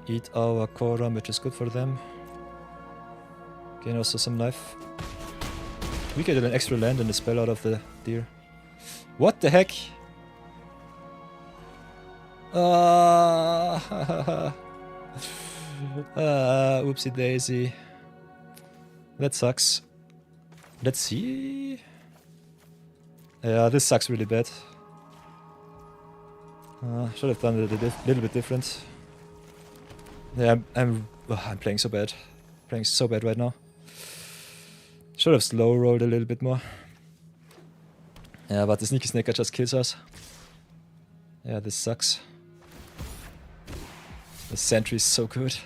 [SPEAKER 2] Eat our Quorum, which is good for them. Gain also some life. We get an extra land and a spell out of the deer. What the heck? Oopsie daisy. That sucks. Let's see. Yeah, this sucks really bad. Should have done it a little bit different. Yeah, I'm playing so bad. Playing so bad right now. Should have slow rolled a little bit more. Yeah, but the Sneaky Snaker just kills us. Yeah, this sucks. The sentry is so good.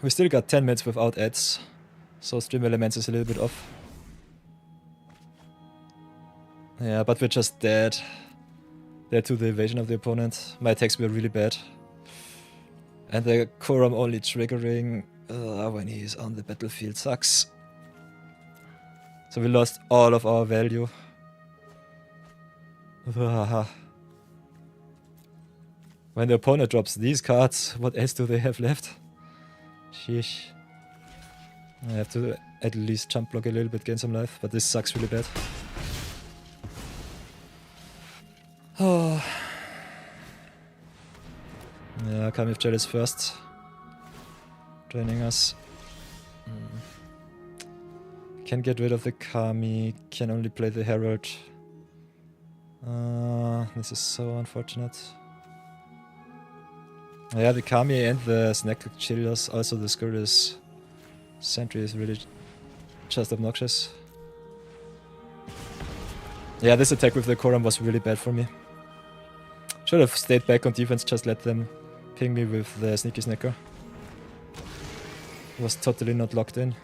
[SPEAKER 2] We still got 10 minutes without ads, so Stream Elements is a little bit off. Yeah, but we're just dead. Dead to the evasion of the opponent. My attacks were really bad. And the Koram only triggering when he's on the battlefield sucks. So we lost all of our value. When the opponent drops these cards, what else do they have left? Sheesh. I have to at least jump block a little bit, gain some life, but this sucks really bad. Oh. Yeah, Kami of Jealous first. Draining us. Can get rid of the Kami, can only play the Herald. This is so unfortunate. Yeah, the Kami and the Snack chill us. Also the Scurrilous Sentry is really just obnoxious. Yeah, this attack with the Koram was really bad for me. Should have stayed back on defense, just let them ping me with the Sneaky Snacker. Was totally not locked in.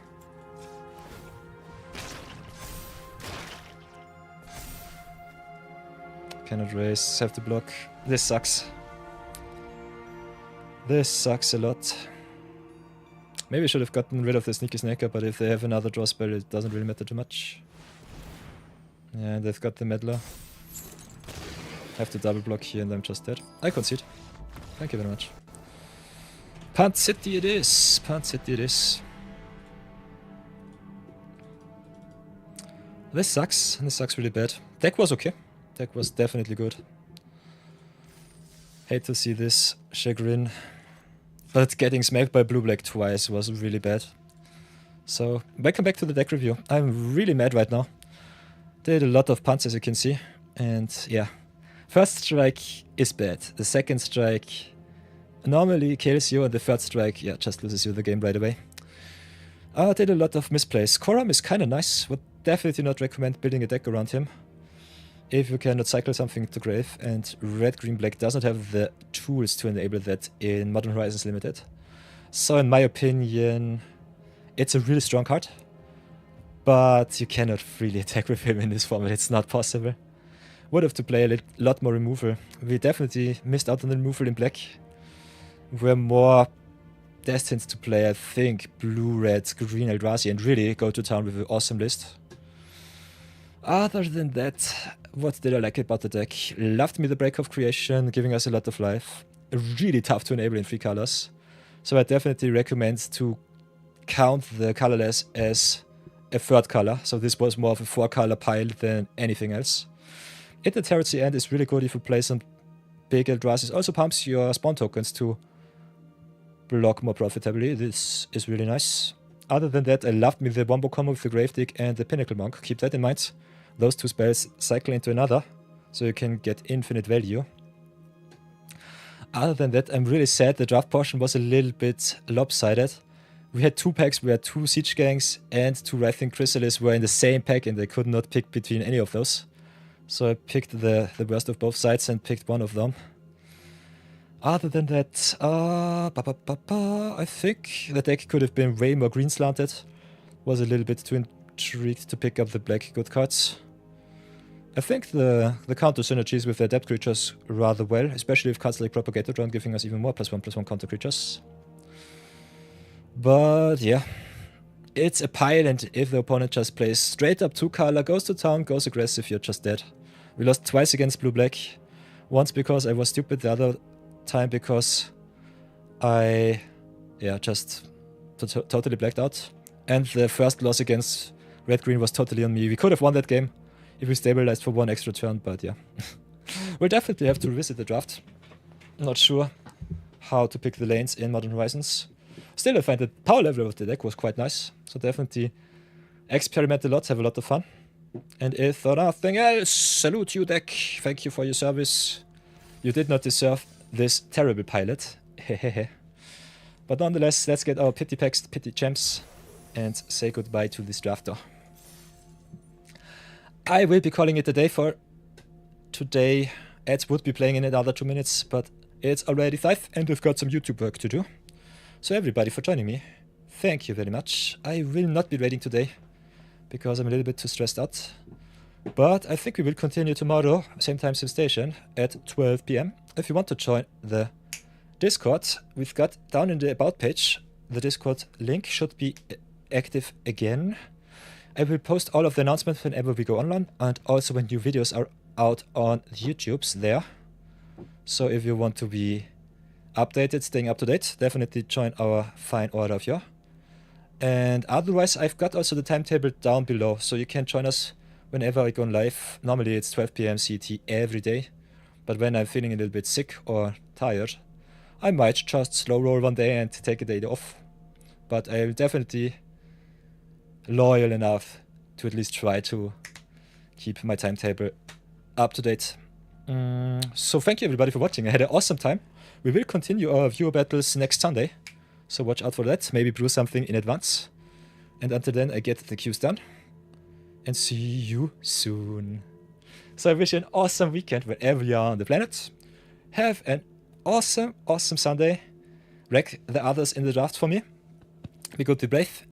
[SPEAKER 2] Cannot raise, have to block. This sucks. This sucks a lot. Maybe I should have gotten rid of the Sneaky Snacker, but if they have another draw spell, it doesn't really matter too much. Yeah, they've got the Meddler. Have to double block here and I'm just dead. I concede. Thank you very much. Punt City it is. Punt City it is. This sucks. This sucks really bad. Deck was okay. Deck was definitely good. Hate to see this chagrin. But getting smacked by blue-black twice was really bad. So, welcome back to the deck review. I'm really mad right now. Did a lot of punts as you can see. And yeah. First strike is bad. The second strike normally kills you. And the third strike, yeah, just loses you the game right away. Did a lot of misplays. Koram is kind of nice. Would definitely not recommend building a deck around him. If you cannot cycle something to grave, and red, green, black does not have the tools to enable that in Modern Horizons Limited. So in my opinion, it's a really strong card, but you cannot really attack with him in this format, it's not possible. Would have to play a lot more removal. We definitely missed out on the removal in black. We're more destined to play, I think, blue, red, green, Eldrazi and really go to town with an awesome list. Other than that, what did I like about the deck? Loved me the Break of Creation, giving us a lot of life. Really tough to enable in 3 colors. So I definitely recommend to count the colorless as a 3rd color. So this was more of a 4-color pile than anything else. At the Terrace end is really good if you play some big Eldrazi. Also pumps your spawn tokens to block more profitably. This is really nice. Other than that, I loved me the Wombo combo with the Gravedigg and the Pinnacle Monk. Keep that in mind. Those 2 spells cycle into another, so you can get infinite value. Other than that, I'm really sad the draft portion was a little bit lopsided. We had 2 packs where 2 Siege Gangs and 2 Writhing Chrysalis were in the same pack and I could not pick between any of those. So I picked the worst of both sides and picked one of them. Other than that, I think the deck could have been way more green slanted. Was a little bit too intrigued to pick up the black good cards. I think the counter synergies with the adept creatures rather well, especially with cards like Propagator Drone giving us even more +1/+1 counter creatures. But yeah, it's a pile and if the opponent just plays straight up 2-color, goes to town, goes aggressive, you're just dead. We lost twice against blue-black. Once because I was stupid, the other time because I just totally blacked out. And the first loss against red-green was totally on me. We could have won that game if we stabilized for 1 extra turn, but yeah. We'll definitely have to revisit the draft. Not sure how to pick the lanes in Modern Horizons. Still, I find the power level of the deck was quite nice. So definitely experiment a lot, have a lot of fun. And if nothing else, salute you deck. Thank you for your service. You did not deserve this terrible pilot. Hehehe. But nonetheless, let's get our pity packs, pity champs, and say goodbye to this drafter. I will be calling it a day for today. Ads would be playing in another 2 minutes, but it's already 5 and we've got some YouTube work to do. So everybody for joining me, thank you very much. I will not be raiding today because I'm a little bit too stressed out. But I think we will continue tomorrow, same time, same station, at 12 p.m. If you want to join the Discord, we've got down in the About page, the Discord link should be active again. I will post all of the announcements whenever we go online, and also when new videos are out on YouTube's there. So if you want to be updated, staying up to date, definitely join our fine order of you. And otherwise, I've got also the timetable down below, so you can join us whenever I go live. Normally it's 12 p.m. CT every day, but when I'm feeling a little bit sick or tired, I might just slow roll one day and take a day off. But I'll definitely loyal enough to at least try to keep my timetable up to date. So thank you everybody for watching. I had an awesome time. We will continue our viewer battles next Sunday, so watch out for that. Maybe brew something in advance. And until then, I get the queues done. And see you soon. So I wish you an awesome weekend wherever you are on the planet. Have an awesome, awesome Sunday. Wreck the others in the draft for me. Be good to brave.